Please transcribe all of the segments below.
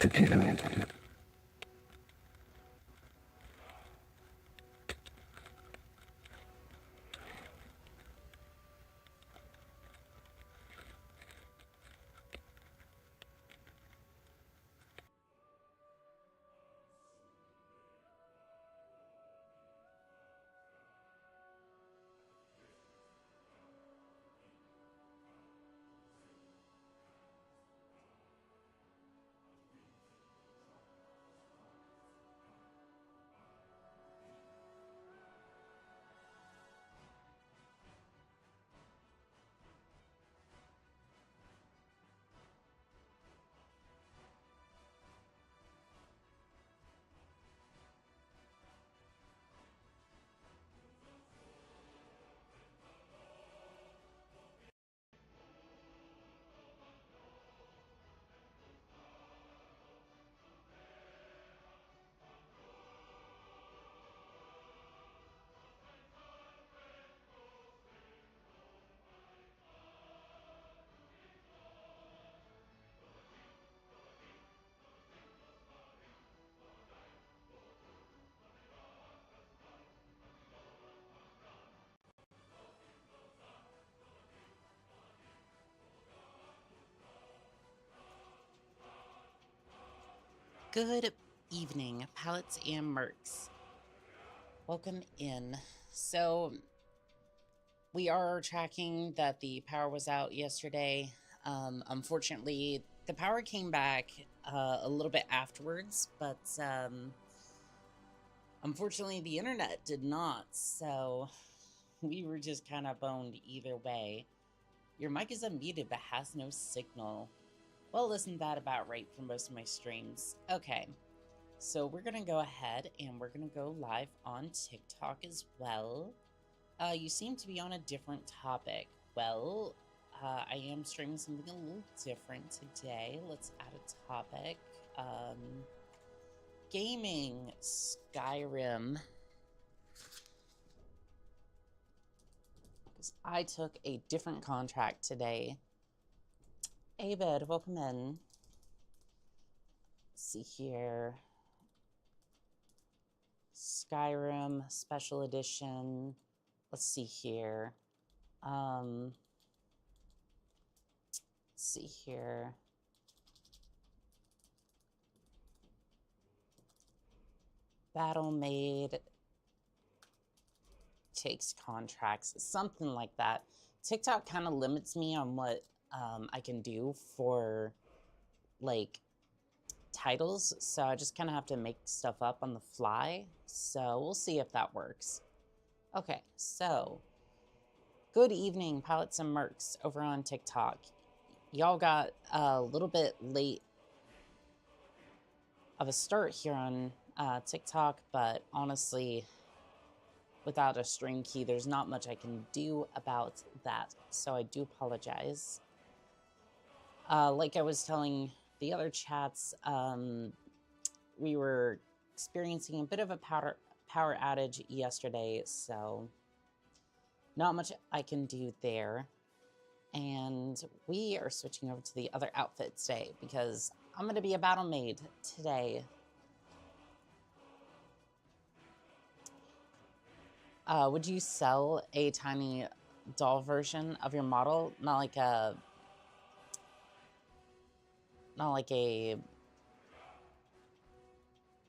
Good evening, palettes and mercs. Welcome in. So, we are tracking that the power was out yesterday. Unfortunately, the power came back a little bit afterwards, but unfortunately, the internet did not. So, we were just kind of boned either way. Your mic is unmuted but has no signal. Well, isn't that about right for most of my streams? Okay. So we're going to go ahead and we're going to go live on TikTok as well. You seem to be on a different topic. Well, I am streaming something a little different today. Let's add a topic. Gaming, Skyrim. Because I took a different contract today. Hey, bud, welcome in. Let's see here. Skyrim Special Edition. Let's see here. Let's see here. Battle-Maid takes contracts, something like that. TikTok kind of limits me on what I can do for, like, titles, so I just kind of have to make stuff up on the fly. So we'll see if that works. Okay, so good evening, pilots and mercs over on TikTok. Y'all got a little bit late of a start here on TikTok, but honestly, without a stream key, there's not much I can do about that, so I do apologize. Like I was telling the other chats, we were experiencing a bit of a power outage yesterday, so not much I can do there. And we are switching over to the other outfit today because I'm going to be a Battle-Maid today. Would you sell a tiny doll version of your model? Not like a...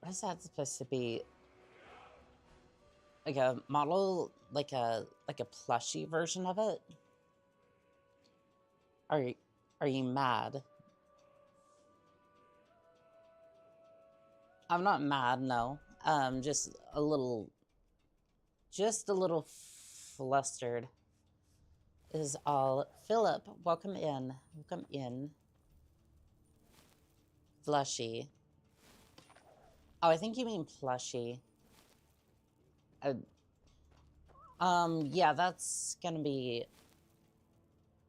what is that supposed to be? Like a model, like a plushie version of it? Are you mad? I'm not mad, no. Just a little flustered is all. Philip, welcome in. Welcome in. Flushy. Oh, I think you mean plushie. Yeah, that's gonna be...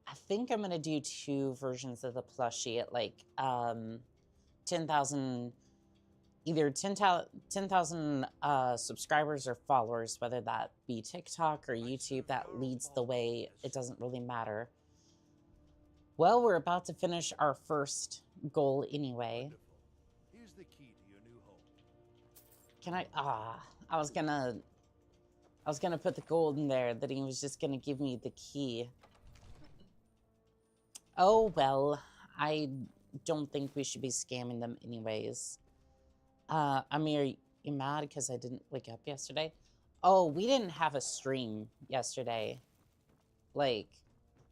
I think I'm gonna do 2 versions of the plushie at like 10,000, either 10,000 subscribers or followers, whether that be TikTok or YouTube. That leads the way. It doesn't really matter. Well, we're about to finish our first goal anyway. key to your new home. Can I? I was gonna put the gold in there that he was just gonna give me the key. Oh, well, I don't think we should be scamming them anyways. Amir, you mad because I didn't wake up yesterday? Oh, we didn't have a stream yesterday. Like,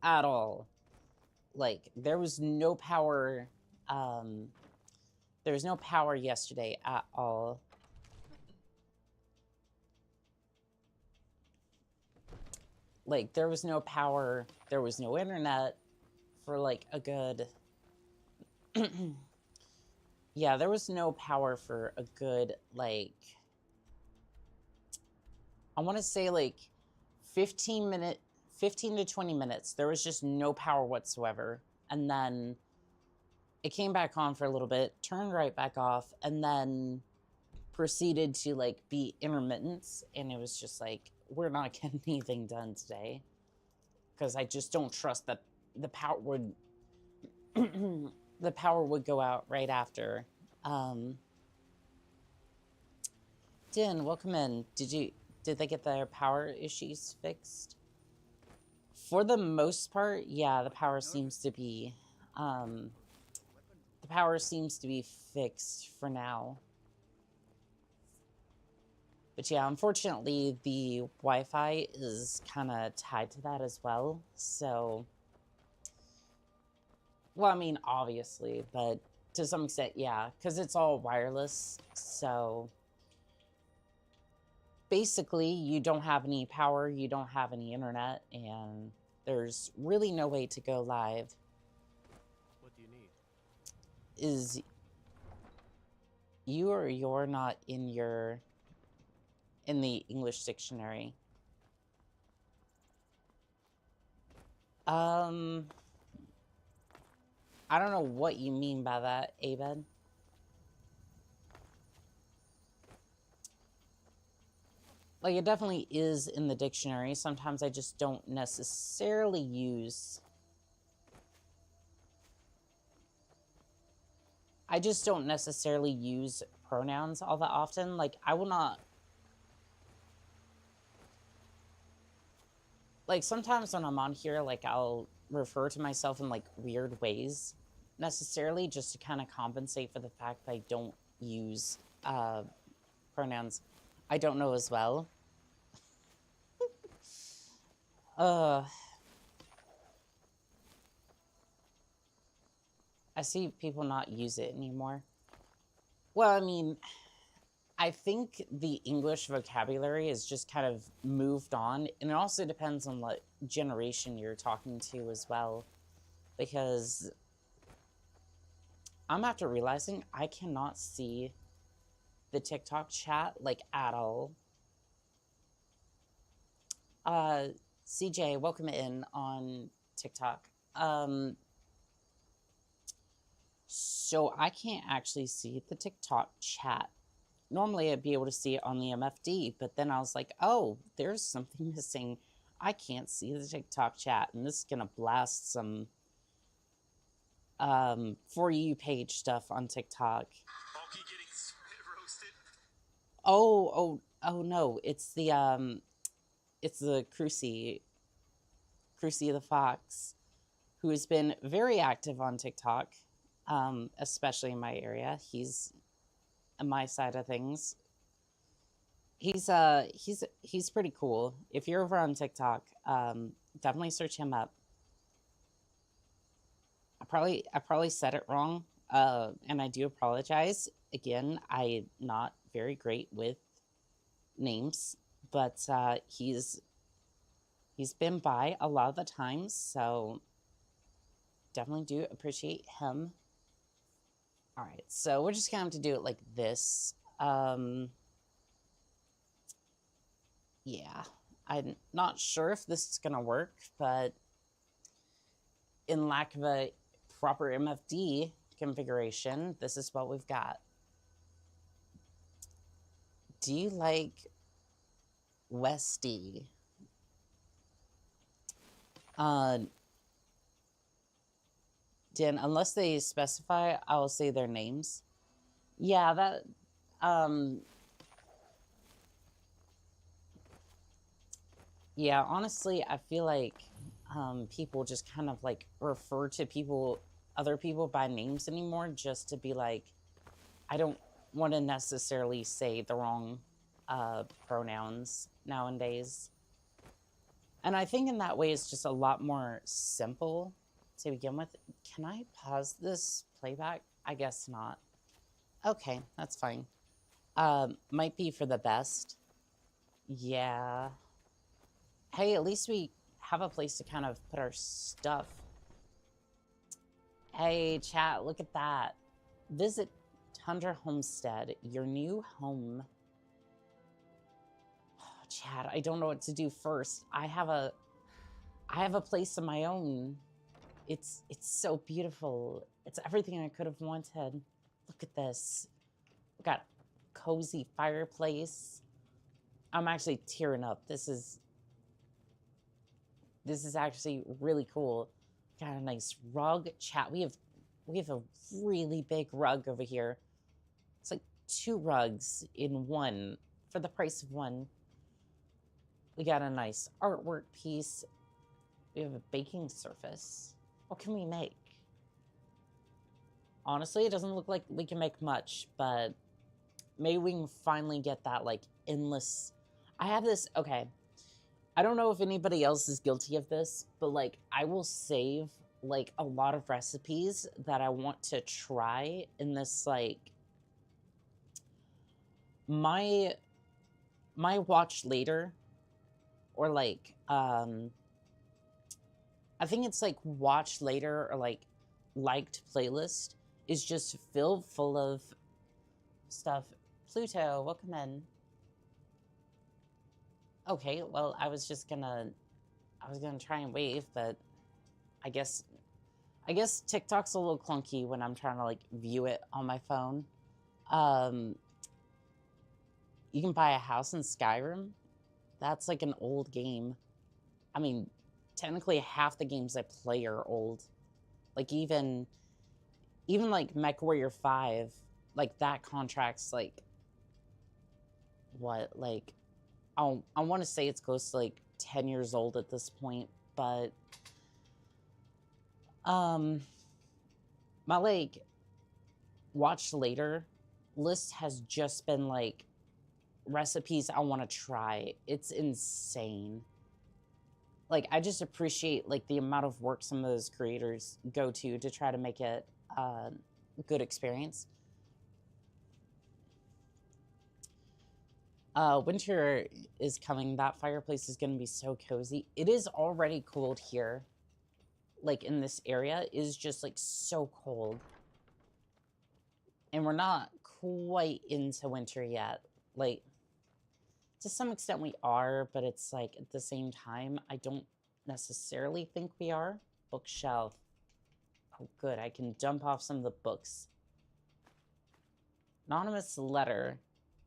at all. Like, there was no power, there was no power yesterday at all. Like, there was no power, there was no internet for, like, a good... Yeah, there was no power for a good, like... I want to say, like, 15 to 20 minutes. There was just no power whatsoever. And then it came back on for a little bit, turned right back off, and then proceeded to, like, be intermittent. And it was just like, we're not getting anything done today. Because I just don't trust that the power would... the power would go out right after. Din, welcome in. Did they get their power issues fixed? For the most part, yeah, the power seems to be fixed for now. But yeah, unfortunately, the Wi-Fi is kind of tied to that as well. So, well, I mean, obviously, but to some extent, yeah, because it's all wireless. So basically, you don't have any power, you don't have any internet, and there's really no way to go live. What do you need? Is you or you're not in the English dictionary? I don't know what you mean by that, Abed. Like, it definitely is in the dictionary. Sometimes I just don't necessarily use... I just don't necessarily use pronouns all that often. Like, I will not... Like, sometimes when I'm on here, like, I'll refer to myself in, like, weird ways, necessarily, just to kind of compensate for the fact that I don't use pronouns I don't know as well. I see people not use it anymore. Well, I mean, I think the English vocabulary is just kind of moved on, and it also depends on what generation you're talking to as well, because I'm after realizing I cannot see the TikTok chat, like, at all. CJ, welcome in on TikTok. So I can't actually see the TikTok chat. Normally I'd be able to see it on the MFD, but then I was like, oh, there's something missing. I can't see the TikTok chat, and this is gonna blast some For You page stuff on TikTok. Oh no, it's the Crucy the Fox, who has been very active on TikTok, especially in my area. He's on my side of things. He's pretty cool. If you're over on TikTok, definitely search him up. I probably said it wrong, and I do apologize. Again, I'm not very great with names, but he's been by a lot of the times, so definitely do appreciate him. All right, so we're just gonna have to do it like this. Yeah, I'm not sure if this is gonna work, but in lack of a proper MFD configuration, this is what we've got. Do you like Westy? Dan, unless they specify, I'll say their names. Yeah, that, um, yeah, honestly, I feel like people just kind of like refer to other people by names anymore just to be like, I don't want to necessarily say the wrong pronouns nowadays. And I think in that way, it's just a lot more simple to begin with. Can I pause this playback? I guess not. Okay, that's fine. Might be for the best. Yeah. Hey, at least we have a place to kind of put our stuff. Hey, chat, look at that. Visit Tundra Homestead, your new home. Oh, chat, I don't know what to do first. I have a place of my own. It's so beautiful. It's everything I could have wanted. Look at this. We got a cozy fireplace. I'm actually tearing up. This is actually really cool. Got a nice rug. Chat. We have a really big rug over here. It's like 2 rugs in one for the price of one. We got a nice artwork piece. We have a baking surface. What can we make? Honestly, it doesn't look like we can make much, but maybe we can finally get that like endless. I have this, okay. I don't know if anybody else is guilty of this, but like I will save like a lot of recipes that I want to try in this like my watch later, or like I think it's like watch later or like liked playlist is just filled full of stuff. Pluto, welcome in. Okay, well, I was gonna try and wave, but I guess TikTok's a little clunky when I'm trying to like view it on my phone. You can buy a house in Skyrim. That's like an old game. I mean, technically half the games I play are old. Like even like MechWarrior 5, like that contract's like what, like I want to say it's close to like 10 years old at this point, but my like watch later list has just been like recipes I want to try. It's insane. Like I just appreciate like the amount of work some of those creators go to try to make it a good experience. Winter is coming. That fireplace is going to be so cozy. It is already cold here. Like in this area is just like so cold. And we're not quite into winter yet. Like to some extent we are, but it's like at the same time, I don't necessarily think we are. Bookshelf. Oh, good. I can dump off some of the books. Anonymous letter.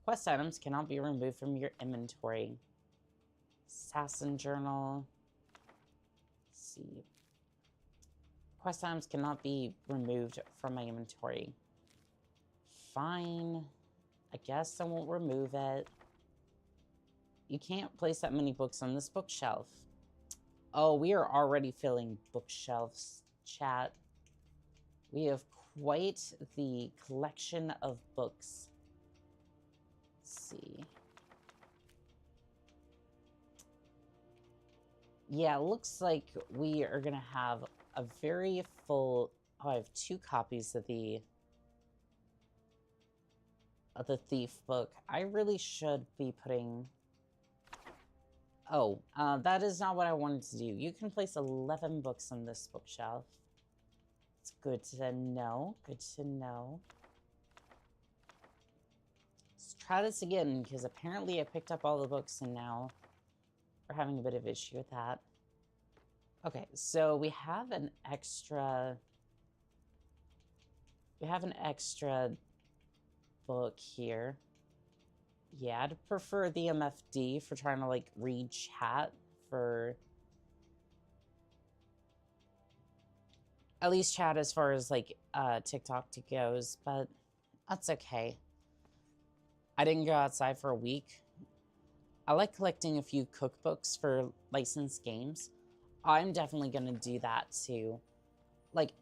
Quest items cannot be removed from your inventory. Assassin journal. Let's see. Quest items cannot be removed from my inventory. Fine. I guess I won't remove it. You can't place that many books on this bookshelf. Oh, we are already filling bookshelves, chat. We have quite the collection of books. Let's see. Yeah, looks like we are gonna have a very full. Oh, I have 2 copies of the Thief book. I really should be putting. Oh, that is not what I wanted to do. You can place 11 books on this bookshelf. It's good to know. Good to know. Let's try this again, because apparently I picked up all the books and now we're having a bit of issue with that. Okay, so we have an extra book here. Yeah, I'd prefer the MFD for trying to like read chat for at least chat as far as like TikTok goes, but That's okay. I didn't go outside for a week. I like collecting a few cookbooks for licensed games. I'm definitely gonna do that too. Like,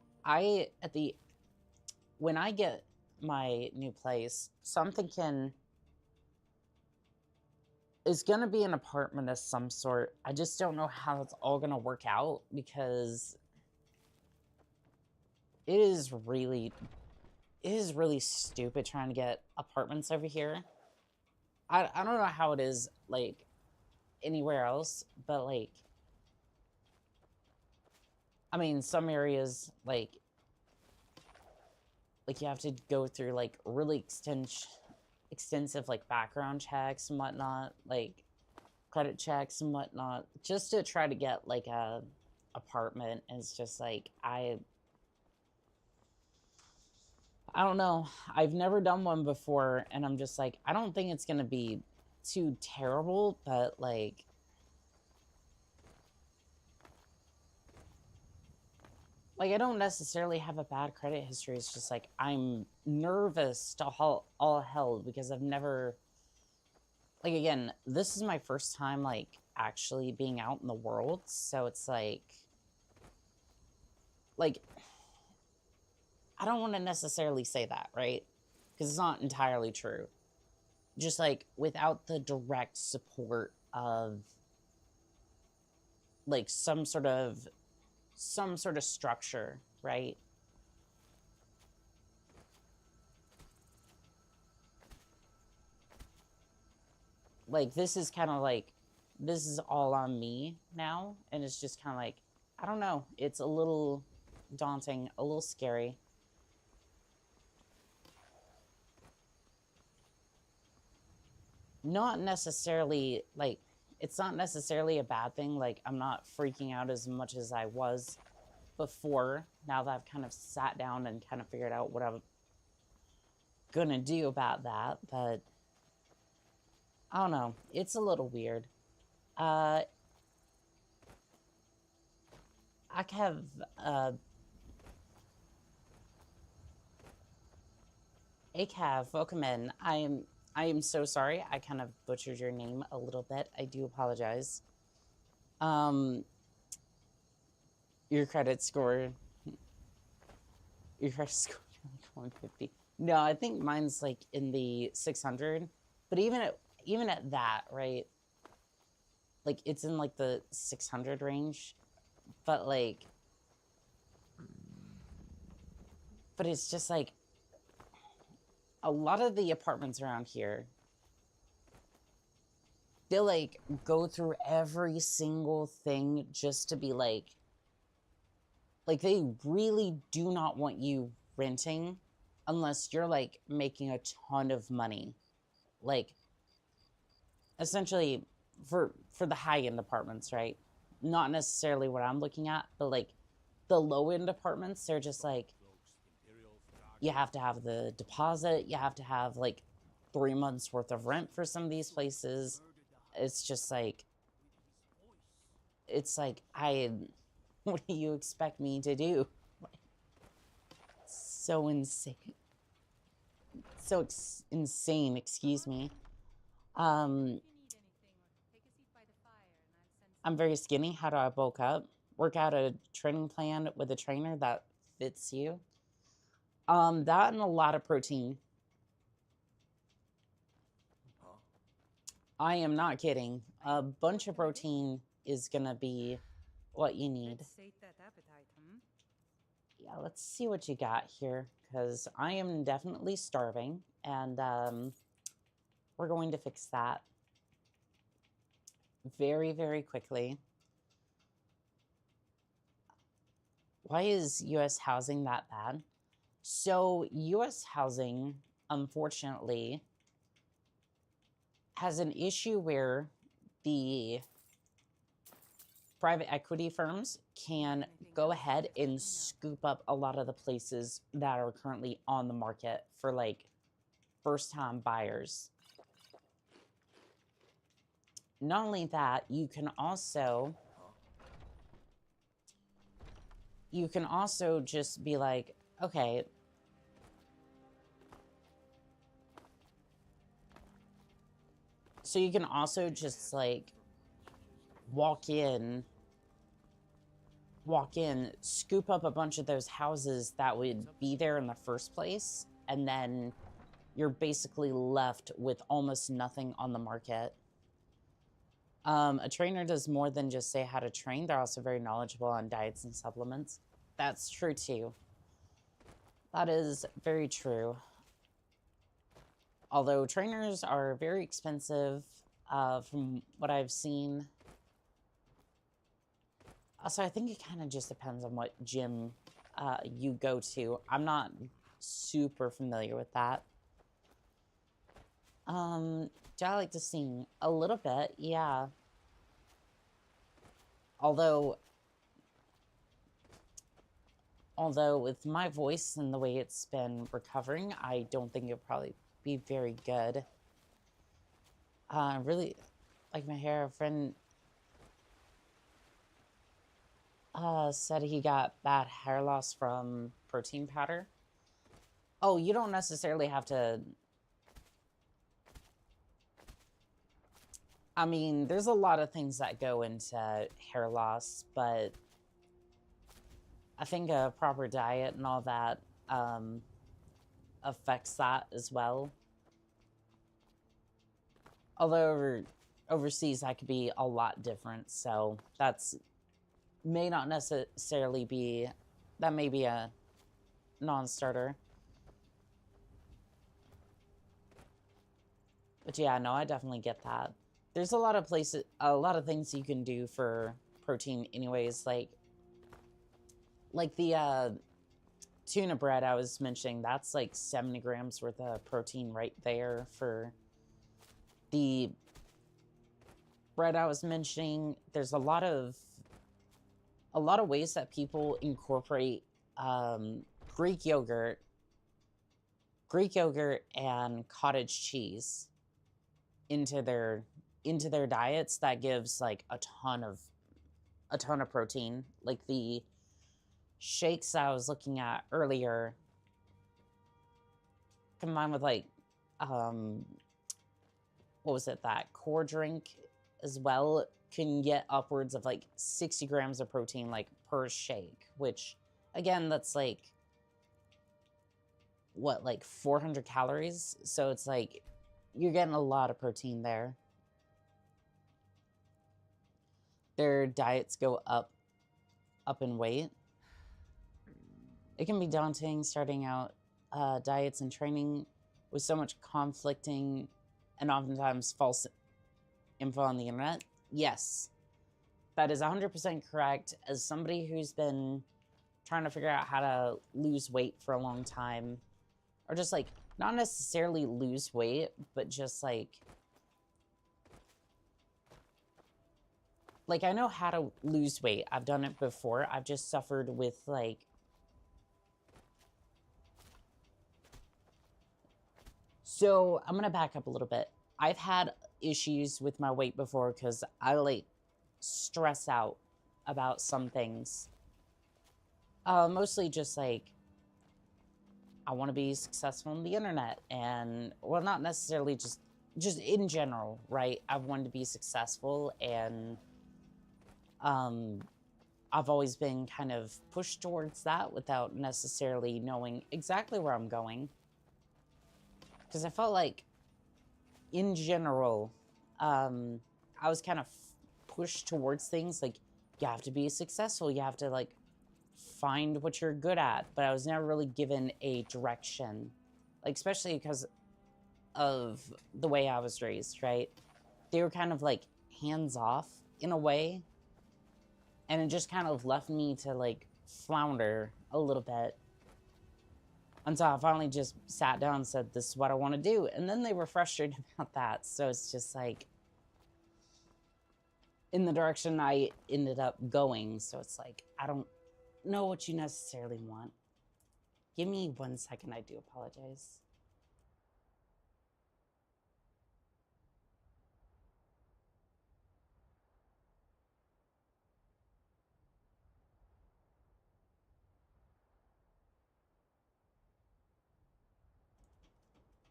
when I get my new place, so I'm thinking it's gonna be an apartment of some sort. I just don't know how it's all gonna work out because it is really stupid trying to get apartments over here. I don't know how it is like anywhere else, but like, I mean, some areas like you have to go through like really extensive like background checks and whatnot, like credit checks and whatnot, just to try to get like a apartment. And it's just like I don't know. I've never done one before, and I'm just like, I don't think it's gonna be too terrible, but like, I don't necessarily have a bad credit history. It's just like I'm nervous to all hell because I've never, like, again, this is my first time like actually being out in the world, so it's like I don't want to necessarily say that, right? Because it's not entirely true. Just like without the direct support of like some sort of structure, right? Like this is kind of like, this is all on me now, and it's just kind of like, I don't know, it's a little daunting, a little scary. Not necessarily like, it's not necessarily a bad thing. Like, I'm not freaking out as much as I was before, now that I've kind of sat down and kind of figured out what I'm gonna do about that. But I don't know, it's a little weird. I have Acav, welcome in. I am so sorry. I kind of butchered your name a little bit. I do apologize. Your credit score. Your credit score is like 150. No, I think mine's like in the 600. But even at that, right? Like it's in like the 600 range. But like, but it's just like a lot of the apartments around here, they'll like go through every single thing just to be like they really do not want you renting unless you're like making a ton of money. Like essentially for the high-end apartments, right? Not necessarily what I'm looking at, but like the low-end apartments, they're just like, you have to have the deposit, you have to have like 3 months worth of rent for some of these places. It's just like, it's like, what do you expect me to do? So insane. So insane, excuse me. I'm very skinny. How do I bulk up? Work out a training plan with a trainer that fits you. That and a lot of protein. I am not kidding. A bunch of protein is gonna be what you need. Yeah, let's see what you got here, because I am definitely starving, and we're going to fix that very, very quickly. Why is U.S. housing that bad? So U.S. housing, unfortunately, has an issue where the private equity firms can go ahead and scoop up a lot of the places that are currently on the market for like first-time buyers. Not only that, you can also just be like, okay, So you can also just like walk in, scoop up a bunch of those houses that would be there in the first place, and then you're basically left with almost nothing on the market. A trainer does more than just say how to train. They're also very knowledgeable on diets and supplements. That's true too. That is very true. Although trainers are very expensive from what I've seen. Also, I think it kind of just depends on what gym you go to. I'm not super familiar with that. Do I like to sing? A little bit, yeah. Although with my voice and the way it's been recovering, I don't think it'll probably be very good. Really like my hair. A friend said he got bad hair loss from protein powder. Oh, you don't necessarily have to... I mean, there's a lot of things that go into hair loss, but I think a proper diet and all that affects that as well. Although overseas, that could be a lot different, so may not necessarily be... That may be a non-starter. But yeah, no, I definitely get that. There's a lot of places, a lot of things you can do for protein anyways, like the tuna bread I was mentioning, that's like 70 grams worth of protein right there. For the bread I was mentioning, there's a lot of ways that people incorporate Greek yogurt and cottage cheese into their diets. That gives like a ton of protein. Like the shakes I was looking at earlier, combined with like what was it, that core drink as well, can get upwards of like 60 grams of protein like per shake, which again, that's like what, like 400 calories. So it's like you're getting a lot of protein there. Their diets go up in weight. It can be daunting starting out diets and training with so much conflicting and oftentimes false info on the internet. Yes, that is 100% correct. As somebody who's been trying to figure out how to lose weight for a long time, or just like not necessarily lose weight, but just like I know how to lose weight. I've done it before. I've just suffered with like... So I'm gonna back up a little bit. I've had issues with my weight before because I like stress out about some things. Mostly just like I want to be successful on the internet, and well, not necessarily just in general, right? I've wanted to be successful, and I've always been kind of pushed towards that without necessarily knowing exactly where I'm going. Because I felt like, in general, I was kind of pushed towards things like, you have to be successful, you have to like find what you're good at, but I was never really given a direction, like especially because of the way I was raised, right? They were kind of like hands off in a way, and it just kind of left me to like flounder a little bit until I finally just sat down and said, this is what I want to do. And then they were frustrated about that. So it's just like in the direction I ended up going. So it's like, I don't know what you necessarily want. Give me 1 second. I do apologize.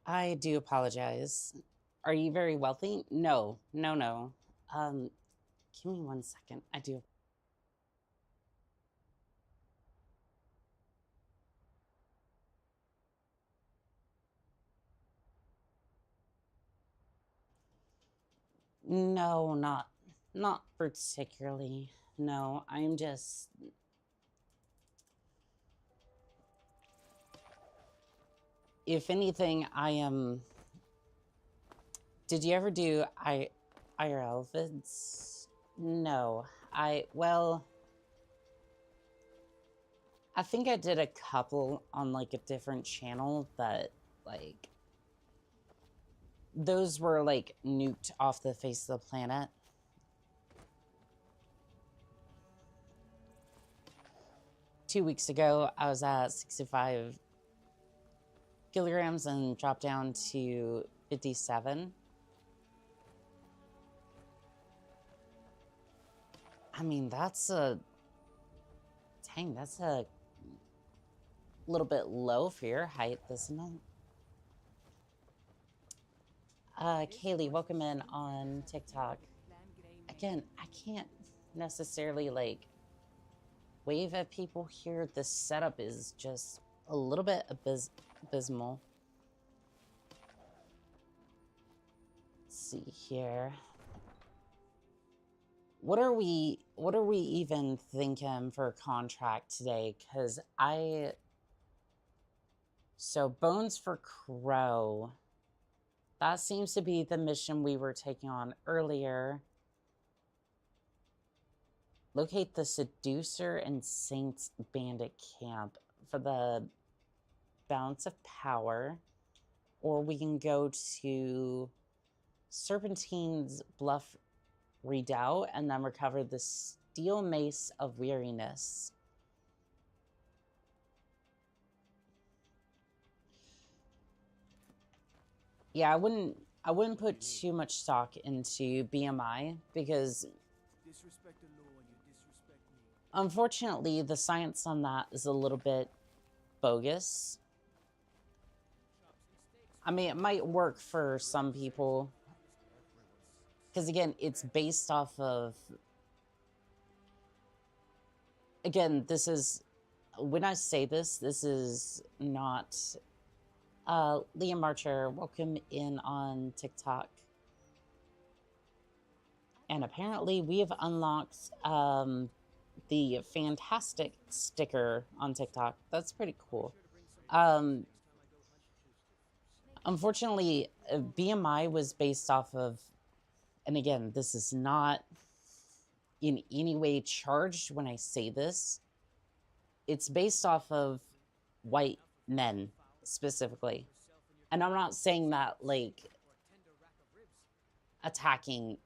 I do apologize. Are you very wealthy? No, no, no. Give me 1 second. I do. No, not particularly. No, I'm just if anything, I am. Did you ever do IRL vids? No. Well, I think I did a couple on like a different channel, but like those were like nuked off the face of the planet. Two weeks ago, I was at 65 kilograms and dropped down to 57. I mean, that's a little bit low for your height, isn't it? Kaylee, welcome in on TikTok. Again, I can't necessarily like wave at people here. The setup is just a little bit abysmal. Let's see here. What are we even thinking for a contract today? Because so Bones for Crow. That seems to be the mission we were taking on earlier. Locate the Seducer and Saints Bandit Camp for the Balance of Power. Or we can go to Serpentine's Bluff Redoubt and then recover the Steel Mace of Weariness. Yeah, I wouldn't put too much stock into BMI because unfortunately the science on that is a little bit bogus. I mean, it might work for some people because again, it's based off of, again, this is, when I say this is not, Liam Archer, welcome in on TikTok. And apparently we have unlocked the fantastic sticker on TikTok. That's pretty cool. Unfortunately, BMI was based off of, and again, this is not in any way charged when I say this. It's based off of white men specifically. And I'm not saying that like attacking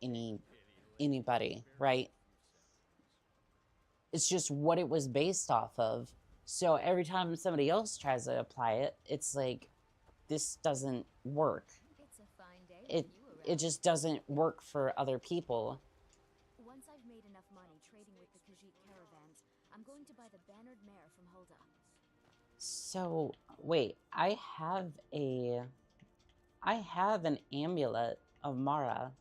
anybody, right? It's just what it was based off of. So every time somebody else tries to apply it, it's like, this doesn't work. It's a fine day. It just doesn't work for other people. Once I've made enough money trading with the Khajiit caravans, I'm going to buy the bannered mare from Hulda. So, wait, I have an amulet of Mara.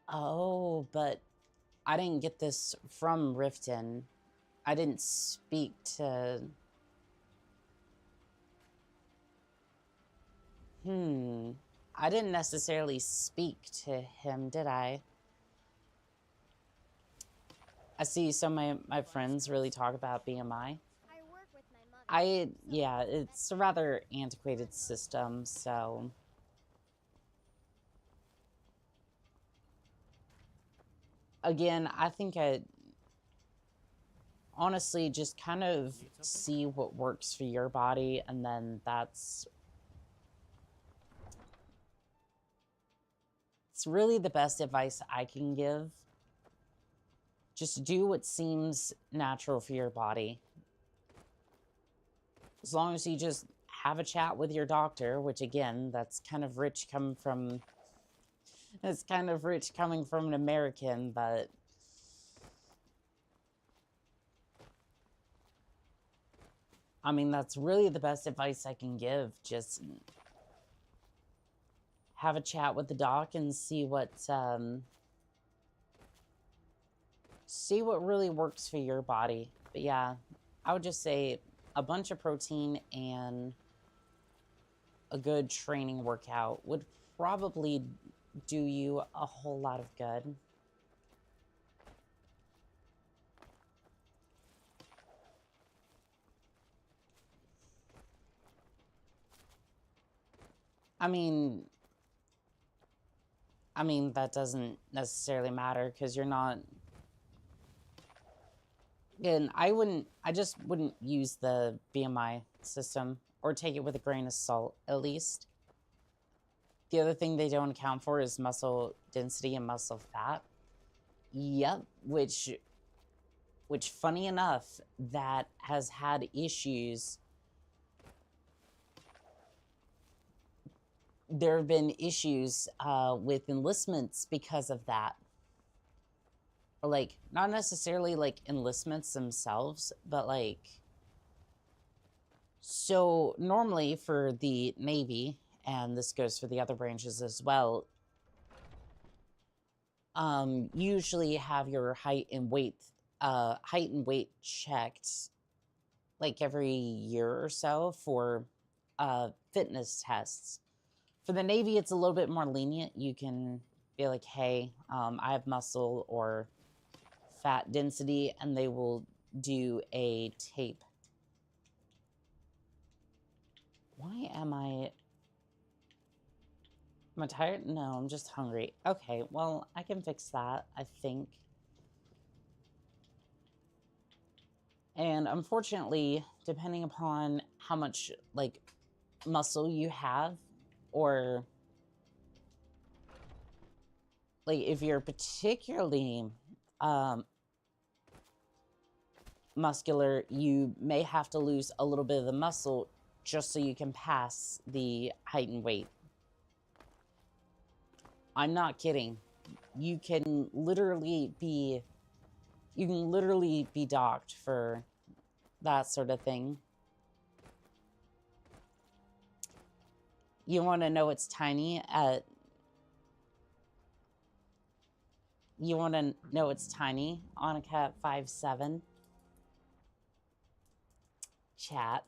Oh, but I didn't get this from Riften. I didn't speak to... I didn't necessarily speak to him, did I? I see some of my friends really talk about BMI. Yeah, it's a rather antiquated system, so... Again, I think I honestly just kind of see what works for your body, and then it's really the best advice I can give. Just do what seems natural for your body. As long as you just have a chat with your doctor, which again, that's kind of rich coming from... It's kind of rich coming from an American, but... I mean, that's really the best advice I can give. Just have a chat with the doc and see what really works for your body. But yeah, I would just say a bunch of protein and a good training workout would probably do you a whole lot of good. I mean, that doesn't necessarily matter because you're not. And I just wouldn't use the BMI system or take it with a grain of salt, at least. The other thing they don't account for is muscle density and muscle fat. Yep, which funny enough, that has had issues. There have been issues with enlistments because of that. Or like, not necessarily like enlistments themselves, but like, so normally for the Navy, and this goes for the other branches as well, usually have your height and weight checked like every year or so for fitness tests. For the Navy, it's a little bit more lenient. You can be like, hey, I have muscle or fat density, and they will do a tape. Why am I tired? No, I'm just hungry. Okay, well, I can fix that, I think. And unfortunately, depending upon how much, like, muscle you have, or, like, if you're particularly muscular, you may have to lose a little bit of the muscle just so you can pass the height and weight. I'm not kidding. You can literally be docked for that sort of thing. You want to know it's tiny at... You want to know it's tiny on a cat 5'7"? Chat.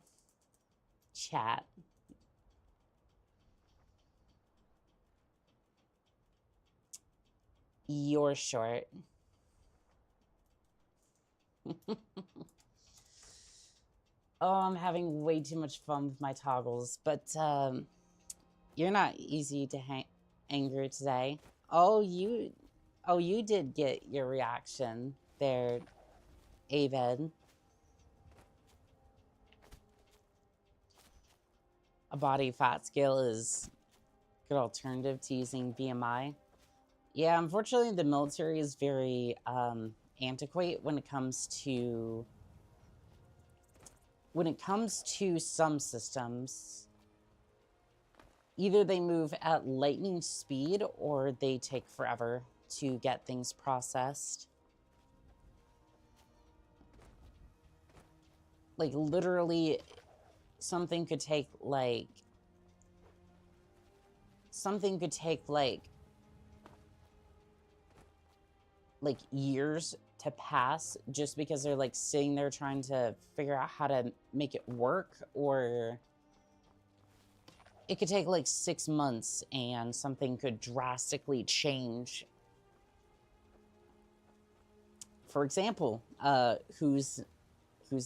You're short. Oh, I'm having way too much fun with my toggles, but you're not easy to anger today. Oh, you did get your reaction there, Aved. A body fat scale is a good alternative to using BMI. Yeah, unfortunately, the military is very antiquate when it comes to some systems. Either they move at lightning speed or they take forever to get things processed. Like, literally, something could take like years to pass just because they're like sitting there trying to figure out how to make it work, or it could take like 6 months and something could drastically change. For example, who's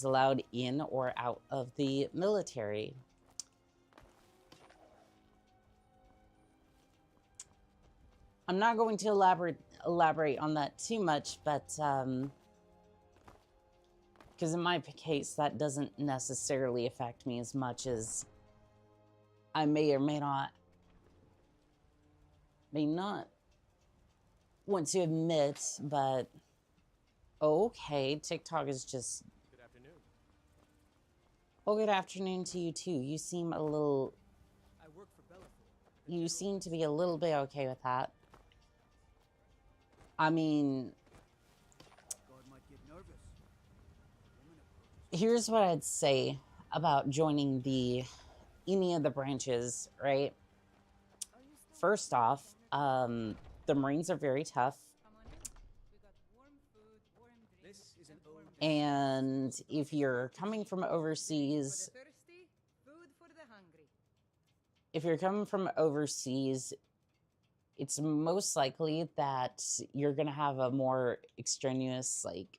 allowed in or out of the military. I'm not going to elaborate on that too much, but because in my case, that doesn't necessarily affect me as much as I may or may not want to admit, but okay, TikTok is just... Good afternoon. Oh, good afternoon to you too. You seem a little... I work for Bellafor. You seem to be a little bit okay with that. I mean... God might get nervous. Here's what I'd say about joining any of the branches, right? first off, the Marines are very tough. This is an ode to And if you're coming from overseas, it's most likely that you're going to have a more extraneous, like,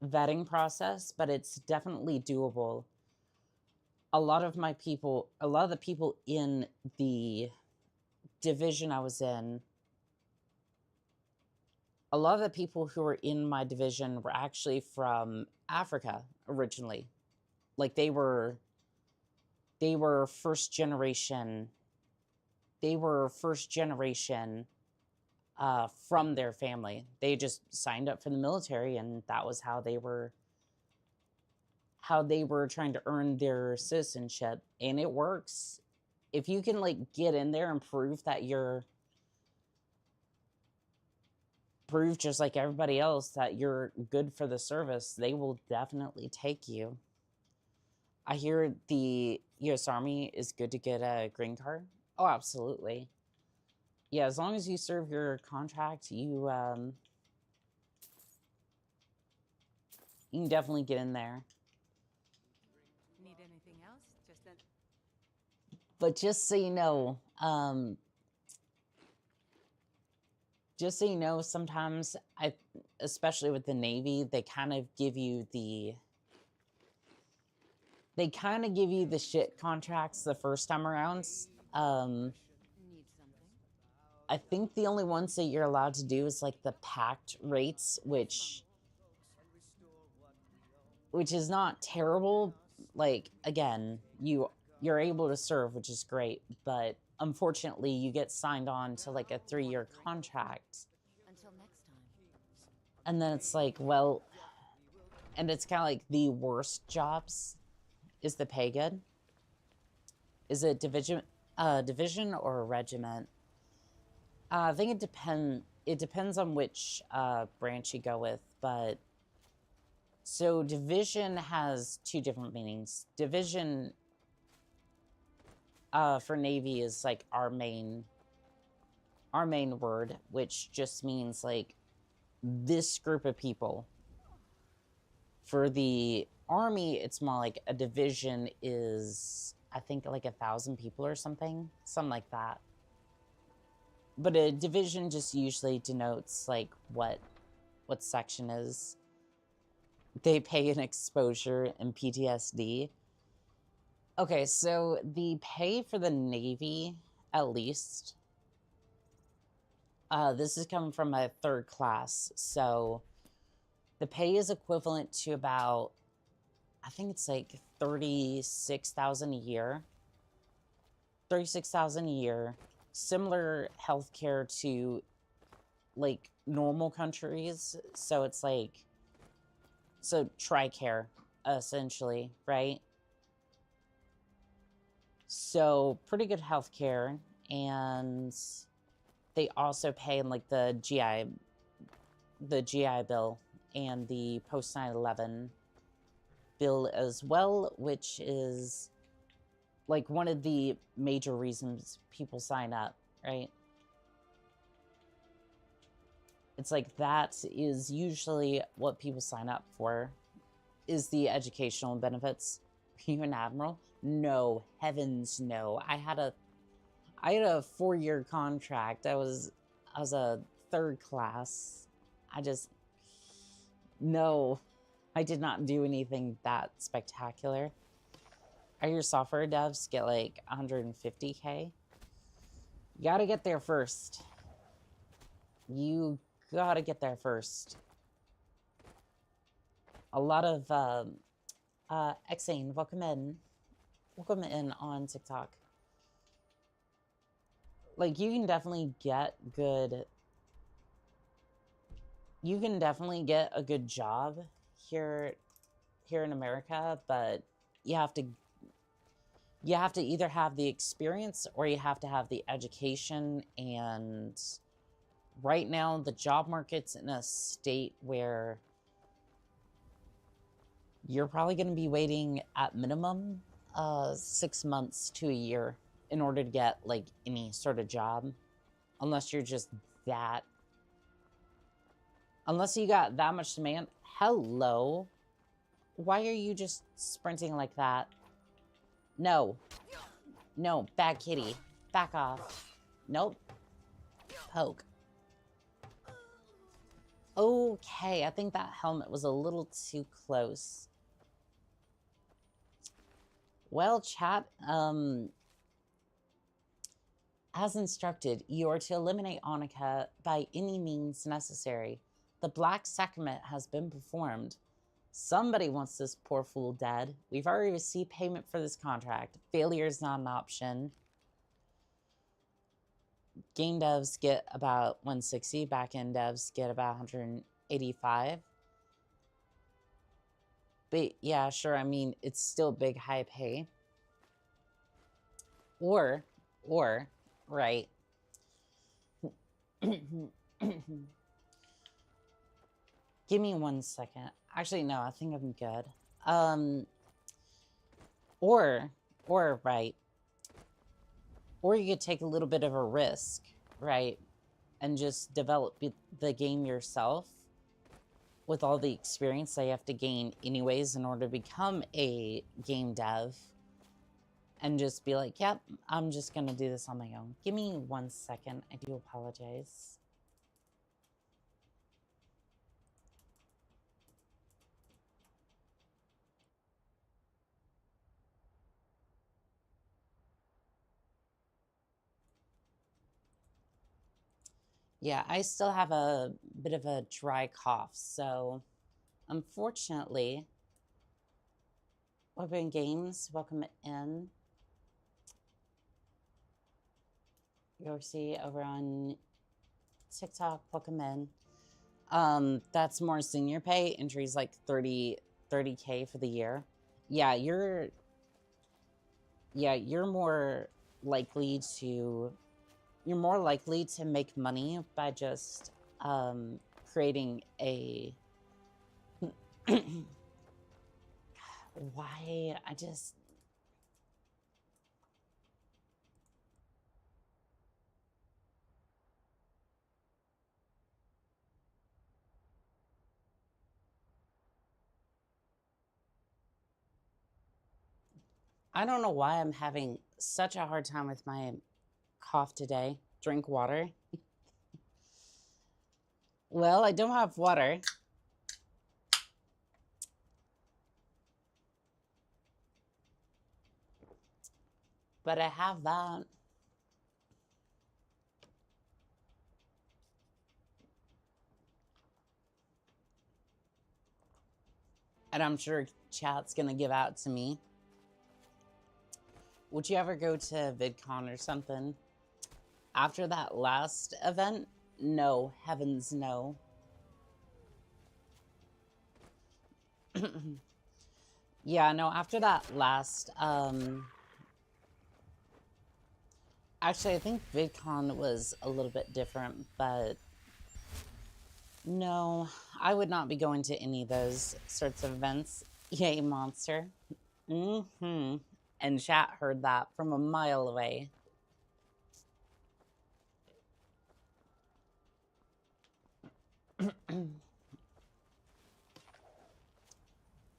vetting process, but it's definitely doable. A lot of the people in the division I was in, a lot of the people who were in my division were actually from Africa originally. Like, they were first generation. They were first generation from their family. They just signed up for the military, and that was how they were trying to earn their citizenship. And it works. If you can, like, get in there and prove just like everybody else that you're good for the service, they will definitely take you. I hear the U.S. Army is good to get a green card. Oh, absolutely. Yeah, as long as you serve your contract, you can definitely get in there. Need anything else? But just so you know, sometimes especially with the Navy, they kind of give you the shit contracts the first time around. Need something? I think the only ones that you're allowed to do is like the packed rates, which is not terrible. Like, again, you're able to serve, which is great, but unfortunately you get signed on to like a 3-year contract. Until next time. And then it's like, well, and it's kind of like the worst jobs. Is the pay good? Is it division or a regiment? I think it depends on which branch you go with, but so division has 2 different meanings. Division for Navy is like our main word, which just means like this group of people. For the Army, it's more like a division is, I think, like 1,000 people or something like that. But a division just usually denotes like what section is. They pay an exposure and PTSD. Okay, so the pay for the Navy, at least, this is coming from my 3rd class, so the pay is equivalent to about, I think it's like $36,000 a year. $36,000 a year. Similar healthcare to like normal countries. So it's like, so TRICARE, essentially, right? So pretty good healthcare, and they also pay in like the GI bill and the post 9/11 bill as well, which is like one of the major reasons people sign up, right? It's like that is usually what people sign up for, is the educational benefits. Are you an admiral? No, heavens no. I had a 4-year contract. I was a 3rd class. No, I did not do anything that spectacular. Are your software devs get like 150K? You gotta get there first. You gotta get there first. A lot of Xane, welcome in on TikTok. Like, you can definitely get a good job here in America, but you have to either have the experience or you have to have the education. And right now the job market's in a state where you're probably going to be waiting at minimum 6 months to a year in order to get, like, any sort of job. Unless you're just that... Unless you got that much demand. Hello? Why are you just sprinting like that? No. No, bad kitty. Back off. Nope. Poke. Okay, I think that helmet was a little too close. Well, chat, as instructed, you are to eliminate Oni-chan by any means necessary. The Black Sacrament has been performed. Somebody wants this poor fool dead. We've already received payment for this contract. Failure is not an option. Game devs get about 160. Back-end devs get about 185. But yeah, sure, I mean, it's still big high pay. Or, right. Give me 1 second. Actually, no, I think I'm good. Or, right. Or you could take a little bit of a risk, right? And just develop the game yourself with all the experience that you have to gain anyways in order to become a game dev. And just be like, yep, I'm just gonna do this on my own. Give me 1 second. I do apologize. Yeah, I still have a bit of a dry cough, so unfortunately, Open Games, welcome in. You'll see over on TikTok, welcome in. That's more senior pay. Entry's like 30K for the year. Yeah, you're more likely to make money by just creating a why I don't know why I'm having such a hard time with my cough today. Drink water. Well, I don't have water. But I have that. And I'm sure chat's gonna give out to me. Would you ever go to VidCon or something? After that last event? No, heavens no. Yeah, no, after that last, actually, I think VidCon was a little bit different, but no, I would not be going to any of those sorts of events. Yay, monster. Mm-hmm. And chat heard that from a mile away.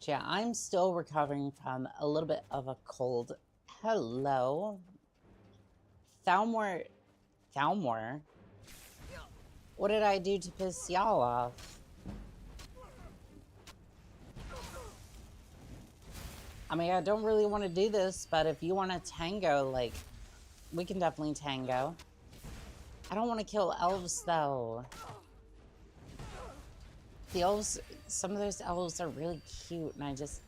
Yeah, I'm still recovering from a little bit of a cold. Hello. Thalmor. What did I do to piss y'all off? I mean, I don't really want to do this, but if you want to tango, like, we can definitely tango. I don't want to kill elves, though. The elves, some of those elves are really cute, and I just,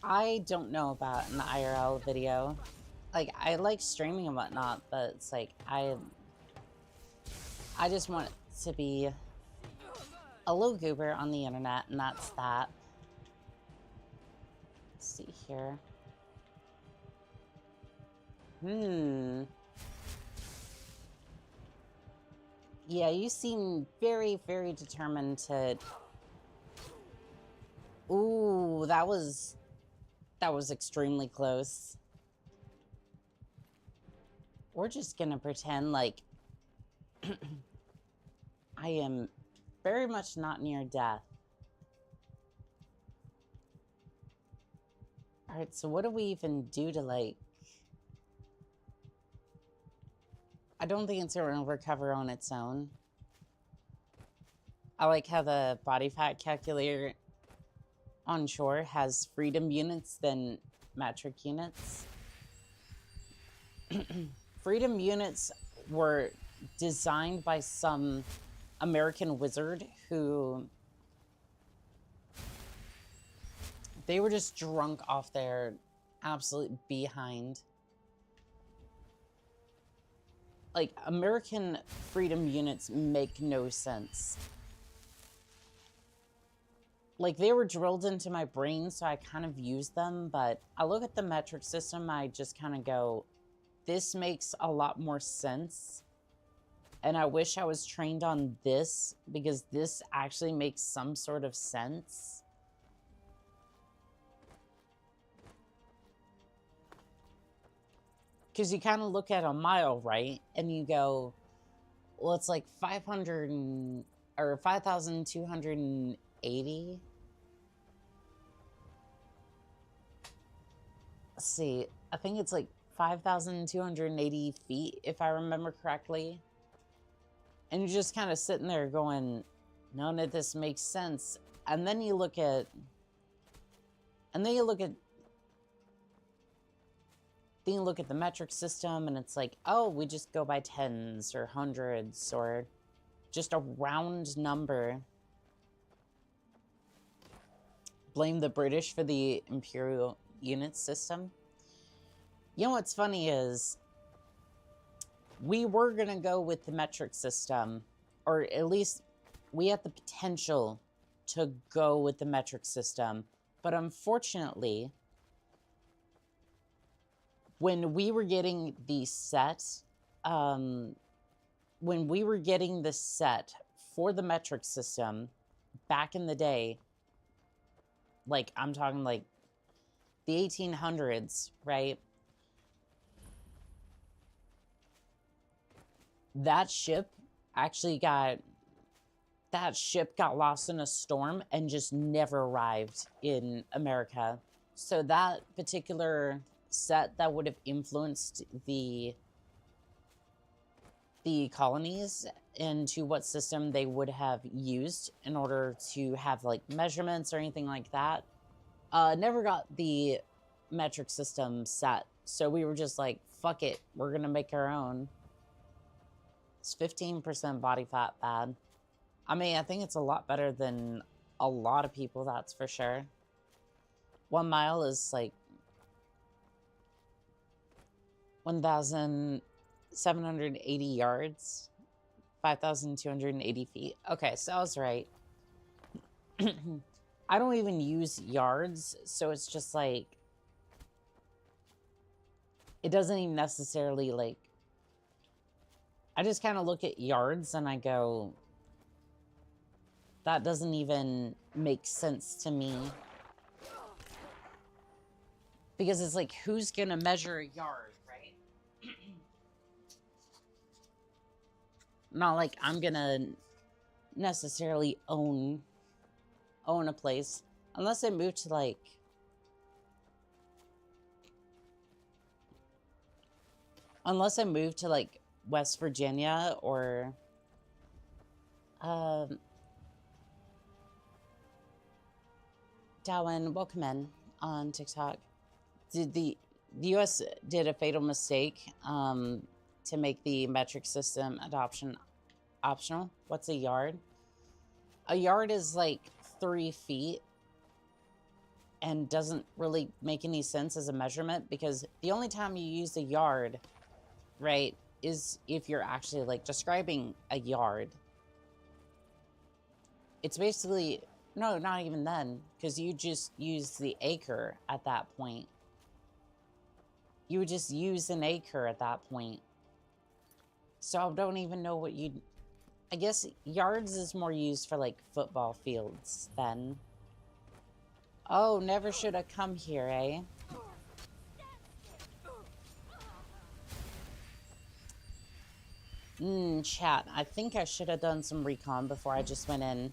I don't know about an IRL video. Like, I like streaming and whatnot, but it's like, I just want it to be a little goober on the internet, and that's that. Let's see here. Yeah, you seem very, very determined to... Ooh. that was extremely close. We're just gonna pretend like I am very much not near death. Alright, so what do we even do to, like... I don't think it's gonna recover on its own. I like how the body fat calculator on shore has freedom units than metric units. Freedom units were designed by some American wizard who... They were just drunk off their absolute behind. Like, American freedom units make no sense. Like, they were drilled into my brain, so I kind of use them, but I look at the metric system, I just kind of go, this makes a lot more sense. And I wish I was trained on this, because this actually makes some sort of sense. Because you kind of look at a mile, right? And you go, well, it's like 500 or 5,280. Let's see. I think it's like 5,280 feet, if I remember correctly. And you're just kind of sitting there going, none of this makes sense. And then you look at... Then you look at the metric system, and it's like, oh, we just go by tens or hundreds or just a round number. Blame the British for the imperial unit system. You know what's funny is we were going to go with the metric system, or at least we had the potential to go with the metric system. But unfortunately, when we were getting the set, for the metric system back in the day, like, I'm talking like the 1800s, right? That ship got lost in a storm and just never arrived in America. So that particular set that would have influenced the colonies into what system they would have used in order to have like measurements or anything like that, never got the metric system set. So we were just like, fuck it, we're gonna make our own. It's 15% body fat bad. I mean, I think it's a lot better than a lot of people, that's for sure. 1 mile is like 1,780 yards, 5,280 feet. Okay, so I was right. I don't even use yards, so it's just like, it doesn't even necessarily like, I just kind of look at yards and I go, that doesn't even make sense to me. Because it's like, who's gonna measure a yard, right? Not like I'm gonna necessarily own a place. Unless I move to like... Unless I move to like West Virginia or... Darwin, welcome in on TikTok. The U.S. did a fatal mistake to make the metric system adoption optional. What's a yard? A yard is like 3 feet and doesn't really make any sense as a measurement, because the only time you use a yard, right, is if you're actually like describing a yard. It's basically... No, not even then, because you just use the acre at that point. You would just use an acre at that point. So I don't even know what you'd... I guess yards is more used for, like, football fields then. Oh, never should have come here, eh? Chat. I think I should have done some recon before I just went in.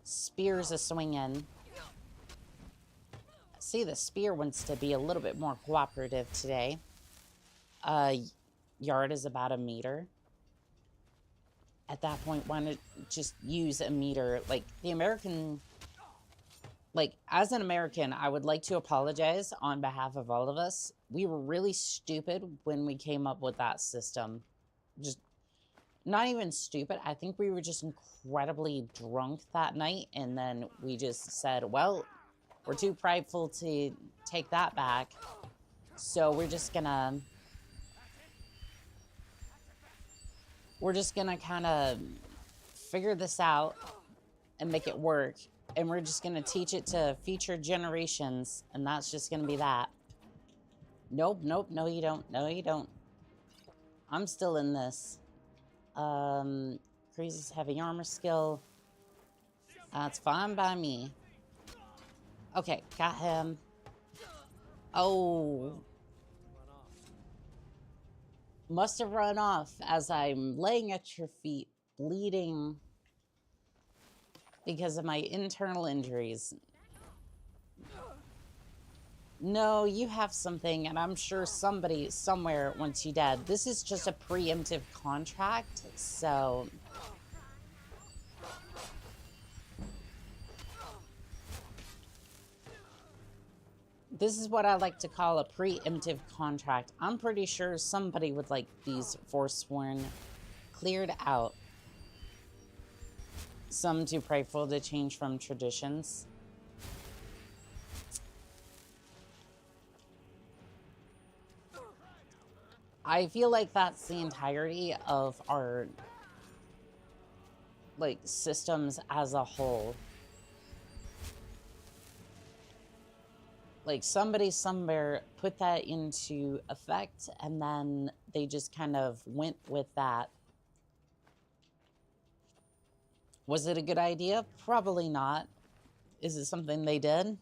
Spear's a swinging. See, the spear wants to be a little bit more cooperative today. Yard is about 1 meter. At that point, why not just use a meter? Like, the American... Like, as an American, I would like to apologize on behalf of all of us. We were really stupid when we came up with that system. Just not even stupid. I think we were just incredibly drunk that night. And then we just said, well, we're too prideful to take that back. So we're just gonna kind of figure this out and make it work. And we're just going to teach it to future generations. And that's just going to be that. Nope, nope, no you don't. No you don't. I'm still in this. Crazy's heavy armor skill. That's fine by me. Okay, got him. Oh. Must have run off as I'm laying at your feet, bleeding because of my internal injuries. No, you have something, and I'm sure somebody somewhere wants you dead. This is just a preemptive contract, so... This is what I like to call a preemptive contract. I'm pretty sure somebody would like these Forsworn cleared out. Some too prideful to change from traditions. I feel like that's the entirety of our, like, systems as a whole. Like, somebody somewhere put that into effect, and then they just kind of went with that. Was it a good idea? Probably not. Is it something they did?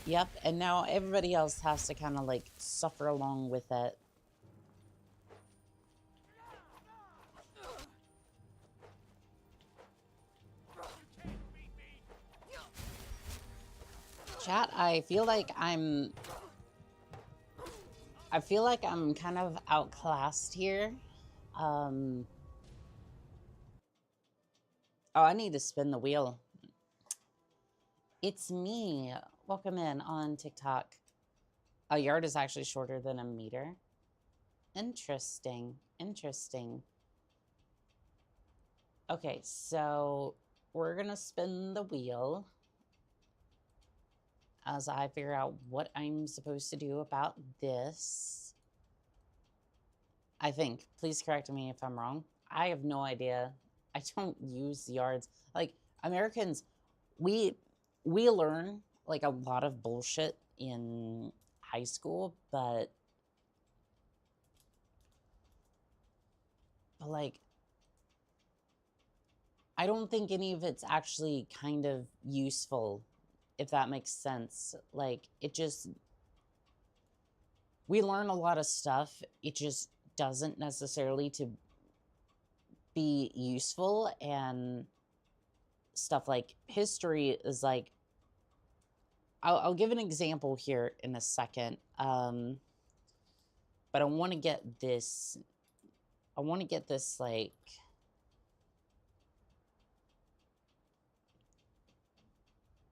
Yep, and now everybody else has to kind of, like, suffer along with it. Chat, I feel like I'm kind of outclassed here. Oh, I need to spin the wheel. It's me. Welcome in on TikTok. A yard is actually shorter than a meter. Interesting. Interesting. Okay, so we're going to spin the wheel as I figure out what I'm supposed to do about this. I think. Please correct me if I'm wrong. I have no idea. I don't use yards. Like, Americans, we learn, like, a lot of bullshit in high school, but like, I don't think any of it's actually kind of useful, if that makes sense. Like, it just, we learn a lot of stuff. It just doesn't necessarily to be useful, and stuff like history is like, I'll give an example here in a second. But I want to get this, like,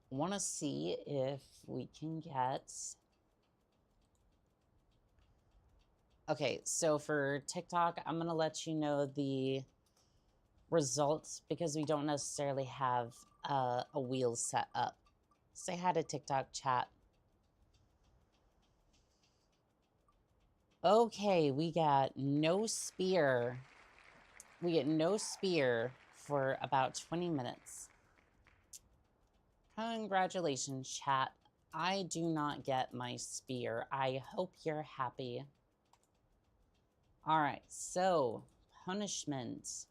want to see if we can get... Okay, so for TikTok, I'm going to let you know the results because we don't necessarily have a wheel set up. Say hi to TikTok chat. Okay, we got no spear. We get no spear for about 20 minutes. Congratulations, chat. I do not get my spear. I hope you're happy. All right, so punishment.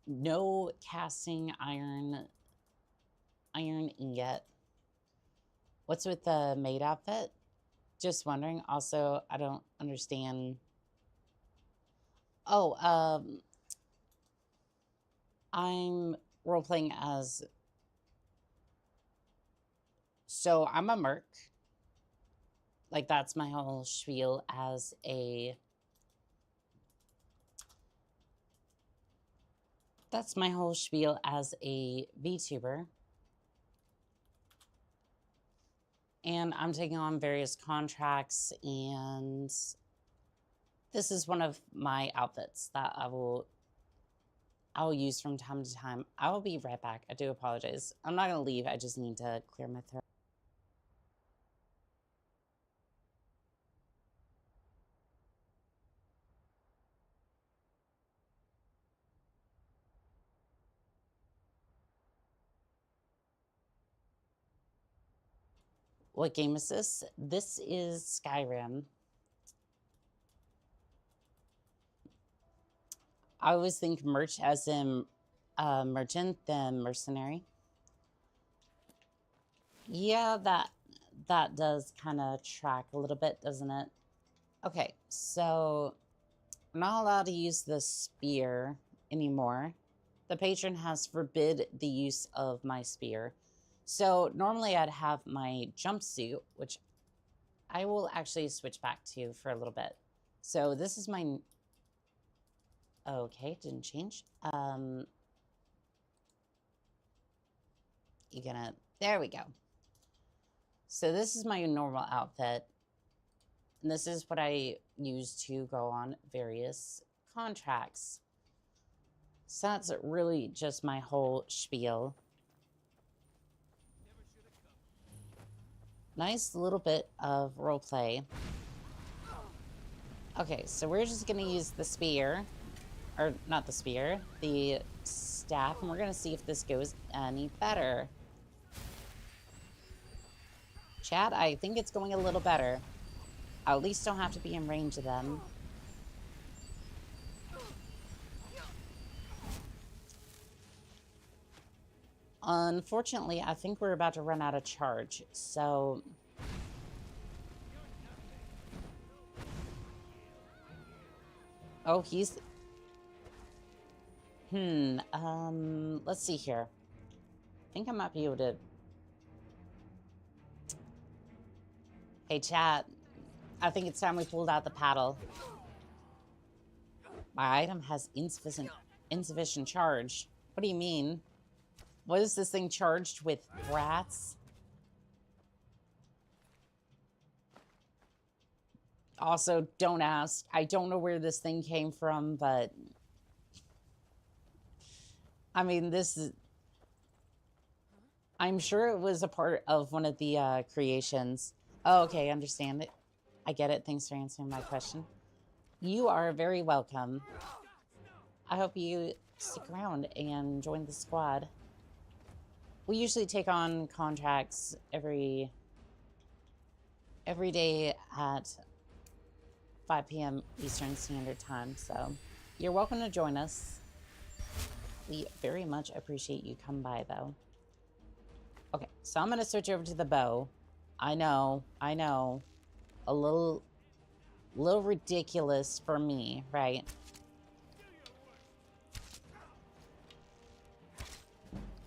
No casting iron iron ingot. What's with the maid outfit? Just wondering. Also, I don't understand. Oh, I'm role-playing as... So, I'm a merc. Like, that's my whole spiel as a... That's my whole spiel as a VTuber. And I'm taking on various contracts, and this is one of my outfits that I will use from time to time. I will be right back. I do apologize. I'm not going to leave. I just need to clear my throat. What game is this? This is Skyrim. I always think merch as in merchant than mercenary. Yeah, that does kind of track a little bit, doesn't it? Okay, so I'm not allowed to use the spear anymore. The patron has forbid the use of my spear. So normally I'd have my jumpsuit, which I will actually switch back to for a little bit. So this is my... Okay, didn't change. You gonna... There we go. So this is my normal outfit. And this is what I use to go on various contracts. So that's really just my whole spiel. Nice little bit of roleplay. Okay, so we're just gonna use the spear. Or not the spear, the staff, and we're gonna see if this goes any better. Chat, I think it's going a little better. I at least don't have to be in range of them. Unfortunately, I think we're about to run out of charge, so... Oh, he's... let's see here. I think I might be able to... Hey, chat. I think it's time we pulled out the paddle. My item has insufficient charge. What do you mean? What is this thing charged with? Rats? Also, don't ask. I don't know where this thing came from, but... I mean, this is... I'm sure it was a part of one of the creations. Oh, okay, understand it. I get it. Thanks for answering my question. You are very welcome. I hope you stick around and join the squad. We usually take on contracts every day at 5 p.m. Eastern Standard Time, so you're welcome to join us. We very much appreciate you come by, though. Okay, so I'm going to switch over to the bow. I know. A little ridiculous for me, right?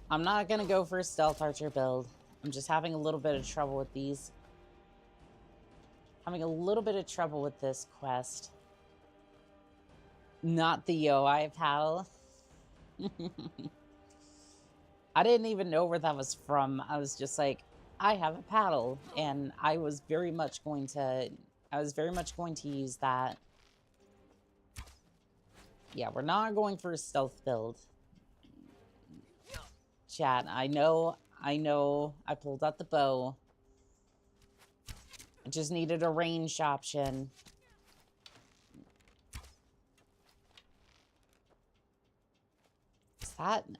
I'm not going to go for a stealth archer build. I'm just having a little bit of trouble with these. Having a little bit of trouble with this quest. Not the Yo-I paddle. I didn't even know where that was from. I was just like, I have a paddle, and I was very much going to use that. Yeah, we're not going for a stealth build. Chat, I know, I pulled out the bow. I just needed a ranged option.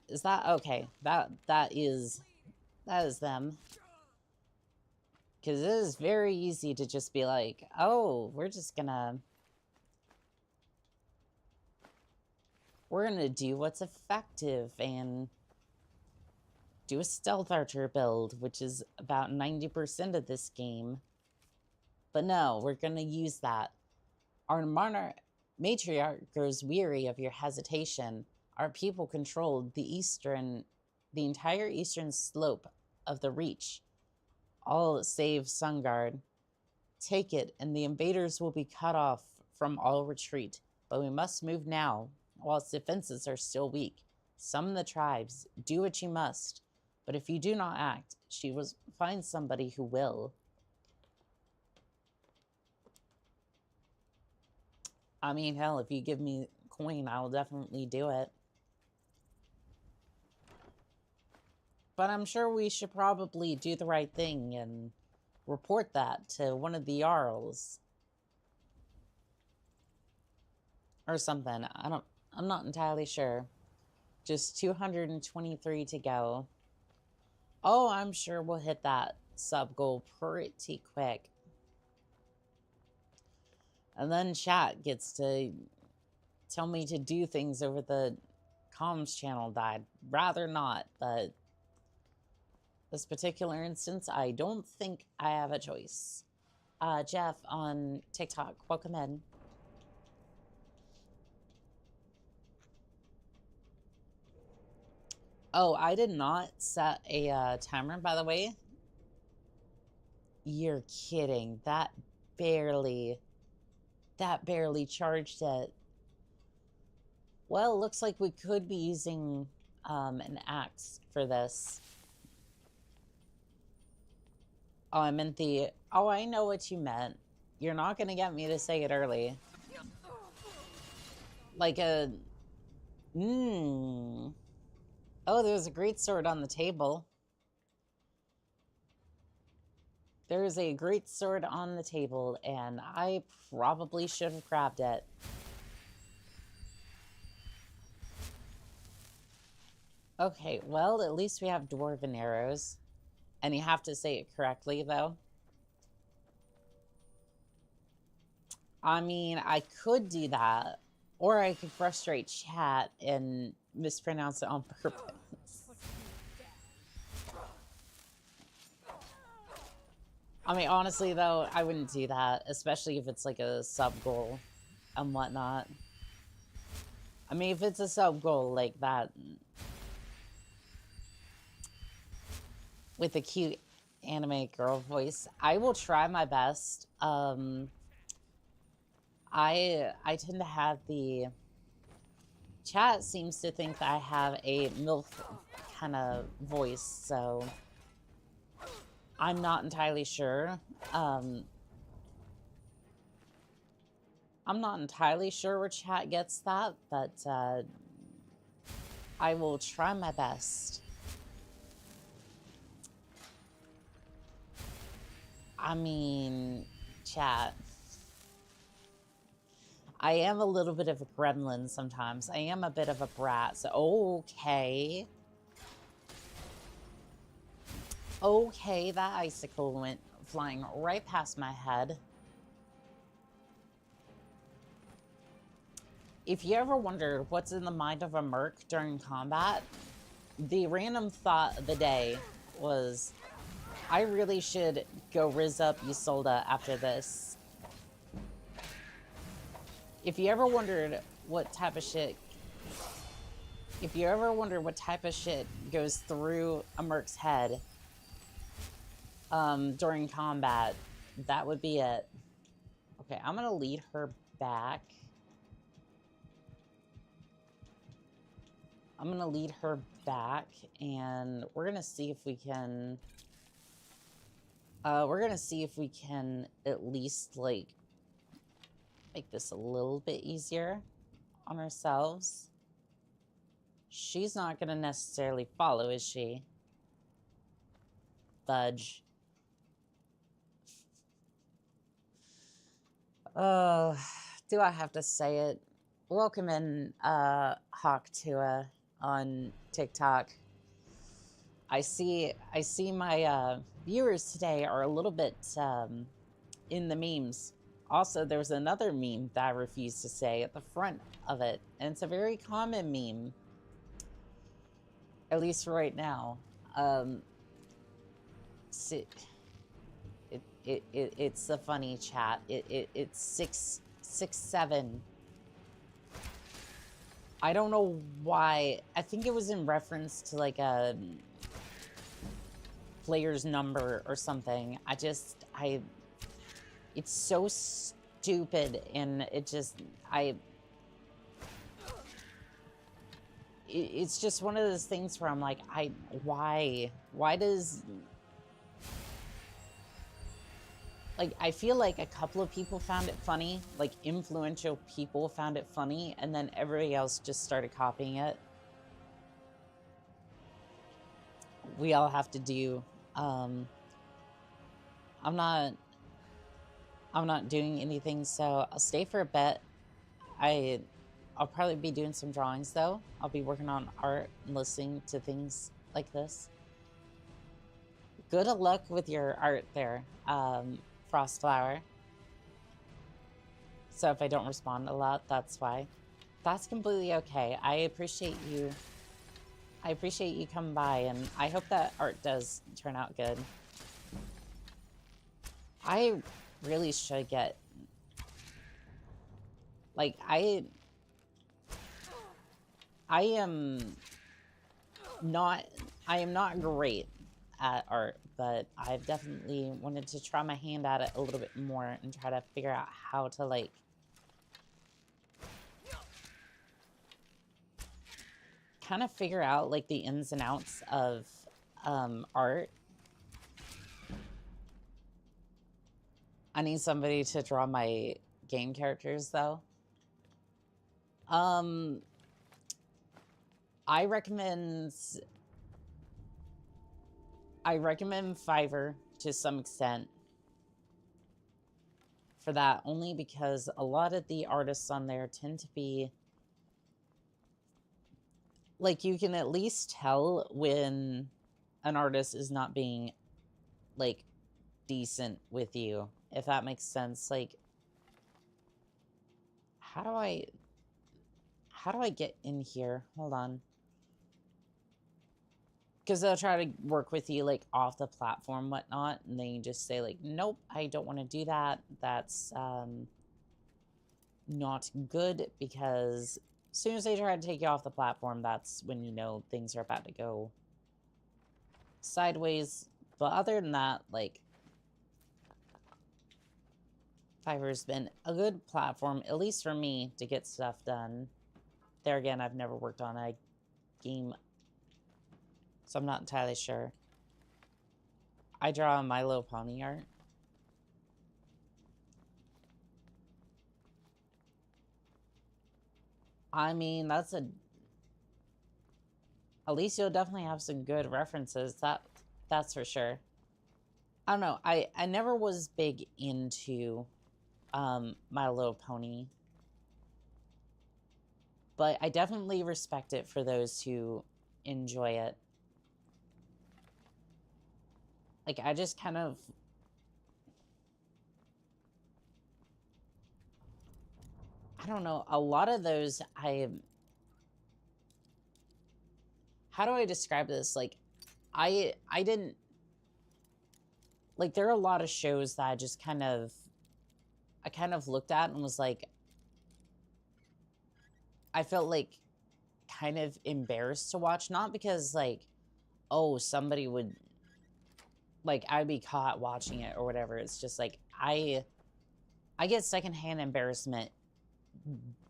Is that okay? That is them. Because it is very easy to just be like, oh, we're gonna do what's effective, and do a stealth archer build, which is about 90% of this game. But no, we're going to use that. Our matriarch grows weary of your hesitation. Our people controlled the entire eastern slope of the Reach, all save Sungard. Take it, and the invaders will be cut off from all retreat. But we must move now, while its defenses are still weak. Summon the tribes. Do what you must. But if you do not act, she will find somebody who will. I mean, hell, if you give me coin, I will definitely do it. But I'm sure we should probably do the right thing and report that to one of the Jarls. Or something. I'm not entirely sure. Just 223 to go. Oh, I'm sure we'll hit that sub goal pretty quick. And then chat gets to tell me to do things over the comms channel that I'd rather not, but this particular instance, I don't think I have a choice. Jeff on TikTok, welcome in. Oh, I did not set a timer, by the way. You're kidding. That barely charged it. Well, looks like we could be using an axe for this. Oh, I meant the... Oh, I know what you meant. You're not going to get me to say it early. Like a... Oh, there's a great sword on the table. There's a great sword on the table, and I probably should have grabbed it. Okay, well, at least we have dwarven arrows. And you have to say it correctly, though. I mean, I could do that. Or I could frustrate chat and mispronounce it on purpose. I mean, honestly, though, I wouldn't do that. Especially if it's like a sub-goal and whatnot. I mean, if it's a sub-goal like that... with a cute anime girl voice, I will try my best. I tend to have the... Chat seems to think that I have a MILF kind of voice, so... I'm not entirely sure. I'm not entirely sure where chat gets that, but I will try my best. I mean, chat. I am a little bit of a gremlin sometimes. I am a bit of a brat, so okay. Okay, that icicle went flying right past my head. If you ever wondered what's in the mind of a merc during combat, the random thought of the day was... I really should go rizz up Isolde after this. If you ever wondered what type of shit... If you ever wondered what type of shit goes through a merc's head during combat, that would be it. Okay, I'm gonna lead her back. I'm gonna lead her back, and we're gonna see if we can... we're gonna see if we can at least, like, make this a little bit easier on ourselves. She's not gonna necessarily follow, is she? Fudge. Oh, do I have to say it? Welcome in, Hawk2a on TikTok. I see my viewers today are a little bit in the memes. Also, there's another meme that I refuse to say at the front of it, and it's a very common meme, at least for right now. Um, si- it's a funny chat. It's 667. I don't know why. I think it was in reference to like a player's number or something. It's so stupid, and it's just one of those things where I'm like, why does, like, I feel like a couple of people found it funny, like influential people found it funny, and then everybody else just started copying it. We all have to do, I'm not doing anything, so I'll stay for a bit. I'll probably be doing some drawings though. I'll be working on art and listening to things like this. Good luck with your art there, Frostflower. So if I don't respond a lot, that's why. That's completely okay. I appreciate you coming by, and I hope that art does turn out good. I really should get, like, I am not great at art, but I've definitely wanted to try my hand at it a little bit more and try to figure out how to, like, kind of figure out, like, the ins and outs of art. I need somebody to draw my game characters, though. I recommend Fiverr to some extent for that, only because a lot of the artists on there tend to be, like, you can at least tell when an artist is not being, like, decent with you, if that makes sense. Like, how do I get in here? Hold on. Because they'll try to work with you, like, off the platform, whatnot, and then you just say, like, nope, I don't want to do that. That's not good, because as soon as they try to take you off the platform, that's when you know things are about to go sideways. But other than that, like, Fiverr's been a good platform, at least for me, to get stuff done. There again, I've never worked on a game, so I'm not entirely sure. I draw My Little Pony art. I mean, at least you'll definitely have some good references. That's for sure. I don't know. I never was big into My Little Pony, but I definitely respect it for those who enjoy it. Like, I just kind of, I don't know, a lot of those, how do I describe this? Like, I didn't, like, there are a lot of shows that I just kind of looked at and was like, I felt, like, kind of embarrassed to watch. Not because, like, oh, somebody would, like, I'd be caught watching it or whatever. It's just, like, I get secondhand embarrassment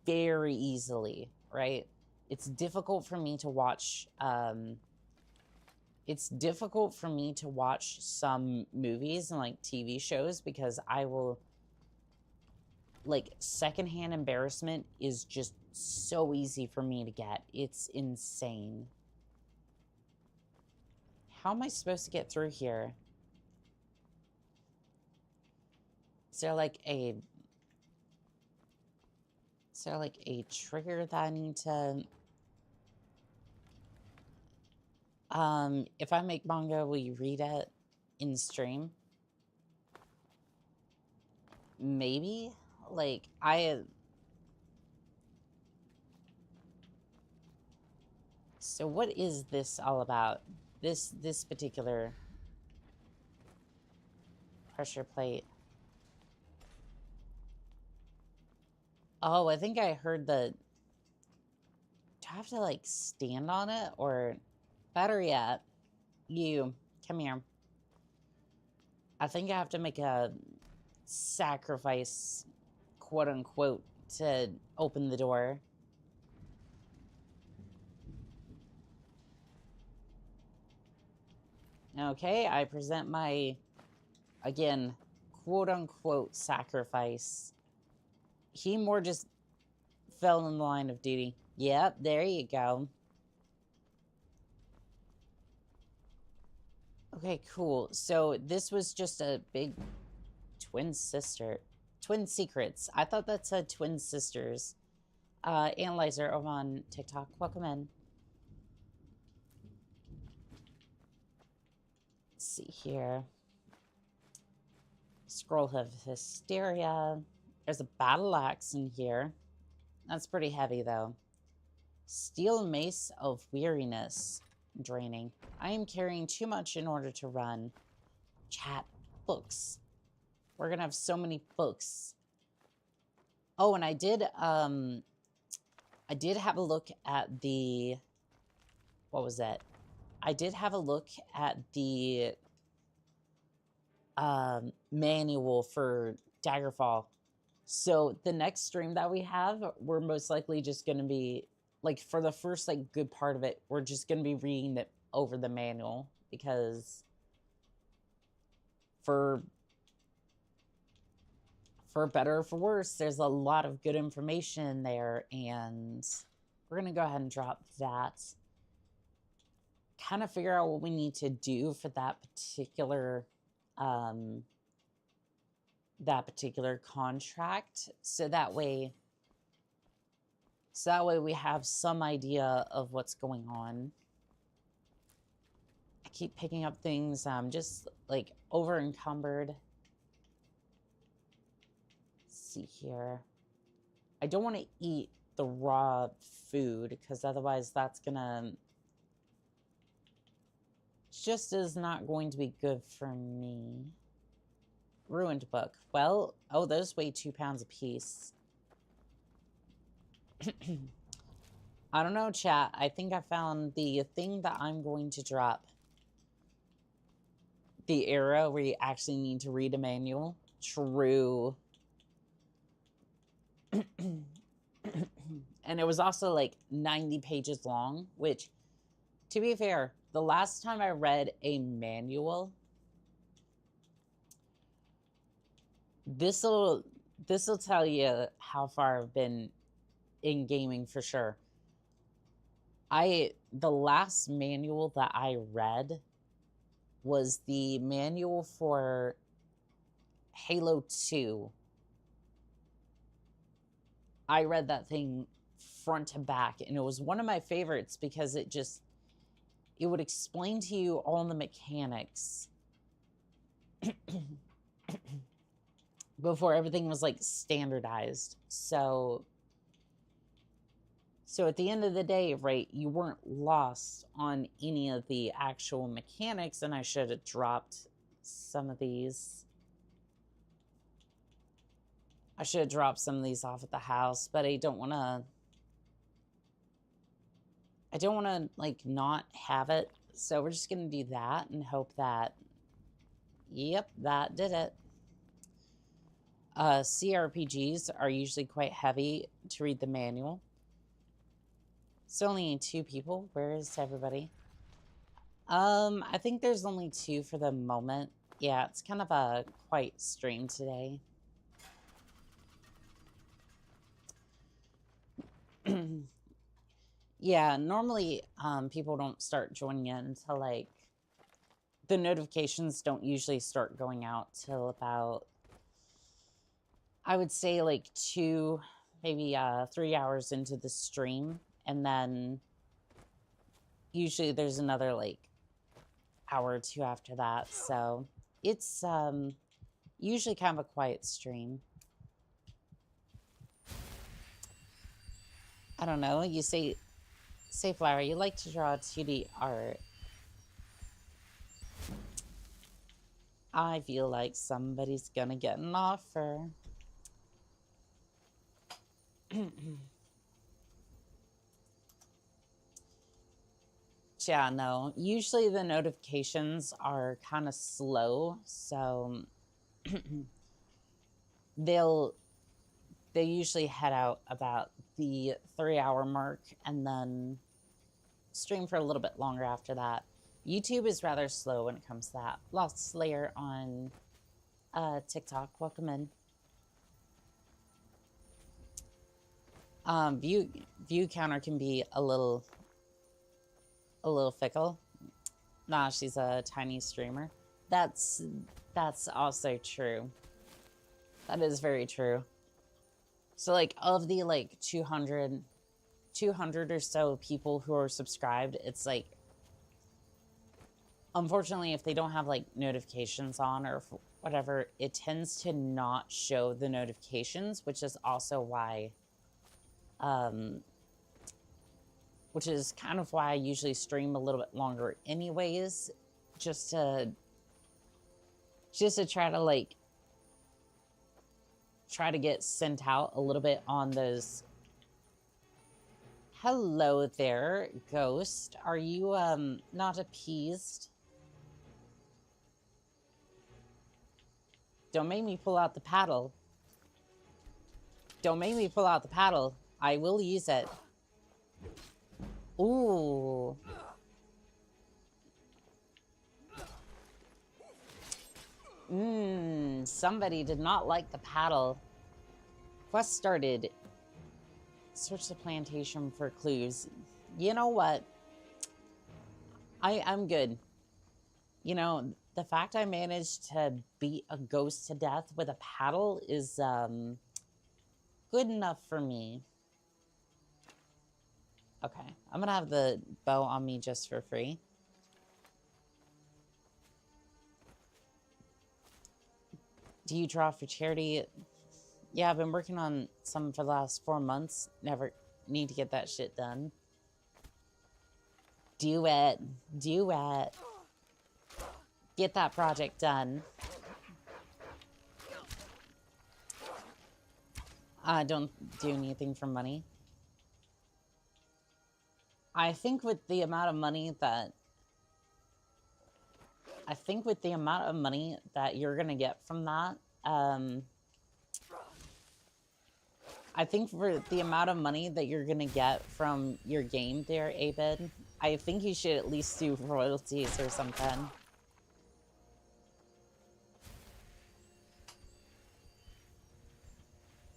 very easily, right? It's difficult for me to watch, some movies and, like, TV shows, because I will, like, secondhand embarrassment is just so easy for me to get. It's insane. How am I supposed to get through here? Is there like a trigger that I need to, if I make manga, will you read it in stream? Maybe? Like, so what is this all about? this particular pressure plate. Oh, I think I heard the... Do I have to, like, stand on it? Or, better yet, you, come here. I think I have to make a sacrifice, quote-unquote, to open the door. Okay, I present my, again, quote-unquote sacrifice. He more just fell in the line of duty. Yep, there you go. Okay, cool. So this was just a big twin sister. Twin secrets. I thought that said twin sisters. Analyzer over on TikTok. Welcome in. Let's see here. Scroll of Hysteria. There's a battle axe in here. That's pretty heavy, though. Steel mace of weariness. Draining. I am carrying too much in order to run. Chat. Books. We're gonna have so many books. Oh, and I did have a look at the... What was that? I did have a look at the manual for Daggerfall. So the next stream that we have, we're most likely just going to be, like, for the first, like, good part of it, we're just going to be reading it over the manual, because for better or for worse, there's a lot of good information in there, and we're going to go ahead and drop that. Kind of figure out what we need to do for that particular contract, so that way we have some idea of what's going on. I keep picking up things. I'm just like over encumbered. Let's see here. I don't want to eat the raw food, because otherwise that's gonna just is not going to be good for me. Ruined book. Well, oh, those weigh 2 pounds apiece. I don't know, chat. I think I found the thing that I'm going to drop. The era where you actually need to read a manual. True. And it was also like 90 pages long, which, to be fair, the last time I read a manual, this'll tell you how far I've been in gaming for sure. The last manual that I read was the manual for Halo 2. I read that thing front to back, and it was one of my favorites because it would explain to you all the mechanics before everything was like standardized. So at the end of the day, right, you weren't lost on any of the actual mechanics, and I should have dropped some of these. I should have dropped some of these off at the house, but I don't want to like not have it. So we're just going to do that and hope that, yep, that did it. CRPGs are usually quite heavy to read the manual. It's only 2 people. Where is everybody? I think there's only 2 for the moment. Yeah, it's kind of a quiet stream today. Yeah, normally people don't start joining in until like the notifications don't usually start going out till about, I would say, like 2, maybe 3 hours into the stream, and then usually there's another like hour or 2 after that. So it's usually kind of a quiet stream. I don't know. You say Flower, you like to draw 2D art. I feel like somebody's gonna get an offer. Yeah, no. Usually the notifications are kind of slow, so they usually head out about the 3-hour mark and then stream for a little bit longer after that. YouTube is rather slow when it comes to that. Lost Slayer on TikTok, welcome in. View counter can be a little fickle. Nah, she's a tiny streamer. That's also true. That is very true. So like of the like 200 or so people who are subscribed, it's like, unfortunately, if they don't have like notifications on or whatever, it tends to not show the notifications, which is also why, which is kind of why I usually stream a little bit longer anyways, just to try to like, try to get sent out a little bit on those. Hello there, Ghost. Are you not appeased? Don't make me pull out the paddle. Don't make me pull out the paddle. I will use it. Ooh. Somebody did not like the paddle. Quest started. Search the plantation for clues. You know what? I'm good. You know, the fact I managed to beat a ghost to death with a paddle is good enough for me. Okay, I'm gonna have the bow on me just for free. Do you draw for charity? Yeah, I've been working on some for the last 4 months. Never need to get that shit done. Do it. Do it. Get that project done. I don't do anything for money. I think with the amount of money that you're gonna get from that, I think for the amount of money that you're gonna get from your game there, Abed, I think you should at least do royalties or something.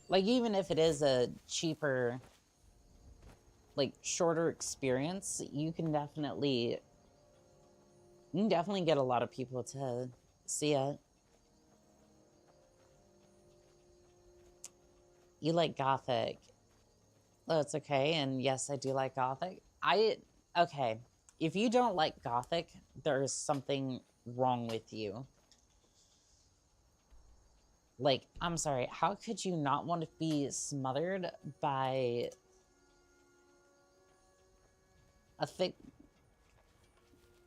Like, even if it is a cheaper, like, shorter experience, you can definitely get a lot of people to see it. You like Gothic. Oh, it's okay. And yes, I do like Gothic. Okay. If you don't like Gothic, there's something wrong with you. Like, I'm sorry, how could you not want to be smothered by a thick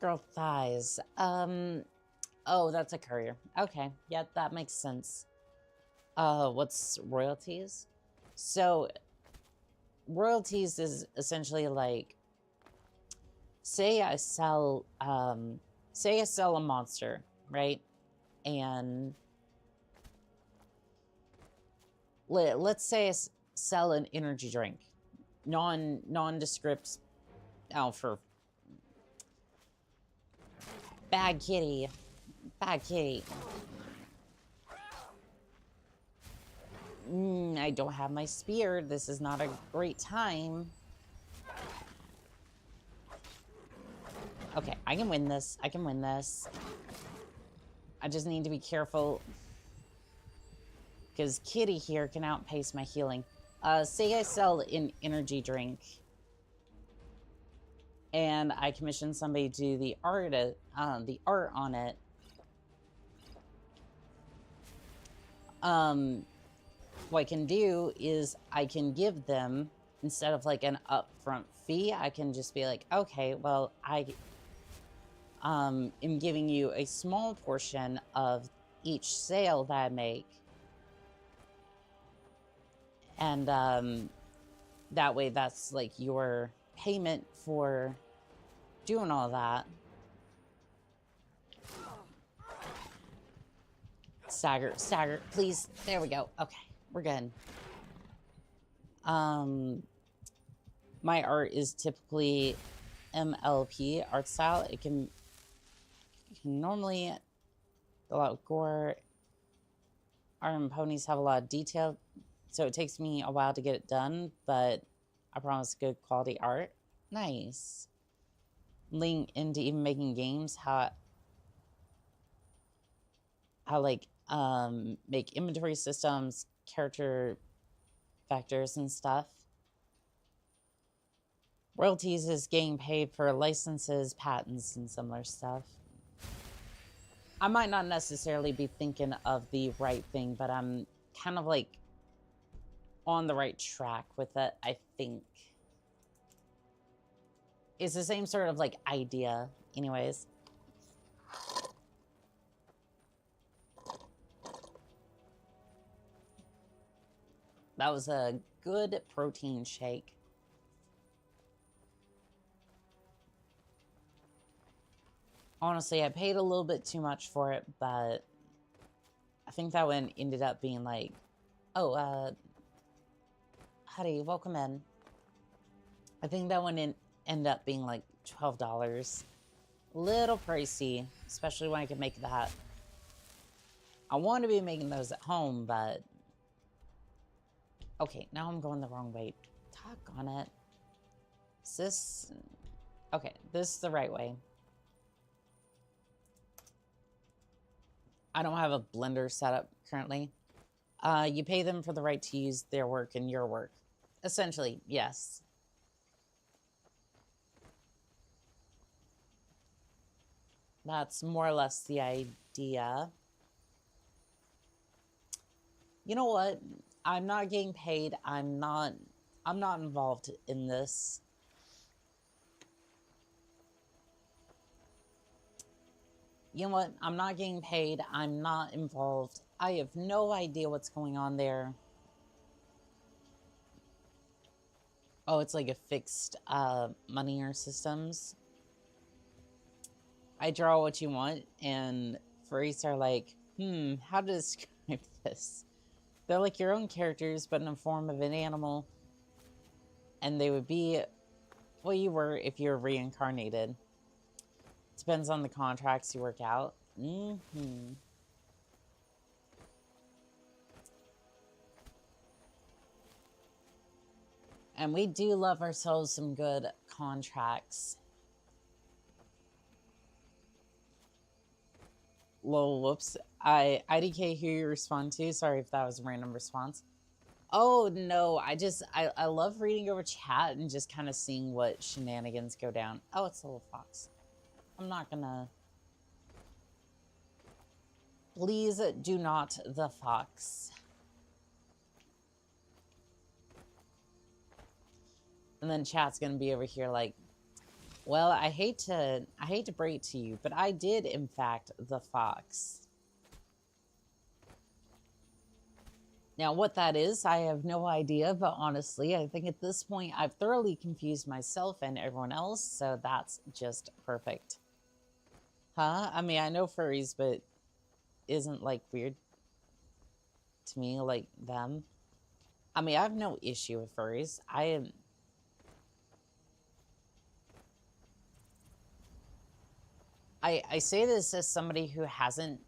girl thighs? Oh, that's a courier. Okay, yeah, that makes sense. What's royalties? So, royalties is essentially like, say I sell a monster, right? And let's say I sell an energy drink, nondescript. Oh, for bad kitty. I don't have my spear. This is not a great time. Okay, I can win this. I just need to be careful, because Kitty here can outpace my healing. Say I sell an energy drink, and I commission somebody to do the art on it. What I can do is I can give them, instead of like an upfront fee, I can just be like, okay, well, am giving you a small portion of each sale that I make. And that way, that's like your payment for doing all that. Stagger, please. There we go. Okay, we're good. My art is typically MLP art style. It can normally a lot of gore. Our ponies have a lot of detail, so it takes me a while to get it done, but I promise good quality art. Nice. Leaning into even making games, how like make inventory systems, character vectors and stuff. Royalties is getting paid for licenses, patents, and similar stuff. I might not necessarily be thinking of the right thing, but I'm kind of like on the right track with it, I think. It's the same sort of like idea, anyways. That was a good protein shake. Honestly, I paid a little bit too much for it, but I think that one ended up being like, oh, Huddy, welcome in. I think that one ended up being like $12. Little pricey, especially when I could make that. I want to be making those at home, but... Okay, now I'm going the wrong way. Talk on it. Is this... Okay, this is the right way. I don't have a blender set up currently. You pay them for the right to use their work and your work. Essentially, yes. That's more or less the idea. You know what? I'm not getting paid. I'm not involved in this. You know what? I'm not getting paid. I'm not involved. I have no idea what's going on there. Oh, it's like a fixed money or systems. I draw what you want, and furries are like, how to describe this? They're like your own characters, but in the form of an animal. And they would be what you were if you were reincarnated. Depends on the contracts you work out. And we do love ourselves some good contracts. Lol, whoops. IDK, who you respond to? Sorry if that was a random response. Oh, no. I love reading over chat and just kind of seeing what shenanigans go down. Oh, it's a little fox. I'm not gonna... Please do not the fox. And then chat's gonna be over here like, well, I hate to break it to you, but I did, in fact, the fox. Now, what that is, I have no idea, but honestly, I think at this point, I've thoroughly confused myself and everyone else, so that's just perfect. Huh? I mean, I know furries, but isn't, like, weird to me, like, them. I mean, I have no issue with furries. I say this as somebody who hasn't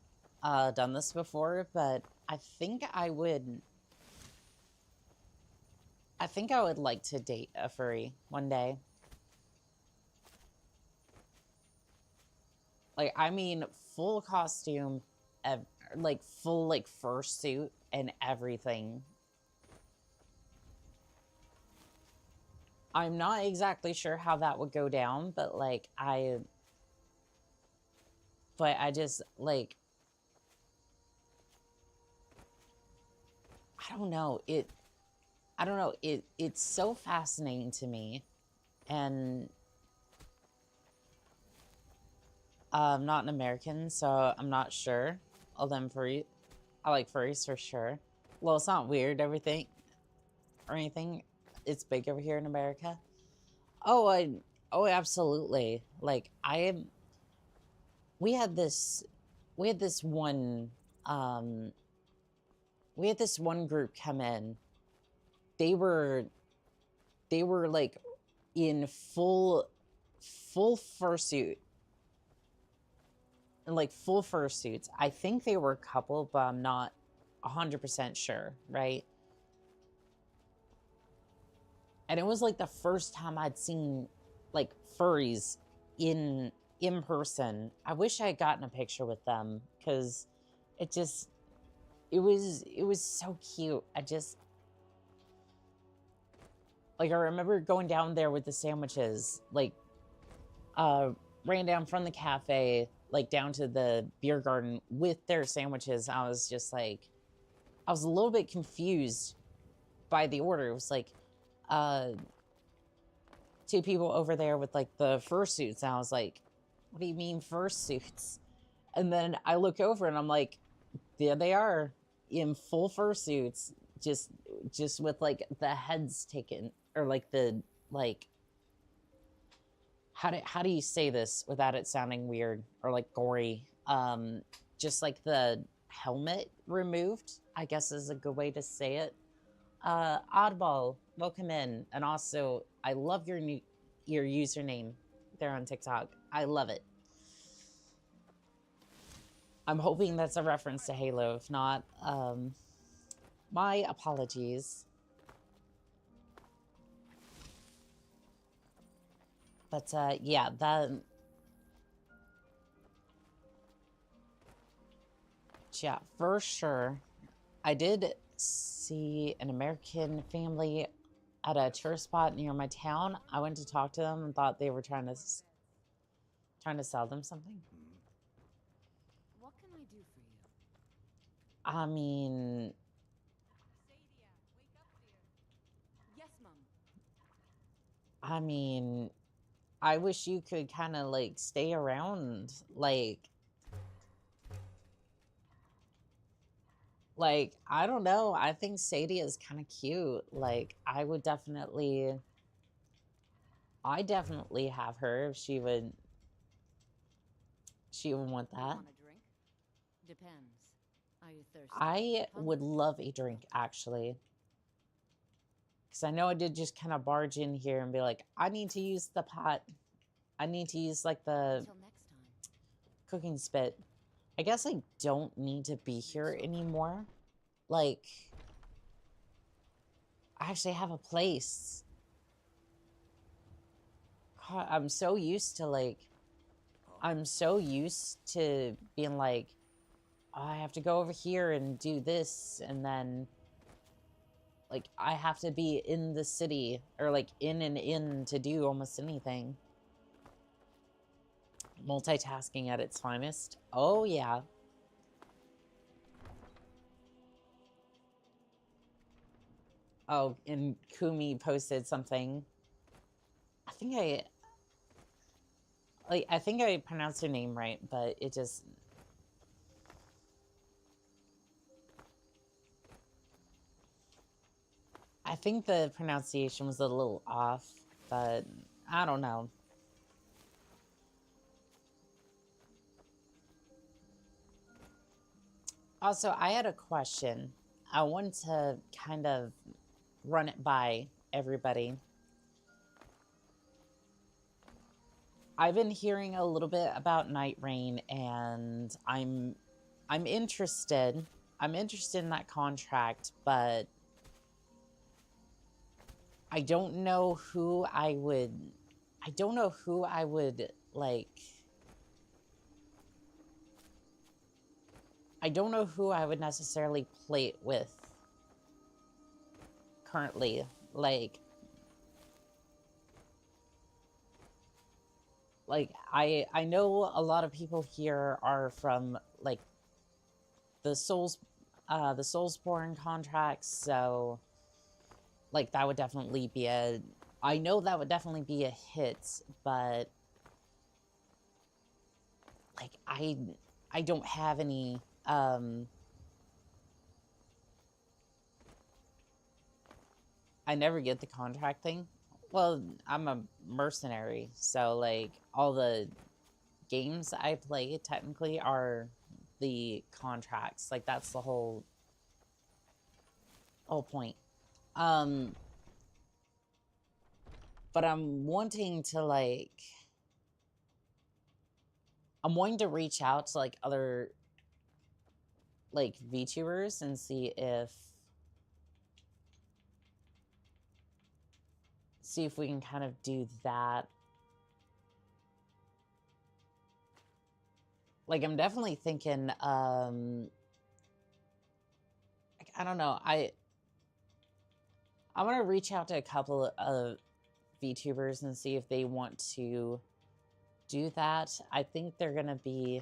done this before, but I think I would like to date a furry one day. Like, I mean, full costume, like, full, like, fursuit and everything. I'm not exactly sure how that would go down, but, like, I just, like... I don't know. It's so fascinating to me. And I'm not an American, so I'm not sure. Although I like furries for sure. Well, it's not weird, everything or anything. It's big over here in America. Oh, oh, absolutely. Like we had this, we had this one, um, we had this one group come in. They were like in full fursuit. Like full fursuits. I think they were a couple, but I'm not 100% sure, right? And it was like the first time I'd seen like furries in person. I wish I had gotten a picture with them because it was so cute. I just like, I remember going down there with the sandwiches, like ran down from the cafe like down to the beer garden with their sandwiches. I was just like, I was a little bit confused by the order. It was like, two people over there with like the fursuits. And I was like, what do you mean fursuits? And then I look over and I'm like, there they are in full fursuits, just with like the heads taken, or like the, like, how do you say this without it sounding weird or like gory? Just like the helmet removed, I guess is a good way to say it. Oddball, welcome in. And also, I love your username there on TikTok. I love it. I'm hoping that's a reference to Halo. If not, my apologies. But yeah, yeah, for sure. I did see an American family at a tourist spot near my town. I went to talk to them and thought they were trying to sell them something. What can I do for you? I mean, Sadia, wake up, dear. Yes, Mom. I mean, I wish you could kind of like stay around, like, I don't know. I think Sadie is kind of cute. Like, I definitely have her if she would want that. Want a drink? Depends. Are you thirsty? I would love a drink, actually. Because I know I did just kind of barge in here and be like, I need to use the pot. I need to use, like, the Until next time. cooking spit. I guess I don't need to be here anymore. Like, I actually have a place. God, I'm so used to, like, being like, oh, I have to go over here and do this, and then, like, I have to be in the city, or, like, in to do almost anything. Multitasking at its finest. Oh, yeah. Oh, and Kumi posted something. I think I pronounced her name right, but it just... I think the pronunciation was a little off, but I don't know. Also, I had a question. I wanted to kind of run it by everybody. I've been hearing a little bit about Night Rain, and I'm interested. I'm interested in that contract, but I don't know who I would like. I don't know who I would necessarily play it with currently. Like I know a lot of people here are from like the Soulsborne contracts, so like that would definitely be I know that would definitely be a hit, but like, I don't have any, I never get the contract thing. Well, I'm a mercenary, so, like, all the games I play technically are the contracts. Like, that's the whole point. But I'm wanting to, like, I'm wanting to reach out to, like, other, like, VTubers and see if we can kind of do that. Like, I'm definitely thinking, like, I don't know, I'm gonna reach out to a couple of VTubers and see if they want to do that. I think they're gonna be,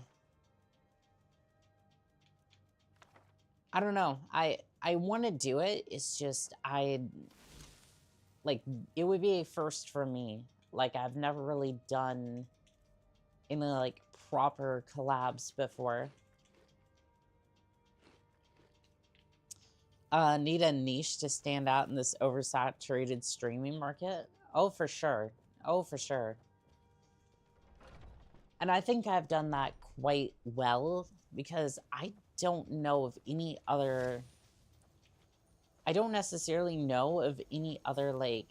I don't know, I want to do it. It's just, like, it would be a first for me. Like, I've never really done any, like, proper collabs before. Need a niche to stand out in this oversaturated streaming market? Oh, for sure. Oh, for sure. And I think I've done that quite well, because I don't know of any other... I don't necessarily know of any other, like...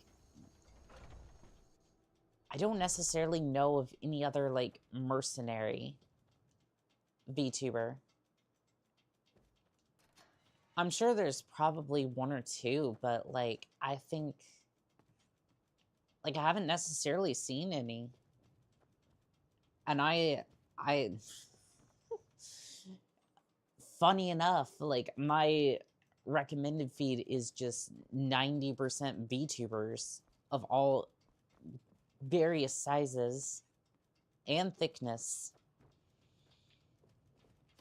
I don't necessarily know of any other, like, mercenary VTuber. I'm sure there's probably one or two, but, like, I think... Like, I haven't necessarily seen any. And I... Funny enough, like, my recommended feed is just 90% VTubers of all various sizes and thickness.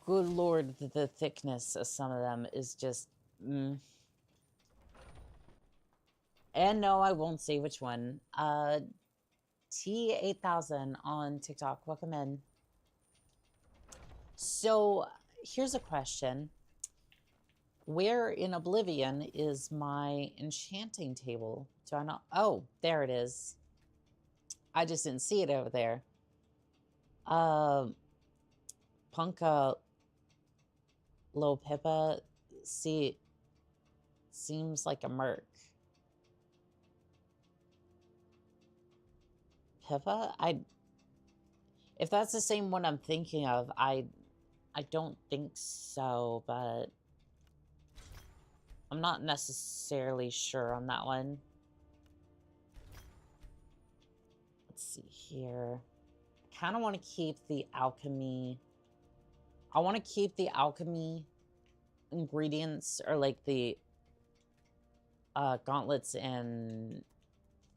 Good lord, the thickness of some of them is just... And no, I won't say which one. T8000 on TikTok. Welcome in. So, here's a question. Where in Oblivion is my enchanting table? Do I not? Oh, there it is. I just didn't see it over there. Punka Low Pippa, seems like a merc. Pippa? If that's the same one I'm thinking of, I don't think so, but I'm not necessarily sure on that one. Let's see here. I kind of want to keep the alchemy. I want to keep the alchemy ingredients, or like the gauntlets and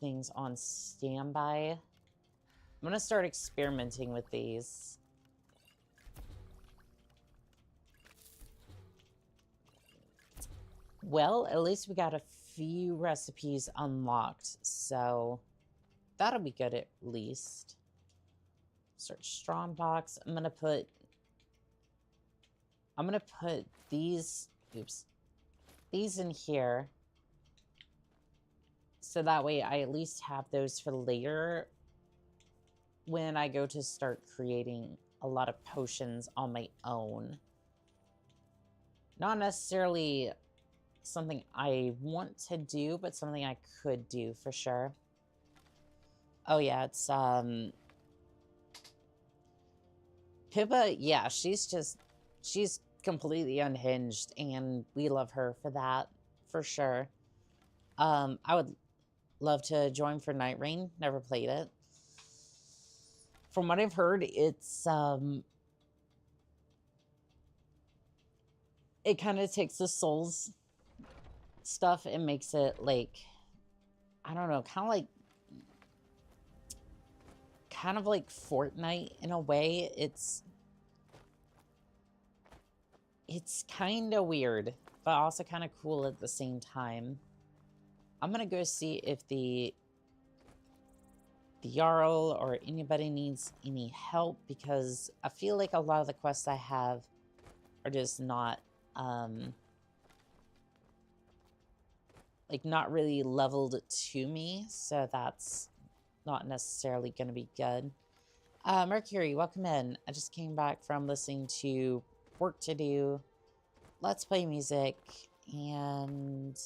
things, on standby. I'm gonna start experimenting with these. Well, at least we got a few recipes unlocked, so that'll be good at least. Search strongbox. I'm gonna put these, these in here, so that way I at least have those for later when I go to start creating a lot of potions on my own. Not necessarily something I want to do, but something I could do for sure. Oh yeah, it's Pippa, yeah, she's completely unhinged, and we love her for that, for sure. I would love to join for Night Rain. Never played it. From what I've heard, it's it kind of takes the Souls stuff and makes it, like, I don't know, kind of like Fortnite in a way. It's kind of weird, but also kind of cool at the same time. I'm gonna go see if the the Jarl or anybody needs any help, because I feel like a lot of the quests I have are just not, like, not really leveled to me, so that's not necessarily going to be good. Mercury, welcome in. I just came back from listening to Work to Do, Let's Play Music, and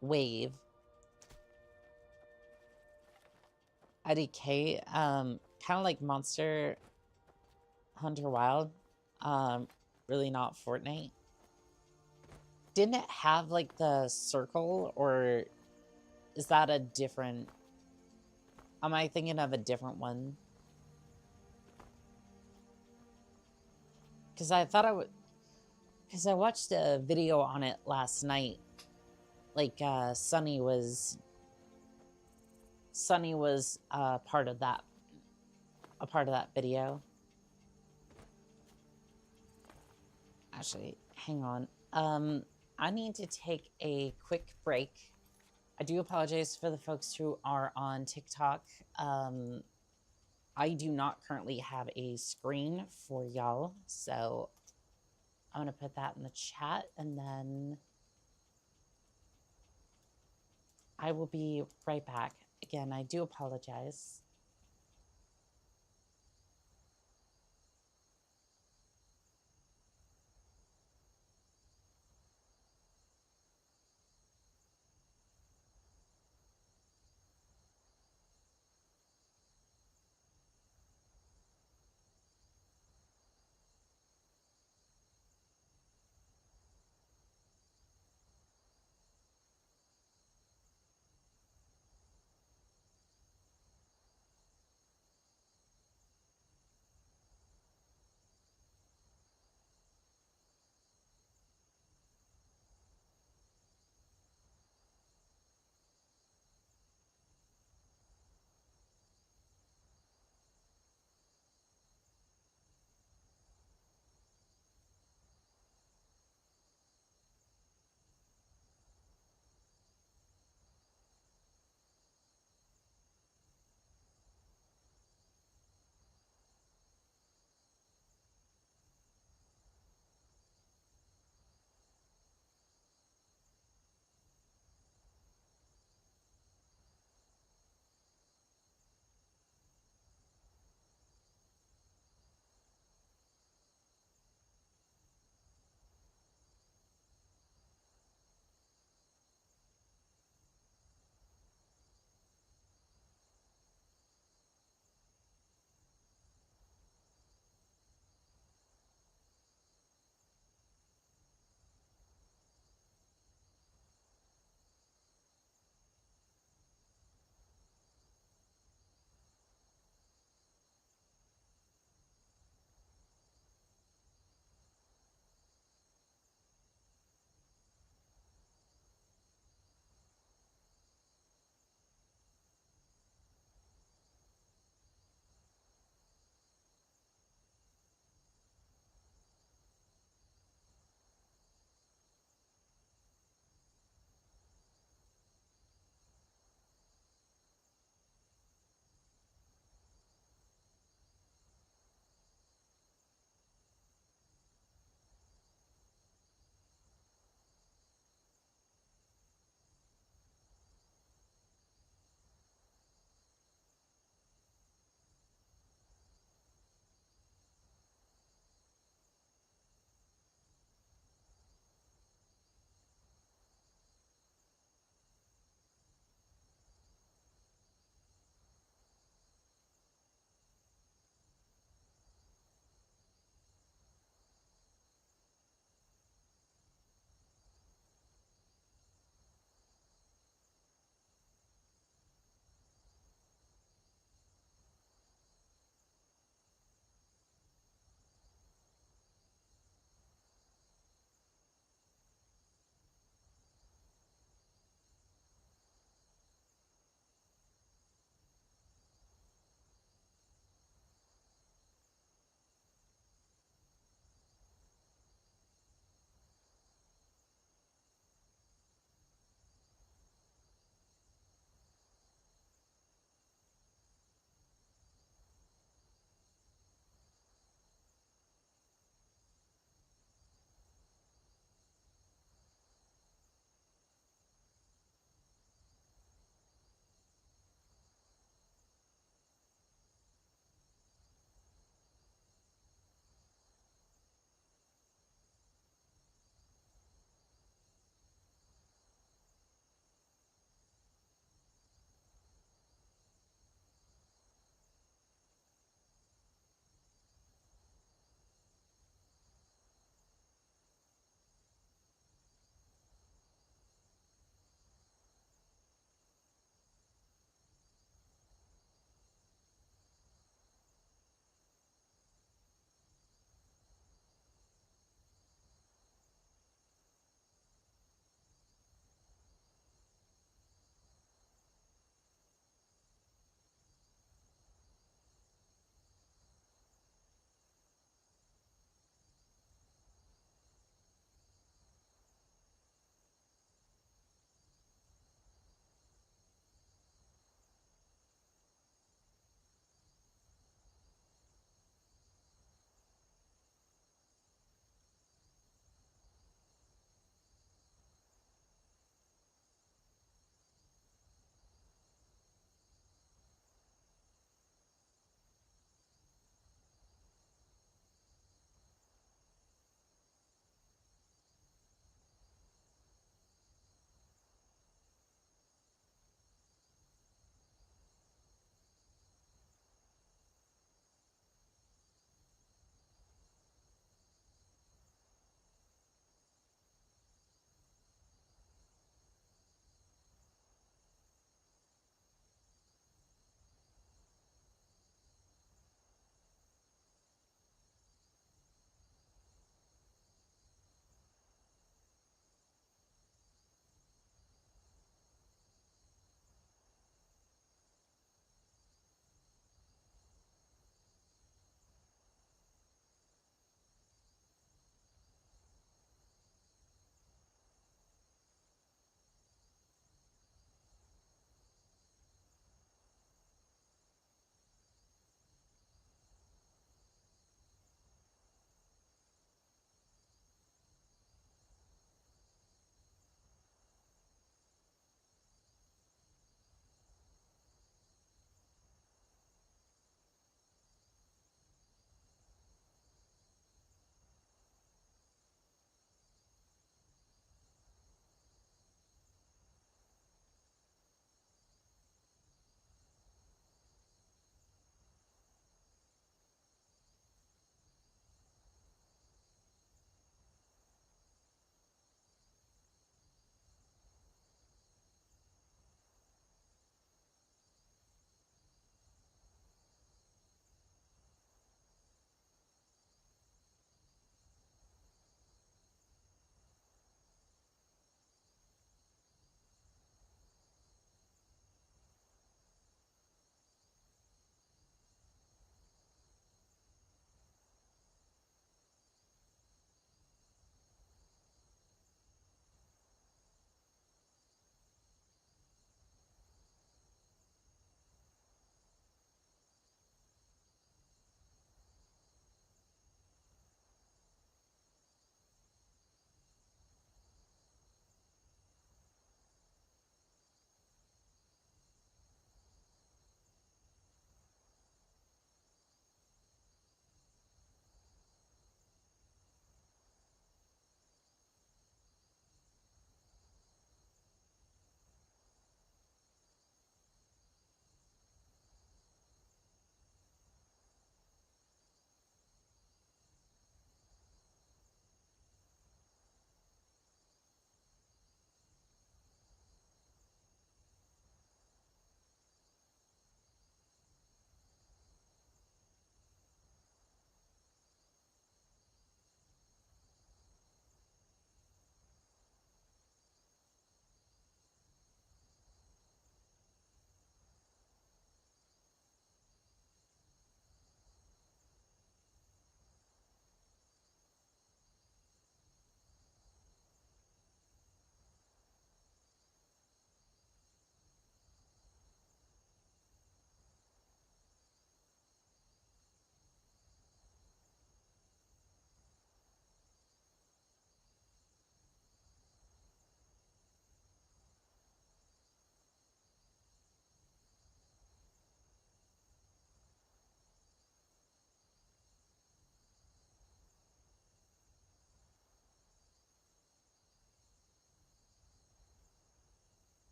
Wave. IDK, kind of like Monster Hunter Wild, really not Fortnite. Didn't it have like the circle, or is that a different? Am I thinking of a different one? Because I thought I would. Because I watched a video on it last night. Like Sunny was part of that. A part of that video. Actually, hang on. I need to take a quick break. I do apologize for the folks who are on TikTok. I do not currently have a screen for y'all, so I'm going to put that in the chat, and then I will be right back. Again, I do apologize.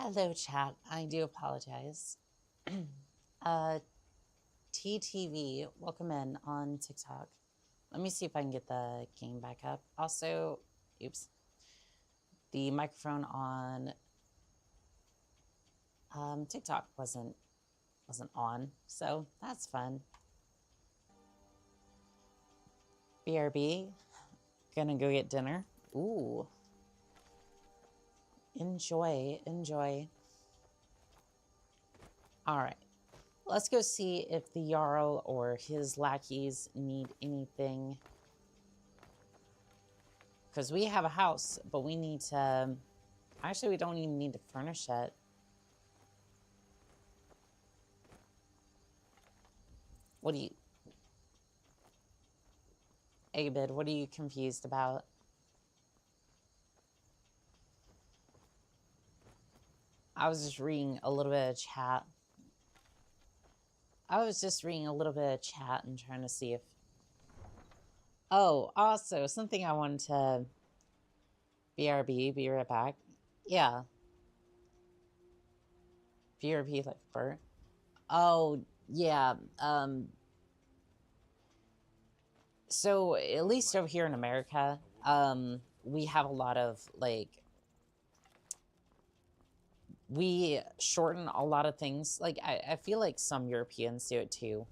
Hello, chat. I do apologize. TTV, welcome in on TikTok. Let me see if I can get the game back up. Also, oops, the microphone on TikTok wasn't on, so that's fun. BRB, gonna go get dinner. Ooh, enjoy. All right. Let's go see if the Jarl or his lackeys need anything. Because we have a house, but we need to... Actually, we don't even need to furnish it. What do you... Abid, what are you confused about? I was just reading a little bit of chat. And trying to see if... Oh, also, something I wanted to... BRB, be right back. Yeah. BRB, like, Bert. Oh, yeah. So, at least over here in America, we have a lot of, like... We shorten a lot of things. Like, I feel like some Europeans do it too.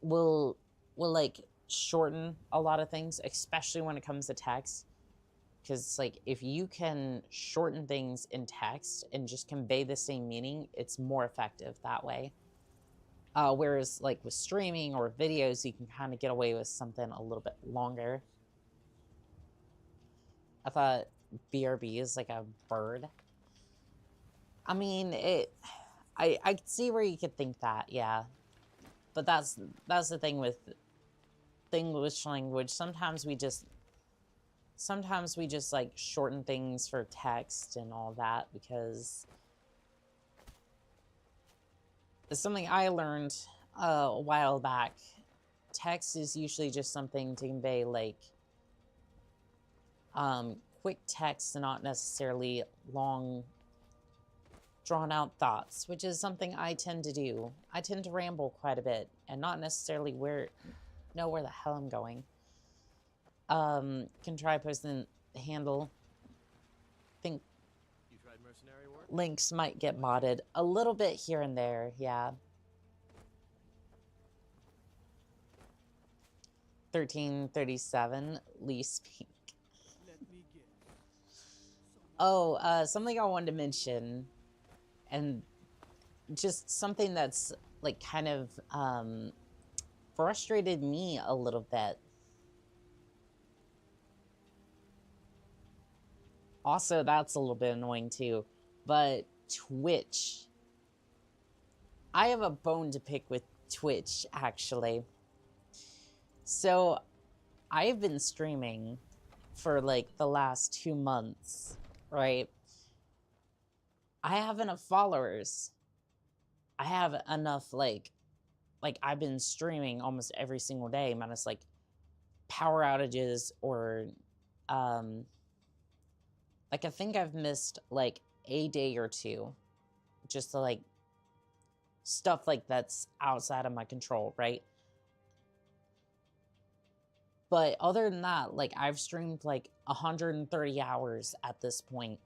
We'll like, shorten a lot of things, especially when it comes to text. Because, like, if you can shorten things in text and just convey the same meaning, it's more effective that way. Whereas, like, with streaming or videos, you can kind of get away with something a little bit longer. I thought BRB is like a bird. I mean, I could see where you could think that, yeah. But that's the thing with English language. Sometimes we just like shorten things for text and all that, because it's something I learned a while back. Text is usually just something to convey, like, quick text and not necessarily long, drawn-out thoughts, which is something I tend to do. I tend to ramble quite a bit and not necessarily know where the hell I'm going. Can try posting the handle. Think you tried mercenary work? Links might get modded a little bit here and there, yeah. 1337, least pink. Let me guess. Oh, something I wanted to mention, and just something that's, like, kind of, frustrated me a little bit. Also, that's a little bit annoying too, but Twitch. I have a bone to pick with Twitch, actually. So, I've been streaming for, like, the last 2 months, right? I have enough followers. I have enough, like, I've been streaming almost every single day, minus, like, power outages or, like, I think I've missed, like, a day or two. Just to, like, stuff, like, that's outside of my control, right? But other than that, like, I've streamed, like, 130 hours at this point.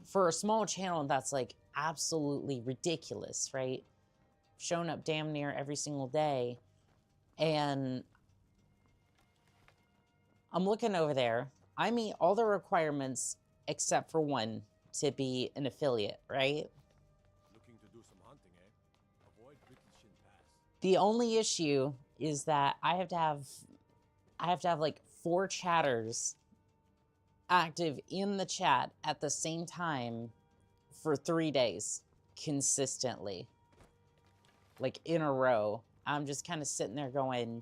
For a small channel, that's, like, absolutely ridiculous, right? Showing up damn near every single day. And I'm looking over there. I meet all the requirements except for one, to be an affiliate, right? Looking to do some hunting, eh? Avoid British Shin Pass. The only issue is that I have to have like 4 chatters active in the chat at the same time for 3 days consistently, like, in a row. I'm just kind of sitting there going,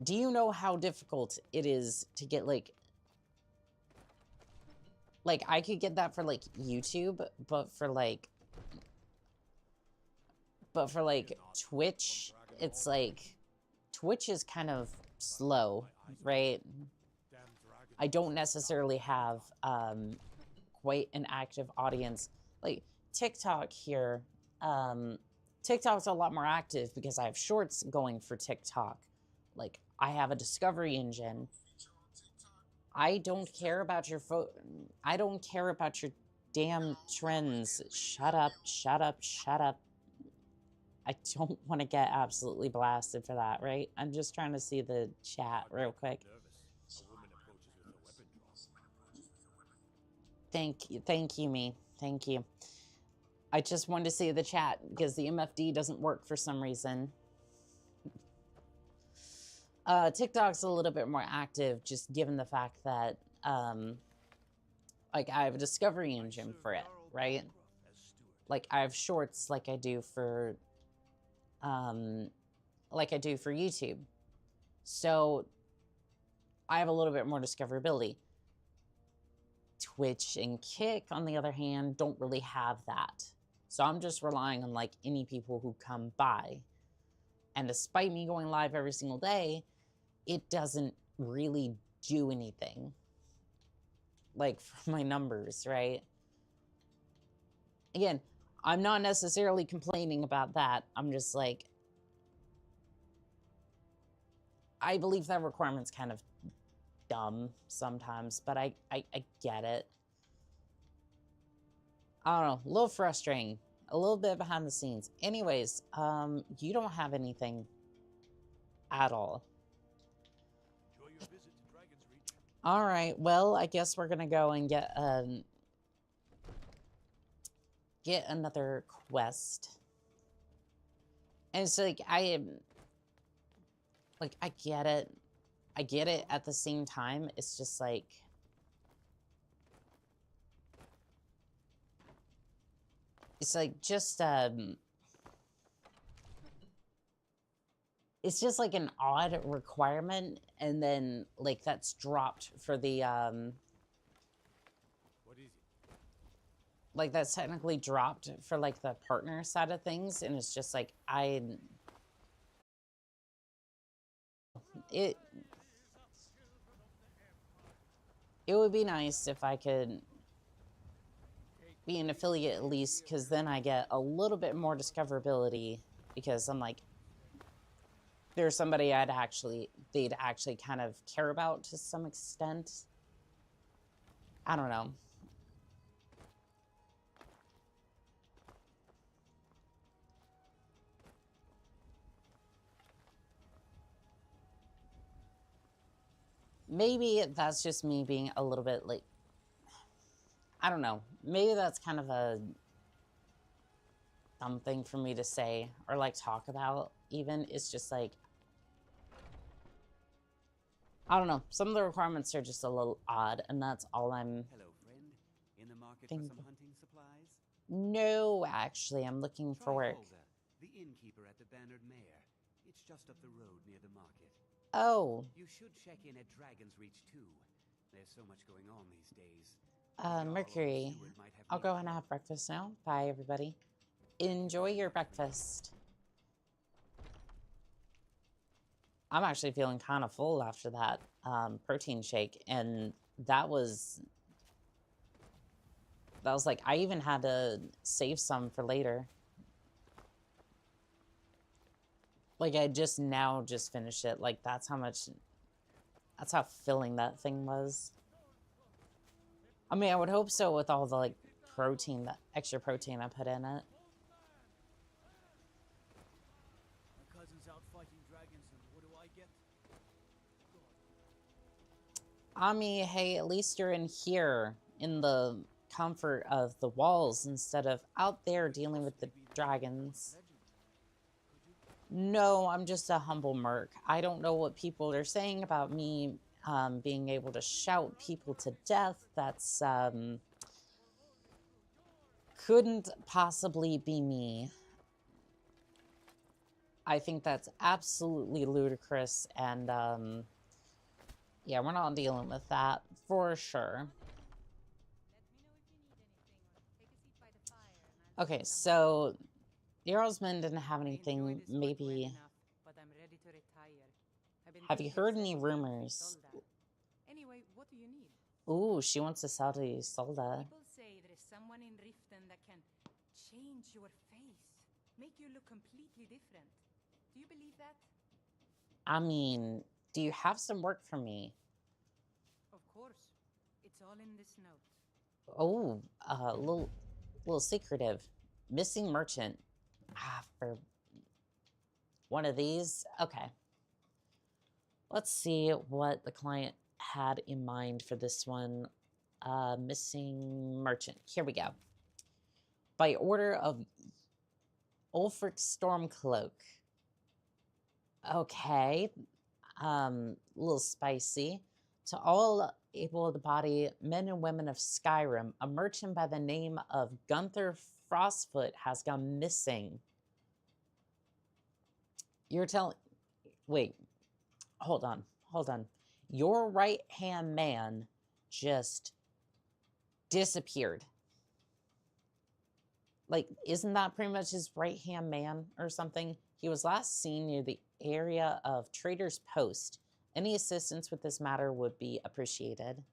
do you know how difficult it is to get, like, I could get that for, like, YouTube, but for, like, Twitch, it's, like, Twitch is kind of slow, right? I don't necessarily have quite an active audience. Like TikTok here, TikTok's a lot more active because I have shorts going for TikTok. Like I have a discovery engine. I don't care about your I don't care about your damn trends. Shut up, shut up, shut up. I don't want to get absolutely blasted for that, right? I'm just trying to see the chat real quick. Nervous. A woman approaches with a weapon drawn. Thank you, me. Thank you. I just wanted to see the chat because the MFD doesn't work for some reason. TikTok's a little bit more active, just given the fact that, like, I have a discovery engine for it, right? Like, I have shorts like I do for, YouTube. So, I have a little bit more discoverability. Twitch and Kick, on the other hand, don't really have that. So I'm just relying on, like, any people who come by. And despite me going live every single day, it doesn't really do anything. Like, for my numbers, right? Again, I'm not necessarily complaining about that. I'm just like, I believe that requirement's kind of dumb sometimes, but I get it. I don't know, a little frustrating, a little bit behind the scenes. Anyways, you don't have anything at all. Enjoy your visit to Dragon's Reach. All right, well, I guess we're gonna go and get another quest. And it's like, I get it. I get it at the same time. It's just like, it's like just it's just like an odd requirement, and then like that's dropped for the What is it? like that's technically dropped for like the partner side of things, and it's just like it would be nice if I could be an affiliate at least, because then I get a little bit more discoverability, because I'm like, there's somebody they'd actually kind of care about to some extent. I don't know. Maybe that's just me being a little bit like, I don't know. Maybe that's kind of a dumb thing for me to say or like talk about even. It's just like, I don't know. Some of the requirements are just a little odd, and that's all I'm Hello, friend. In the market thinking. for some hunting supplies? No, actually, I'm looking for Try work. Holger, the innkeeper at the Bannered Mare. It's just up the road near the market. Oh, You should check in at Dragon's Reach too. There's so much going on these days. The Jarl or the Mercury. steward might have I'll need go for and help. have breakfast now. Bye, everybody. Enjoy your breakfast. I'm actually feeling kind of full after that protein shake, and that was like, I even had to save some for later. Like, I just finished it. Like, that's how filling that thing was. I mean, I would hope so with all the, like, protein, the extra protein I put in it. My cousin's out fighting dragons, and what do I get? Ami, hey, at least you're in here in the comfort of the walls instead of out there dealing with the dragons. No, I'm just a humble merc. I don't know what people are saying about me being able to shout people to death. That's couldn't possibly be me. I think that's absolutely ludicrous, and yeah, we're not dealing with that for sure. Okay, so the Earlsman didn't have anything. Maybe. Have you heard any rumors? Anyway, what do you need? Ooh, she wants to sell to Isolde. People say there is someone in Riften that can change your face, make you look completely different. Do you believe that? I mean, do you have some work for me? Of course. It's all in this note. Oh, a little secretive. Missing merchant. Ah, for one of these? Okay. Let's see what the client had in mind for this one. Missing merchant. Here we go. By order of Ulfric Stormcloak. Okay. Little spicy. To all able-bodied men and women of Skyrim, a merchant by the name of Gunther Frostfoot has gone missing. You're telling... Wait. Hold on. Your right-hand man just disappeared. Like, isn't that pretty much his right-hand man or something? He was last seen near the area of Trader's Post. Any assistance with this matter would be appreciated.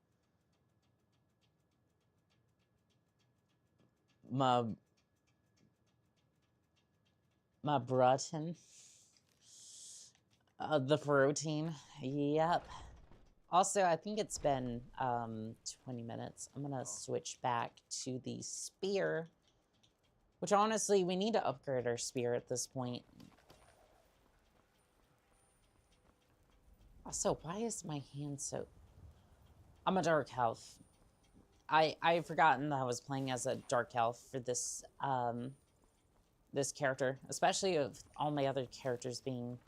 My Bruton. The protein. Yep. Also, I think it's been 20 minutes. I'm gonna switch back to the spear. Which, honestly, we need to upgrade our spear at this point. Also, why is my hand so... I'm a dark elf. I've forgotten that I was playing as a dark elf for this, this character. Especially of all my other characters being...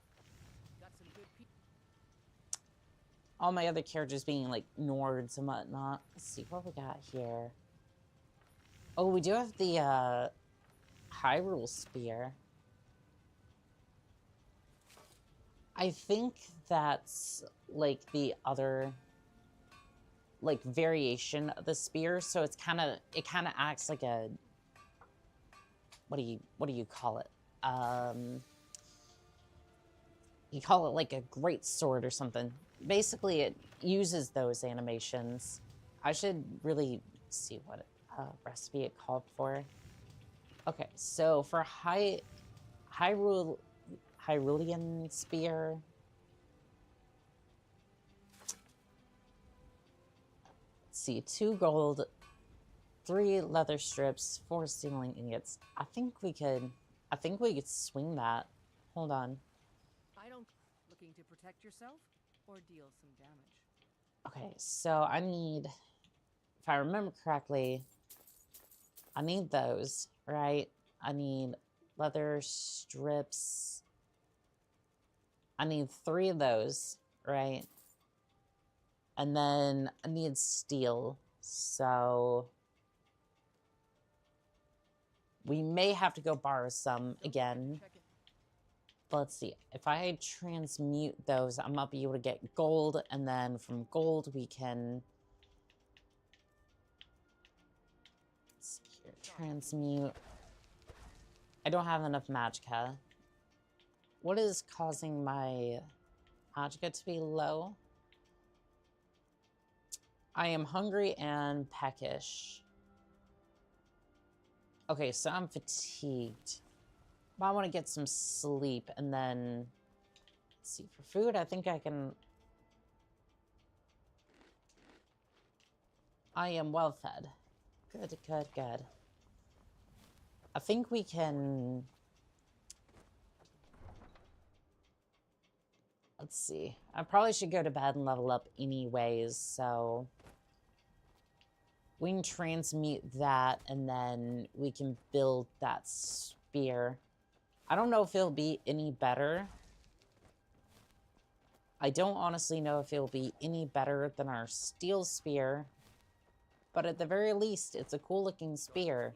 all my other characters being, like, Nords and whatnot. Let's see what we got here. Oh, we do have the, Hyrule Spear. I think that's, like, the other, like, variation of the spear. So it's it kind of acts like a... What do you call it? You call it, like, a great sword or something. Basically, it uses those animations. I should really see what recipe it called for. Okay, so for Hyrulean Spear. Let's see, 2 gold, 3 leather strips, 4 sealing ingots. I think we could swing that. Hold on. Looking to protect yourself or deal some damage? Okay, so I need, if I remember correctly, I need those, right? I need leather strips. I need 3 of those, right? And then I need steel. So we may have to go borrow some again. But let's see. If I transmute those, I'm going to be able to get gold. And then from gold, we can... Let's see here. Transmute. I don't have enough magicka. What is causing my magicka to be low? I am hungry and peckish. Okay, so I'm fatigued. I want to get some sleep, and then, let's see, for food, I think I can... I am well fed. Good. I think we can... Let's see. I probably should go to bed and level up anyways, so... We can transmute that, and then we can build that spear. I don't know if it'll be any better. I don't honestly know if it'll be any better than our steel spear. But at the very least, it's a cool-looking spear.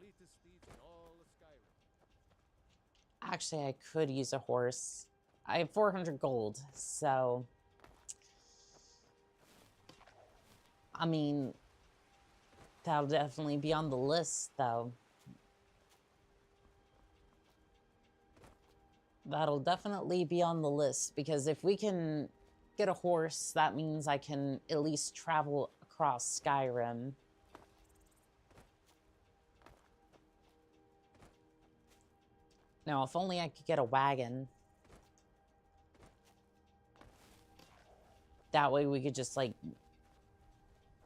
Actually, I could use a horse. I have 400 gold, so... I mean... That'll definitely be on the list, though. That'll definitely be on the list, because if we can get a horse, that means I can at least travel across Skyrim. Now, if only I could get a wagon. That way we could just, like...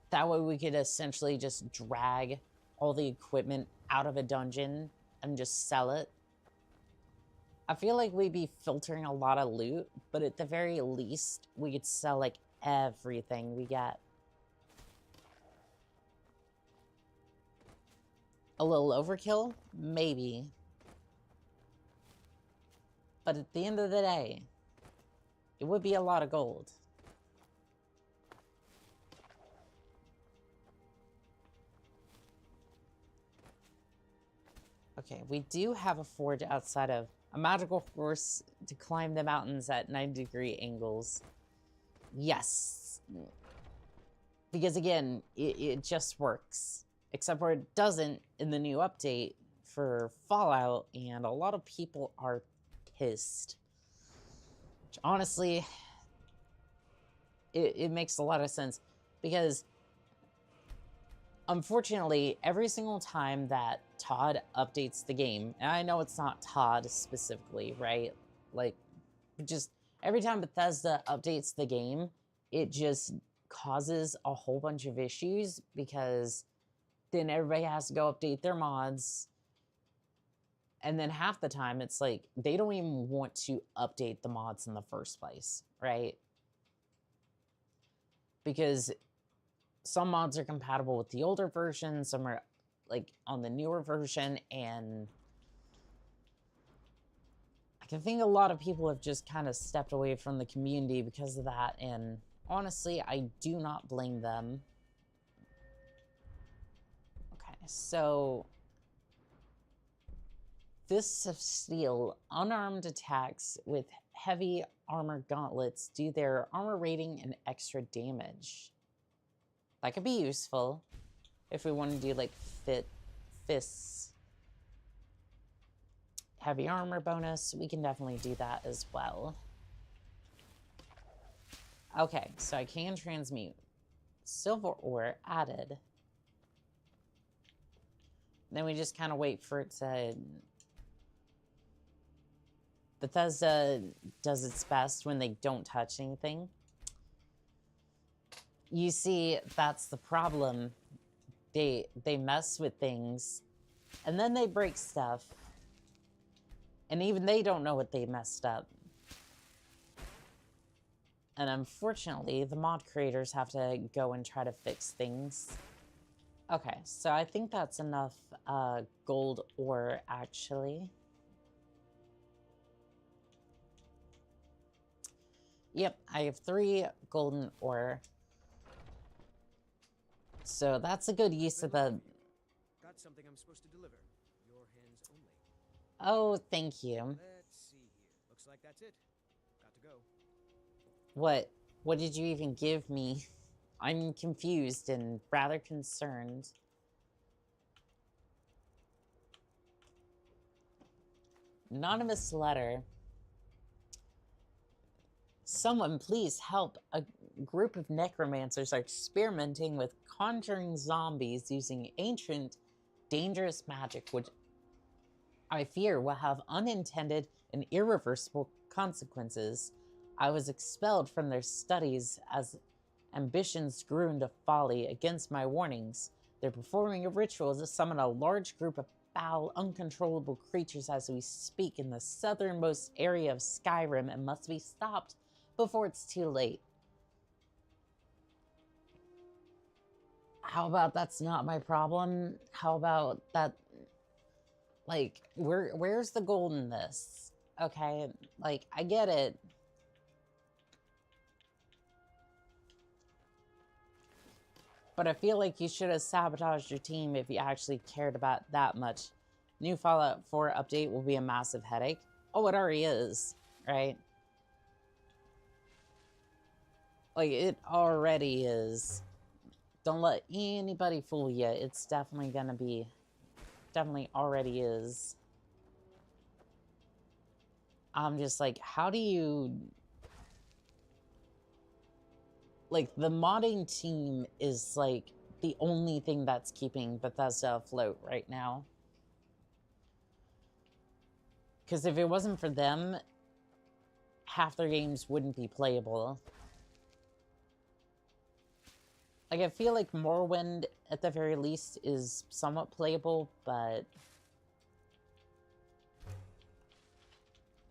That way we could essentially just drag all the equipment out of a dungeon and just sell it. I feel like we'd be filtering a lot of loot, but at the very least, we could sell, like, everything we get. A little overkill? Maybe. But at the end of the day, it would be a lot of gold. Okay, we do have a forge outside of a magical horse to climb the mountains at 90-degree angles. Yes. Because again, it just works. Except for it doesn't in the new update for Fallout, and a lot of people are pissed. Which honestly, it makes a lot of sense. Because unfortunately, every single time that Todd updates the game, and I know it's not Todd specifically, right? Like, just every time Bethesda updates the game, it just causes a whole bunch of issues because then everybody has to go update their mods. And then half the time, it's like, they don't even want to update the mods in the first place, right? Because some mods are compatible with the older version, some are like on the newer version, and I think a lot of people have just kind of stepped away from the community because of that, and honestly, I do not blame them. Okay, so Fists of Steel, unarmed attacks with heavy armor gauntlets do their armor rating and extra damage. That could be useful if we want to do like fists. Heavy armor bonus, we can definitely do that as well. Okay, so I can transmute. Silver ore added. Then we just kind of wait for it to... Bethesda does its best when they don't touch anything. You see, that's the problem. They mess with things, and then they break stuff, and even they don't know what they messed up. And unfortunately, the mod creators have to go and try to fix things. Okay, so I think that's enough gold ore, actually. Yep, I have 3 golden ore. So that's a good use of the... Got something I'm supposed to deliver. Your hands only. Oh, thank you. Let's see here. Looks like that's it. Got to go. What? What did you even give me? I'm confused and rather concerned. Anonymous letter. Someone please help. A group of necromancers are experimenting with conjuring zombies using ancient, dangerous magic, which I fear will have unintended and irreversible consequences. I was expelled from their studies as ambitions grew into folly against my warnings. They're performing a ritual to summon a large group of foul, uncontrollable creatures as we speak in the southernmost area of Skyrim and must be stopped before it's too late. How about that's not my problem? How about that, like, where's the gold in this? Okay, like, I get it. But I feel like you should have sabotaged your team if you actually cared about that much. New Fallout 4 update will be a massive headache. Oh, it already is, right? Like, it already is. Don't let anybody fool you. It's definitely gonna be... Definitely already is. I'm just like, how do you... like, the modding team is, like, the only thing that's keeping Bethesda afloat right now. Because if it wasn't for them, half their games wouldn't be playable. Like, I feel like Morrowind, at the very least, is somewhat playable, but...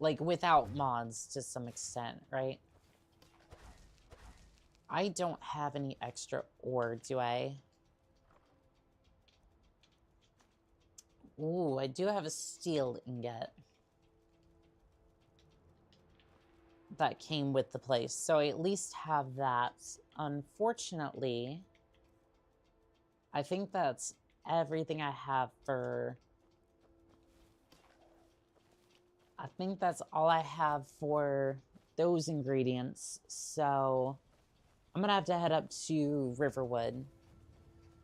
like, without mods to some extent, right? I don't have any extra ore, do I? Ooh, I do have a steel ingot that came with the place, so I at least have that. Unfortunately, I think that's everything I have for... I think that's all I have for those ingredients, so I'm gonna have to head up to Riverwood.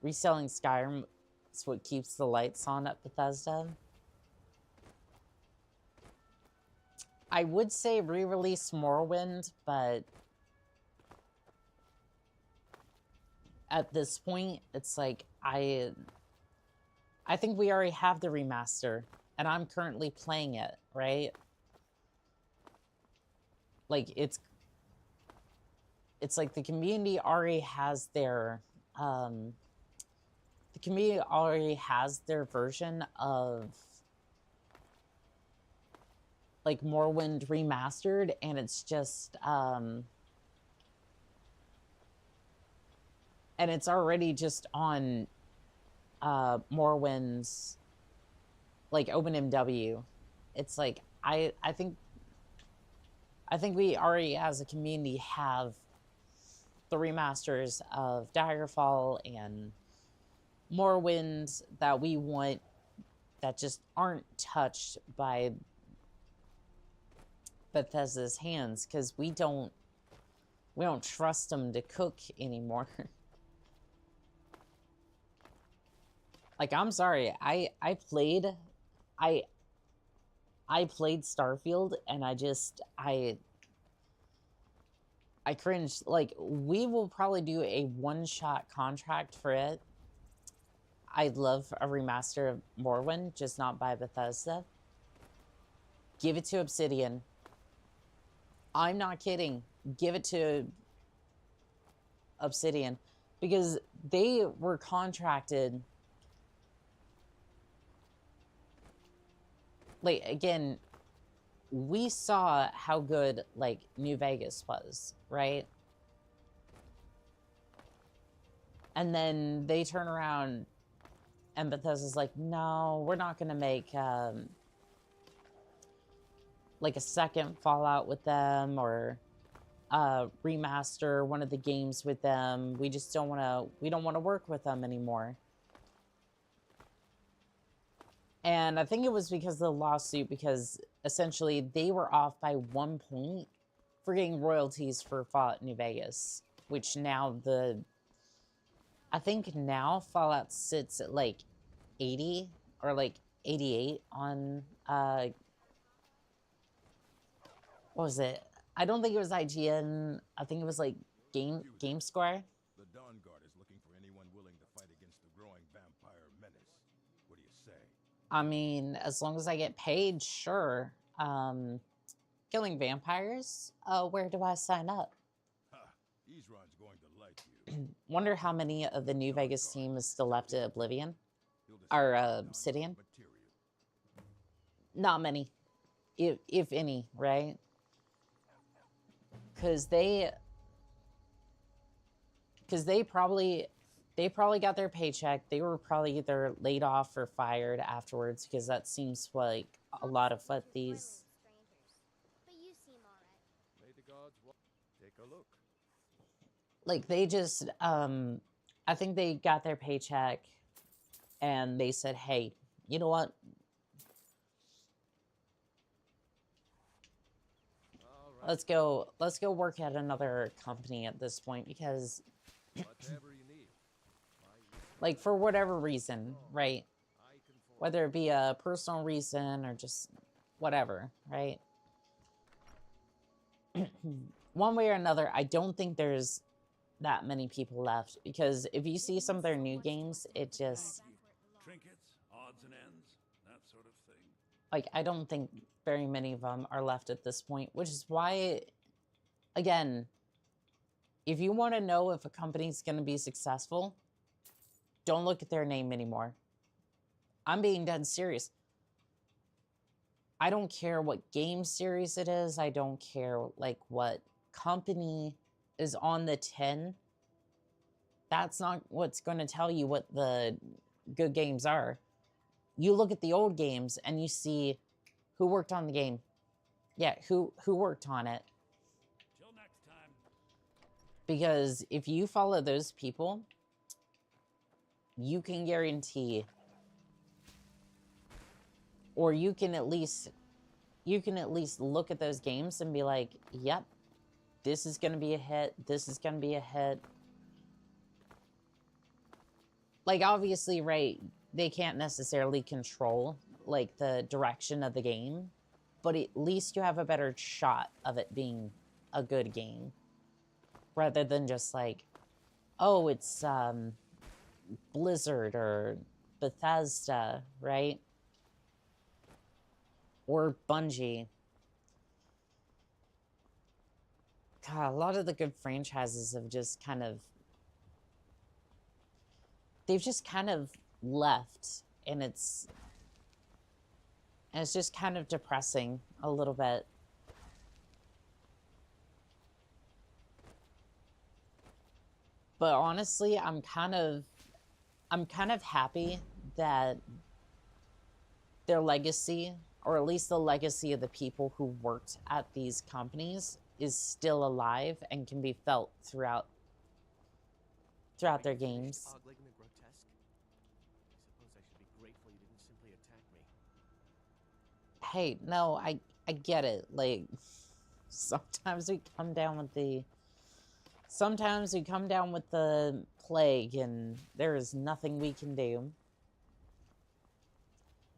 Reselling Skyrim is what keeps the lights on at Bethesda. I would say re-release Morrowind, but at this point, it's like, I think we already have the remaster, and I'm currently playing it, right? Like, it's like the community already has their, the community already has their version of, like, Morrowind remastered, and it's just, and it's already just on, Morrowind's, like, OpenMW. It's like, I think we already, as a community, have the remasters of Daggerfall and Morrowind that we want, that just aren't touched by Bethesda's hands, because we don't trust them to cook anymore. Like, I'm sorry, I played Starfield, and I cringed. Like, we will probably do a one-shot contract for it. I'd love a remaster of Morrowind, just not by Bethesda. Give it to Obsidian. I'm not kidding. Give it to Obsidian, because they were contracted. Like, again, we saw how good, like, New Vegas was, right? And then they turn around and Bethesda's like, no, we're not going to make, like, a second Fallout with them, or remaster one of the games with them. We just don't want to, we don't want to work with them anymore. And I think it was because of the lawsuit, because essentially they were off by 1 point for getting royalties for Fallout New Vegas, which now I think now Fallout sits at like 80 or like 88 on, what was it? I don't think it was IGN. I think it was like GameScore. The Dawn Guard is looking for anyone willing to fight against the growing vampire menace. What do you say? I mean, as long as I get paid, sure. Killing vampires? Where do I sign up? Ha! Ezron's going to like you. Wonder how many of the New Vegas team is still left at Oblivion? He'll decide Or, on Obsidian? material. Not many. If any, right? Because they probably got their paycheck. They were probably either laid off or fired afterwards, because that seems like a lot of what these... But you seem alright. May the gods take a look. Like, they just, I think they got their paycheck and they said, hey, you know what? Let's go work at another company at this point, because Whatever you need. like, for whatever reason, right? Whether it be a personal reason or just whatever, right? One way or another, I don't think there's that many people left, because if you see some of their new games, it just, Trinkets, odds and ends, that sort of thing. like, I don't think very many of them are left at this point, which is why, again, if you want to know if a company's going to be successful, don't look at their name anymore. I'm being dead serious. I don't care what game series it is. I don't care, like, what company is on the tin. That's not what's going to tell you what the good games are. You look at the old games and you see who worked on the game. Yeah, who worked on it. Till next time. Because if you follow those people, you can guarantee, or you can at least look at those games and be like, yep, this is going to be a hit. This is going to be a hit. Like, obviously, right, they can't necessarily control, like, the direction of the game, but at least you have a better shot of it being a good game, rather than just like, oh, it's Blizzard or Bethesda, right? Or Bungie. God, a lot of the good franchises have just kind of, they've just kind of left, and it's just kind of depressing a little bit. But honestly, I'm kind of happy that their legacy, or at least the legacy of the people who worked at these companies, is still alive and can be felt throughout their games. Ogling the grotesque? I suppose I should be grateful you didn't simply attack me. Hey, no, I get it. Like, sometimes we come down with the plague, and there is nothing we can do.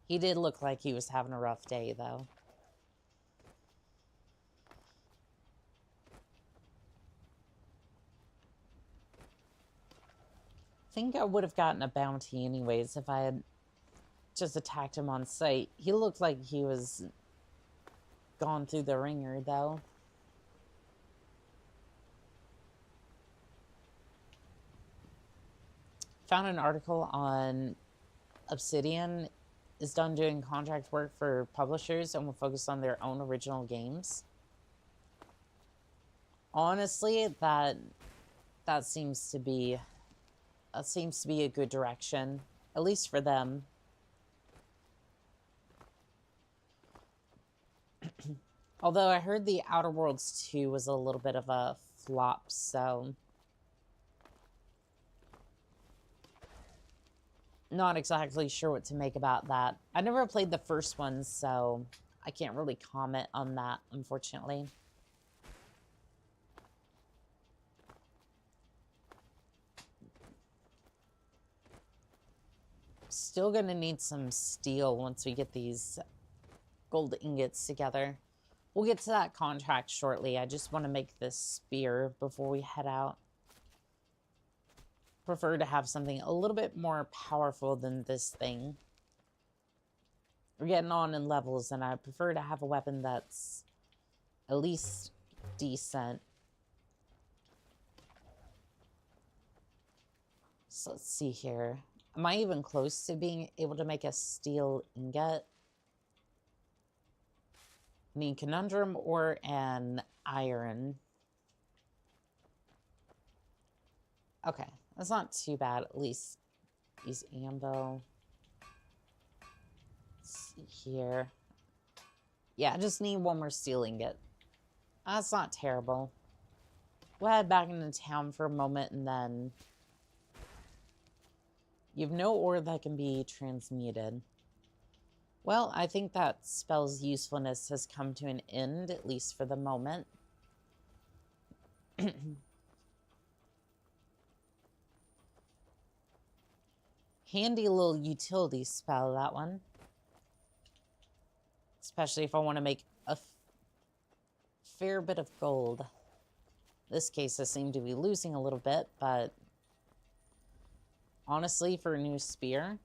He did look like he was having a rough day, though. I think I would have gotten a bounty anyways if I had just attacked him on sight. He looked like he was gone through the ringer, though. Found an article on Obsidian is done doing contract work for publishers and will focus on their own original games. Honestly, that seems to be a good direction, at least for them. Although I heard the Outer Worlds 2 was a little bit of a flop, so not exactly sure what to make about that. I never played the first one, so I can't really comment on that, unfortunately. Still gonna need some steel once we get these gold ingots together. We'll get to that contract shortly. I just want to make this spear before we head out. Prefer to have something a little bit more powerful than this thing. We're getting on in levels, and I prefer to have a weapon that's at least decent. So let's see here. Am I even close to being able to make a steel ingot? I need conundrum or an iron. Okay, that's not too bad. At least use ambo. Let's see here. Yeah, I just need one more steel ingot. That's not terrible. We'll head back into town for a moment, and then you have no ore that can be transmuted. Well, I think that spell's usefulness has come to an end, at least for the moment. Handy little utility spell, that one. Especially if I want to make a fair bit of gold. This case, I seem to be losing a little bit, but honestly, for a new spear,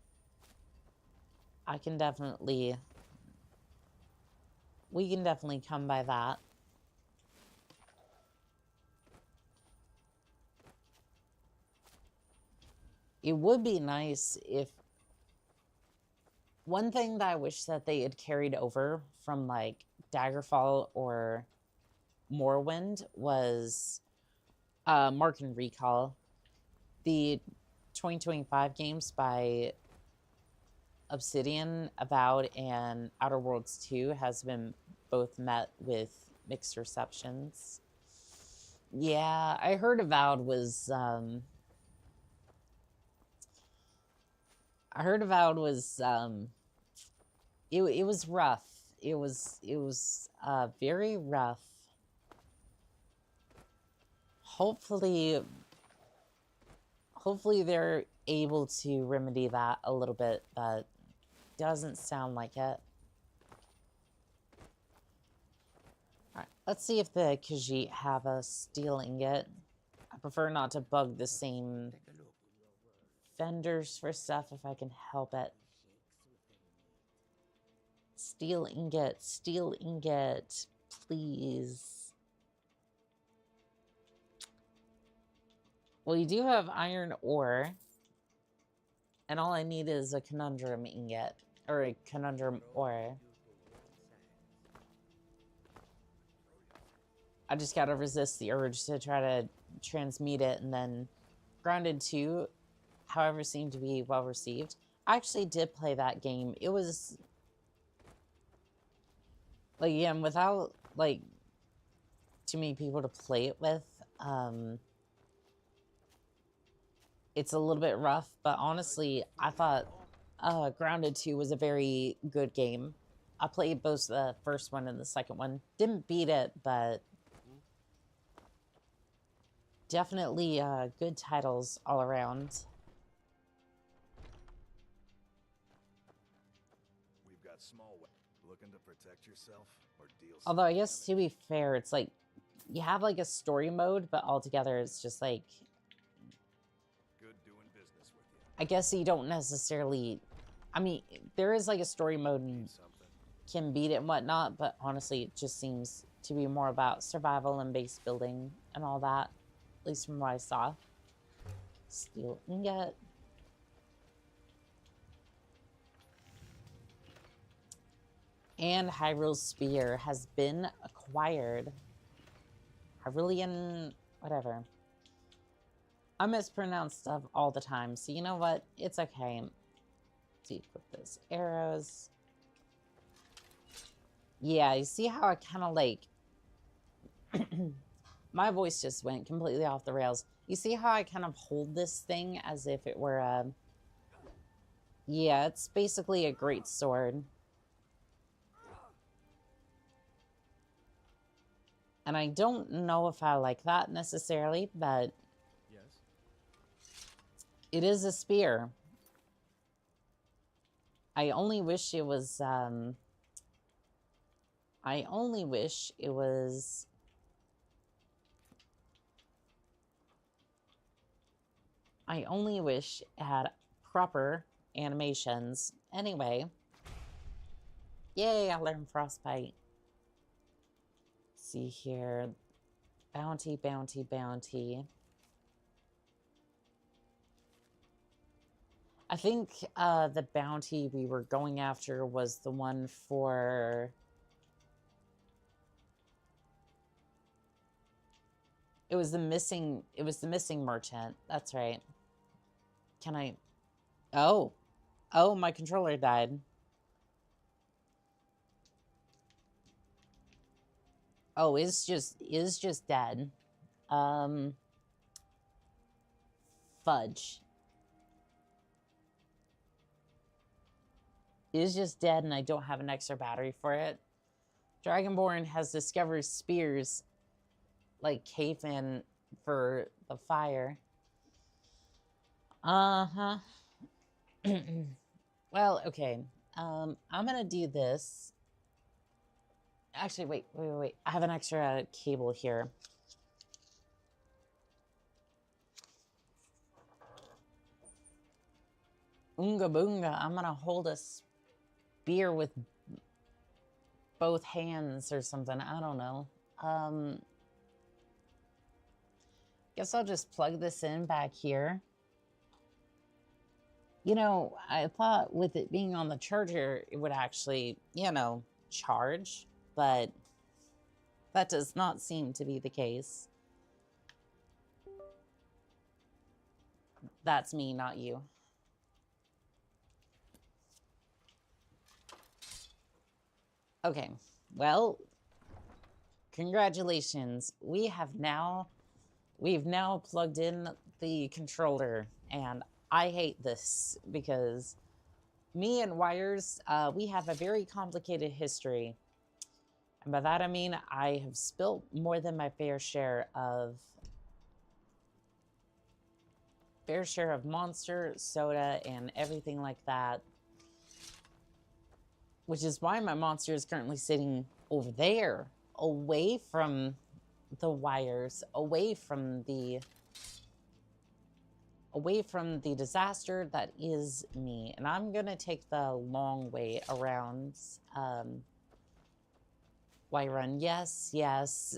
we can definitely come by that. It would be nice if... One thing that I wish that they had carried over from, like, Daggerfall or Morrowind was Mark and Recall. The 2025 games by Obsidian, Avowed, and Outer Worlds 2 has been both met with mixed receptions. Yeah, I heard Avowed was... it was rough. It was very rough. Hopefully they're able to remedy that a little bit, but doesn't sound like it. Alright, let's see if the Khajiit have a steel ingot. I prefer not to bug the same vendors for stuff if I can help it. Steel ingot, please. Well, you do have iron ore, and all I need is a conundrum ingot, or a conundrum ore. I just gotta resist the urge to try to transmute it, and then Grounded 2, however, seemed to be well received. I actually did play that game. It was... Like, yeah, without, like, too many people to play it with, it's a little bit rough, but honestly, I thought Grounded 2 was a very good game. I played both the first one and the second one. Didn't beat it, but definitely good titles all around. We've got small looking to protect yourself or deal. Although I guess to be fair, it's like you have like a story mode, but altogether it's just like, Good doing business with you. I guess you don't necessarily, I mean, there is like a story mode and can beat it and whatnot, but honestly, it just seems to be more about survival and base building and all that, at least from what I saw. Steel ingot. And Hyrule's Spear has been acquired. Hyrulean, whatever. I mispronounce stuff all the time, so you know what? It's okay. Let's equip those arrows. Yeah, you see how I kind of like... My voice just went completely off the rails. You see how I kind of hold this thing as if it were a... Yeah, it's basically a great sword. And I don't know if I like that necessarily, but Yes. it is a spear. I only wish it was, I only wish it had proper animations. Anyway. Yay, I learned Frostbite. See here. Bounty, bounty, bounty. I think the bounty we were going after was the one for... It was the missing merchant. That's right. Can I... Oh. Oh, my controller died. Oh, it's just dead. Fudge. It is just dead and I don't have an extra battery for it. Dragonborn has discovered spears like caveman for the fire. Uh-huh. Well, okay. I'm gonna do this. Actually, wait. I have an extra cable here. Oonga boonga, I'm gonna hold a spear with both hands or something. I don't know. Guess I'll just plug this in back here. You know, I thought with it being on the charger, it would actually, you know, charge, but that does not seem to be the case. That's me, not you. Okay, well, congratulations. We've now plugged in the controller, and I hate this because me and wires, we have a very complicated history. And by that I mean I have spilt more than my fair share of Monster, soda, and everything like that. Which is why my monster is currently sitting over there, away from the wires, away from the disaster that is me. And I'm gonna take the long way around. Why run? Yes, yes.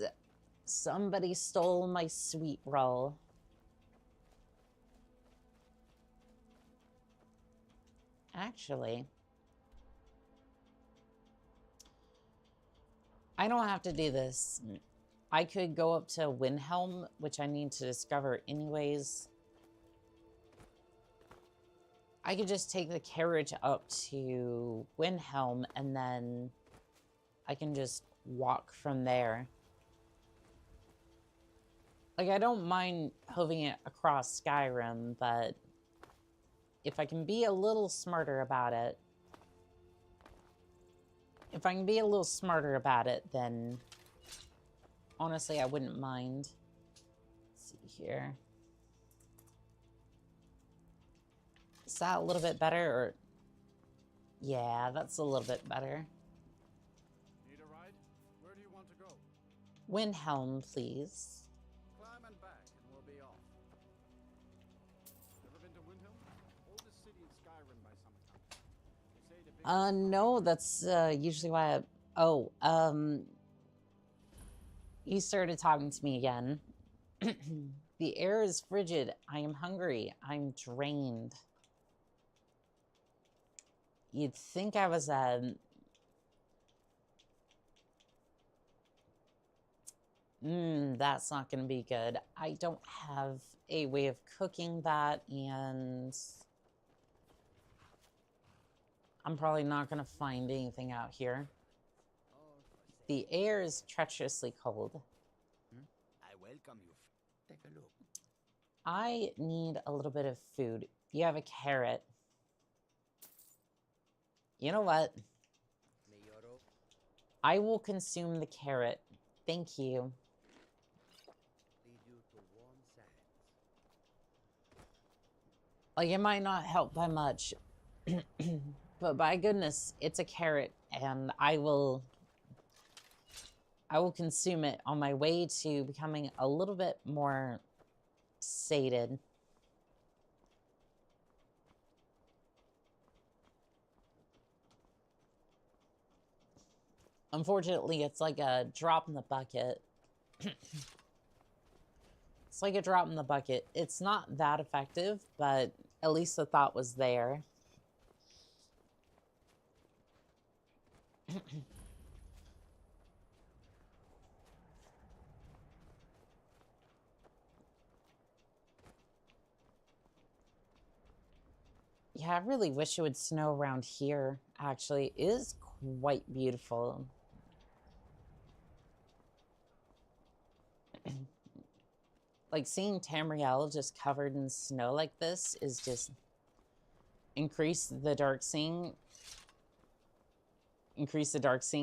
Somebody stole my sweet roll. Actually, I don't have to do this. I could go up to Windhelm, which I need to discover anyways. I could just take the carriage up to Windhelm, and then I can just walk from there. Like, I don't mind hooving it across Skyrim, but if I can be a little smarter about it, then honestly, I wouldn't mind. Let's see here. Is that a little bit better, or? Yeah, that's a little bit better. Need a ride? Where do you want to go? Windhelm, please. Climb and back, and we'll be off. Ever been to Windhelm? Oldest city in Skyrim by some account. They say the big No, that's usually why you started talking to me again. The air is frigid. I am hungry. I'm drained. You'd think I was that's not gonna be good. I don't have a way of cooking that, and I'm probably not gonna find anything out here. The air is treacherously cold. I welcome you. Take a look. I need a little bit of food. You have a carrot. You know what? I will consume the carrot. Thank you. Like, it might not help by much, but by goodness, it's a carrot, and I will consume it on my way to becoming a little bit more sated. Unfortunately, it's like a drop in the bucket. It's like a drop in the bucket. It's not that effective, but at least the thought was there. Yeah, I really wish it would snow around here, actually. It is quite beautiful. Like, seeing Tamriel just covered in snow like this is just... Increase the dark seeing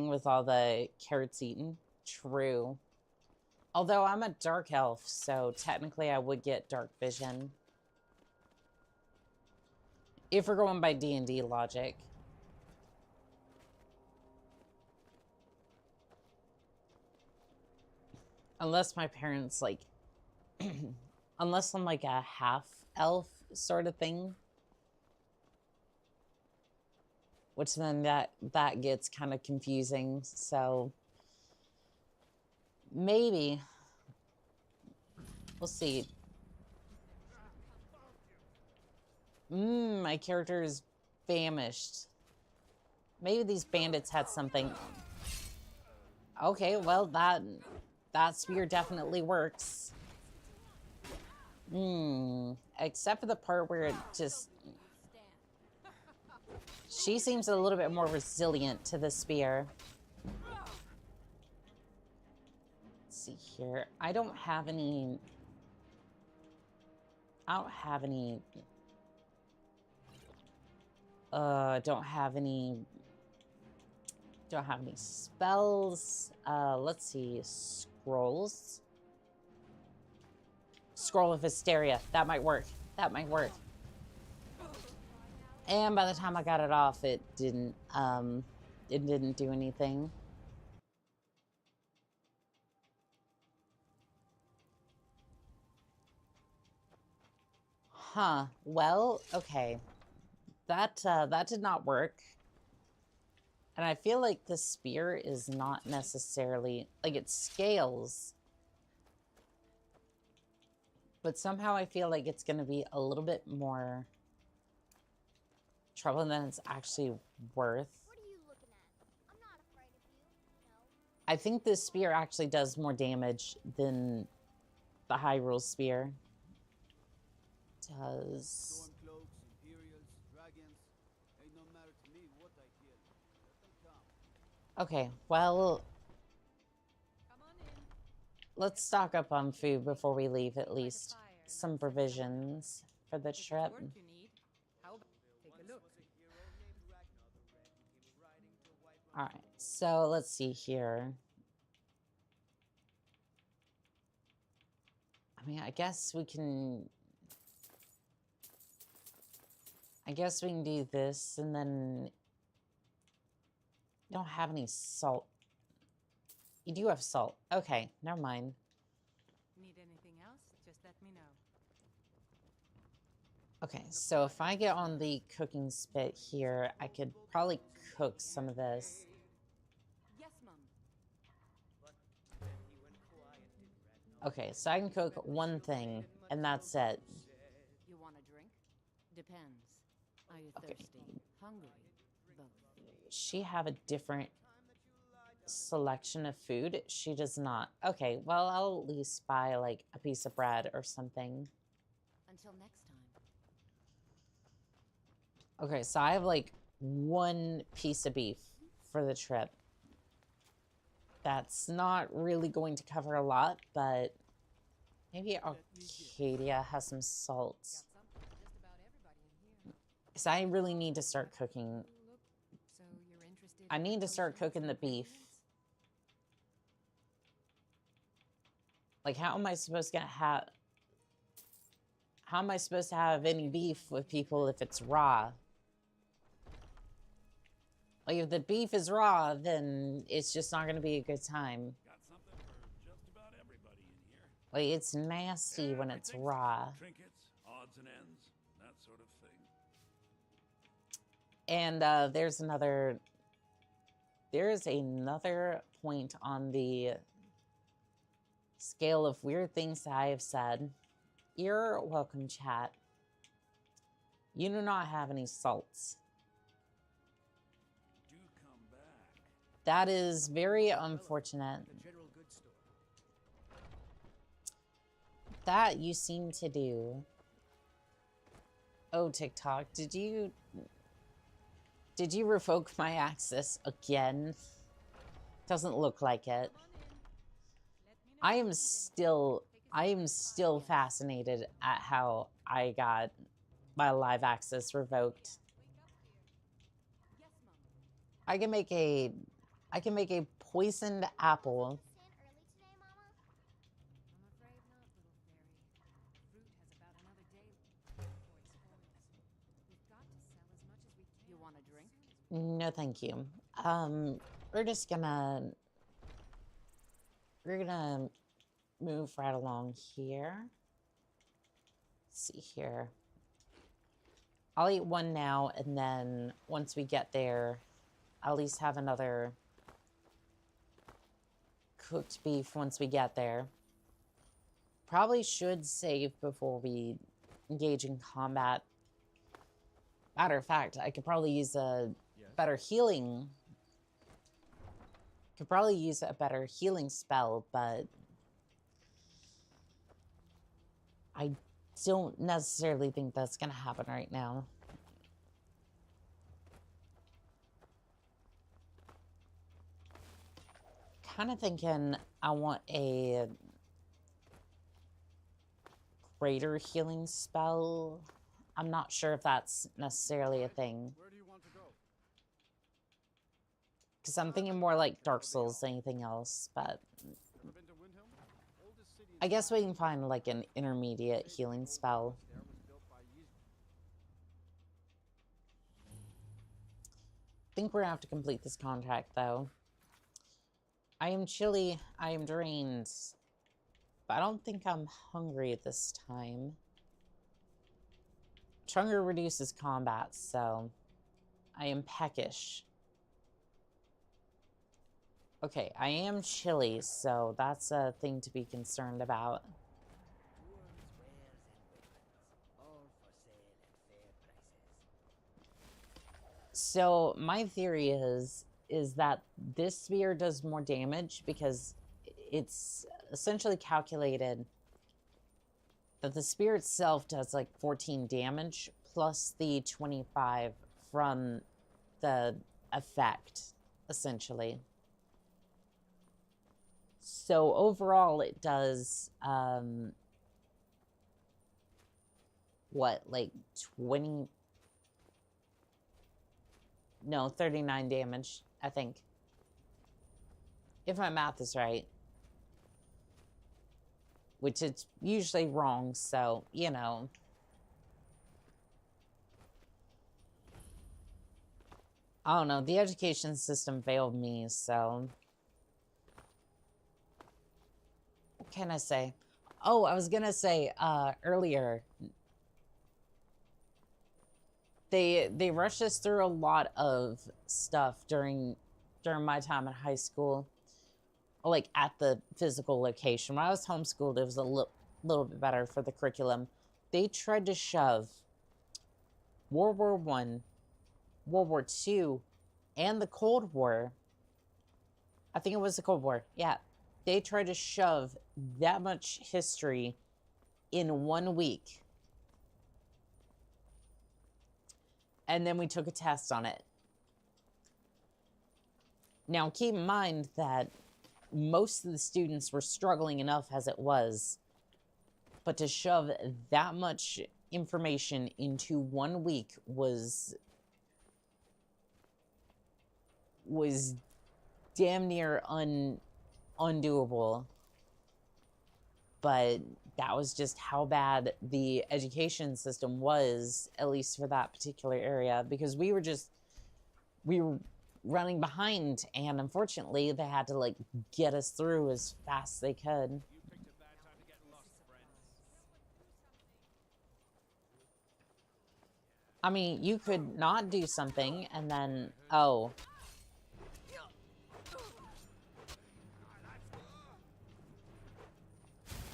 with all the carrots eaten. True. Although I'm a dark elf, so technically I would get dark vision. If we're going by D&D logic. Unless my parents, like... unless I'm like a half-elf sort of thing. which then that gets kind of confusing. So maybe we'll see. My character is famished. Maybe these bandits had something. Okay, well, that spear definitely works. Except for the part where it just... She seems a little bit more resilient to the spear. Let's see here. I don't have any... don't have any spells. Let's see. Scrolls. Scroll of Hysteria. That might work. That might work. And by the time I got it off, it didn't do anything. Huh. Well, okay. That did not work. And I feel like the spear is not necessarily... Like, it scales. But somehow I feel like it's going to be a little bit more trouble than it's actually worth. What are you looking at? I'm not afraid of you. No. I think this spear actually does more damage than the Hyrule spear does. Stormcloaks, Imperials, dragons. Ain't no matter to me what I kill. Let them come. Okay, well, Come on in. let's stock up on food before we leave, at least. Some provisions for the If it's trip. work you need, how about take a look? Alright, so let's see here. I mean, I guess we can do this, and then... You don't have any salt. You do have salt. Okay, never mind. Need anything else? Just let me know. Okay, so if I get on the cooking spit here, I could probably cook some of this. Yes, Mum. Okay, so I can cook one thing, and that's it. You want a drink? Depends. Are you Okay. thirsty? Hungry? Both. She have a different selection of food? She does not. Okay, well, I'll at least buy, like, a piece of bread or something. Until next time. Okay, so I have, like, one piece of beef for the trip. That's not really going to cover a lot, but maybe Arcadia has some salt. Just about everybody in here. Because I really need to start cooking. So you're interested I in need to start potions cooking the and beef. potions? Like, how am I supposed to have... How am I supposed to have any beef with people if it's raw? Like, if the beef is raw, then it's just not going to be a good time. Got something for just about everybody in here. Like, it's nasty when it's Everything. raw. Trinkets, odds and ends, that sort of thing. And there's another point on the scale of weird things that I have said. You're welcome, chat. You do not have any salts. Do come back. That is very unfortunate. The general goods store. That you seem to do. Oh, TikTok, did you revoke my access again? Doesn't look like it. I am still fascinated at how I got my live access revoked. Yes, Mum. I can make a poisoned apple. Stand early today, Mama? I'm afraid not, little fairy. Fruit has about another day before it spoils. We've got to sell as much as we can. You want a drink? No, thank you. We're gonna move right along here. Let's see here. I'll eat one now, and then once we get there, I'll at least have another cooked beef once we get there. Probably should save before we engage in combat. Matter of fact, I could probably use a better healing. Could probably use a better healing spell, but I don't necessarily think that's going to happen right now. Kind of thinking I want a greater healing spell. I'm not sure if that's necessarily a thing. Where do you want to go? Because I'm thinking more like Dark Souls than anything else, but Ever been to Windhelm? Oldest city in I guess we can find like an intermediate healing spell. there was built by Ys- I think we're gonna have to complete this contract though. I am chilly, I am drained, but I don't think I'm hungry at this time. Hunger reduces combat, so I am peckish. Okay, I am chilly, so that's a thing to be concerned about. So my theory is that this spear does more damage because it's essentially calculated that the spear itself does like 14 damage plus the 25 from the effect, essentially. So overall it does, what, like 20... No, 39 damage, I think. If my math is right. Which it's usually wrong, so, you know. I don't know, the education system failed me, so. What can I say? Oh, I was gonna say, earlier. They rushed us through a lot of stuff during my time in high school. Like, at the physical location. When I was homeschooled, it was a little bit better for the curriculum. They tried to shove World War I, World War II, and the Cold War. I think it was the Cold War. Yeah. They tried to shove that much history in 1 week. And then we took a test on it. Now, keep in mind that most of the students were struggling enough as it was, but to shove that much information into 1 week was damn near undoable. But that was just how bad the education system was, at least for that particular area, because we were running behind, and unfortunately they had to like get us through as fast as they could. You picked a bad time to get lost, friend. I mean, you could not do something and then, oh.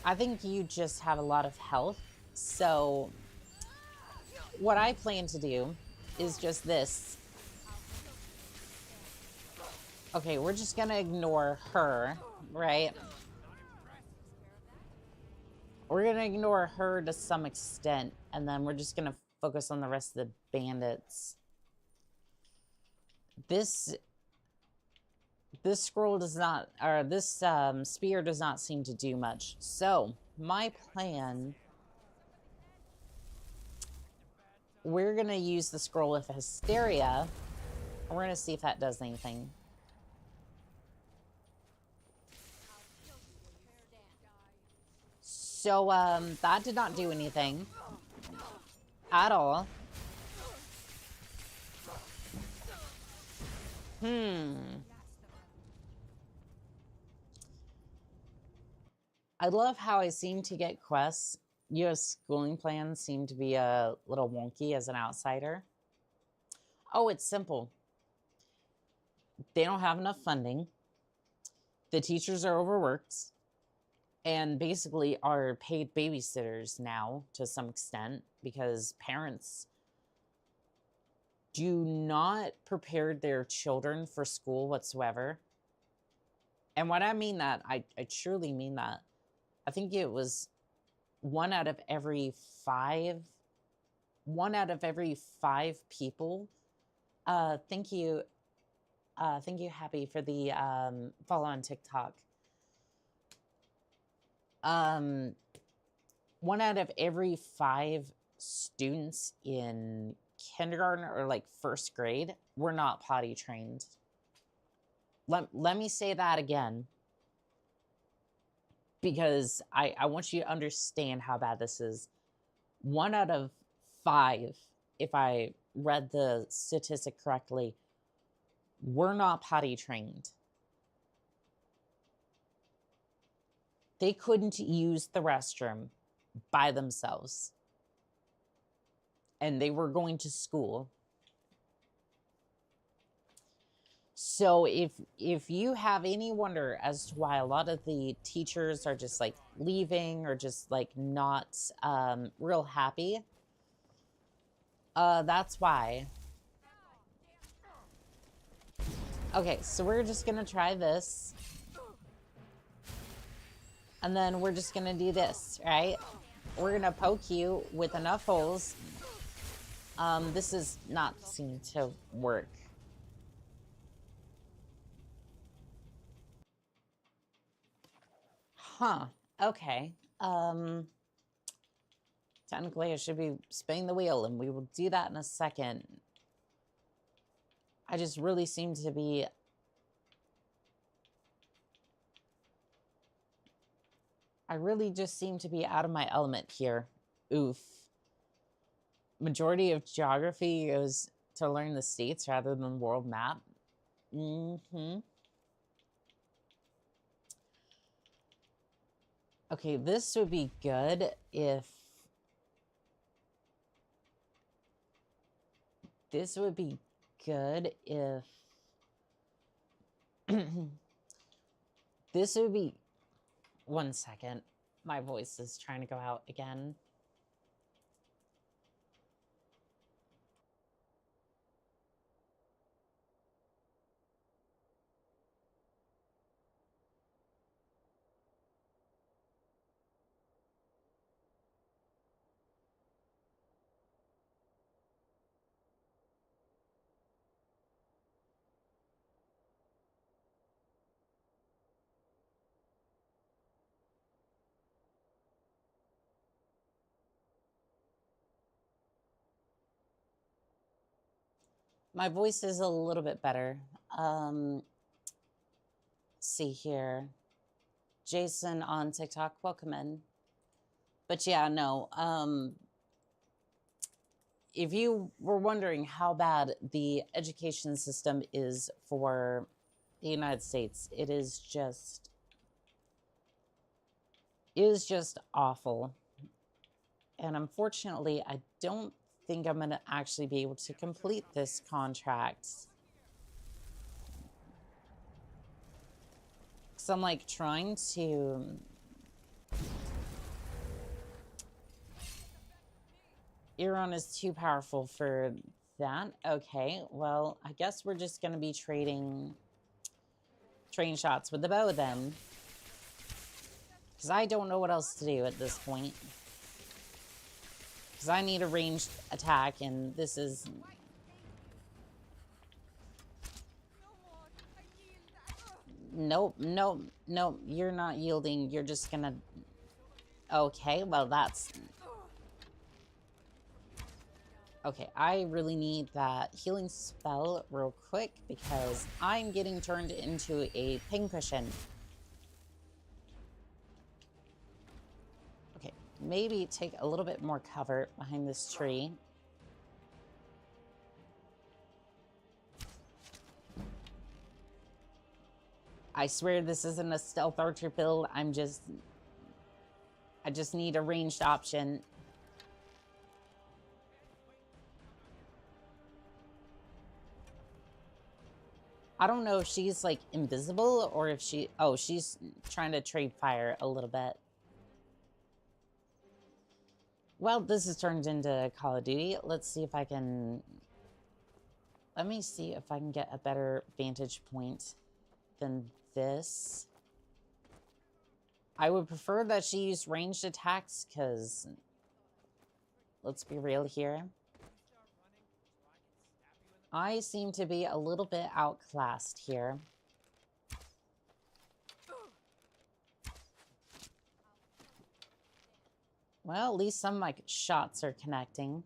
I think you just have a lot of health, so what I plan to do is just this. Okay, we're just gonna ignore her, right? We're gonna ignore her to some extent, and then we're just gonna focus on the rest of the bandits. This scroll does not, or this spear does not seem to do much. So, my plan, we're gonna use the scroll of hysteria. We're gonna see if that does anything. So, that did not do anything at all. I love how I seem to get quests U.S. schooling plans seem to be a little wonky as an outsider. Oh, it's simple. They don't have enough funding. The teachers are overworked and basically are paid babysitters now to some extent because parents do not prepare their children for school whatsoever. And when I mean that, I truly mean that. I think it was one out of every five people. Thank you, Happy, for the follow on TikTok. 1 out of every 5 students in kindergarten or like first grade were not potty trained. Let me say that again, because I want you to understand how bad this is. 1 out of 5, if I read the statistic correctly, were not potty trained. They couldn't use the restroom by themselves. And they were going to school. So if you have any wonder as to why a lot of the teachers are just like leaving or just like not real happy, that's why. Okay, so we're just gonna try this. And then we're just gonna do this, right? We're gonna poke you with enough holes. This is not seeming to work. Huh, okay. Technically I should be spinning the wheel, and we will do that in a second. I just really seem to be... I really just seem to be out of my element here. Oof. Majority of geography is to learn the states rather than world map. Mm-hmm. Okay, this would be good if... This would be good if... This would be... 1 second. My voice is trying to go out again. My voice is a little bit better. See here. Jason on TikTok, welcome in. But yeah, no. If you were wondering how bad the education system is for the United States, it is just awful. And unfortunately, I don't think I'm going to actually be able to complete this contract. Because I'm like trying to... Iran is too powerful for that. Okay, well, I guess we're just going to be trading shots with the bow then. Because I don't know what else to do at this point. Because I need a ranged attack, and this is... Nope, nope, nope, you're not yielding. You're just gonna... Okay, well, that's... Okay, I really need that healing spell real quick, because I'm getting turned into a pincushion. Okay, maybe take a little bit more cover behind this tree. I swear this isn't a stealth archer build. I I just need a ranged option. I don't know if she's like invisible or if she... Oh, she's trying to trade fire a little bit. Well, this has turned into Call of Duty. Let's see if I can... Let me see if I can get a better vantage point than this. I would prefer that she use ranged attacks because... Let's be real here. I seem to be a little bit outclassed here. Well, at least some of my shots are connecting.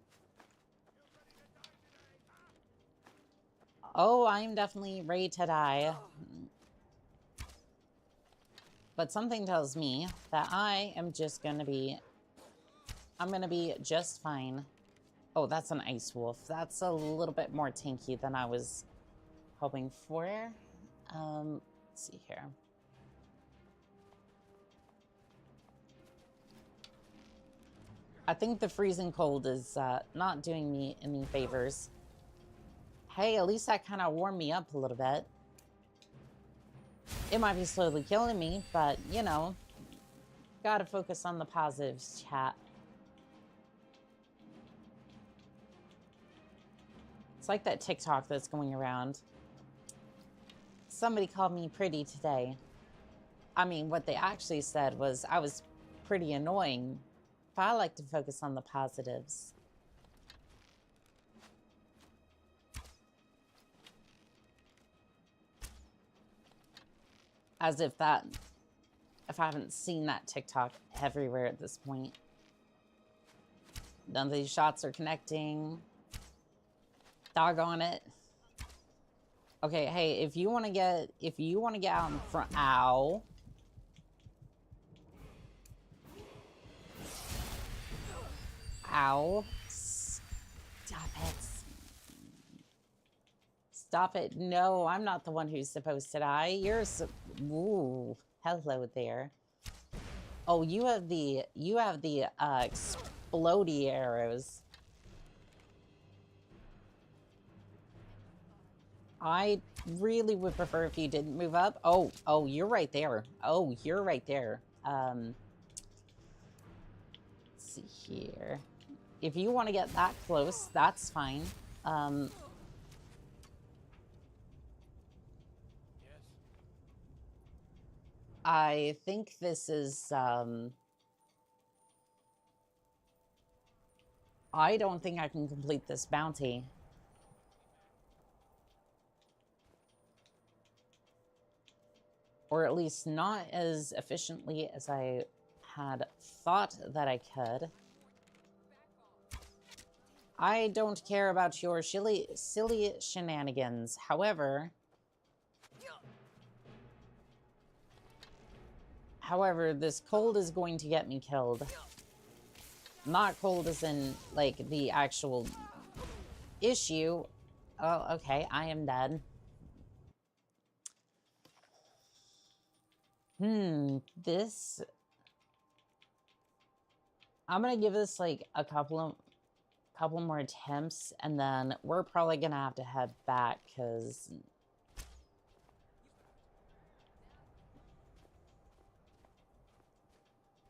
Oh, I'm definitely ready to die. But something tells me that I am just gonna be... I'm gonna be just fine. Oh, that's an ice wolf. That's a little bit more tanky than I was hoping for. Let's see here. I think the freezing cold is not doing me any favors. Hey, at least that kind of warmed me up a little bit. It might be slowly killing me, but, you know, gotta focus on the positives, chat. It's like that TikTok that's going around. Somebody called me pretty today. I mean, what they actually said was I was pretty annoying, but I like to focus on the positives. As if I haven't seen that TikTok everywhere at this point. None of these shots are connecting. Doggone it. Okay, hey, if you want to get out in front, ow. Ow. Stop it. Stop it. No, I'm not the one who's supposed to die. You're ooh, hello there. Oh, you have the explodey arrows. I really would prefer if you didn't move up. Oh, you're right there. Oh, you're right there. Let's see here. If you want to get that close, that's fine. I think this is, I don't think I can complete this bounty. Or at least not as efficiently as I had thought that I could. I don't care about your silly shenanigans. However, this cold is going to get me killed. Not cold as in, like, the actual issue. Oh, okay, I am dead. This... I'm gonna give this, like, a couple more attempts, and then we're probably gonna have to head back, because...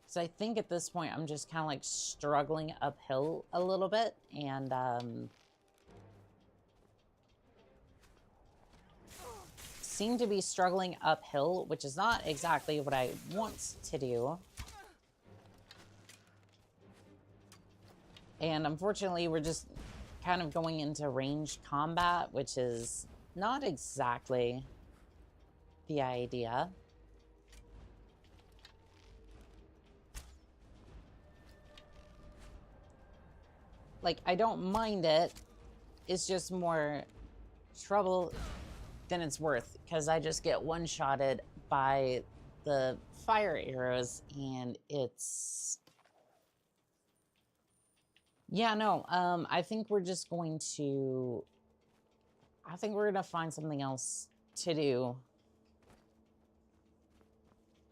So I think at this point, I'm just kind of, like, struggling uphill a little bit, and, seem to be struggling uphill, which is not exactly what I want to do. And unfortunately, we're just kind of going into ranged combat, which is not exactly the idea. Like, I don't mind it. It's just more trouble than it's worth, because I just get one-shotted by the fire arrows, and it's... Yeah, no, I think we're just going to... I think we're gonna find something else to do.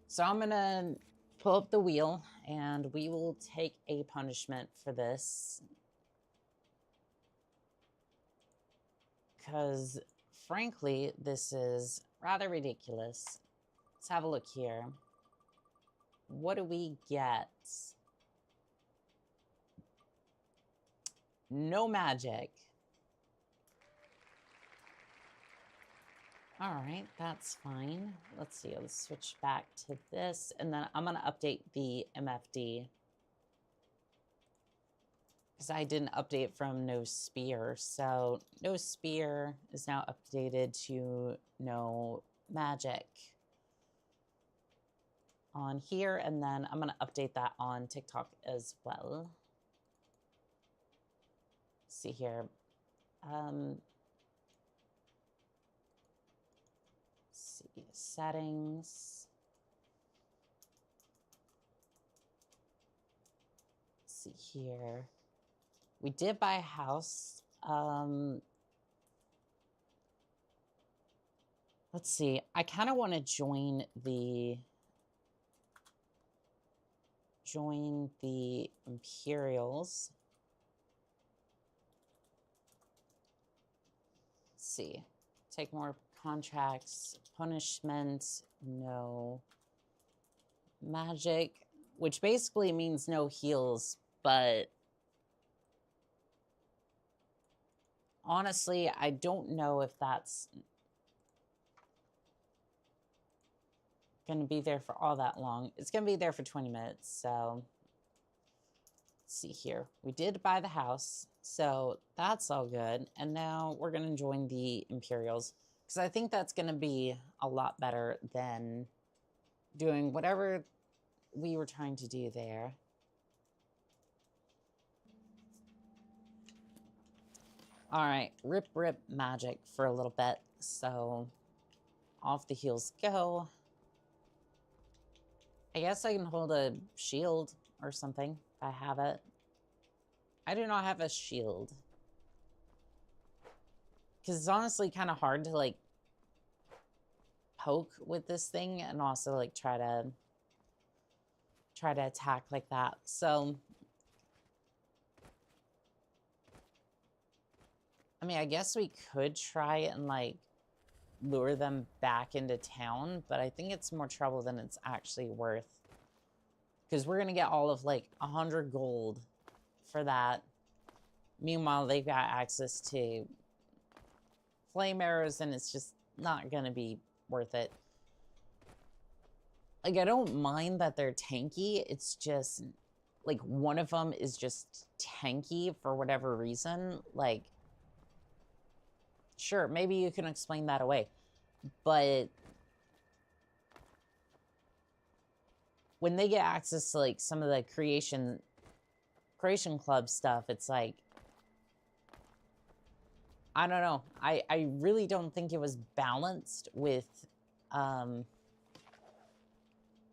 So I'm gonna pull up the wheel and we will take a punishment for this. Because, frankly, this is rather ridiculous. Let's have a look here. What do we get? No magic. All right, that's fine. Let's see, let's switch back to this, and then I'm gonna update the MFD. Because I didn't update from no spear, so no spear is now updated to no magic on here, and then I'm gonna update that on TikTok as well. Let's see here. See, settings. Let's see here. We did buy a house. Let's see. I kind of want to join the Imperials. Let's see. Take more contracts. Punishment. No. Magic. Which basically means no heals, but honestly, I don't know if that's going to be there for all that long. It's going to be there for 20 minutes, so let's see here. We did buy the house, so that's all good. And now we're going to join the Imperials, because I think that's going to be a lot better than doing whatever we were trying to do there. All right, rip magic for a little bit. So off the heels go. I guess I can hold a shield or something if I have it. I do not have a shield. Because it's honestly kind of hard to like poke with this thing and also like try to attack like that. So I mean, I guess we could try and like lure them back into town, but I think it's more trouble than it's actually worth. Because we're going to get all of like 100 gold for that. Meanwhile, they've got access to flame arrows and it's just not going to be worth it. Like, I don't mind that they're tanky. It's just like one of them is just tanky for whatever reason. Like, sure, maybe you can explain that away. But when they get access to like some of the creation club stuff, it's like, I don't know. I really don't think it was balanced with,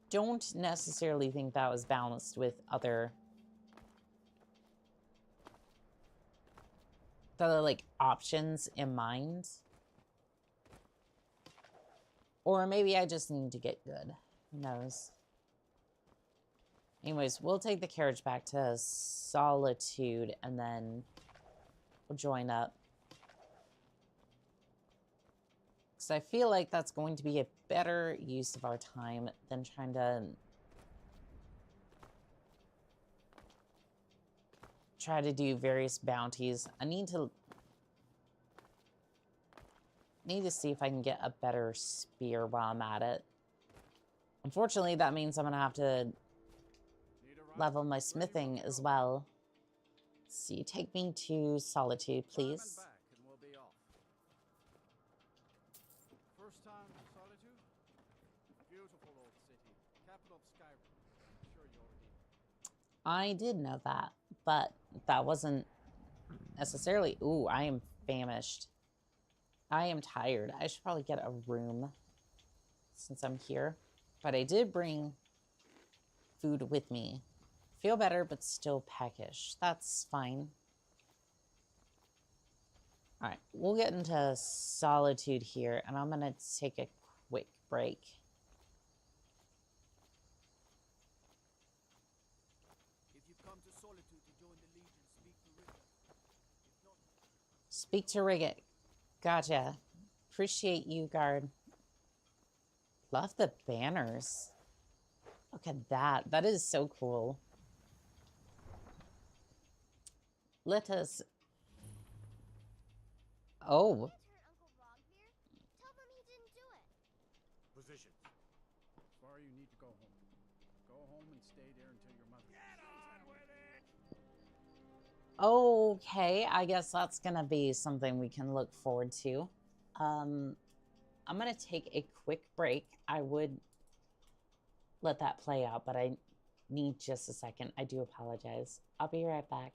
don't necessarily think that was balanced with other like options in mind. Or maybe I just need to get good. Who knows? Anyways, we'll take the carriage back to Solitude and then we'll join up. Because I feel like that's going to be a better use of our time than trying to try to do various bounties. I need to see if I can get a better spear while I'm at it. Unfortunately, that means I'm going to have to level my smithing as well. Let's see, take me to Solitude, please. First time to Solitude? Beautiful old city. Capital of Skyrim. I'm sure you already know. I did know that, but that wasn't necessarily... Ooh, I am famished. I am tired. I should probably get a room since I'm here. But I did bring food with me. Feel better, but still peckish. That's fine. All right, we'll get into Solitude here, and I'm going to take a quick break. Speak to Riggit. Gotcha. Appreciate you, guard. Love the banners. Look at that. That is so cool. Let us... Oh. Position. Sorry, you need to go home. Go home and stay there until your mother. Get on with it. Okay, I guess that's gonna be something we can look forward to. I'm gonna take a quick break. I would let that play out, but I need just a second. I do apologize. I'll be right back.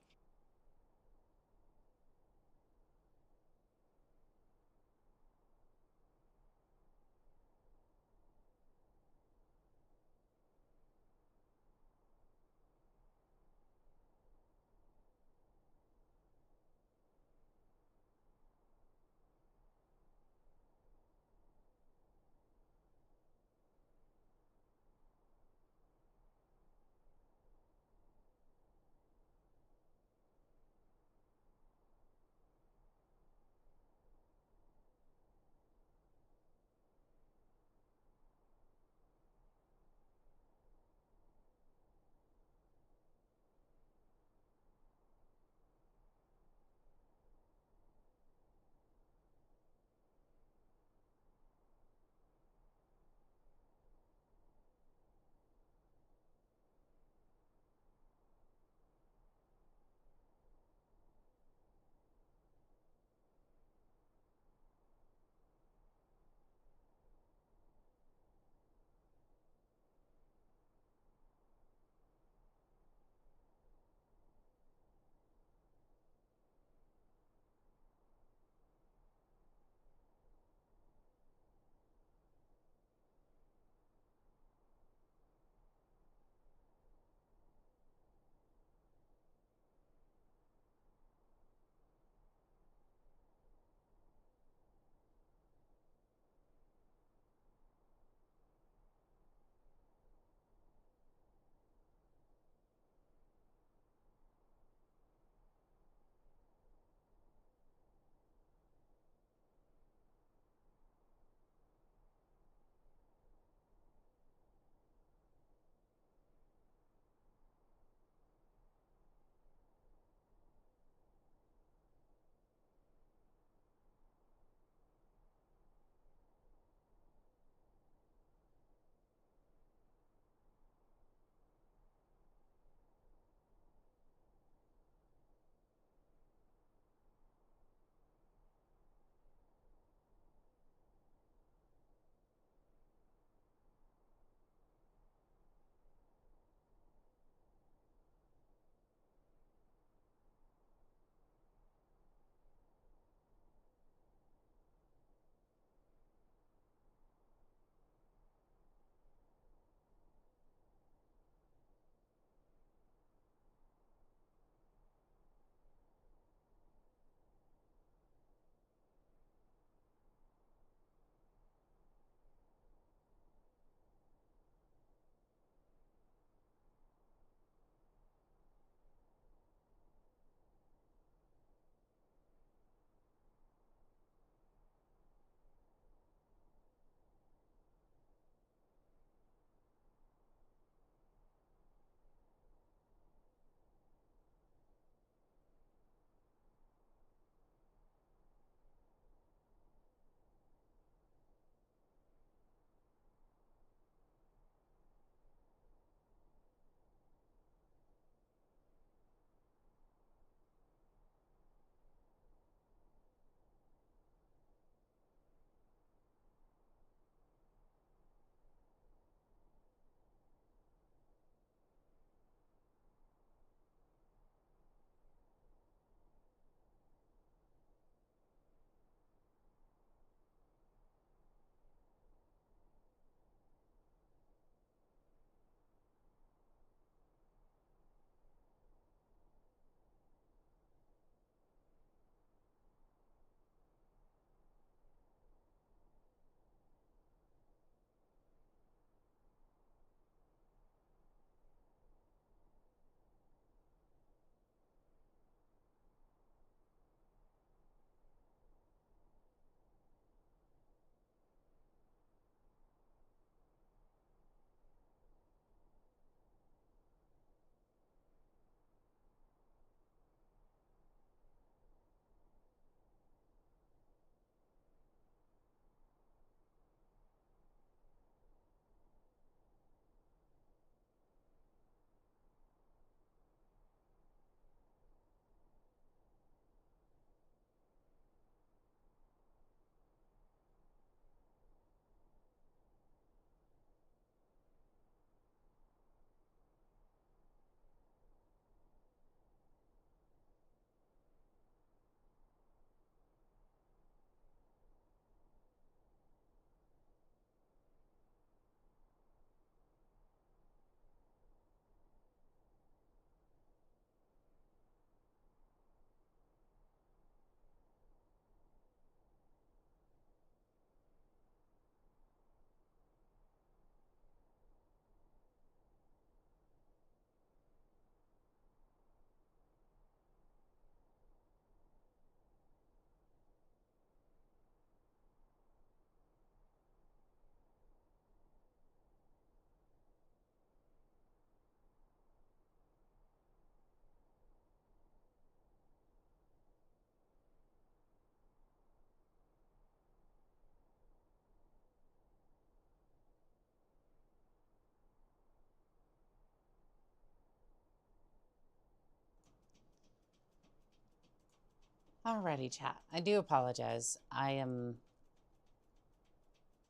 Alrighty, chat. I do apologize. I am,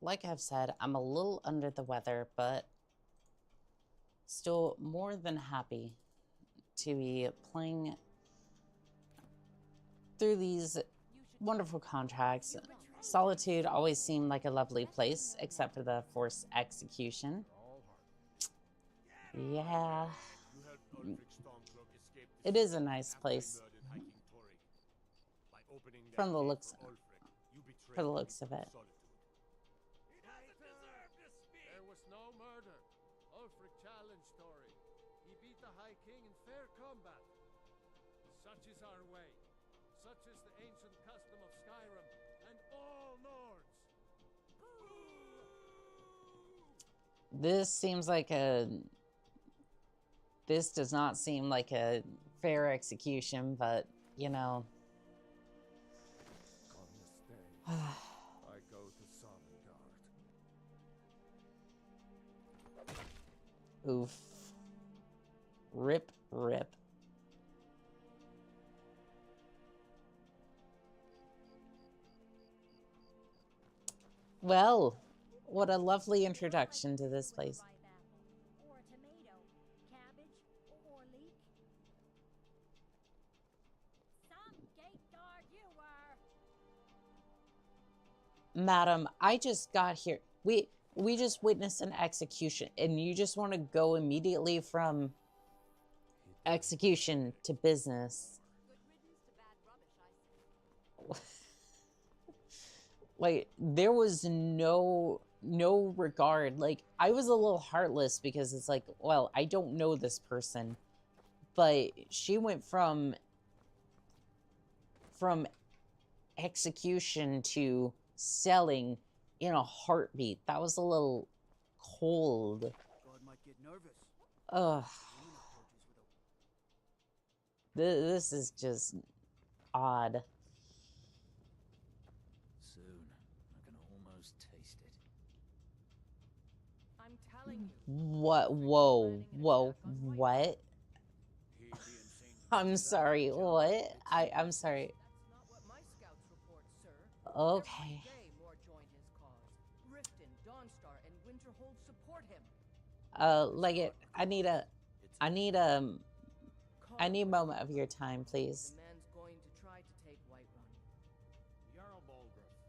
like I've said, I'm a little under the weather, but still more than happy to be playing through these wonderful contracts. Solitude always seemed like a lovely place, except for the forced execution. Yeah. It is a nice place. From the looks of it. There was no murder. Ulfric challenged Tori. He beat the High King in fair combat. Such is our way. Such is the ancient custom of Skyrim and all Nords. This seems like a... This does not seem like a fair execution, but, you know... On this day, I go to Sovngarde. Oof. Rip, rip. Well, what a lovely introduction to this place. Or a tomato, cabbage, or leek. Some gate guard you were. Madam, I just got here. We just witnessed an execution, and you just want to go immediately from execution to business. Good riddance to bad rubbish, I say. Like, there was no regard. Like, I was a little heartless because it's like, well, I don't know this person, but she went from execution to selling in a heartbeat. That was a little cold. God might get nervous. Ugh. This is just odd. Soon, I can almost taste it. I'm telling you. What? Whoa, whoa, what? I'm sorry, what? I'm sorry. That's not what my scouts report, sir. Okay. Every day more join his cause. Riften, Dawnstar, and Winterhold support him. Leggett, I need a moment of your time, please. The man's going to try to take Whiterun. Jarl Balgruuf.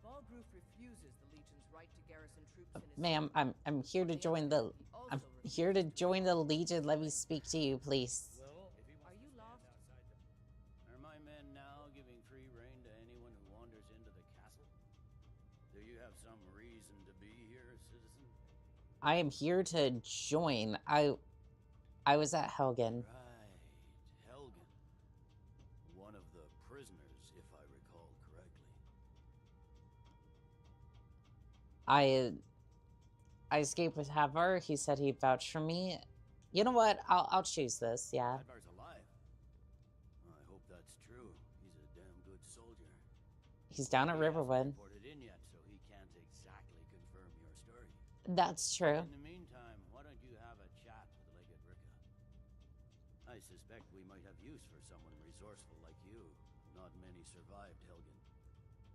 Balgruuf refuses the Legion's right to garrison troops in his Ma'am, I'm here to join the Legion. Let me speak to you, please. Are you lost? Are my men now giving free rein to anyone who wanders into the castle? Do you have some reason to be here, citizen? I am here to join. I was at Helgen. Right, Helgen. One of the prisoners, if I recall correctly. I escaped with Havar. He said he'd vouch for me. You know what? I'll choose this, yeah. Advar's alive. I hope that's true. He's a damn good soldier. He's down at He hasn't Riverwood. reported in yet, so he can't exactly confirm your story. That's true. In the meantime, why don't you have a chat with Legate Ricka? I suspect we might have use for someone resourceful like you. Not many survived Helgen.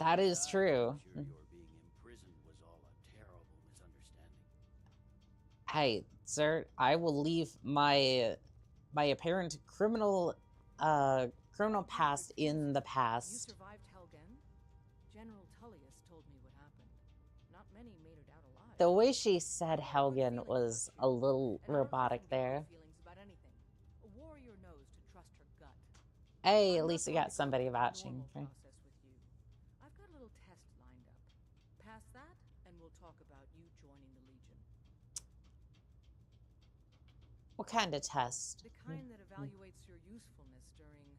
That is true. I'm sure your being imprisoned was all a terrible misunderstanding. Hey, sir, I will leave my apparent criminal past in the You past. survived Helgen? General Tullius told me what happened. Not many made it out alive. The way she said Helgen was a little robotic there. Feelings about anything. A warrior knows to trust her gut. Hey, I'm at not least you going got to somebody go through the vouching. normal process with you. I've got a little test lined up. Pass that, and we'll talk about you joining the Legion. What kind of test? The kind that evaluates your usefulness during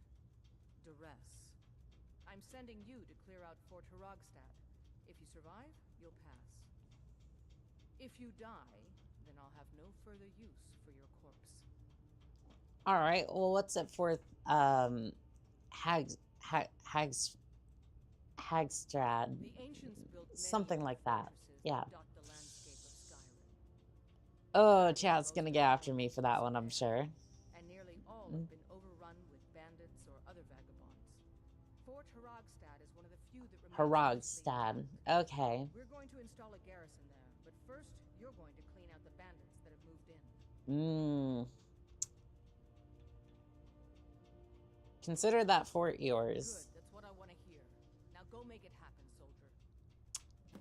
duress. I'm sending you to clear out Fort Haragstad. If you survive, you'll pass. If you die, then I'll have no further use for your corpse. All right. Well, what's it for? Hagstrad. The ancients built many Something like that. fortresses Yeah. dot the landscape of Skyrim. Oh, chat's gonna get after me for that one, I'm sure. And nearly all have been overrun with bandits or other vagabonds. Haragstad. Okay. We're going to install a garrison there, but first you're going to clean out the bandits that have moved in. Consider that fort Good, yours. that's what I want to hear. Now go make it happen, soldier.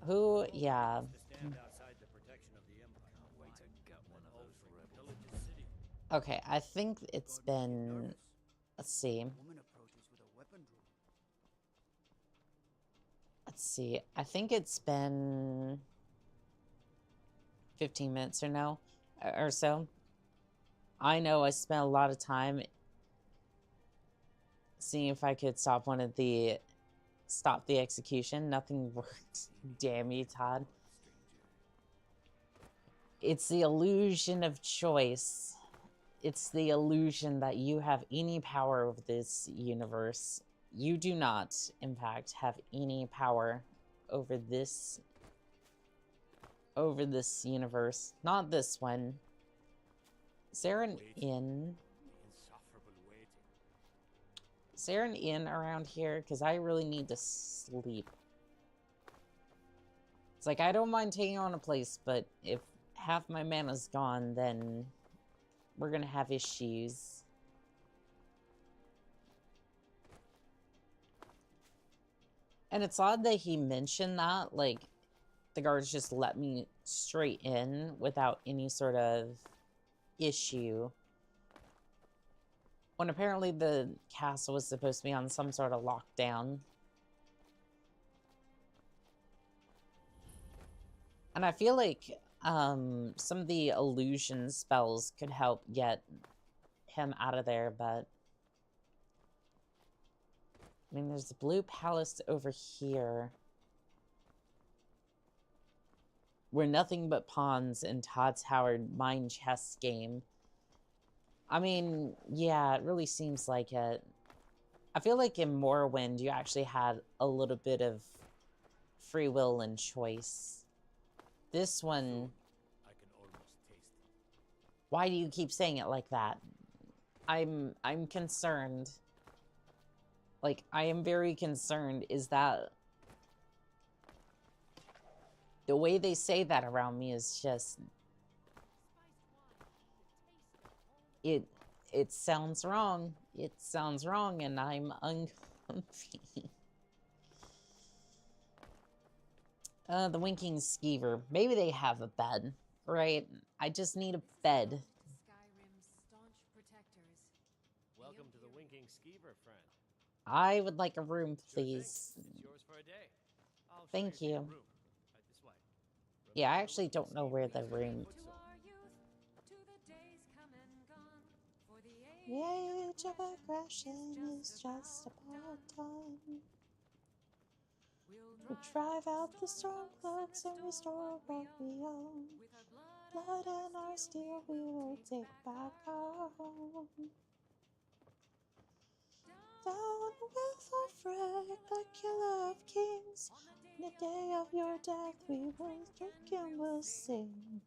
Who? Yeah. Stand outside the protection of the Empire. Can't wait to gut one of those rebels. Okay, I think it's been... Let's see. Let's see. I think it's been 15 minutes or so. I know I spent a lot of time seeing if I could stop the execution. Nothing worked. Damn you, Todd. It's the illusion of choice. It's the illusion that you have any power over this universe. You do not, in fact, have any power over this universe. Not this one. Is there an inn? Is there an inn around here? Because I really need to sleep. It's like, I don't mind taking on a place, but if half my mana's gone, then we're gonna have issues. And it's odd that he mentioned that, like, the guards just let me straight in without any sort of issue. When apparently the castle was supposed to be on some sort of lockdown. And I feel like some of the illusion spells could help get him out of there, but... I mean, there's the Blue Palace over here. We're nothing but pawns in Todd's Howard mind chess game. I mean, yeah, it really seems like it. I feel like in Morrowind, you actually had a little bit of free will and choice. This one... I can almost taste it. Why do you keep saying it like that? I'm concerned. Like, I am very concerned. Is that... The way they say that around me is just... It sounds wrong. It sounds wrong, and I'm uncomfy. The Winking Skeever. Maybe they have a bed, right? I just need a bed. Skyrim's staunch protectors. Welcome to the Winking Skeever, friend. I would like a room, Sure thing. please. It's yours for a day. I'll show Thank to you. your room. Right this way. Yeah, I actually don't know where the room... The age of aggression is just about done. We drive out the storm clouds and restore what we own. Blood and our steel, we will take back our home. Down with Ulfric, the killer of kings. On the day of your death, we will drink and we'll sing.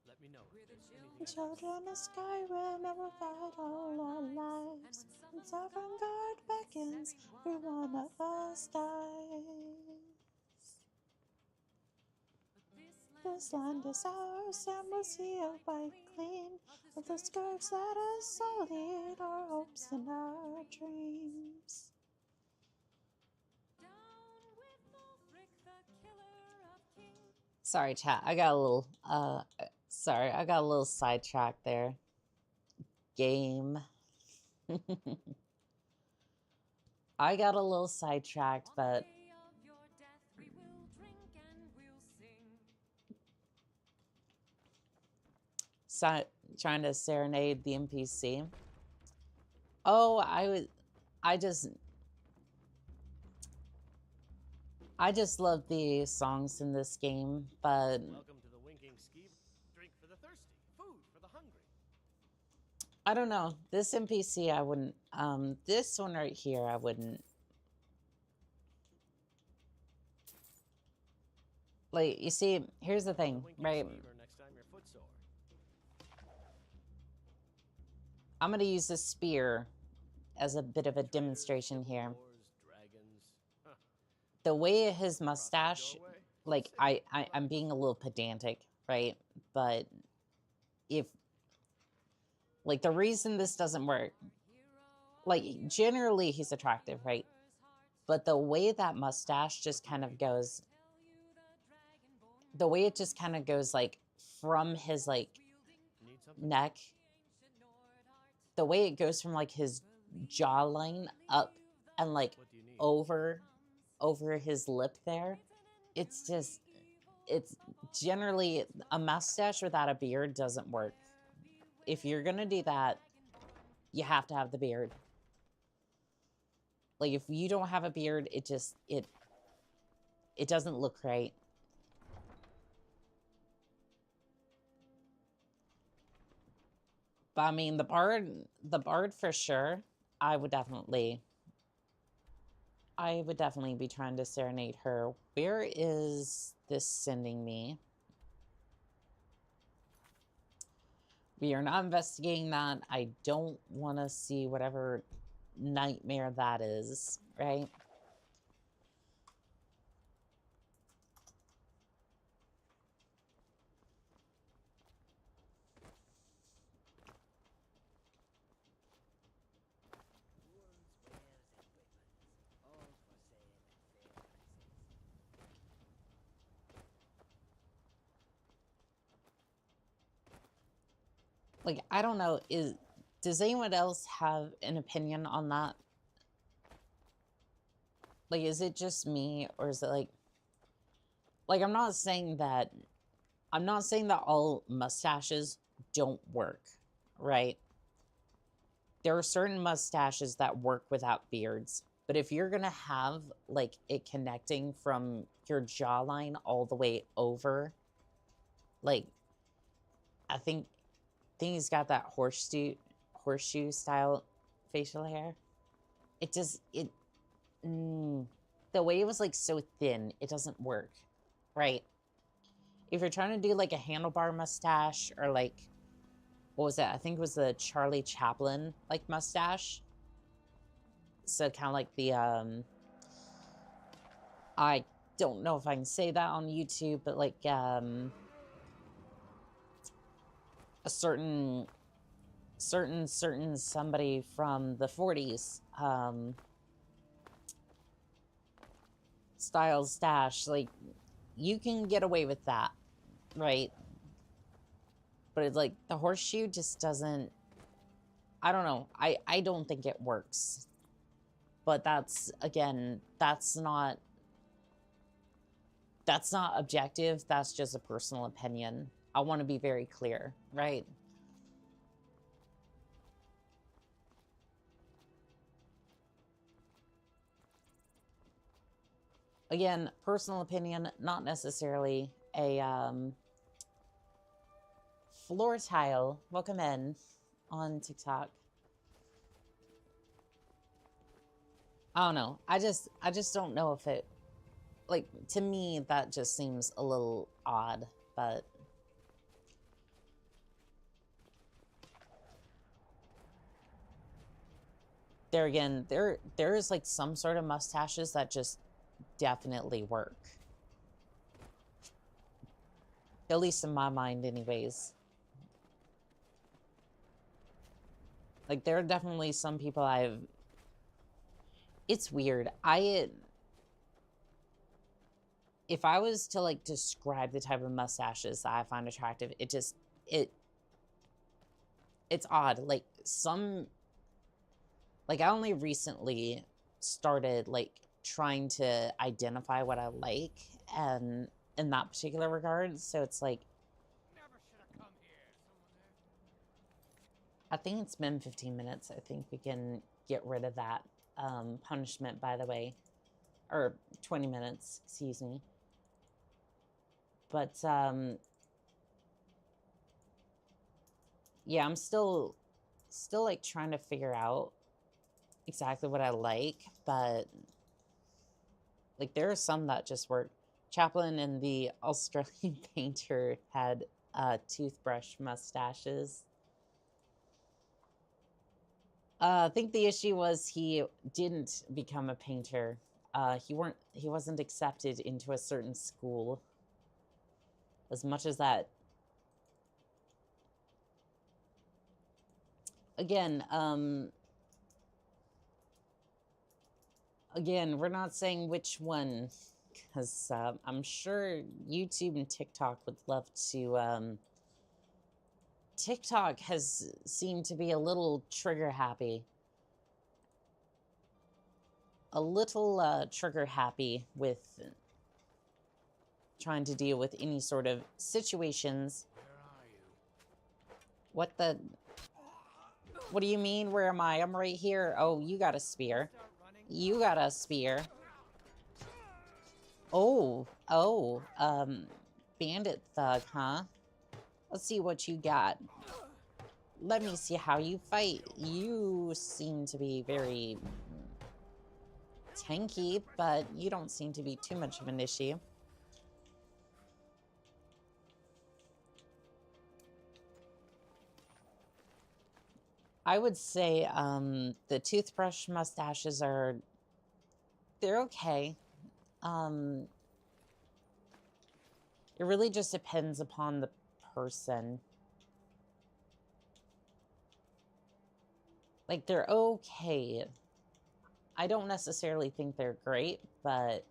Let me know if there's anything Children of Skyrim and will fight all our lives. When Sovereign Guard beckons, every one of us dies. This land is ours and we'll see it white clean. Of the scarves that us sullied our hopes and our dreams. Sorry, chat. I got a little, sorry, I got a little sidetracked there. Game. I got a little sidetracked, but... trying to serenade the NPC. Oh, I just love the songs in this game, but... Welcome to the Winking Skeever. Drink for the thirsty, food for the hungry. I don't know. This NPC, I wouldn't... this one right here, I wouldn't... Like, you see, here's the thing, right? Next time you're footsore. I'm gonna use this spear as a bit of a demonstration here. Dragons. the way his mustache, like, I'm being a little pedantic, right? But if, like, the reason this doesn't work, like, generally he's attractive, right? But the way that mustache just kind of goes, the way it just kind of goes, like, from his, like, neck, the way it goes from, like, his jawline up and, like, over his lip there, it's just, it's generally, a mustache without a beard doesn't work. If you're gonna do that, you have to have the beard. Like, if you don't have a beard, it just, it doesn't look right. But I mean, the bard for sure, I would definitely be trying to serenade her. Where is this sending me? We are not investigating that. I don't want to see whatever nightmare that is, right? Like, I don't know, does anyone else have an opinion on that? Like, is it just me, or is it like, I'm not saying that all mustaches don't work, right? There are certain mustaches that work without beards, but if you're gonna have, like, it connecting from your jawline all the way over, like, I think he's got that horseshoe style facial hair. It just, the way it was, like, so thin, it doesn't work, right? If you're trying to do, like, a handlebar mustache, or, like, what was that? I think it was the Charlie Chaplin, like, mustache. So kind of like the, I don't know if I can say that on YouTube, but, like, a certain somebody from the 40s, style stash, like, you can get away with that, right? But it's like, the horseshoe just doesn't, I don't know, I don't think it works. But that's, again, that's not objective, that's just a personal opinion. I want to be very clear, right? Again, personal opinion, not necessarily a, Floor Tile, welcome in on TikTok. I don't know. I just don't know if it, like, to me, that just seems a little odd, but there again, there is, like, some sort of mustaches that just definitely work. At least in my mind, anyways. Like, there are definitely some people it's weird. If I was to, like, describe the type of mustaches that I find attractive, it's odd. Like, like, I only recently started, like, trying to identify what I like, and in that particular regard, so it's like, I think it's been 15 minutes. I think we can get rid of that punishment, by the way. Or 20 minutes, excuse me. But, yeah, I'm still, like, trying to figure out exactly what I like, but, like, there are some that just work. Chaplin and the Australian painter had toothbrush mustaches. I think the issue was he didn't become a painter He wasn't accepted into a certain school. As much as that. Again, again, we're not saying which one, because I'm sure YouTube and TikTok would love to. TikTok has seemed to be a little trigger happy. A little trigger happy with trying to deal with any sort of situations. What the? What do you mean? Where am I? I'm right here. Oh, you got a spear. You got a spear. Oh, bandit thug, huh? Let's see what you got. Let me see how you fight. You seem to be very tanky, but you don't seem to be too much of an issue. I would say the toothbrush mustaches are, they're okay. It really just depends upon the person. Like, they're okay. I don't necessarily think they're great, but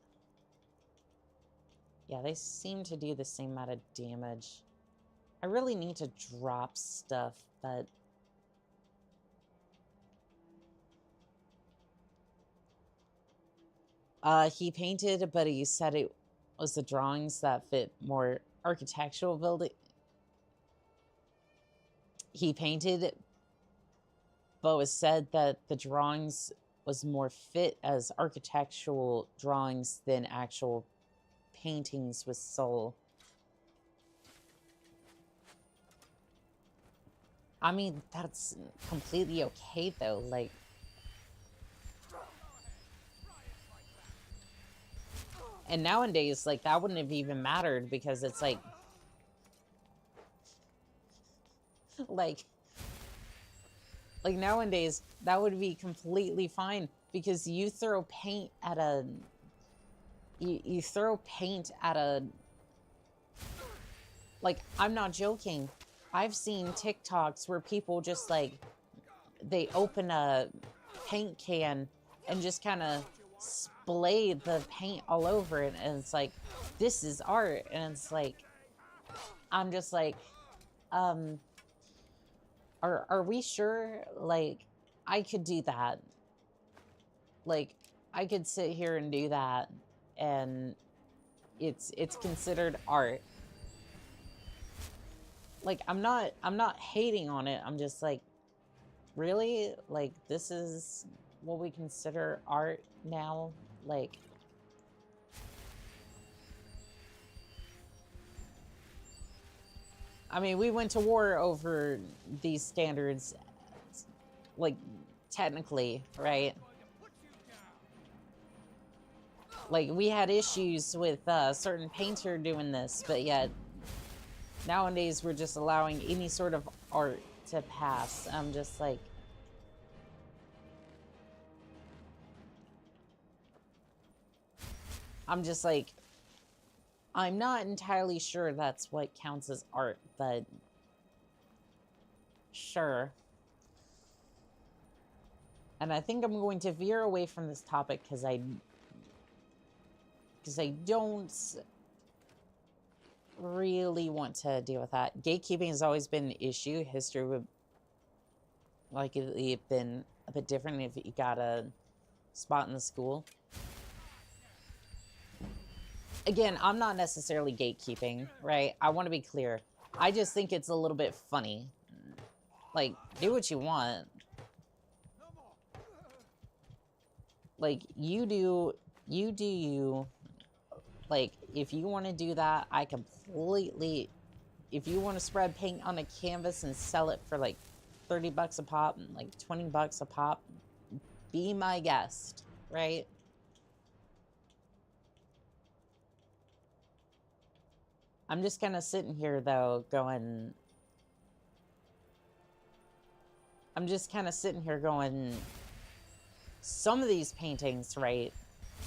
yeah, they seem to do the same amount of damage. I really need to drop stuff, but he painted, but he said it was the drawings that fit more architectural building. He painted, but it was said that the drawings was more fit as architectural drawings than actual paintings with soul. I mean, that's completely okay, though. Like, and nowadays, like, that wouldn't have even mattered because it's like, like nowadays, that would be completely fine because you throw paint at a, you throw paint at a, like, I'm not joking. I've seen TikToks where people just, like, they open a paint can and just kind of splay the paint all over it, and it's like, this is art. And it's like, I'm just like, are we sure? Like, I could do that. Like, I could sit here and do that, and it's considered art. Like, I'm not hating on it. I'm just like, really? Like, this is what we consider art now? Like, I mean, we went to war over these standards, like, technically, right? Like, we had issues with a certain painter doing this, but yet nowadays we're just allowing any sort of art to pass. I'm just like, I'm not entirely sure that's what counts as art, but sure. And I think I'm going to veer away from this topic because I don't really want to deal with that. Gatekeeping has always been an issue. History would likely have been a bit different if you got a spot in the school. Again, I'm not necessarily gatekeeping, right? I want to be clear. I just think it's a little bit funny. Like, do what you want. Like, you do you. Like, if you want to do that, I completely... If you want to spread paint on a canvas and sell it for, like, 30 bucks a pop, and like 20 bucks a pop, be my guest, right? I'm just kind of sitting here, though, going... I'm just kind of sitting here going... Some of these paintings, right?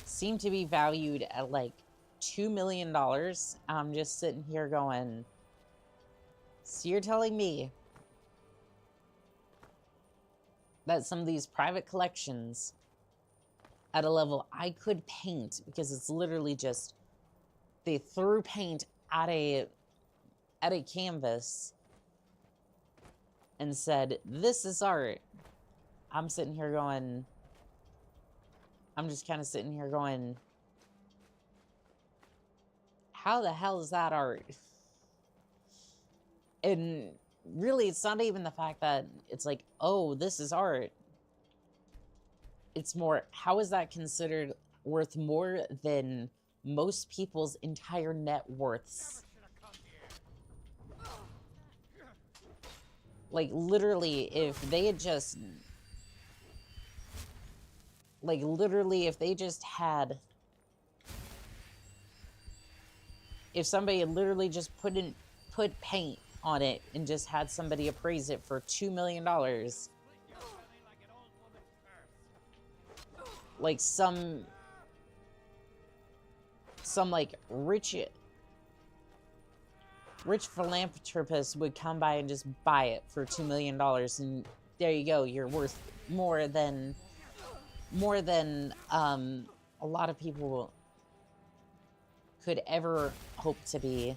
seem to be valued at like $2 million. I'm just sitting here going, so you're telling me that some of these private collections at a level I could paint, because it's literally just, they threw paint at a canvas and said, this is art. I'm sitting here going, I'm just kind of sitting here going, how the hell is that art? And really, it's not even the fact that it's like, oh, this is art. It's more, how is that considered worth more than most people's entire net worths? Like, literally, if they had just... Like, literally, if they just had... If somebody had literally just put paint on it and just had somebody appraise it for $2 million... Like, some like, rich philanthropist would come by and just buy it for $2 million, and there you go, you're worth more than a lot of people could ever hope to be.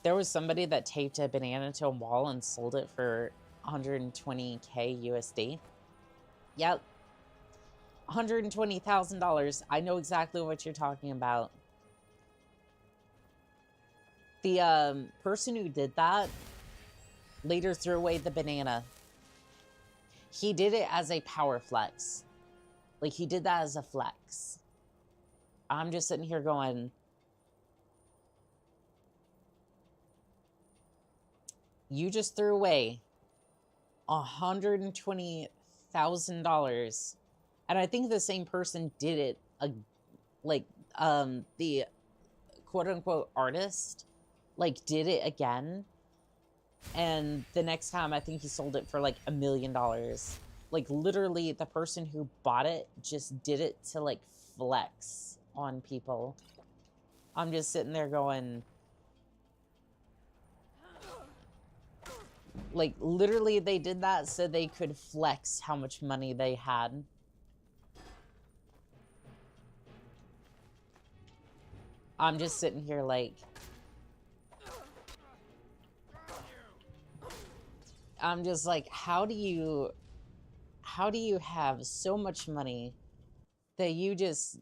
There was somebody that taped a banana to a wall and sold it for 120K USD. Yep. $120,000. I know exactly what you're talking about. The person who did that later threw away the banana. He did it as a power flex. Like, he did that as a flex. I'm just sitting here going, you just threw away $120,000. And I think the same person did it, the quote-unquote artist, like, did it again. And the next time, I think he sold it for, like, $1 million. Like, literally, the person who bought it just did it to, like, flex on people. I'm just sitting there going... Like, literally, they did that so they could flex how much money they had. I'm just sitting here like... I'm just like, how do you have so much money that you just...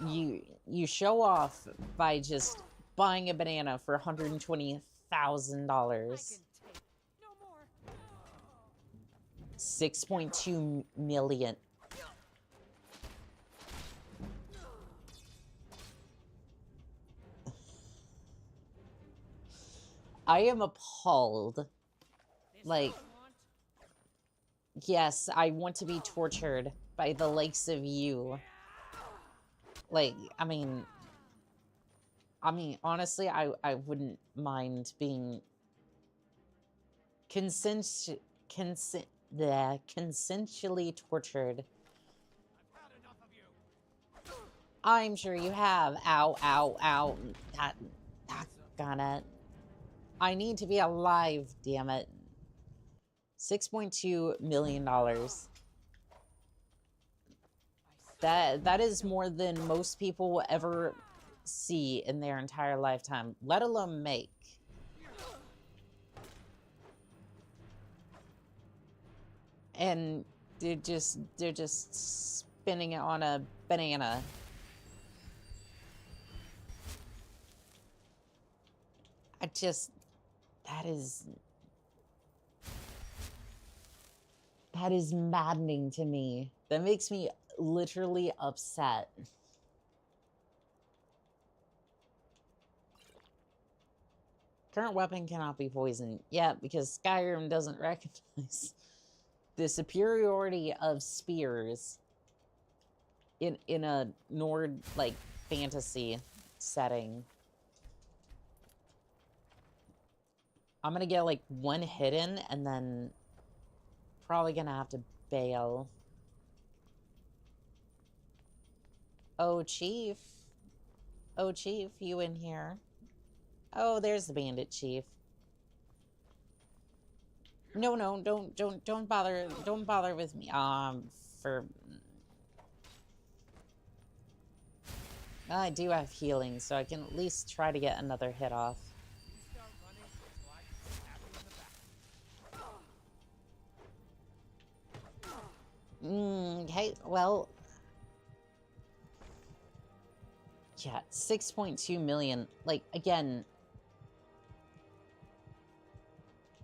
You show off by just buying a banana for $120,000. $6.2 million. I am appalled. Like, yes, I want to be tortured by the likes of you. Like, I mean, honestly, I wouldn't mind being consensually tortured. I'm sure you have. Ow, ow, ow. Got it. I need to be alive, damn it. $6.2 million. That is more than most people will ever see in their entire lifetime, let alone make. And they're just spinning it on a banana. That is maddening to me. That makes me literally upset. Current weapon cannot be poisoned. Yeah, because Skyrim doesn't recognize the superiority of spears in a Nord, like, fantasy setting. I'm gonna get, like, one hidden, and then probably gonna have to bail. Oh, Chief. Oh, Chief, you in here? Oh, there's the bandit chief. No, no, don't bother with me. Well, I do have healing, so I can at least try to get another hit off. Okay, well... Yeah, 6.2 million. Like, again...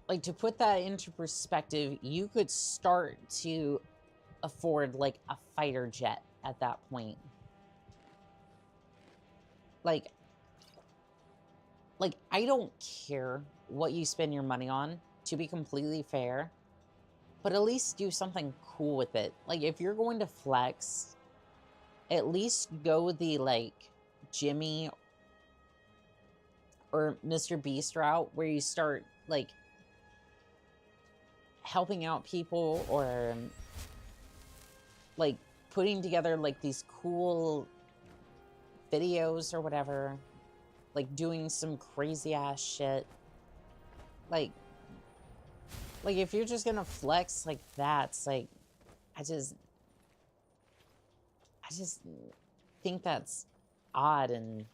Like, to put that into perspective, you could start to afford, like, a fighter jet at that point. Like, I don't care what you spend your money on, to be completely fair, but at least do something cool with it. Like, if you're going to flex, at least go the, like, Jimmy or Mr. Beast route, where you start, like, helping out people, or, like, putting together, like, these cool videos or whatever. Like, doing some crazy-ass shit. Like, if you're just gonna flex like that, it's like, I just think that's odd and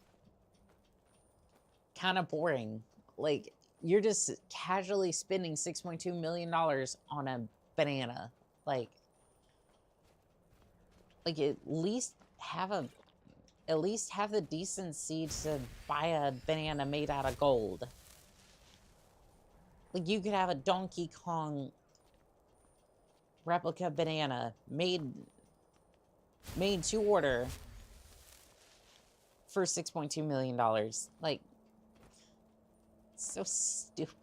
kind of boring. Like, you're just casually spending $6.2 million on a banana. Like, at least have the decency to buy a banana made out of gold. Like, you could have a Donkey Kong replica banana made to order for $6.2 million. Like, so stupid.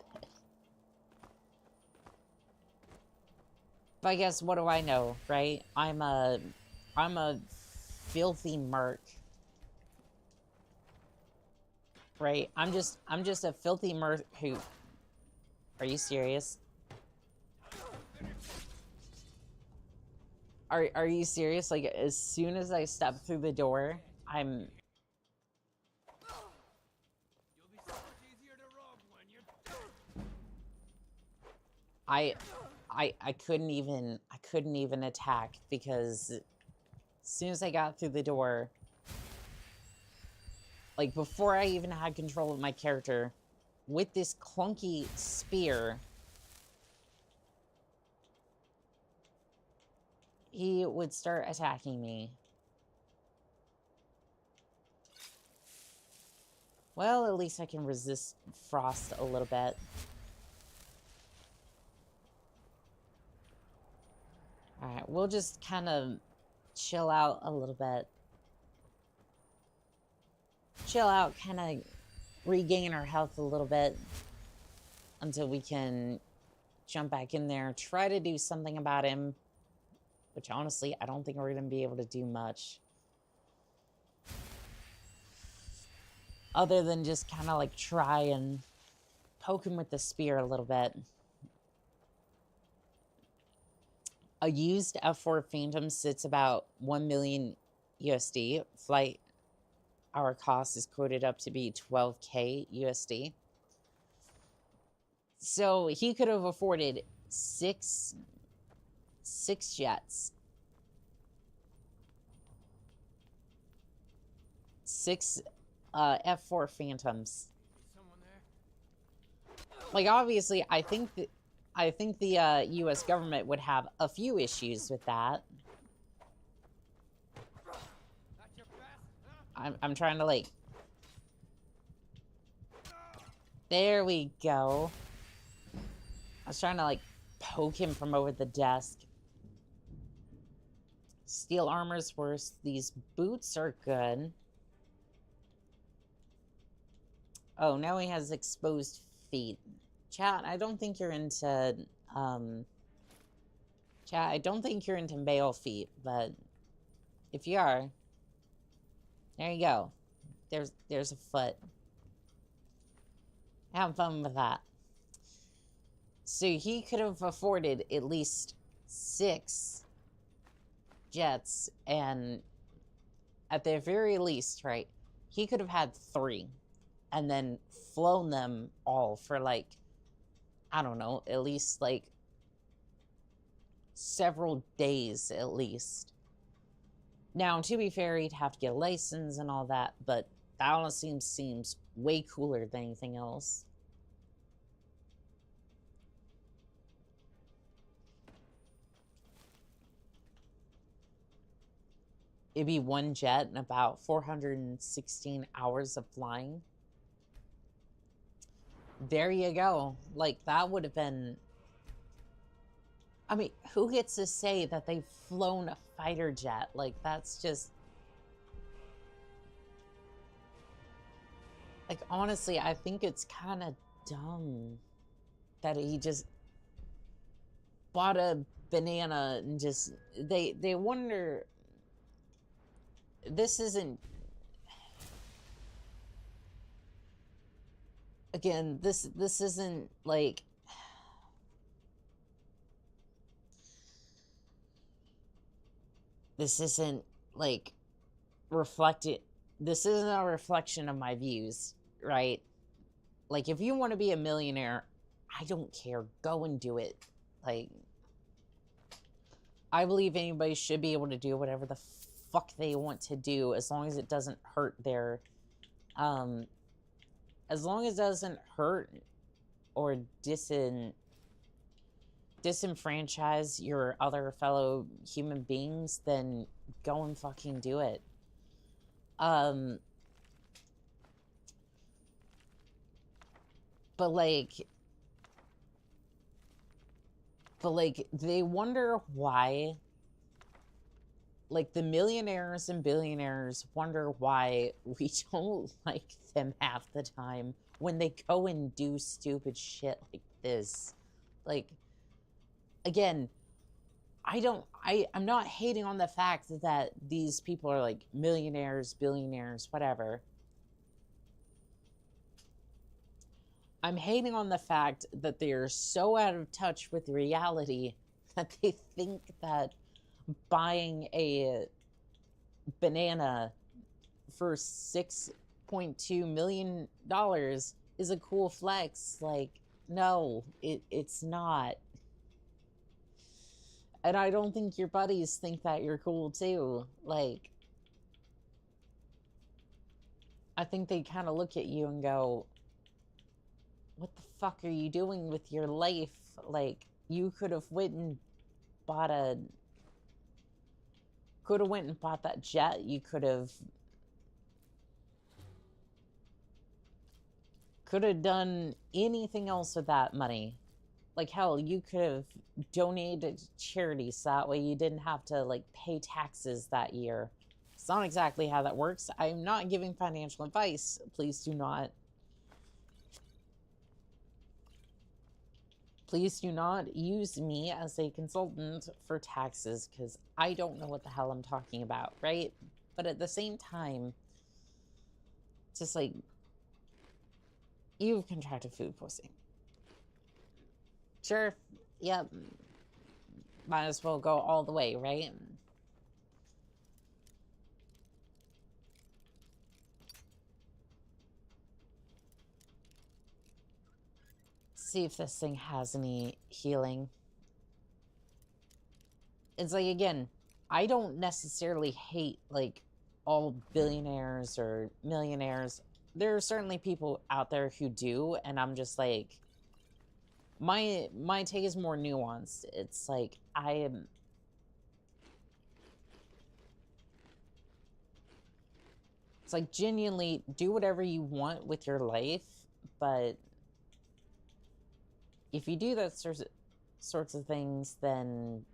But I guess, what do I know, right? I'm a filthy merc. Right? I'm just a filthy merc who... Are you serious? Are you serious? Like, as soon as I step through the door, I'm... I couldn't even attack, because as soon as I got through the door, like, before I even had control of my character, with this clunky spear, he would start attacking me. Well, at least I can resist frost a little bit. Alright, we'll just kind of chill out a little bit. Chill out, kind of regain our health a little bit until we can jump back in there, try to do something about him, which honestly, I don't think we're going to be able to do much. Other than just kind of like try and poke him with the spear a little bit. A used F4 Phantom sits about 1 million USD. Flight hour cost is quoted up to be 12K USD. So he could have afforded six jets. 6 F4 Phantoms. Like, obviously, I think the U.S. government would have a few issues with that. I'm trying to, like... There we go. I was trying to, like, poke him from over the desk. Steel armor's worse. These boots are good. Oh, now he has exposed feet. Chat, I don't think you're into, Chat, I don't think you're into male feet, but if you are, there you go. There's a foot. Have fun with that. So he could have afforded at least 6 jets and at the very least, right, he could have had 3 and then flown them all for, like, I don't know, at least, like, several days at least. Now, to be fair, he'd have to get a license and all that, but that honestly seems way cooler than anything else. It'd be 1 jet and about 416 hours of flying. There you go. Like, that would have been... I mean, who gets to say that they've flown a fighter jet? Like, that's just... Like, honestly, I think it's kind of dumb that he just bought a banana and just... They wonder... This isn't... Again, this isn't, like... This isn't, like, reflected... This isn't a reflection of my views, right? Like, if you want to be a millionaire, I don't care. Go and do it. Like, I believe anybody should be able to do whatever the fuck they want to do as long as it doesn't hurt their... as long as it doesn't hurt or disenfranchise your other fellow human beings, then go and fucking do it. But like, they wonder why, like, the millionaires and billionaires wonder why we don't like them half the time when they go and do stupid shit like this. Like, again, I'm not hating on the fact that these people are, like, millionaires, billionaires, whatever. I'm hating on the fact that they're so out of touch with reality that they think that buying a banana for $6.2 million is a cool flex. Like, no, it's not. And I don't think your buddies think that you're cool too. Like, I think they kind of look at you and go, what the fuck are you doing with your life? Like, you could have went and bought that jet. You could have done anything else with that money. Like, hell, you could have donated to charity so that way you didn't have to, like, pay taxes that year. It's not exactly how that works. I'm not giving financial advice. Please do not. Please do not use me as a consultant for taxes, because I don't know what the hell I'm talking about, right? But at the same time, just like, you've contracted food poisoning. Sure, yep. Might as well go all the way, right? See if this thing has any healing. It's like, again, I don't necessarily hate, like, all billionaires or millionaires. There are certainly people out there who do, and I'm just like, my take is more nuanced. It's like, it's like, genuinely do whatever you want with your life, but if you do those sorts of things, then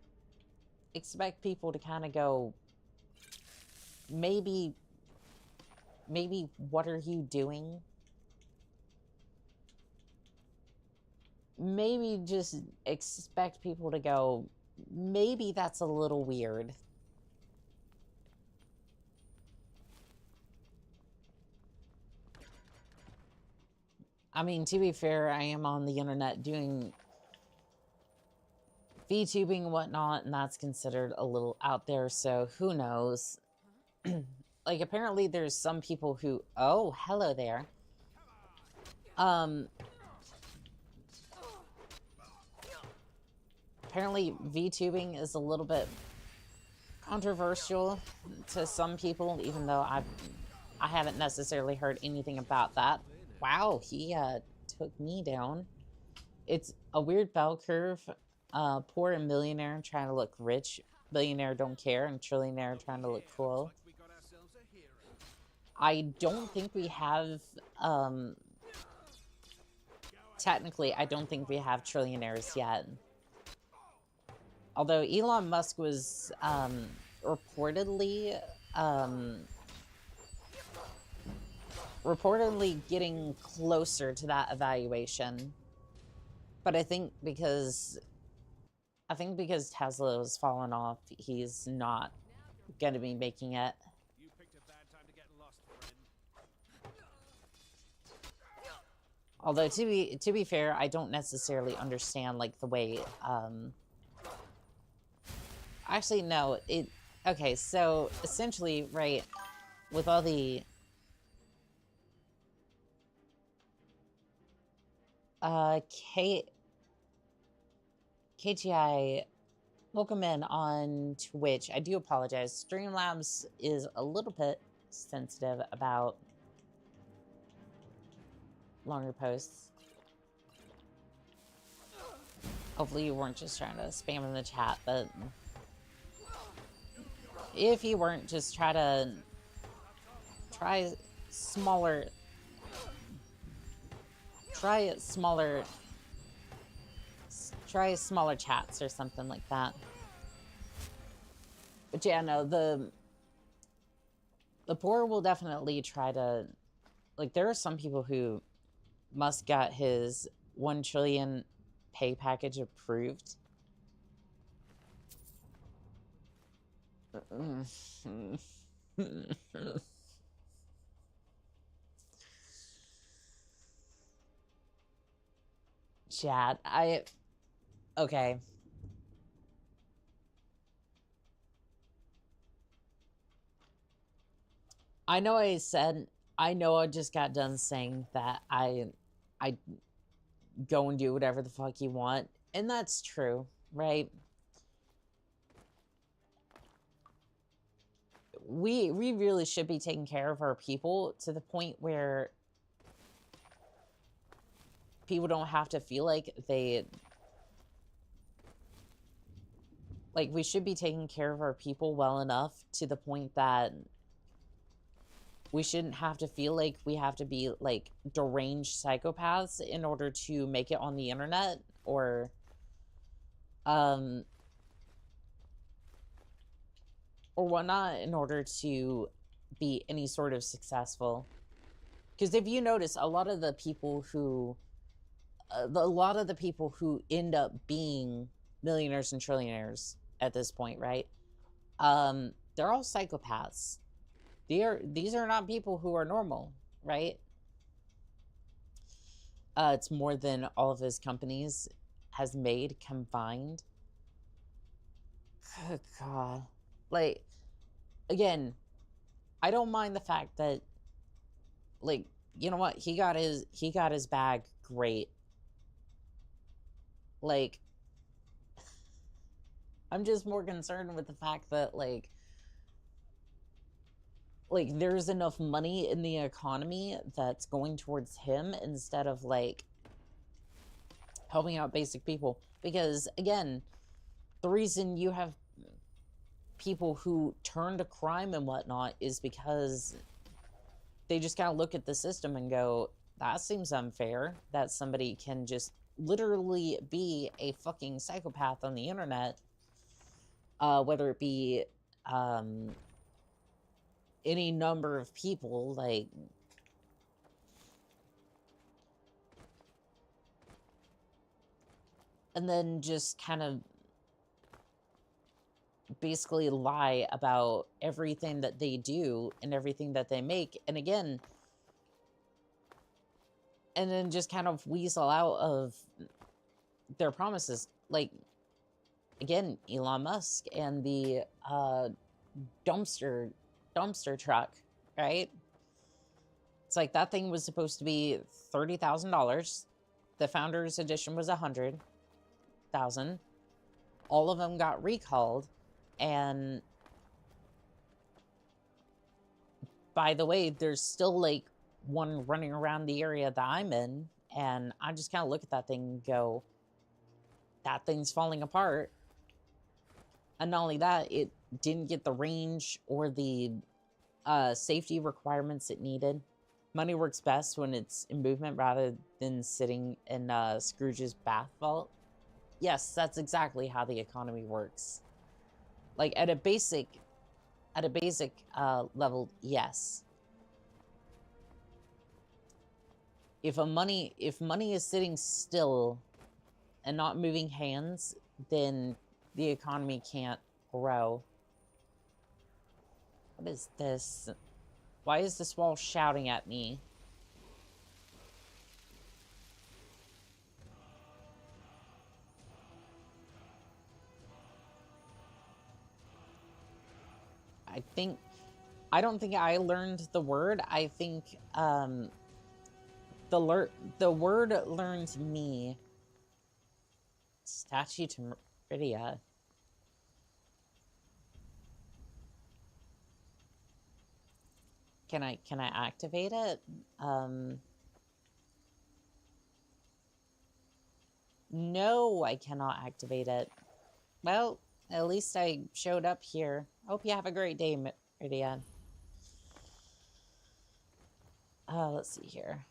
expect people to kind of go, maybe what are you doing? Maybe just expect people to go, maybe that's a little weird. I mean, to be fair, I am on the internet doing VTubing and whatnot, and that's considered a little out there, so who knows? like, apparently there's some people who... Oh, hello there. Apparently VTubing is a little bit controversial to some people, even though I haven't necessarily heard anything about that. Wow, he took me down. It's a weird bell curve. Poor and millionaire trying to look rich. Billionaire don't care, and trillionaire trying to look cool. I don't think we have, technically, I don't think we have trillionaires yet. Although Elon Musk was, reportedly getting closer to that evaluation. But I think because Tesla has fallen off, he's not going to be making it. You picked a bad time to get lost, friend. Although to be fair, I don't necessarily understand like the way actually no, okay, so essentially, right, with all the KGI, welcome in on Twitch. I do apologize. Streamlabs is a little bit sensitive about longer posts. Hopefully you weren't just trying to spam in the chat, but if you weren't, just try smaller chats or something like that. But yeah, no, the poor will definitely try to, like, there are some people who Musk got his 1 trillion pay package approved. Chat, okay. I know I just got done saying that I go and do whatever the fuck you want, and that's true, right? We really should be taking care of our people to the point where people don't have to feel like we should be taking care of our people well enough to the point that we shouldn't have to feel like we have to be like deranged psychopaths in order to make it on the internet or whatnot in order to be any sort of successful. Because if you notice, a lot of the people who end up being millionaires and trillionaires at this point, right? They're all psychopaths. These are not people who are normal, right? It's more than all of his companies has made combined. Good God. Like, again, I don't mind the fact that, like, you know what? He got his bag great. Like, I'm just more concerned with the fact that, like there's enough money in the economy that's going towards him instead of, like, helping out basic people. Because, again, the reason you have people who turn to crime and whatnot is because they just kind of look at the system and go, that seems unfair that somebody can just literally be a fucking psychopath on the internet, whether it be any number of people, like, and then just kind of basically lie about everything that they do and everything that they make, and again, and then just kind of weasel out of their promises. Like, again, Elon Musk and the dumpster dumpster truck, right? It's like that thing was supposed to be $30,000. The Founders Edition was $100,000. All of them got recalled, and by the way, there's still like one running around the area that I'm in, and I just kind of look at that thing and go, that thing's falling apart. And not only that, it didn't get the range or the safety requirements it needed. Money works best when it's in movement rather than sitting in Scrooge's bath vault. Yes, that's exactly how the economy works. Like at a basic level, yes. If money is sitting still and not moving hands, then the economy can't grow. What is this? Why is this wall shouting at me? I don't think I learned the word. I think the word learned me. Statue to Meridia. Can I activate it? No, I cannot activate it. Well, at least I showed up here. Hope you have a great day, Meridia. Let's see here.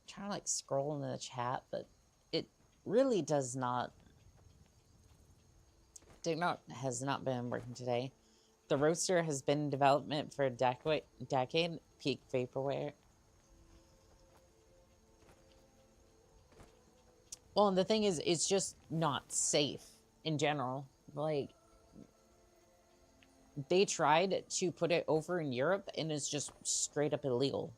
I'm trying to like scroll into the chat, but it really has not been working today. The roadster has been in development for a decade. Peak vaporware. Well, and the thing is, it's just not safe in general. Like, they tried to put it over in Europe, and it's just straight up illegal.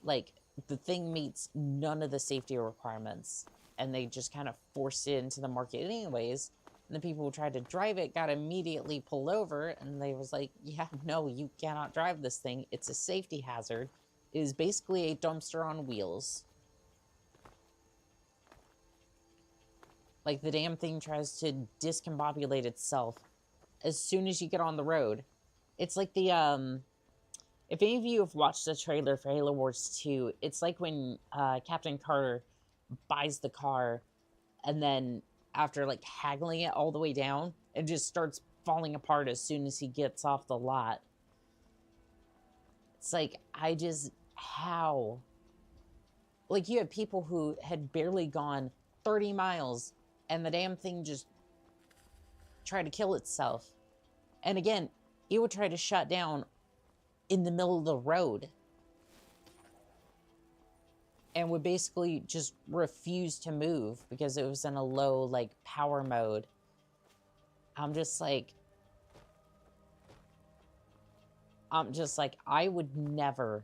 Like, the thing meets none of the safety requirements, and they just kind of forced it into the market anyways. And the people who tried to drive it got immediately pulled over, and they was like, yeah, no, you cannot drive this thing. It's a safety hazard. It is basically a dumpster on wheels. Like, the damn thing tries to discombobulate itself as soon as you get on the road. It's like the, if any of you have watched the trailer for Halo Wars 2, it's like when Captain Carter buys the car, and then after like haggling it all the way down, it just starts falling apart as soon as he gets off the lot. It's like, how? Like, you have people who had barely gone 30 miles, and the damn thing just tried to kill itself. And again, it would try to shut down in the middle of the road, and would basically just refuse to move because it was in a low, like, power mode. I'm just like, I would never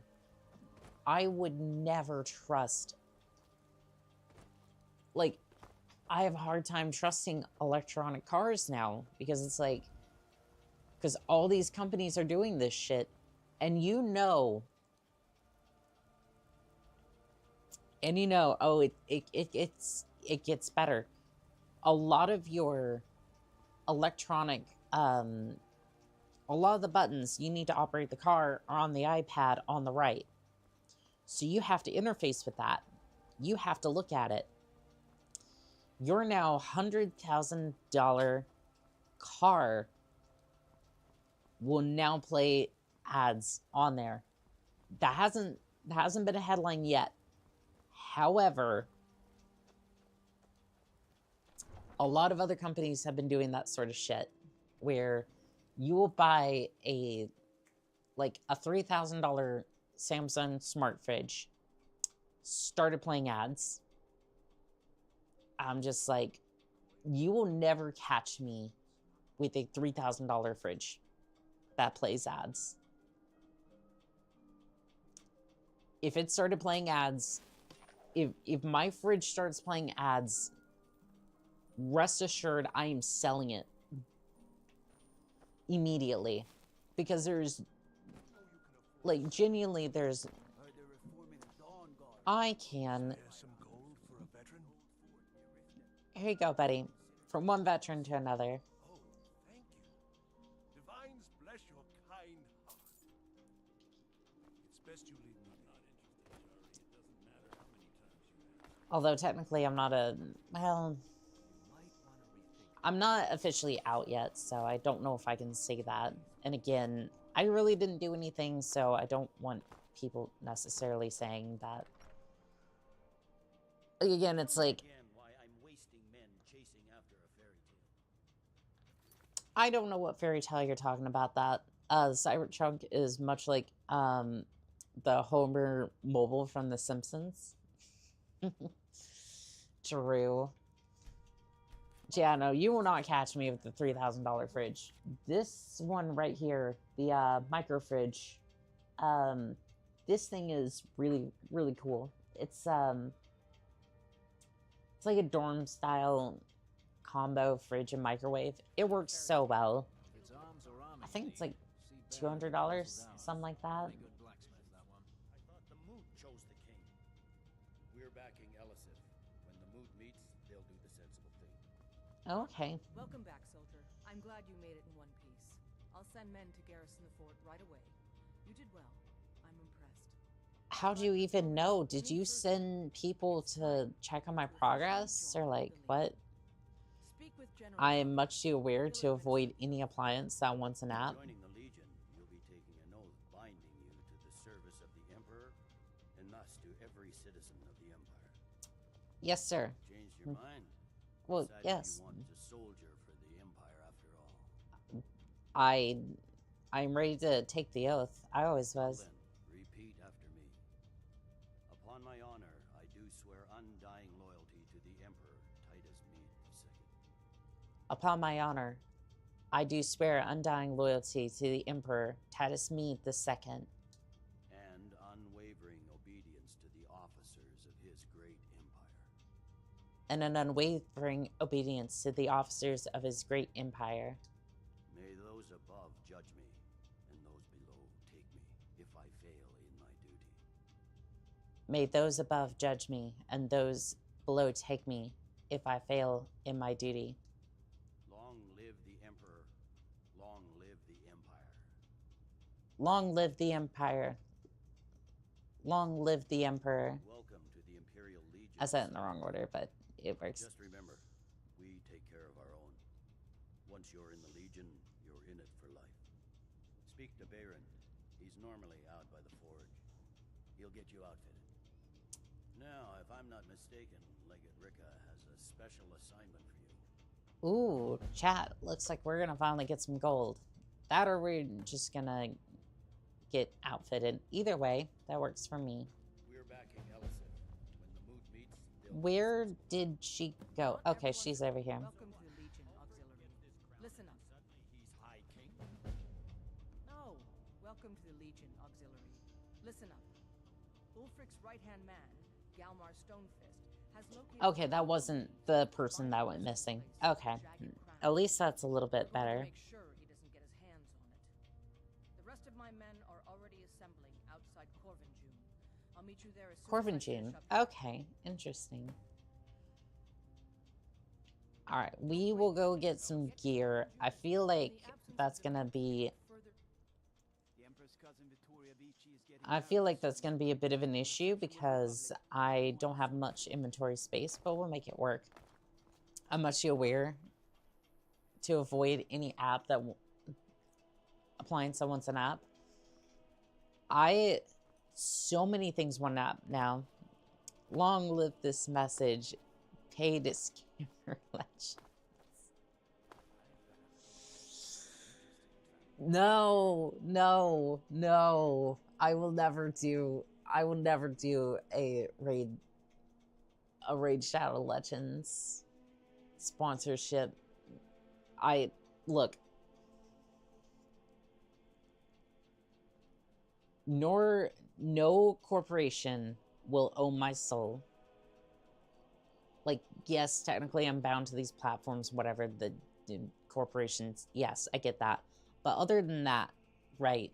trust. Like, I have a hard time trusting electronic cars now, because it's like, because all these companies are doing this shit, and you know, oh, it gets better. A lot of your electronic, a lot of the buttons you need to operate the car are on the iPad on the right. So you have to interface with that. You have to look at it. Your now $100,000 car will now play ads on there. That hasn't been a headline yet. However, a lot of other companies have been doing that sort of shit, where you will buy a $3,000 Samsung smart fridge, started playing ads. I'm just like, you will never catch me with a $3,000 fridge that plays ads. If it started playing ads, if my fridge starts playing ads, rest assured I am selling it immediately. Because there's, like, genuinely, there's... I can... Some gold for a veteran? Here you go, buddy. From one veteran to another. Oh, thank you. Divines bless your kind heart. It's best you leave me. Although, technically, I'm not a... Well... I'm not officially out yet, so I don't know if I can say that. And again, I really didn't do anything, so I don't want people necessarily saying that. Again, it's like... Why I'm wasting men chasing after a fairy tale. I don't know what fairy tale you're talking about. That Cyberchunk is much like the Homer mobile from The Simpsons. True. Yeah, no, you will not catch me with the $3,000 fridge. This one right here, the micro fridge, this thing is really, really cool. It's like a dorm style combo fridge and microwave. It works so well. I think it's like $200, something like that. I thought the mood chose the king. We're backing Elisif. When the mood meets, they'll do the sensible thing. Okay. Welcome back, soldier. I'm glad you made it in one piece. I'll send men to garrison the fort right away. You did well. I'm impressed. How do you even know? Did you send people to check on my progress? Or like, what? Speak with General. I am much too aware to avoid any appliance that wants an app. Joining the Legion, you'll be taking an oath binding you to the service of the Emperor, and thus to every citizen of the Empire. Yes, sir. Changed your mind? Well, Decided yes. You wanted to soldier for the Empire after all. I'm ready to take the oath. I always Well was. then, repeat after me. Upon my honor, I do swear undying loyalty to the Emperor, Titus Mead II. Upon my honor, I do swear undying loyalty to the Emperor Titus Mead II, And unwavering obedience to the officers of his great empire. and an unwavering obedience to the officers of his great empire. May those above judge me, and those below take me, if I fail in my duty. May those above judge me, and those below take me, if I fail in my duty. Long live the Emperor. Long live the Empire. Long live the Empire. Long live the Emperor. Welcome to the Imperial Legion. I said it in the wrong order, but it works. Just remember, we take care of our own. Once you're in the Legion, you're in it for life. Speak to Baron. He's normally out by the forge. He'll get you outfitted. Now, if I'm not mistaken, Legate Ricca has a special assignment for you. Ooh, chat. Looks like we're gonna finally get some gold. That or we're just gonna get outfitted. Either way, that works for me. We're backing Elisif. When the mood meets, they'll Where did she go? Okay, she's over here. Welcome to the Legion Auxiliary. Listen up. He's High King. No. Welcome to the Legion Auxiliary. Listen up. Ulfric's right-hand man, Galmar Stonefist, has located... Okay, that wasn't the person that went missing. Okay. At least that's a little bit better. Make sure he doesn't get his hands on it. The rest of my men are already assembling outside Corvinjune. I'll meet you there as soon as I Corvinjune. finish up. Okay, interesting. Alright, we will go get some gear. I feel like that's gonna be... The Empress cousin Vittoria Vici is getting I feel like that's gonna be a bit of an issue because I don't have much inventory space, but we'll make it work. I'm much too aware to avoid any app that... Applying someone's an app. So many things want an app now. Long live this message. Paid scammer legends. No, no, no. I will never do a Raid Shadow Legends sponsorship. Look. No corporation will own my soul. Like, yes, technically I'm bound to these platforms, whatever, the corporations, yes, I get that. But other than that, right?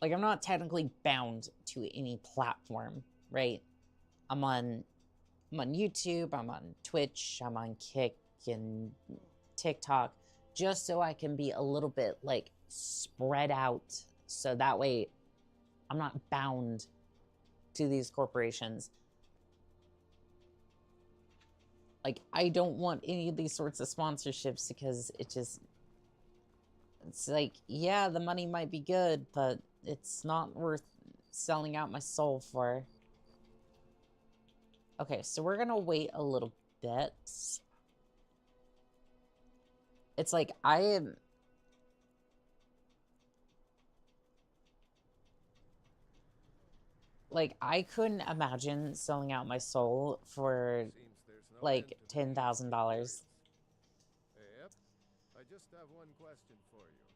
Like, I'm not technically bound to any platform, right? I'm on YouTube, I'm on Twitch, I'm on Kick and TikTok, just so I can be a little bit, like, spread out, so that way I'm not bound to these corporations. Like, I don't want any of these sorts of sponsorships because it's like, yeah, the money might be good, but it's not worth selling out my soul for. Okay, so we're gonna wait a little bit. It's like, I couldn't imagine selling out my soul for, like, $10,000. Yep. I just have one question for you.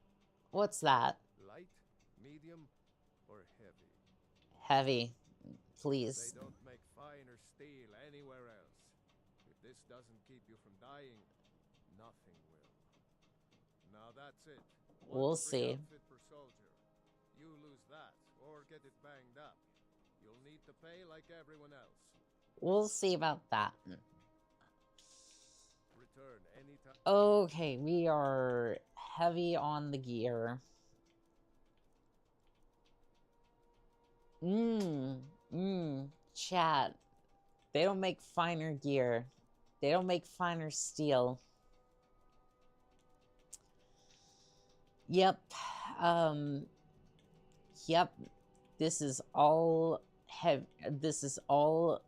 What's that? Light, medium, or heavy? Heavy, please. They don't make finer steel anywhere else. If this doesn't keep you from dying, nothing will. Now that's it. We'll One free see. outfit per soldier. You lose that, or get it banged up. You'll need to pay like everyone else. We'll see about that. Return anytime. Okay, we are heavy on the gear. Chat. They don't make finer gear. They don't make finer steel. Yep. Yep. This is all this is all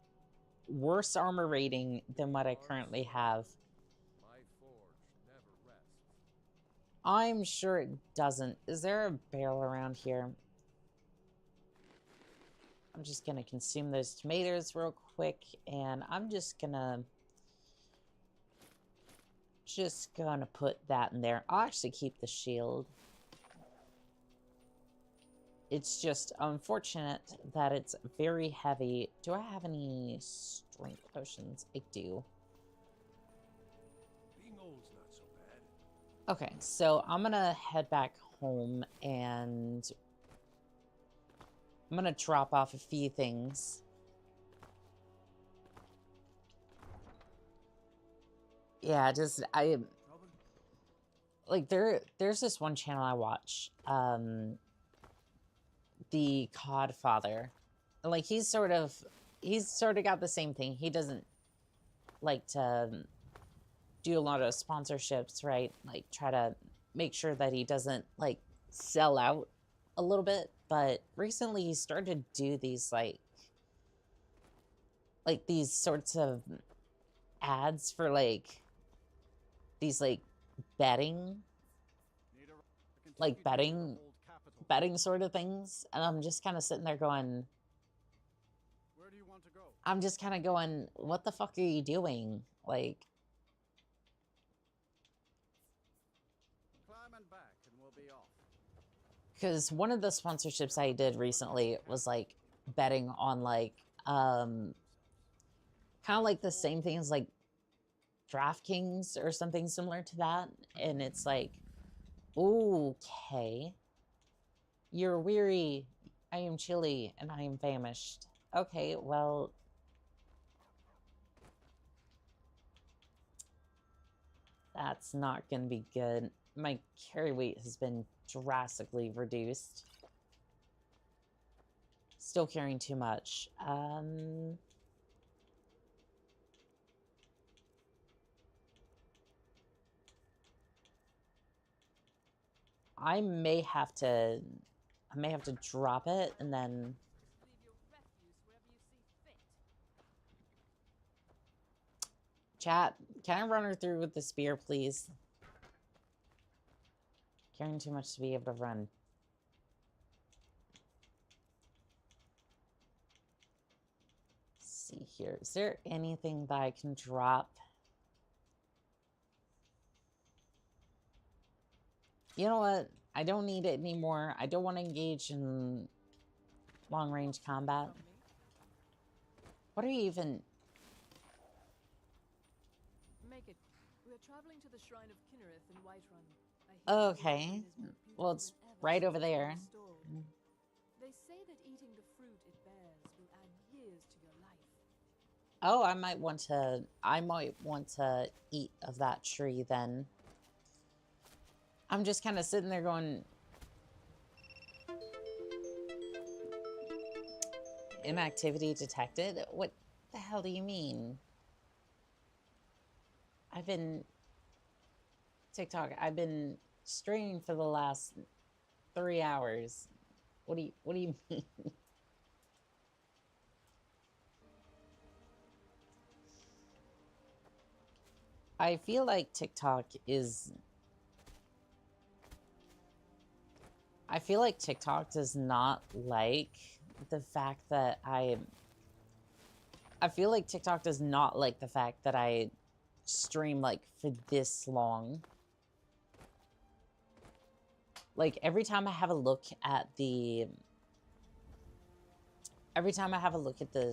worse armor rating than what I currently have. My forge never rests. I'm sure it doesn't. Is there a barrel around here? I'm just gonna consume those tomatoes real quick, and I'm just gonna put that in there. I'll actually keep the shield. It's just unfortunate that it's very heavy. Do I have any strength potions? I do. Being old's not so bad. Okay, so I'm gonna head back home and I'm gonna drop off a few things. Yeah, just like there's this one channel I watch, the Codfather. Like he's sort of got the same thing. He doesn't like to do a lot of sponsorships, right? Like try to make sure that he doesn't like sell out a little bit. But recently he started to do these like these sorts of ads for like these like betting sort of things, and I'm just kind of sitting there going, Where do you want to go? I'm just kind of going, what the fuck are you doing? Like, Climb and back and we'll be off. because one of the sponsorships I did recently was like betting on like kind of like the same things like DraftKings or something similar to that, and it's like, okay, you're weary, I am chilly, and I am famished. Okay, well, that's not gonna be good. My carry weight has been drastically reduced. Still carrying too much. I may have to drop it and then chat. Can I run her through with the spear, please? Carrying too much to be able to run. Let's see here. Is there anything that I can drop? You know what? I don't need it anymore. I don't want to engage in long-range combat. What are you even... Make it. We are traveling to the Shrine of Kinnereth in Whiterun. I Okay. Well, it's right over there. They say that eating the fruit it bears will add years to your life. Oh, I might want to eat of that tree then. I'm just kind of sitting there going, inactivity detected? What the hell do you mean? TikTok, I've been streaming for the last 3 hours. What do you mean? I feel like TikTok does not like the fact that I feel like TikTok does not like the fact that I stream like for this long. Like every time I have a look at the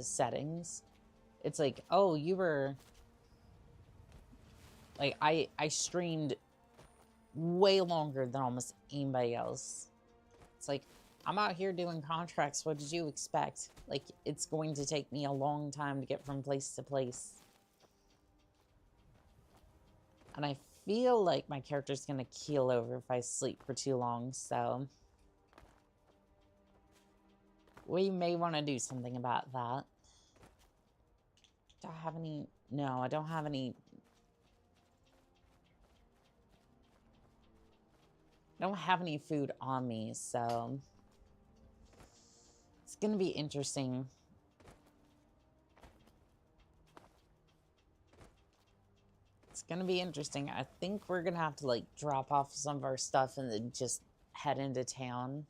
settings, it's like, oh, you were like, I streamed way longer than almost anybody else. It's like, I'm out here doing contracts. What did you expect? Like, it's going to take me a long time to get from place to place. And I feel like my character's gonna keel over if I sleep for too long, so we may want to do something about that. Do I have any? No, I don't have any. I don't have any food on me, so it's gonna be interesting. It's gonna be interesting. I think we're gonna have to like drop off some of our stuff and then just head into town.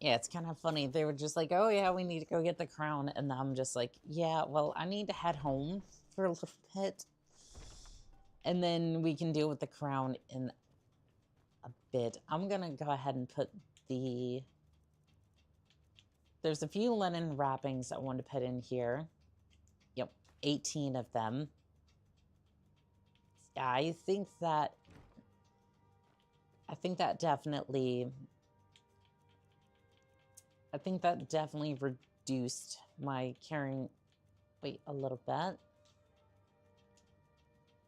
Yeah, it's kind of funny. They were just like, oh yeah, we need to go get the crown. And I'm just like, yeah, well, I need to head home for a little bit. And then we can deal with the crown in a bit. I'm gonna go ahead and put the... There's a few linen wrappings I want to put in here. Yep, 18 of them. Yeah, I think that definitely... I think that definitely reduced my carrying weight a little bit. Let's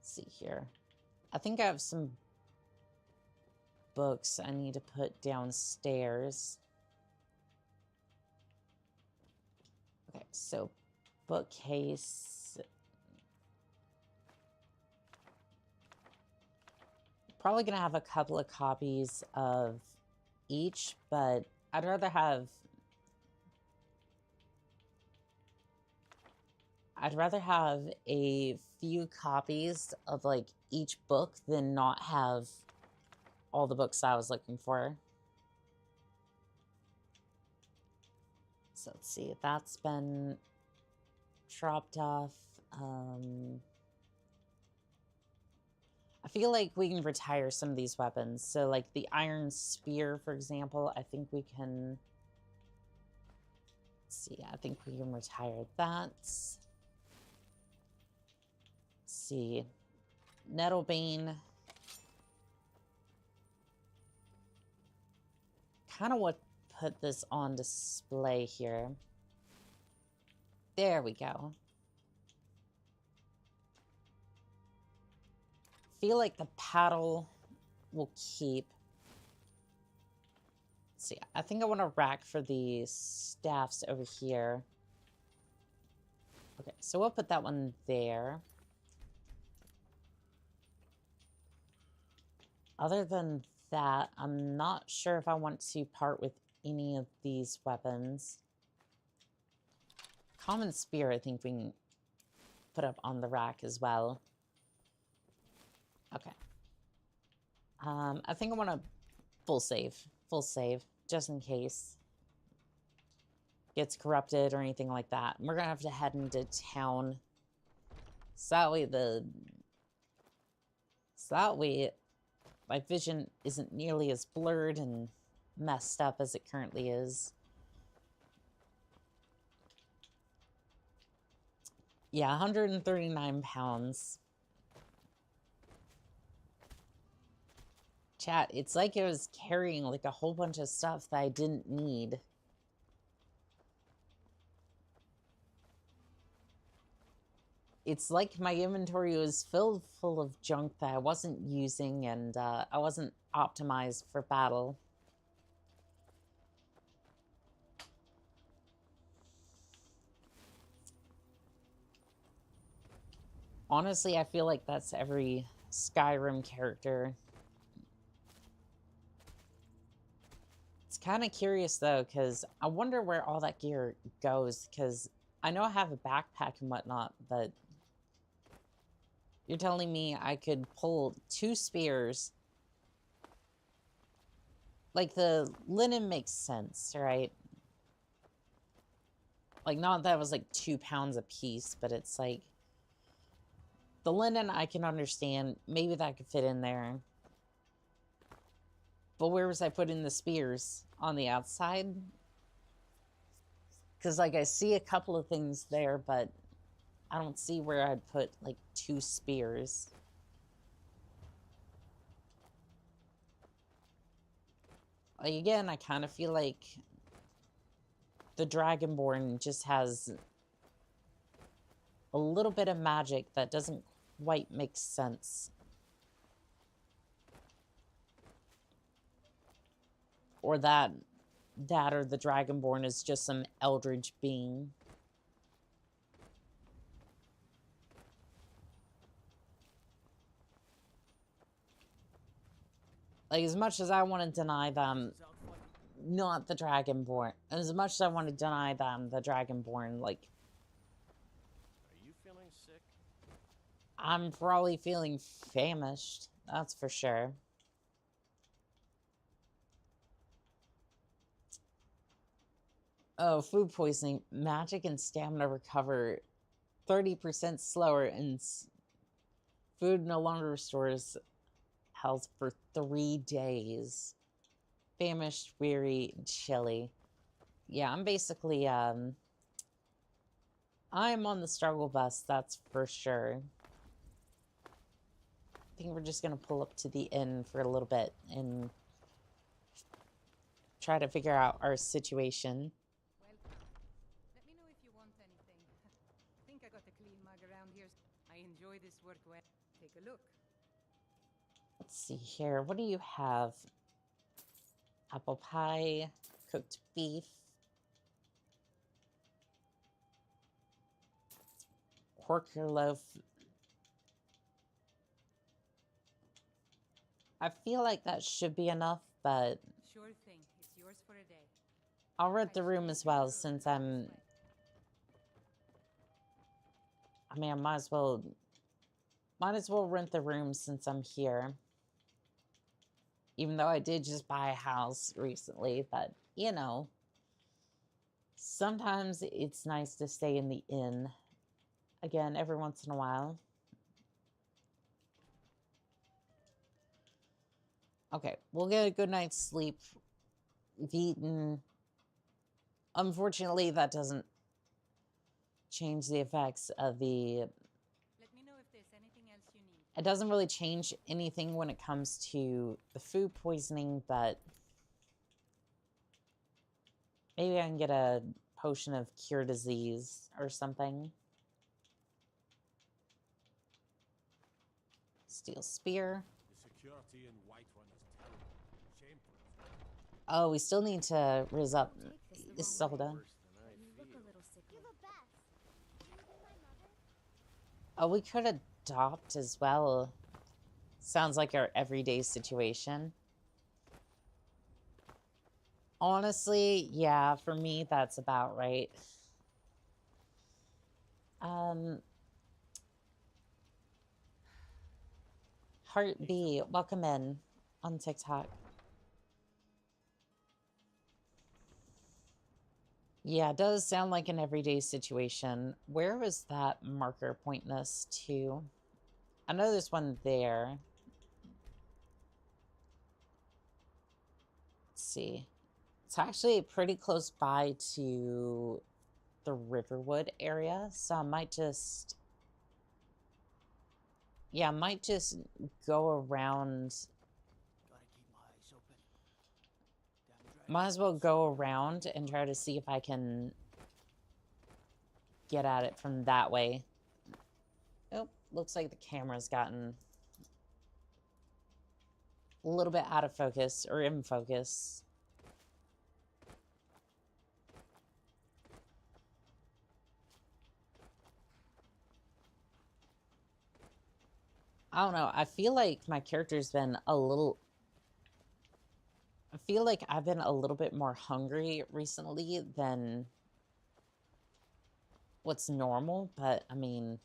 see here. I think I have some books I need to put downstairs. Okay, so bookcase. Probably gonna have a couple of copies of each, but I'd rather have a few copies of like each book than not have all the books I was looking for. So let's see, that's been dropped off. I feel like we can retire some of these weapons. So like the iron spear, for example, I think we can... Let's see, I think we can retire that. Let's see. Nettlebane. Kind of want to put this on display here. There we go. Feel like the paddle will keep. Let's see, I think I want a rack for the staffs over here. Okay, so we'll put that one there. Other than that, I'm not sure if I want to part with any of these weapons. Common spear, I think we can put up on the rack as well. Okay. I think I want a full save, just in case gets corrupted or anything like that. And we're gonna have to head into town. So that way my vision isn't nearly as blurred and messed up as it currently is. Yeah, 139 pounds. Chat, it's like I was carrying like a whole bunch of stuff that I didn't need. It's like my inventory was filled full of junk that I wasn't using, and I wasn't optimized for battle. Honestly, I feel like that's every Skyrim character. It's kind of curious, though, because I wonder where all that gear goes, because I know I have a backpack and whatnot, but you're telling me I could pull 2 spears. Like, the linen makes sense, right? Like, not that it was like 2 pounds a piece, but it's like... The linen, I can understand. Maybe that could fit in there. But where was I putting the spears? On the outside? Because, like, I see a couple of things there, but I don't see where I'd put, like, 2 spears. Like, again, I kind of feel like the Dragonborn just has a little bit of magic that doesn't quite make sense. Or that or the Dragonborn is just some eldritch being. Like, as much as I want to deny them, not the Dragonborn. As much as I want to deny them, the Dragonborn, like... Are you feeling sick? I'm probably feeling famished. That's for sure. Oh, food poisoning. Magic and stamina recover 30% slower, and food no longer restores health for 3 days. Famished, weary, and chilly. Yeah, I'm basically, I'm on the struggle bus, that's for sure. I think we're just gonna pull up to the inn for a little bit and try to figure out our situation. Let me know if you want anything. I think I got a clean mug around here. I enjoy this work well. Take a look. Let's see here. What do you have? Apple pie, cooked beef, Quaker loaf. I feel like that should be enough, but Sure thing. It's yours for a day. I'll rent the room as well, since I mean, I might as well rent the room since I'm here. Even though I did just buy a house recently, but, you know, sometimes it's nice to stay in the inn. Again, every once in a while. Okay, we'll get a good night's sleep. We've eaten. Unfortunately, that doesn't change the effects of the... Let me know if there's anything else you need. It doesn't really change anything when it comes to the food poisoning, but maybe I can get a potion of cure disease or something. Steel spear. The security in Whiterun is terrible. Shameful. Oh, we still need to raise up Isolde. You look a little sickly. Oh, we could adopt as well. Sounds like our everyday situation. Honestly, yeah, for me, that's about right. Heart B, welcome in on TikTok. Yeah, it does sound like an everyday situation. Where was that marker pointing us to? I know there's one there. Let's see. It's actually pretty close by to the Riverwood area, so I might just... Yeah, I might just go around... Gotta keep my eyes open. Might as well go around and try to see if I can get at it from that way. Oh, looks like the camera's gotten a little bit out of focus, or in focus. I don't know, I feel like my character's been a little... I feel like I've been a little bit more hungry recently than what's normal, but I mean...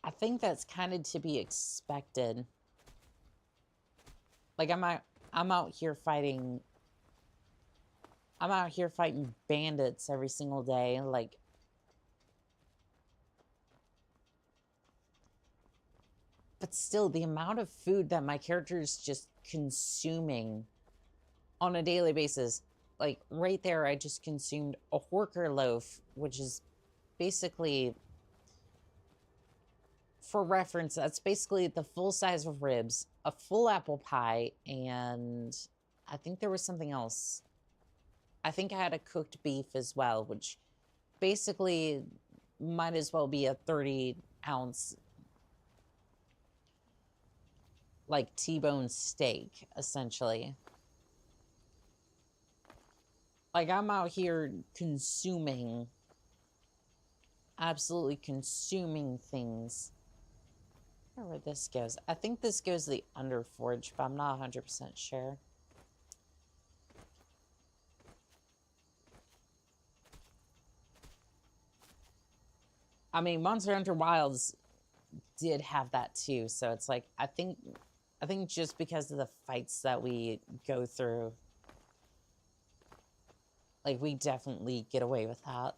I think that's kind of to be expected. Like, I'm out here fighting... I'm out here fighting bandits every single day, like... But still, the amount of food that my character is just consuming on a daily basis. Like, right there, I just consumed a Horker loaf, which is basically... For reference, that's basically the full size of ribs, a full apple pie, and I think there was something else. I think I had a cooked beef as well, which basically might as well be a 30-ounce, like, T-bone steak, essentially. Like, I'm out here consuming, absolutely consuming things. I don't know where this goes. I think this goes to the Underforge, but I'm not 100% sure. I mean, Monster Hunter Wilds did have that too, so it's like, I think just because of the fights that we go through, like, we definitely get away with that.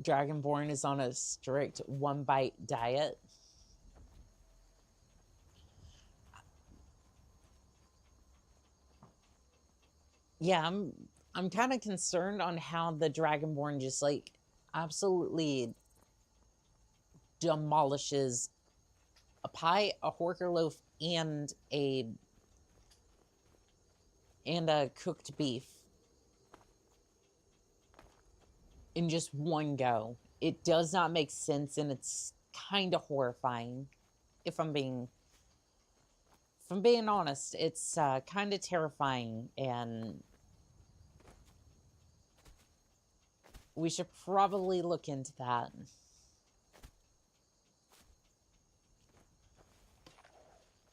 Dragonborn is on a strict one-bite diet. Yeah, I'm kind of concerned on how the Dragonborn just, like, absolutely demolishes a pie, a Horker loaf, and a cooked beef in just one go. It does not make sense, and it's kind of horrifying. If I'm being honest, it's kind of terrifying, and we should probably look into that.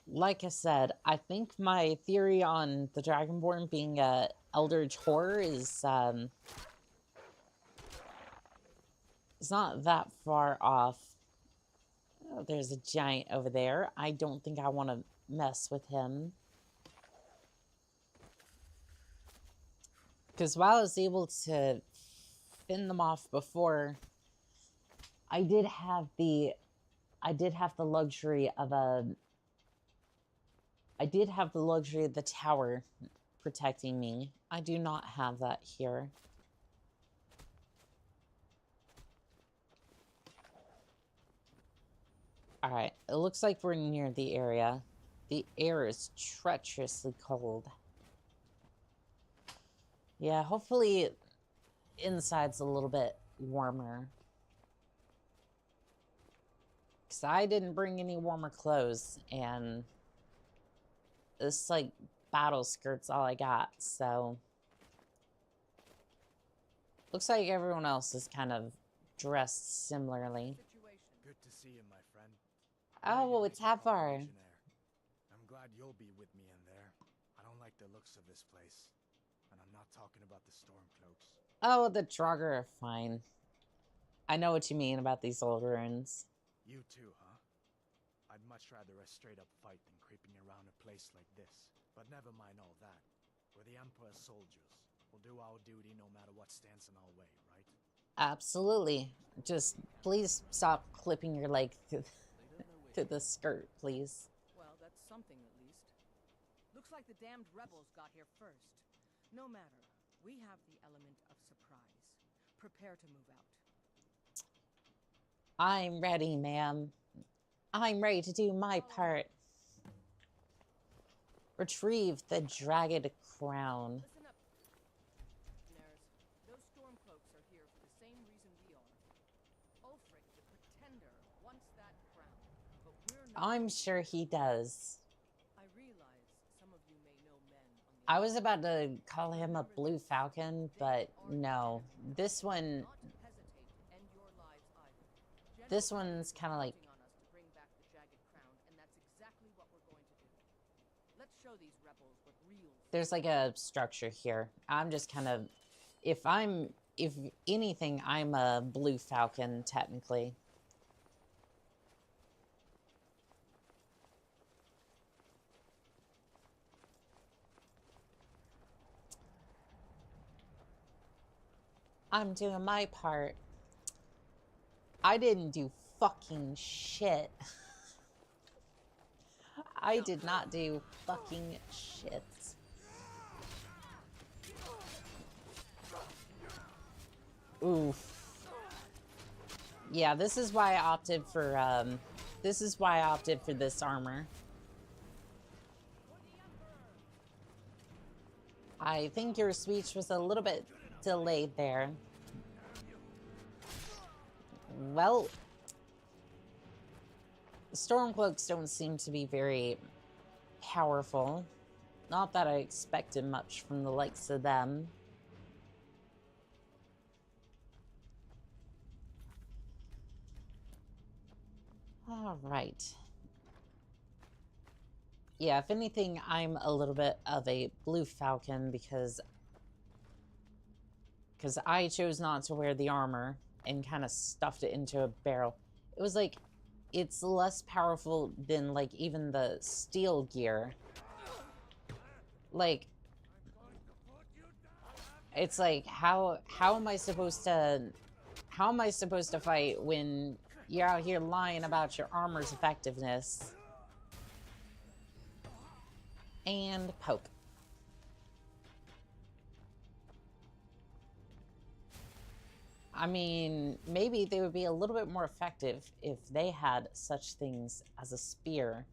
Like I said, I think my theory on the Dragonborn being a Eldritch horror is it's not that far off. Oh, there's a giant over there. I don't think I want to mess with him. Because while I was able to fend them off before, I did have the luxury of the tower protecting me. I do not have that here. Alright, it looks like we're near the area. The air is treacherously cold. Yeah, hopefully inside's a little bit warmer. Because I didn't bring any warmer clothes, and this, like, battle skirt's all I got, so... Looks like everyone else is kind of dressed similarly. Good to see you, my friend. Oh, it's Havar. I'm glad you'll be with me in there. I don't like the looks of this place. And I'm not talking about the Stormcloaks. Oh, the Draugr are fine. I know what you mean about these old ruins. You too, huh? I'd much rather a straight-up fight than creeping around a place like this. But never mind all that. We're the Emperor's soldiers. We'll do our duty no matter what stands in our way, right? Absolutely. Just please stop clipping your leg to the skirt, please. Well, that's something at least. Looks like the damned rebels got here first. No matter. We have the element of surprise. Prepare to move out. I'm ready, ma'am. I'm ready to do my part. Retrieve the dragged crown. Listen up, Daenerys. Those Stormcloaks are here for the same reason we are. Ulfric, the Pretender, wants that crown, but we're not. I'm sure he does. I realize some of you may know men on the I was about to call him a Blue Falcon, but no. This one, not hesitate to end your lives either. this one's kind of like, Counting on us to bring back the jagged crown, and that's exactly what we're going to do. Let's show these rebels what real. there's like a structure here. I'm just kind of, if anything, I'm a Blue Falcon, technically. I'm doing my part. I didn't do fucking shit. I did not do fucking shit. Oof. Yeah, this is why I opted for this armor. I think your speech was a little bit delayed there. Well, Stormcloaks don't seem to be very powerful. Not that I expected much from the likes of them. All right. Yeah, if anything, I'm a little bit of a Blue Falcon because I chose not to wear the armor and kind of stuffed it into a barrel. It was like, it's less powerful than like even the steel gear. Like, it's like, how am I supposed to fight when you're out here lying about your armor's effectiveness? And poke. I mean, maybe they would be a little bit more effective if they had such things as a spear.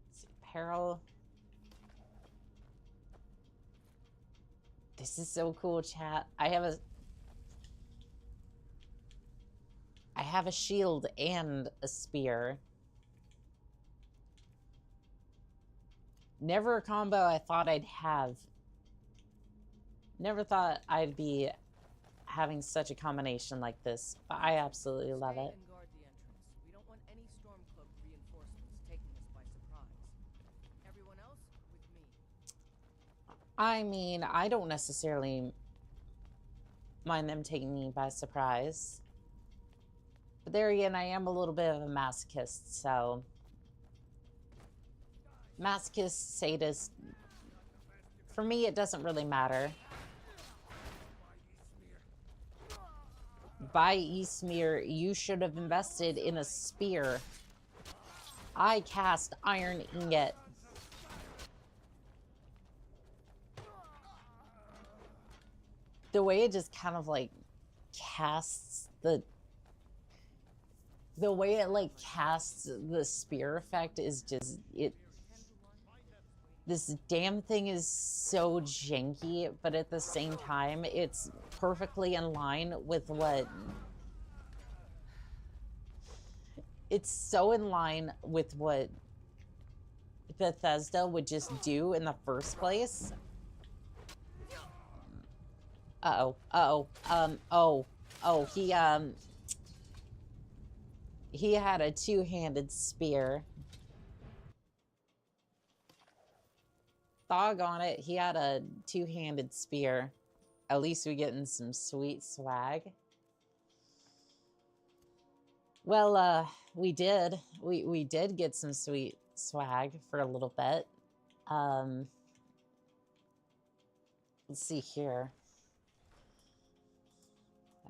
Let's see, peril. This is so cool, chat. I have a shield and a spear. Never a combo I thought I'd have. Never thought I'd be having such a combination like this, but I absolutely love it. And guard the entrance. We don't want any Stormcloak reinforcements taking us by surprise. Everyone else with me. I mean, I don't necessarily mind them taking me by surprise. But there again, I am a little bit of a masochist, so... Masochist, sadist... For me, it doesn't really matter. By Eastmere, you should have invested in a spear. I cast Iron Ingot. The way it just kind of like casts the way it like casts the spear effect is just this damn thing is so janky, but at the same time, it's perfectly in line with what... It's so in line with what Bethesda would just do in the first place. He had a two-handed spear. Doggone it, he had a two-handed spear. At least we getting some sweet swag. Well, we did. We did get some sweet swag for a little bit. Let's see here.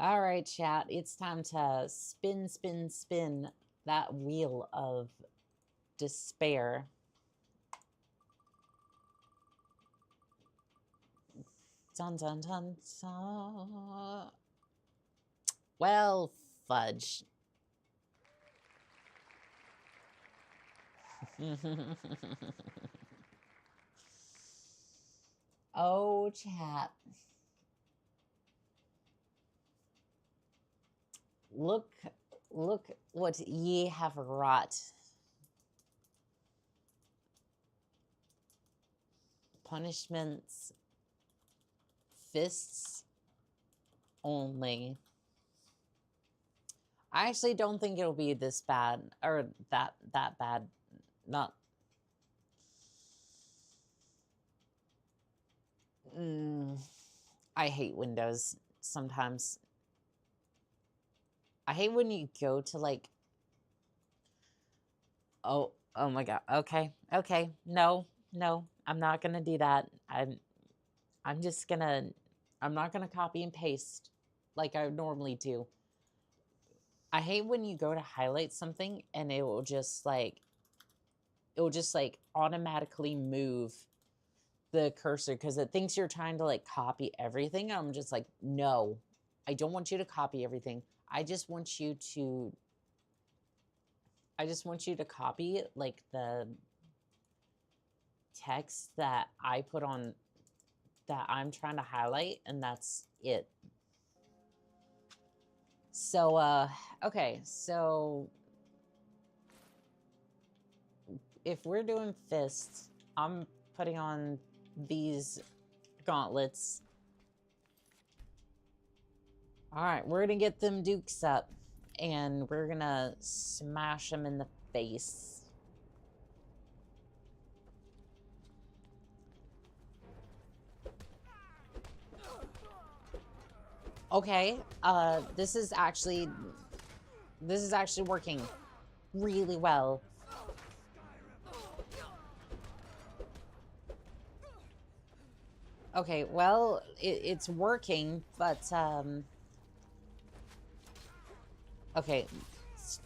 All right, chat. It's time to spin, spin, spin that wheel of despair. Dun, dun, dun, dun. Well, fudge. Oh, chat. Look what ye have wrought. Punishments, fists only. I actually don't think it'll be this bad, or that bad. Not. I hate Windows sometimes. I hate when you go to like, oh my god. Okay. No, I'm not gonna do that. I'm not gonna copy and paste like I normally do. I hate when you go to highlight something and it will just like automatically move the cursor because it thinks you're trying to like copy everything. I'm just like, no, I don't want you to copy everything. I just want you to copy like the text that I put on that I'm trying to highlight, and that's it. So okay, so if we're doing fists, I'm putting on these gauntlets. All right, we're gonna get them dukes up and we're gonna smash them in the face. Okay, this is actually working really well. Okay, well, it's working, but, okay,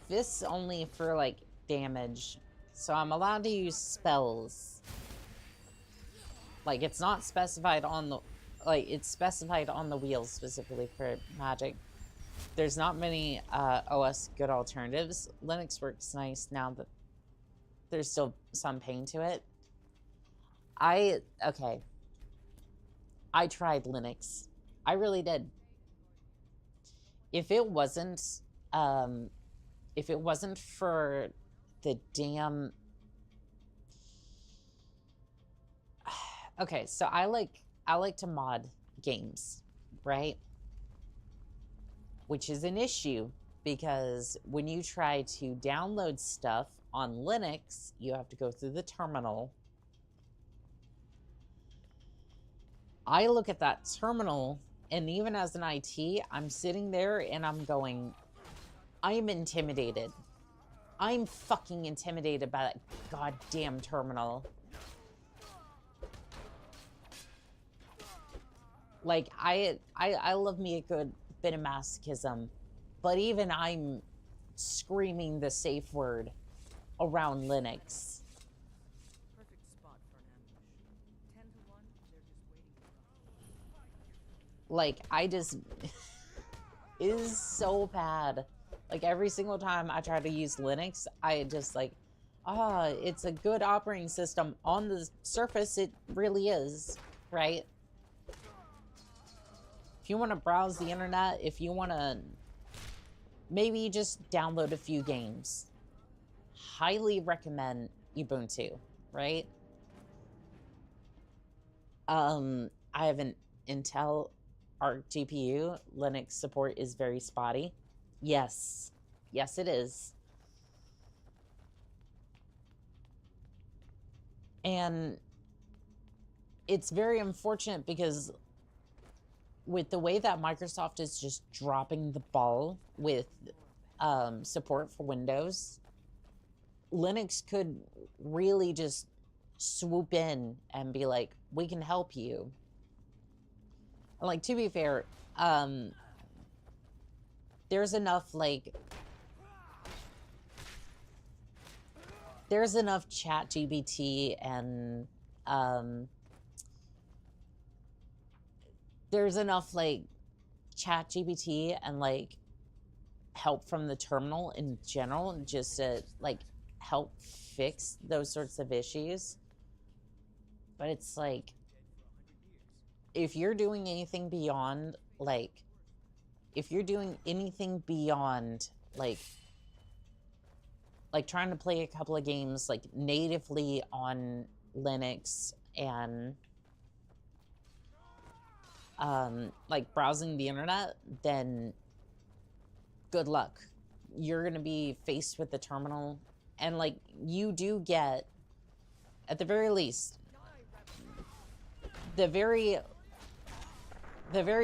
fists only for, like, damage. So I'm allowed to use spells. Like, it's not specified on the, like, it's specified on the wheels specifically for magic. There's not many, OS good alternatives. Linux works nice now that there's still some pain to it. Okay. I tried Linux. I really did. If it wasn't for the damn... Okay, so I like to mod games, right? Which is an issue because when you try to download stuff on Linux, you have to go through the terminal. I look at that terminal, and even as an IT, I'm sitting there and I'm going, I'm intimidated. I'm fucking intimidated by that goddamn terminal. Like, I love me a good bit of masochism, but even I'm screaming the safe word around Linux. Like, I just... it is so bad. Like, every single time I try to use Linux, I just like, it's a good operating system. On the surface, it really is, right? If you want to browse the internet, if you want to maybe just download a few games, highly recommend Ubuntu, right? I have an Intel Arc GPU. Linux support is very spotty. Yes. Yes, it is. And it's very unfortunate because with the way that Microsoft is just dropping the ball with support for Windows, Linux could really just swoop in and be like, we can help you. Like, to be fair, there's enough, like, there's enough chat GBT and, there's enough, like, chat GBT and, like, help from the terminal in general just to, like, help fix those sorts of issues. But it's like, if you're doing anything beyond, like, if you're doing anything beyond, like trying to play a couple of games, like, natively on Linux and, like, browsing the internet, then good luck. You're gonna be faced with the terminal, and, like, you do get, at the very least, the very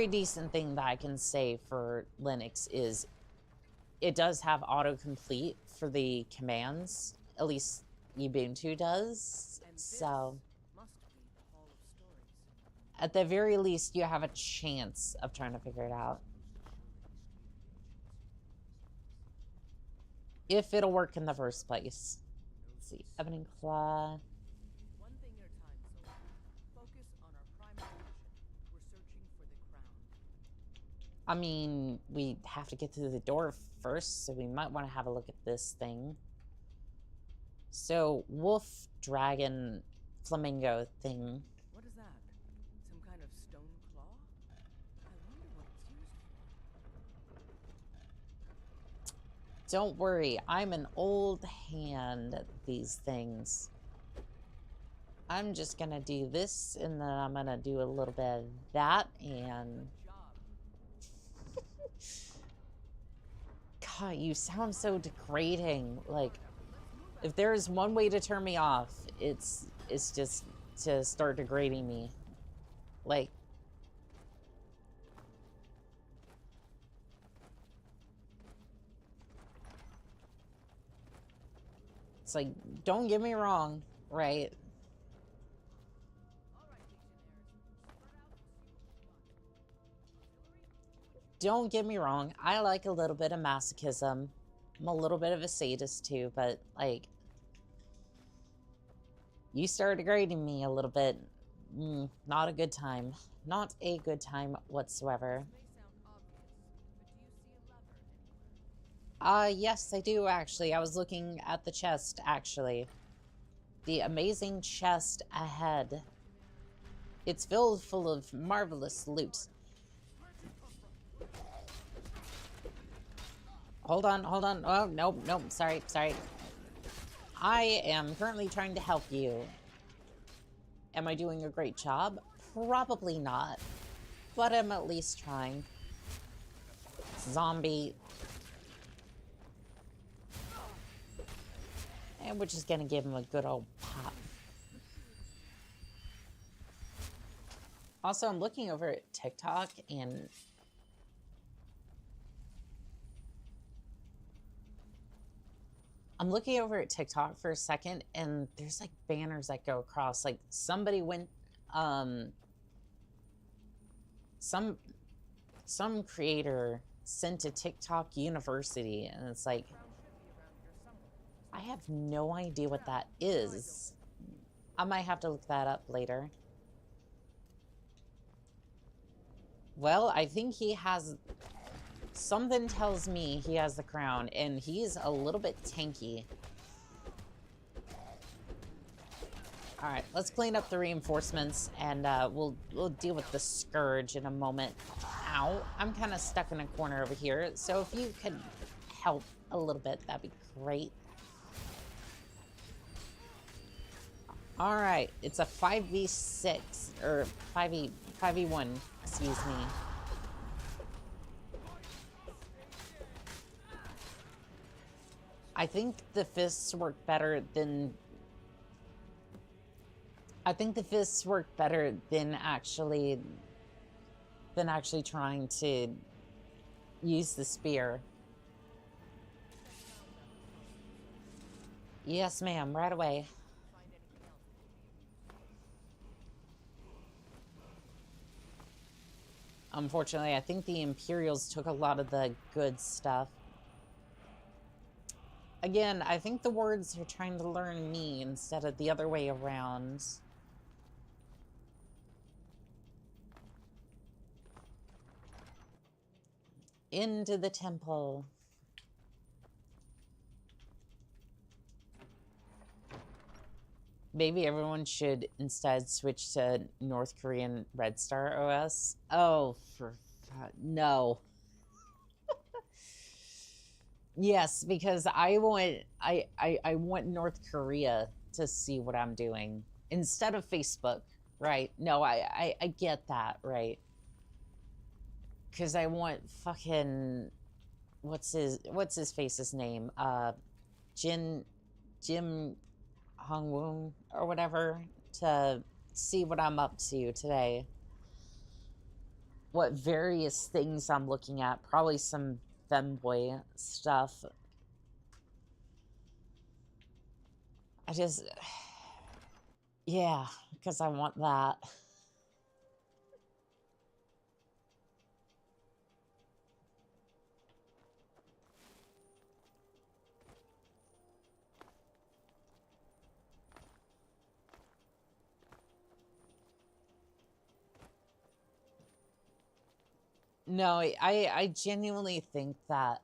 decent thing that I can say for Linux is it does have autocomplete for the commands. At least Ubuntu does. So at the very least, you have a chance of trying to figure it out. If it'll work in the first place. Let's see. Ebony Claw. One thing at a time, soldier. Focus on our primary mission. We're searching for the crown. I mean, we have to get through the door first, so we might want to have a look at this thing. So, wolf, dragon, flamingo thing. What is that? Some kind of stone claw? I wonder what it's used for. Don't worry, I'm an old hand at these things. I'm just gonna do this, and then I'm gonna do a little bit of that, and... God, you sound so degrading. Like, if there is one way to turn me off, it's just to start degrading me. Like... It's like, don't get me wrong, right? Don't get me wrong, I like a little bit of masochism. I'm a little bit of a sadist too, but, like, you started degrading me a little bit. Not a good time. Not a good time whatsoever. Yes, I do, actually. I was looking at the chest, actually. The amazing chest ahead. It's filled full of marvelous loot. Hold on, hold on. Oh, nope, nope. Sorry, sorry. I am currently trying to help you. Am I doing a great job? Probably not. But I'm at least trying. Zombie. And we're just gonna give him a good old pop. Also, I'm looking over at TikTok and... I'm looking over at TikTok for a second, and there's, like, banners that go across. Like, somebody went, some creator sent a TikTok university, and it's like, I have no idea what that is. I might have to look that up later. Well, I think he has... Something tells me he has the crown, and he's a little bit tanky. Alright, let's clean up the reinforcements, and we'll deal with the Scourge in a moment. Ow, I'm kind of stuck in a corner over here, so if you could help a little bit, that'd be great. Alright, it's a 5v6, or 5v1, excuse me. I think the fists work better than... I think the fists work better than actually trying to use the spear. Yes, ma'am, right away. Unfortunately, I think the Imperials took a lot of the good stuff. Again, I think the words are trying to learn me instead of the other way around. Into the temple. Maybe everyone should instead switch to North Korean Red Star OS. Oh, no. Yes, because I want North Korea to see what I'm doing instead of Facebook, right? No, I get that, right? Because I want fucking what's his face's name? Jim Hongwoon or whatever to see what I'm up to today. What various things I'm looking at. Probably some femboy stuff. I just... Yeah, because I want that. No, I genuinely think that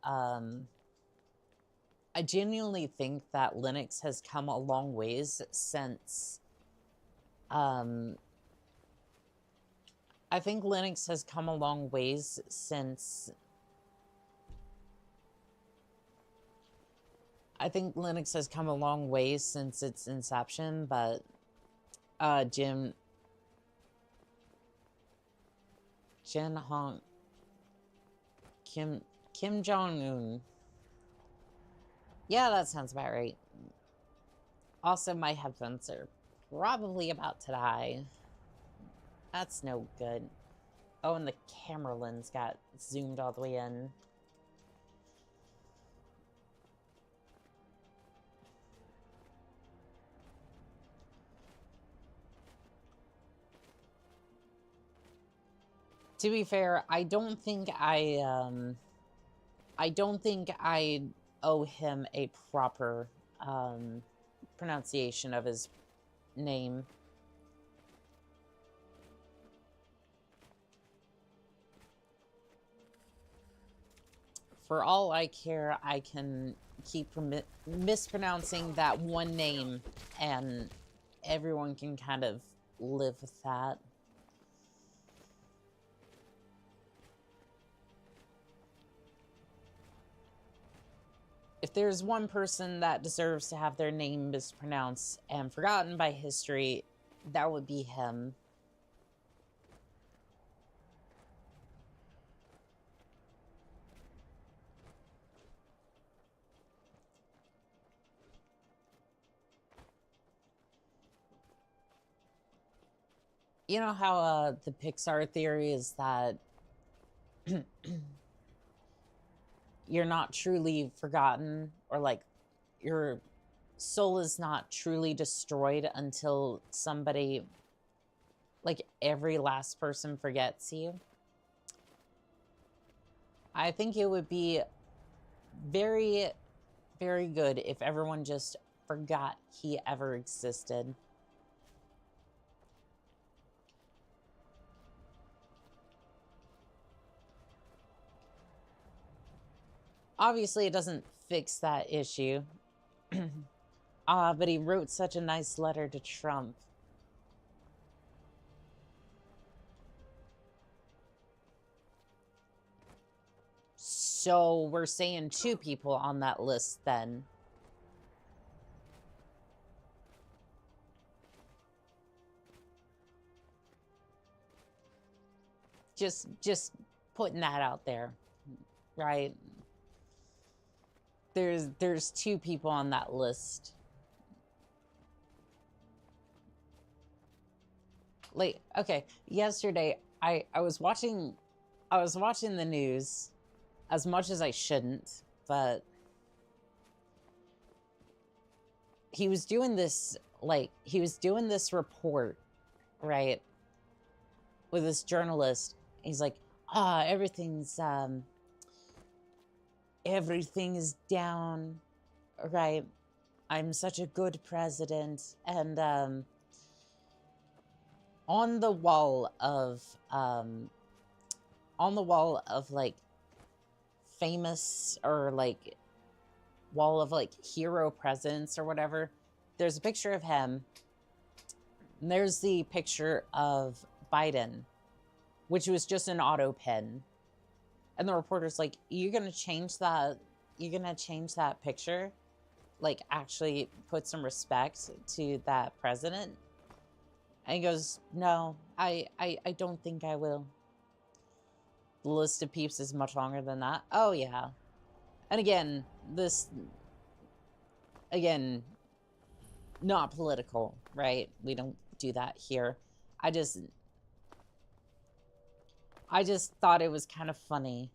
Linux has come a long ways since I think Linux has come a long ways since its inception, but Kim Jong-un. Yeah, that sounds about right. Also, my headphones are probably about to die. That's no good. Oh, and the camera lens got zoomed all the way in. To be fair, I don't think I owe him a proper pronunciation of his name. For all I care, I can keep mispronouncing that one name, and everyone can kind of live with that. If there's one person that deserves to have their name mispronounced and forgotten by history, that would be him. You know how the Pixar theory is that you're not truly forgotten, or like your soul is not truly destroyed until somebody, like every last person, forgets you? I think it would be very, very good if everyone just forgot he ever existed. Obviously, it doesn't fix that issue. But he wrote such a nice letter to Trump. So we're saying 2 people on that list then. Just putting that out there, right? There's 2 people on that list. Like, okay, yesterday I was watching the news as much as I shouldn't, but he was doing this report, right, with this journalist. He's like, everything's down, right? I'm such a good president, and on the wall of like famous, or like wall of like hero presidents or whatever, there's a picture of him, and there's the picture of Biden, which was just an auto pin. And the reporter's like, you're gonna change that picture? Like, actually put some respect to that president? And he goes, no, I don't think I will. The list of peeps is much longer than that. Oh, yeah. And again, not political, right? We don't do that here. I just thought it was kind of funny.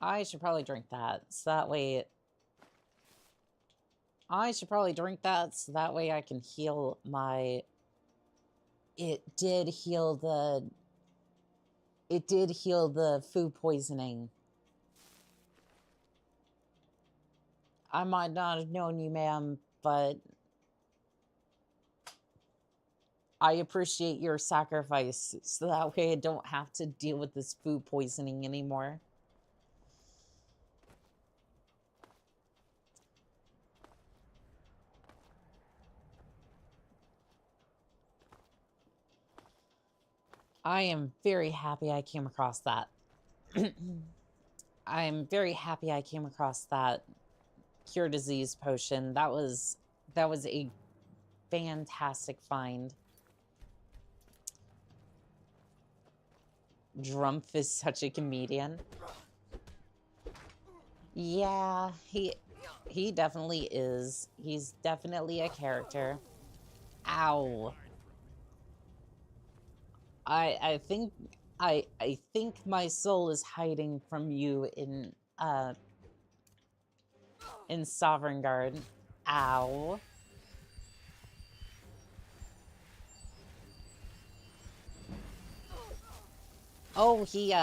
I should probably drink that, so that way... I can heal my... It did heal the food poisoning. I might not have known you, ma'am, but I appreciate your sacrifice, so that way I don't have to deal with this food poisoning anymore. I am very happy I came across that. I'm very happy I came across that cure disease potion. That was a fantastic find. Drumpf is such a comedian. Yeah, he definitely is. He's definitely a character. Ow. I think my soul is hiding from you in Sovereign Guard. Ow. Oh, he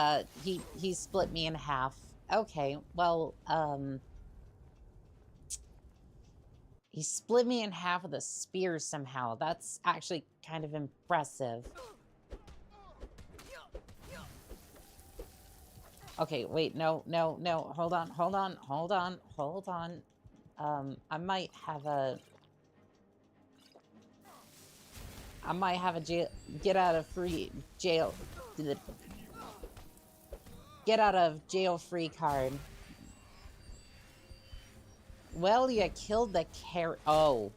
split me in half. Okay, well, he split me in half with a spear somehow. That's actually kind of impressive. Okay, wait, no. Hold on. I might have a get out of jail free card. Well, you killed the oh.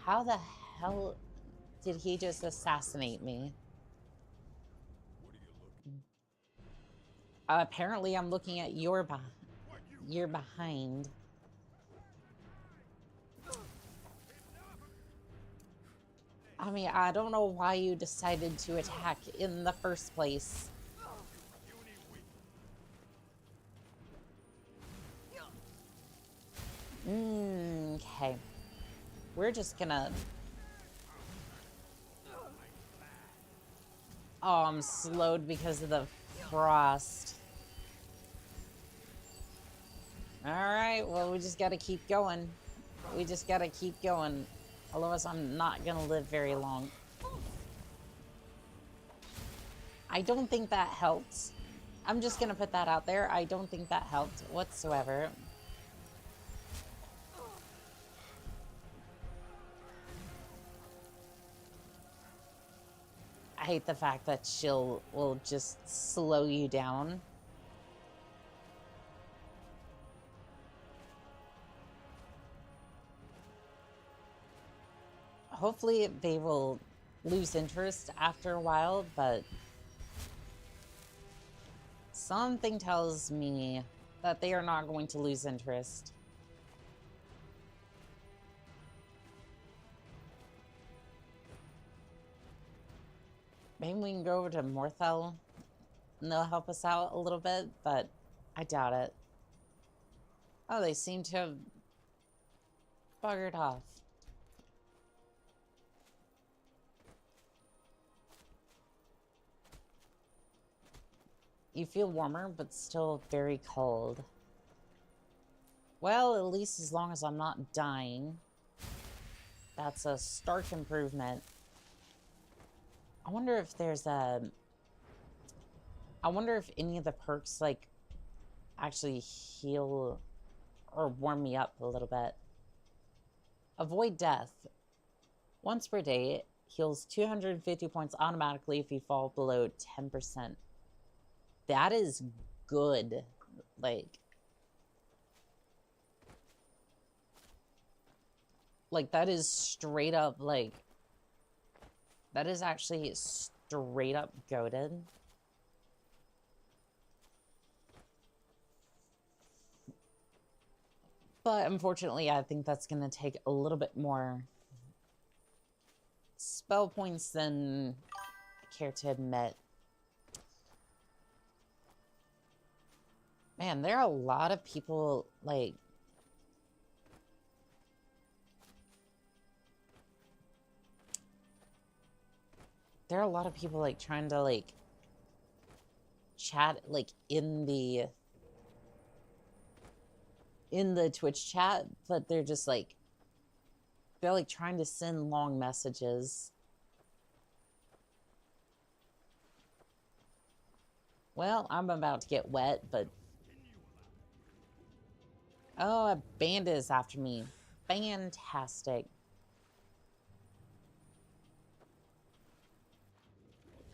How the hell did he just assassinate me? Apparently, I'm looking at your behind. I mean, I don't know why you decided to attack in the first place. Okay. We're just gonna... Oh, I'm slowed because of the frost. Alright, well, we just gotta keep going. Otherwise, I'm not gonna live very long. I don't think that helped. I'm just gonna put that out there. I don't think that helped whatsoever. I hate the fact that chill will just slow you down. Hopefully they will lose interest after a while, but something tells me that they are not going to lose interest. Maybe we can go over to Morthel and they'll help us out a little bit, but I doubt it. Oh, they seem to have buggered off. You feel warmer, but still very cold. Well, at least as long as I'm not dying. That's a stark improvement. I wonder if there's a... I wonder if any of the perks, like, actually heal or warm me up a little bit. Avoid death. Once per day, it heals 250 points automatically if you fall below 10%. That is good. Like, that is straight up, like... That is actually straight up goated. But unfortunately, I think that's going to take a little bit more spell points than I care to admit. Man, there are a lot of people, like... There are a lot of people, like, trying to, like, chat, like, in the Twitch chat, but they're just, like, they're, like, trying to send long messages. Well, I'm about to get wet, but... Oh, a bandit is after me. Fantastic.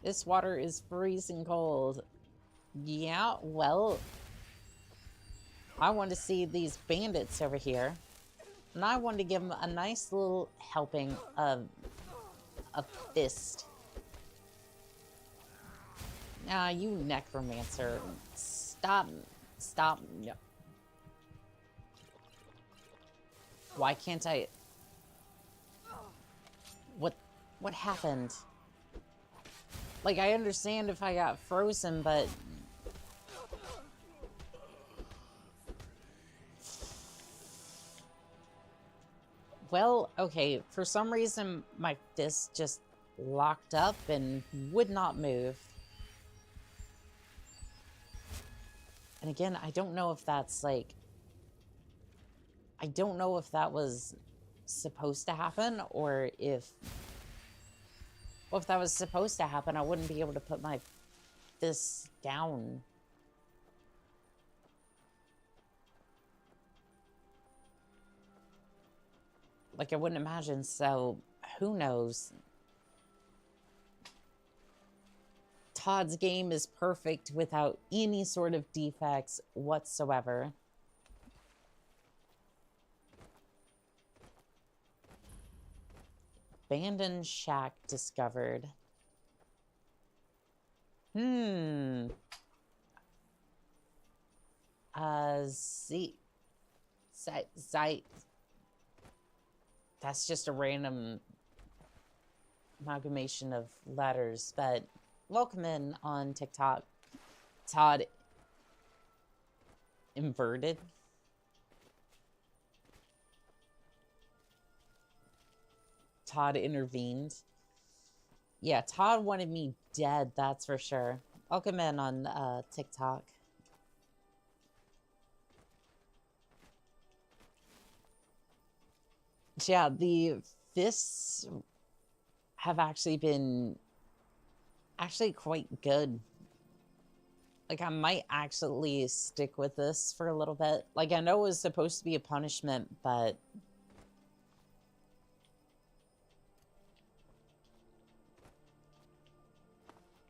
This water is freezing cold. Yeah, well... I want to see these bandits over here. And I want to give them a nice little helping of a fist. Nah, you necromancer. Stop. Stop. No. Why can't I... What happened? Like, I understand if I got frozen, but... Well, okay, for some reason, my fist just locked up and would not move. And again, I don't know if that's, like... I don't know if that was supposed to happen, or if... Well, if that was supposed to happen, I wouldn't be able to put my fist down. Like, I wouldn't imagine, so who knows? Todd's game is perfect without any sort of defects whatsoever. Abandoned shack discovered. That's just a random amalgamation of letters, but welcome in on TikTok. Todd inverted. Todd intervened. Yeah, Todd wanted me dead, that's for sure. Welcome in on TikTok. Yeah, the fists have actually been quite good. Like, I might actually stick with this for a little bit. Like, I know it was supposed to be a punishment, but...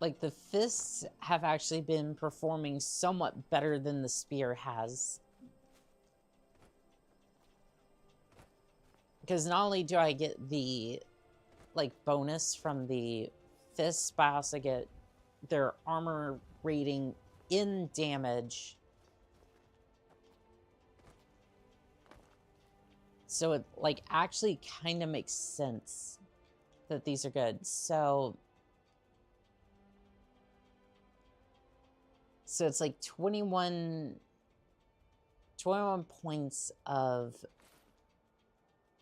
Like, the fists have actually been performing somewhat better than the spear has. Because not only do I get the, like, bonus from the fists, but I also get their armor rating in damage. So it, like, actually kind of makes sense that these are good. So it's like 21 points of...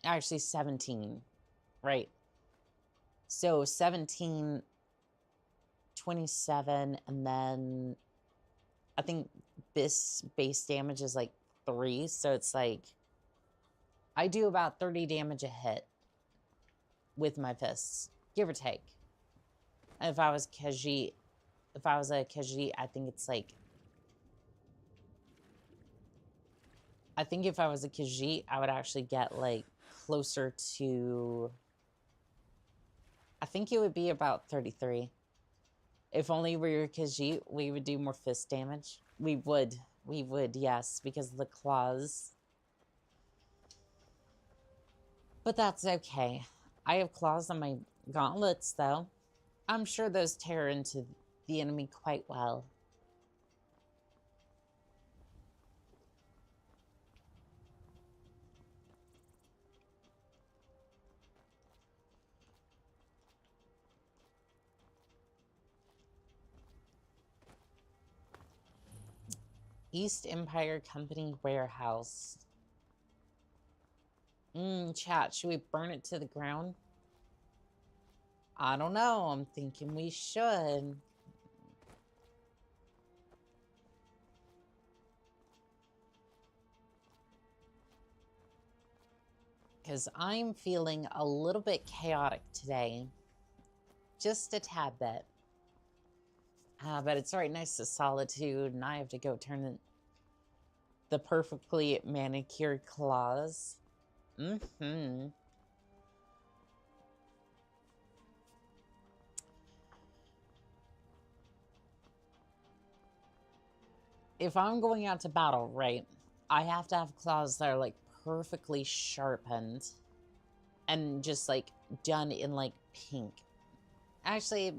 Actually, 17, right? So 17, 27, and then I think this base damage is like 3, so it's like I do about 30 damage a hit with my fists, give or take. And if I was Khajiit, if I was a Khajiit, I think it's like, I think if I was a Khajiit, I would actually get like closer to, I think it would be about 33. If only we were Khajiit, we would do more fist damage. We would, yes, because of the claws. But that's okay. I have claws on my gauntlets, though. I'm sure those tear into the enemy quite well. East Empire Company Warehouse. Chat, should we burn it to the ground? I don't know. I'm thinking we should. Because I'm feeling a little bit chaotic today. Just a tad bit. But it's right next to Solitude, and I have to go turn the perfectly manicured claws. If I'm going out to battle, right, I have to have claws that are like perfectly sharpened and just like done in like pink. Actually,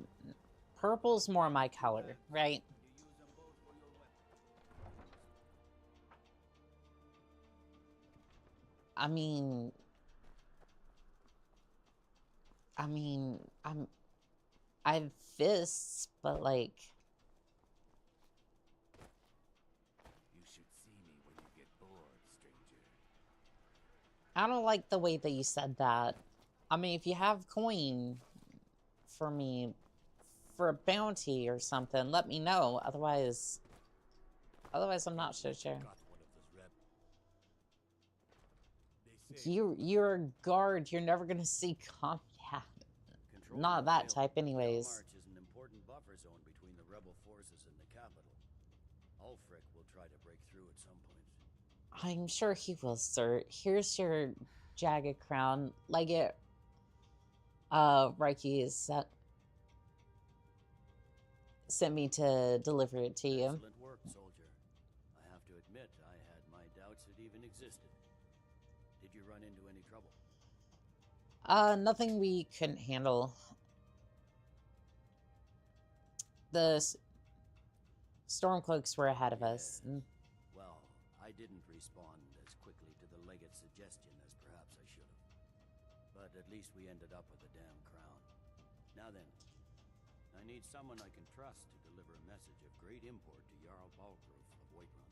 purple's more my color, right? I mean, I have fists, but like, You should see me when you get bored, stranger. I don't like the way that you said that. I mean, if you have coin for me for a bounty or something, let me know. Otherwise I'm not so sure. You're a guard. You're never gonna see combat. Not that type, anyways. March is an important buffer zone between the rebel forces and the capital. Ulfric will try to break through at some point. I'm sure he will, sir. Here's your jagged crown. Like it. Reiki is sent me to deliver it to you. Excellent work, soldier. I have to admit, I had my doubts it even existed. Did you run into any trouble? Nothing we couldn't handle. The Stormcloaks were ahead of us. Well, I didn't respond as quickly to the legate's suggestion as perhaps I should have. But at least we ended up with a damn crown. Now then, I need someone I can trust to deliver a message of great import to Jarl Balgruf of Whiterun.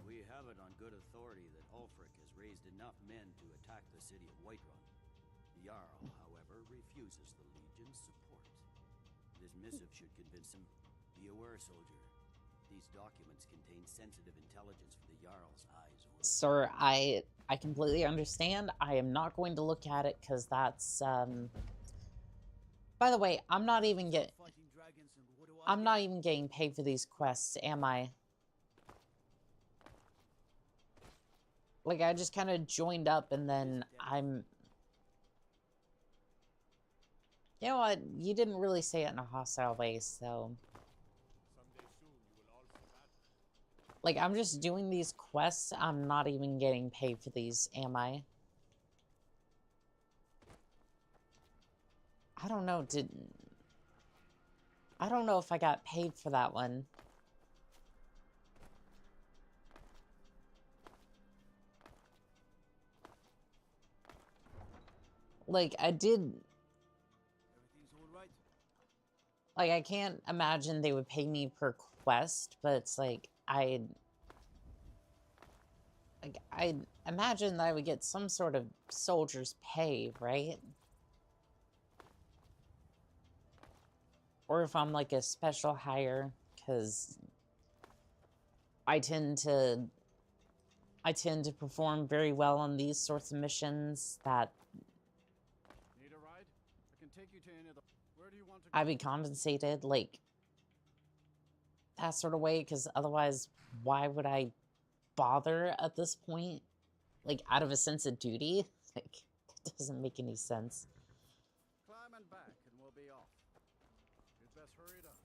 We have it on good authority that Ulfric has raised enough men to attack the city of Whiterun. The Jarl, however, refuses the Legion's support. This missive should convince him. Be aware, soldier. These documents contain sensitive intelligence for the Jarl's eyes only. Sir, I completely understand. I am not going to look at it because that's By the way, I'm not even getting paid for these quests, am I? Like, I just kind of joined up and then I'm... You know what? You didn't really say it in a hostile way, so... Like, I'm just doing these quests. I'm not even getting paid for these, am I? I don't know, I don't know if I got paid for that one. Like, I did... Everything's all right? Like, I can't imagine they would pay me per quest, but it's like, I'd imagine that I would get some sort of soldier's pay, right? Or if I'm like a special hire, because I tend to perform very well on these sorts of missions that Need a ride? I can take you to any of the... Where do you want to go? I be compensated, like, that sort of way, because otherwise, why would I bother at this point? Like, out of a sense of duty? Like, it doesn't make any sense. Climb and back, and we'll be off. You'd best hurry it up.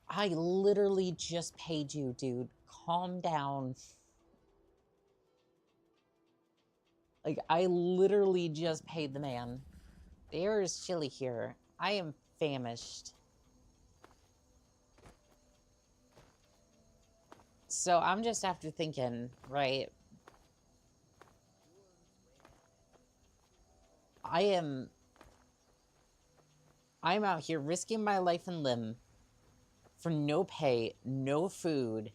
I literally just paid you, dude. Calm down. Like, I literally just paid the man. The air is chilly here. I am famished. So I'm just after thinking, right? I'm out here risking my life and limb for no pay, no food.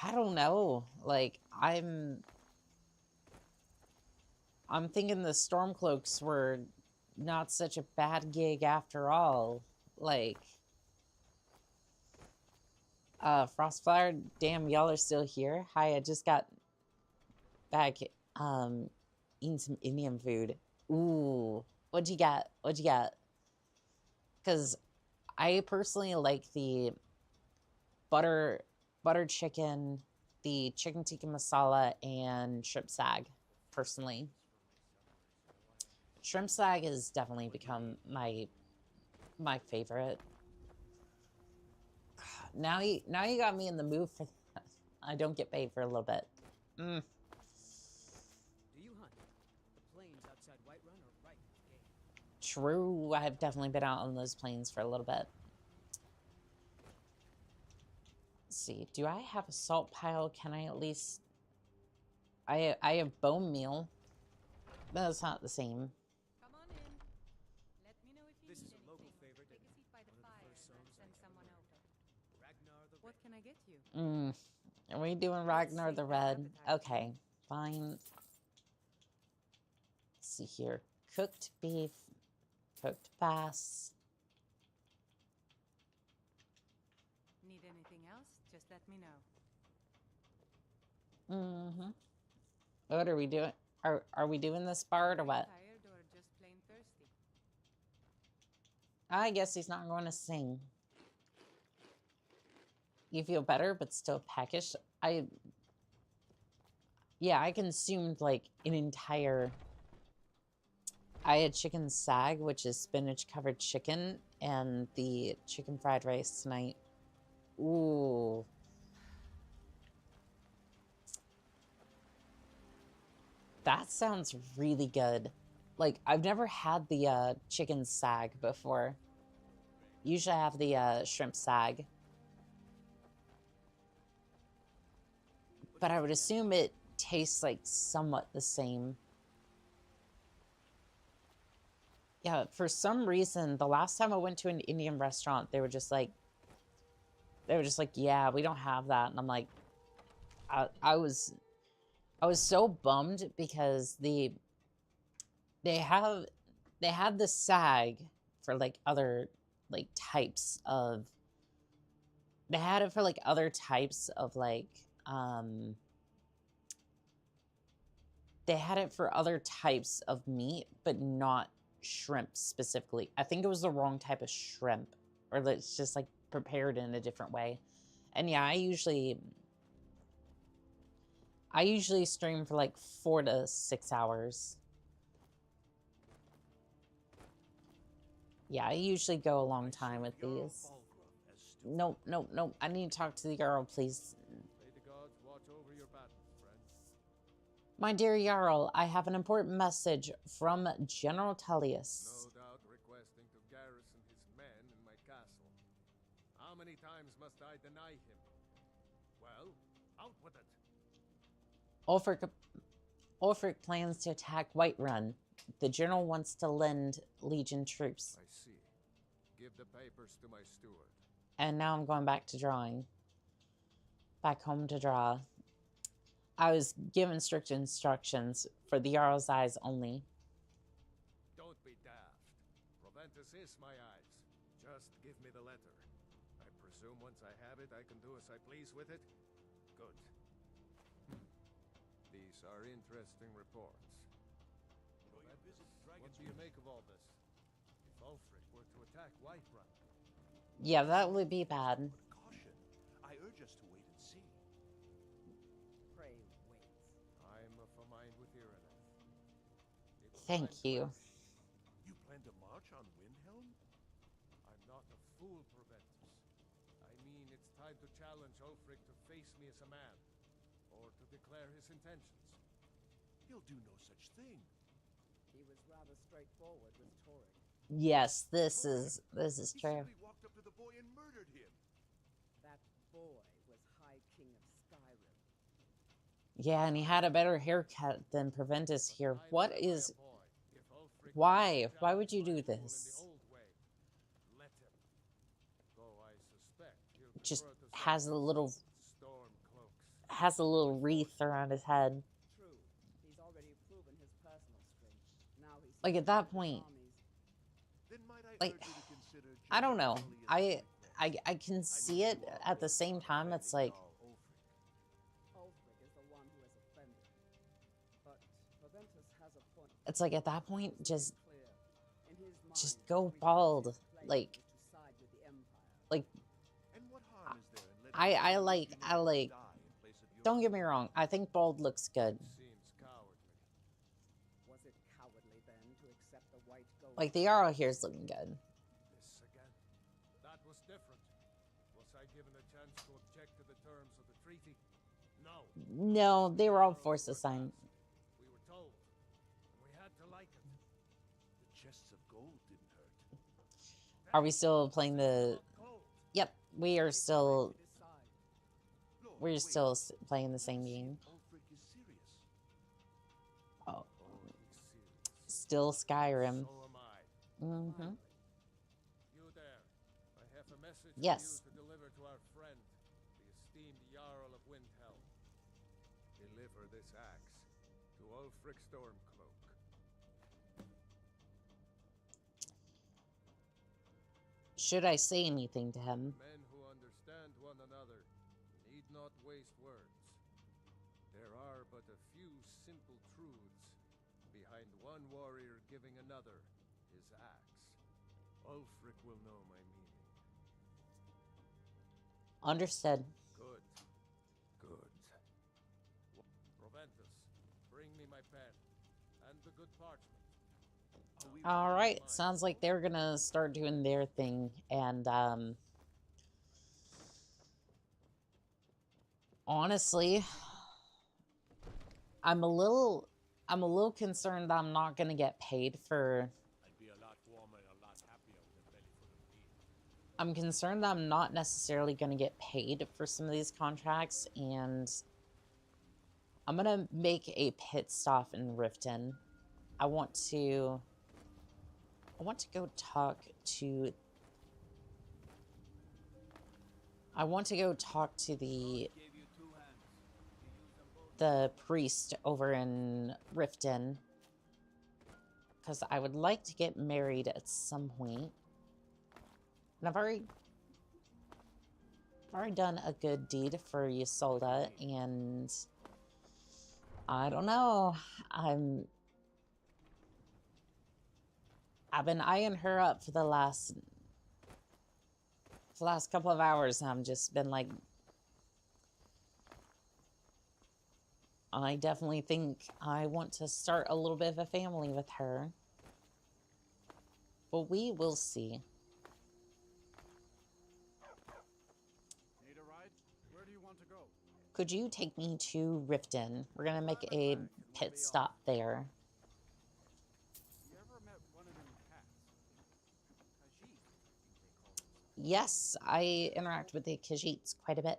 I don't know. Like, I'm thinking the Stormcloaks were not such a bad gig after all. Like, Frostfire, damn, y'all are still here. Hi, I just got back, eating some Indian food. Ooh, what'd you got? What'd you got? Because I personally like the butter chicken, the chicken tikka masala, and shrimp sag, personally. Shrimp sag has definitely become my favorite. Now you got me in the mood for that. I don't get paid for a little bit. Do you hunt? The plains outside Whiterun are ripe with game. True, I've definitely been out on those plains for a little bit. Let's see, do I have a salt pile? Can I at least... I have bone meal. That's not the same. Come on in. Let me know if you This need is a local anything. favorite. Take a seat by the fire and I'll send someone over. Ragnar the What can I get you? Are we doing Ragnar the Red? Okay, fine. Let's see here. Cooked beef, cooked bass. Need anything else? Just let me know. What are we doing? Are we doing this part or what? Tired or just plain thirsty? I guess he's not going to sing. You feel better, but still peckish. Yeah, I consumed like an entire... I had chicken sag, which is spinach covered chicken, and the chicken fried rice tonight. Ooh. That sounds really good. Like, I've never had the chicken sag before. Usually I have the shrimp sag. But I would assume it tastes like somewhat the same. Yeah, for some reason, the last time I went to an Indian restaurant, they were just like, yeah, we don't have that. And I'm like, I was so bummed because they had the sag for like other like types of, they had it for like other types of like, they had it for other types of meat, but not shrimp specifically. I think it was the wrong type of shrimp, or it's just like prepared in a different way. And yeah, I usually stream for like 4 to 6 hours. Yeah, I usually go a long time with these. Nope. I need to talk to the Jarl, please. May the gods watch over your battles, friend. My dear Jarl, I have an important message from General Tullius. No doubt requesting to garrison his men in my castle. How many times must I deny him? Well, out with it. Ulfric plans to attack Whiterun. The General wants to lend Legion troops. I see. Give the papers to my steward. And now I'm going back to drawing. Back home to draw. I was given strict instructions for the Jarl's eyes only. Don't be daft. Proventus is my eyes. Just give me the letter. I assume once I have it, I can do as I please with it? Good. These are interesting reports. What do you make of all this? If Ulfric were to attack Whiterun, Yeah, that would be bad. Caution. I urge us to wait and see. Pray wait. I'm of a mind with Ireneth. Thank you. You plan to march on Windhelm? I'm not a fool, Proventus. I mean, it's time to challenge Ulfric to face me as a man, or to declare his intentions. He'll do no such thing. He was rather straightforward with Torrik. Yes, this is He true. simply walked up to the boy and murdered him. That boy was High King of Skyrim. Yeah, and he had a better haircut than Proventus here. What is... Why? Why would you do this? Just has a little wreath around his head. True. He's already proven his personal strength. Now he's Like, at that point, Then might I like, urge you to consider I don't know. joining Ulfric? I can see it at the same time. It's like, Ulfric is the one who has offended. But Proventus has a point. it's like at that point, just Clear. In his mind, just go every bald. decision played Like, is to side with the Empire. like, And what harm is there in letting I someone like, you know die in place of your don't get me wrong. I think bald looks good. Seems cowardly. Was it cowardly then to accept the white gold? Like, the Jarl here is looking good. This again. That was different. Was I given a chance to object to the terms of the treaty? No. No, they were all forced assigned. We were told, and we had to like it. The chests of gold didn't hurt. Are we still playing the... Gold. Yep, we are still... Decide. Lord, We're wait. still playing the same game. Ulfric is serious. Oh, He's serious. still Skyrim. So am I. Mm-hmm. You there. I have a message Yes. for you to deliver to our friend, the esteemed Jarl of Windhelm. Deliver this axe to Ulfric Stormcloak. Should I say anything to him? Men who understand one another need not waste words. There are but a few simple truths behind one warrior giving another his axe. Ulfric will know my meaning. Understood. Good. Good. Proventus, bring me my pen and the good parchment. All right, sounds like they're gonna start doing their thing, and honestly, I'm a little concerned that I'm not gonna get paid for. I'd be a lot warmer and a lot happier with a belly full of meat. I'm concerned that I'm not necessarily gonna get paid for some of these contracts, and I'm gonna make a pit stop in Riften. I want to go talk to... I want to go talk to the priest over in Riften, because I would like to get married at some point. And I've already done a good deed for Ysolda, and I don't know. I've been eyeing her up for the last couple of hours, and I've just been like, I definitely think I want to start a little bit of a family with her. But we will see. Need a ride? Where do you want to go? Could you take me to Riften? We're gonna make a pit stop there. You ever met one of them cats? Khajiit, I think they call themselves. Yes, I interact with the Khajiits quite a bit.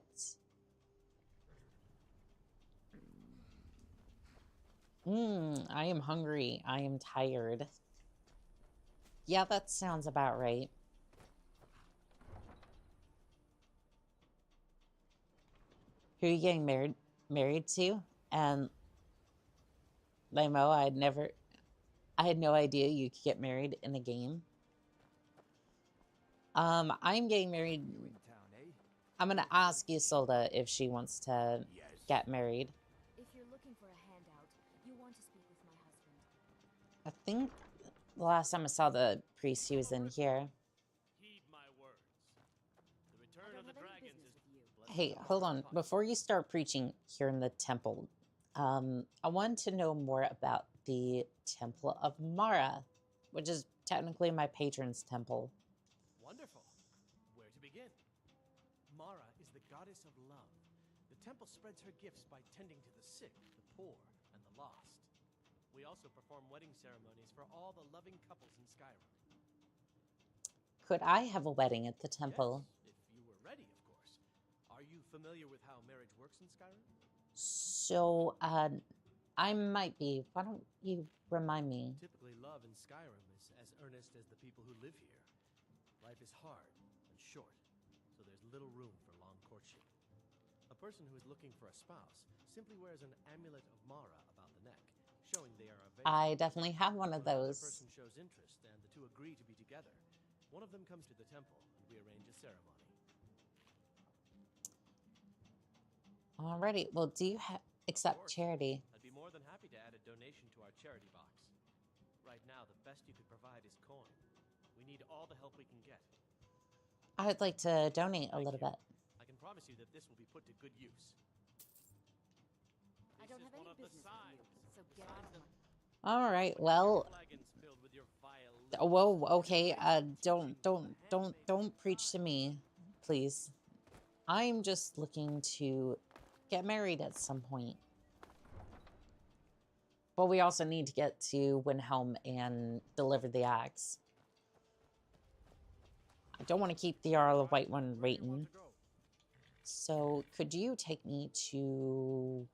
I am hungry. I am tired. Yeah, that sounds about right. Who are you getting married to? And Lamo, I had no idea you could get married in a game. I'm getting married. You in town, eh? I'm gonna ask Isolde if she wants to Yes. get married. If you're looking for a handout, you want to speak with my husband. I think the last time I saw the priest, he was in here. Heed my words. The return I of don't the have any dragons business is with you. Hey, hold on. Before you start preaching here in the temple, I want to know more about the Temple of Mara, which is technically my patron's temple. Wonderful. Where to begin? Mara is the goddess of love. The temple spreads her gifts by tending to the sick, the poor, and the lost. We also perform wedding ceremonies for all the loving couples in Skyrim. Could I have a wedding at the temple? Yes, if you were ready, of course. Are you familiar with how marriage works in Skyrim? So, I might be. Why don't you remind me? Typically, love in Skyrim is as earnest as the people who live here. Life is hard and short, so there's little room for long courtship. A person who is looking for a spouse simply wears an amulet of Mara about the neck, showing they are available. I definitely have one of When another those. person shows interest and the two agree to be together, one of them comes to the temple and we arrange a ceremony. Alrighty. Well, do you accept course. charity? I'd be more than happy to add a donation to our charity box. Right now, the best you could provide is coin. We need all the help we can get. I'd like to donate a Thank little you. bit. I can promise you that this will be put to good use. I don't have any business with you, so get out of my... All right. Well, Flagons filled with your vile whoa. Okay. Don't preach to me, please. I'm just looking to get married at some point. But we also need to get to Windhelm and deliver the axe. I don't want to keep the Jarl of White One waiting. So, could you take me to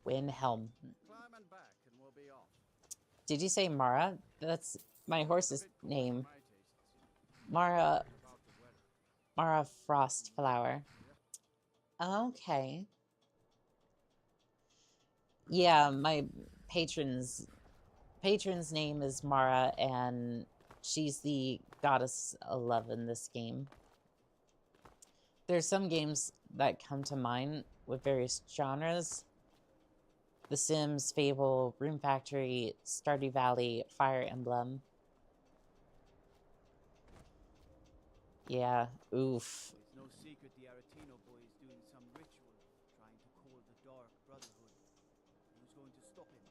Windhelm? Climb and back, and we'll be off. Did you say Mara? That's my horse's name. Mara Frostflower. Okay. Yeah, my patron's name is Mara, and she's the goddess of love in this game. There's some games that come to mind with various genres. The Sims, Fable, Rune Factory, Stardew Valley, Fire Emblem. Yeah, oof. It's no secret the Aretino boy is doing some ritual, trying to call the Dark Brotherhood. Who's going to stop him?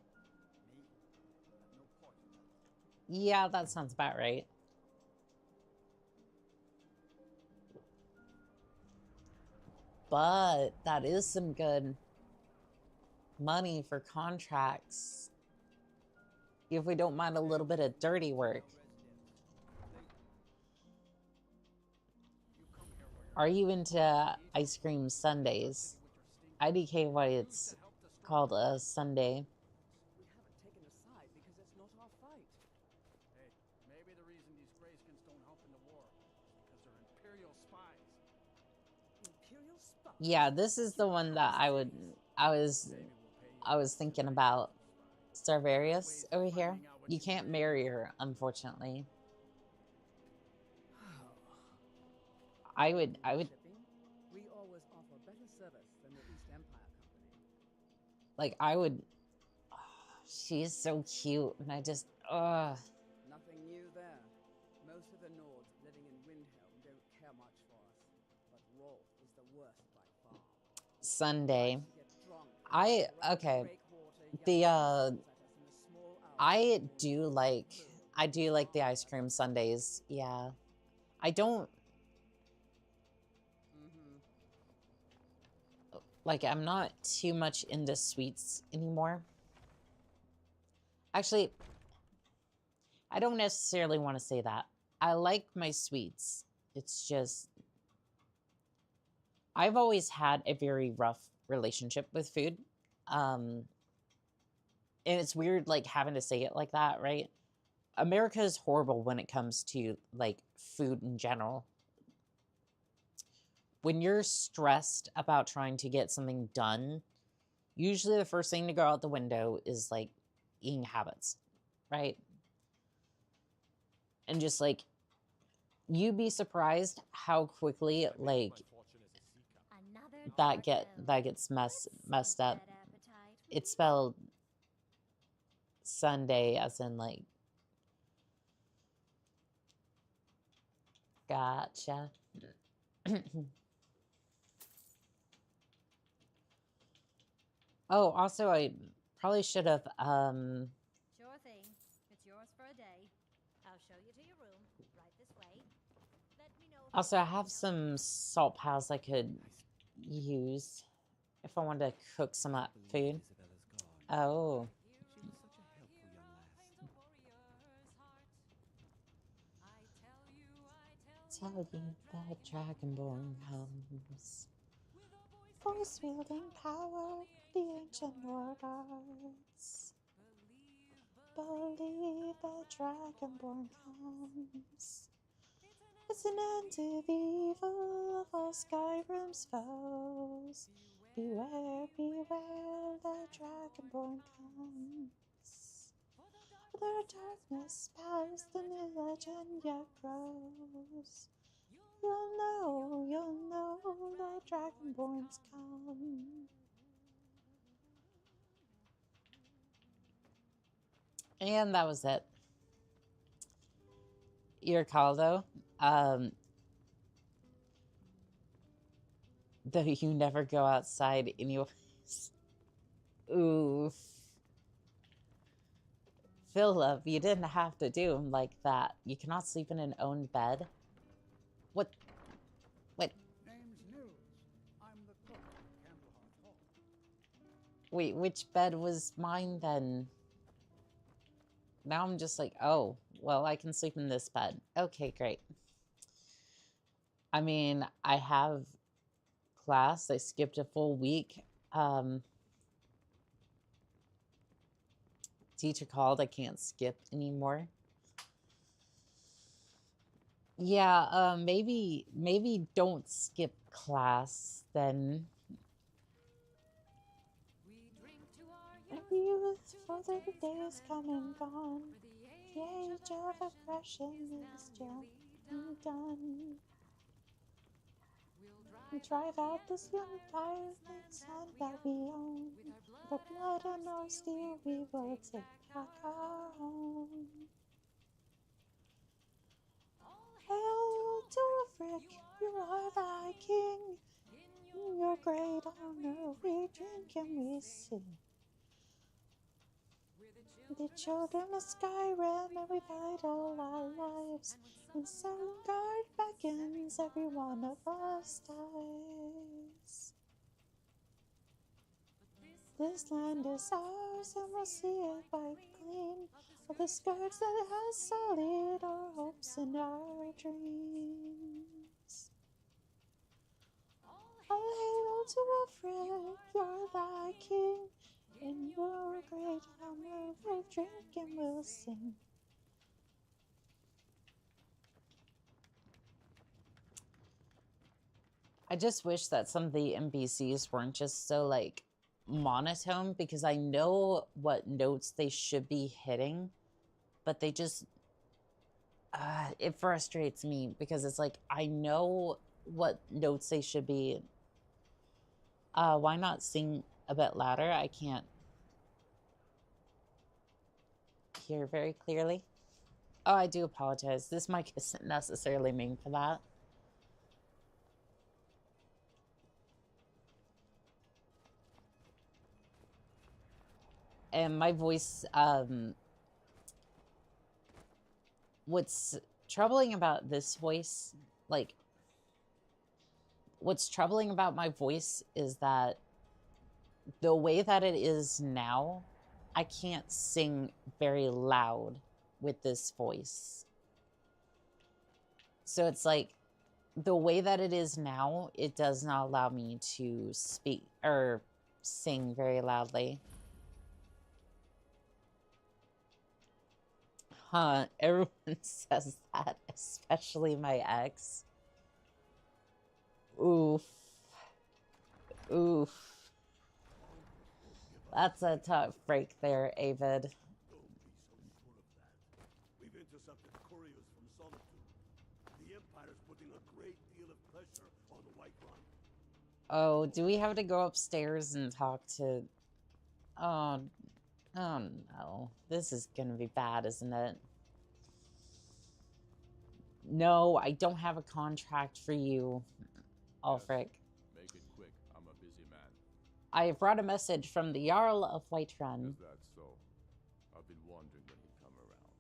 Me? I've no part in that. Yeah, that sounds about right. But that is some good money for contracts. If we don't mind a little bit of dirty work. Are you into ice cream sundaes? IDK why it's called a sundae. We haven't taken a side because it's not our fight. Hey, maybe the reason these Grayskins don't help in the war is because they're Imperial spies. Imperial spies? Yeah, this is the one that I was thinking about. Starvarius over here. You can't marry her, unfortunately. I would We always offer better service than the East Empire Company. like I would she's so cute and I just Nothing new there. Most of the Nords living in Windhelm don't care much for us, but Rolf is the worst by far. Sunday. I do like the ice cream sundaes. Yeah. I don't like I'm not too much into sweets anymore. Actually, I don't necessarily want to say that. I like my sweets. It's just I've always had a very rough relationship with food. And it's weird like having to say it like that, right? America is horrible when it comes to like food in general. When you're stressed about trying to get something done, usually the first thing to go out the window is like eating habits, right? And just like you'd be surprised how quickly like that gets messed up. It's spelled Sunday as in like gotcha. Oh, also I probably should have Sure thing. It's yours for a day. I'll show you to your room. Right this way. Let me know if also I have some salt pads I could use if I wanted to cook some of that food. Oh. Tell you that Dragonborn comes. Force wielding power, the ancient orders. Believe that Dragonborn comes. It's an end to the evil of all Skyrim's foes. Beware, beware, the Dragonborn comes. The darkness past the new legend yet grows. You'll know, the Dragonborns come. And that was it. Your call, though. Though you never go outside anyways. Oof. Philip, you didn't have to do him like that. You cannot sleep in an own bed. What? What? Name's Nils. I'm the cook at Candlehearth Hall. Wait, which bed was mine then? Now I'm just like, oh, well, I can sleep in this bed. Okay, great. I mean, I have class. I skipped a full week. Teacher called. I can't skip anymore. Yeah, maybe don't skip class then. Youth, for the days come and gone. The age of oppression is just done. We drive out this young tired sun that we own. The blood and our steel we will take back our home. Hail to Frick, you are thy king. In your great honor we drink and we sing. The children of Skyrim and we fight all our lives. When Guard beckons, every one of us dies. This land is ours and we'll see it wiped clean of the scourge that has sullied our hopes and our dreams. All hail to Ulfric, you're thy king. In your great honor we'll drink and we'll sing. I just wish that some of the NPCs weren't just so, like, monotone, because I know what notes they should be hitting, but they just... it frustrates me, because it's like, I know what notes they should be. Why not sing a bit louder? I can't hear very clearly. Oh, I do apologize. This mic isn't necessarily meant for that. And my voice, what's troubling about this voice, like, what's troubling about my voice is that the way that it is now, I can't sing very loud with this voice. So it's like, the way that it is now, it does not allow me to speak or sing very loudly. Huh, everyone says that, especially my ex. Oof. Oof. That's a tough break there, Avid. Don't be so full of that. We've intercepted couriers from Solitude. The Empire's putting a great deal of pressure on the White Run. Oh, do we have to go upstairs and talk to... Oh, oh no. This is gonna be bad, isn't it? No, I don't have a contract for you, Ulfric. Make it quick. I'm a busy man. I brought a message from the Jarl of Whiterun. Is that so? I've been wondering when he'd come around.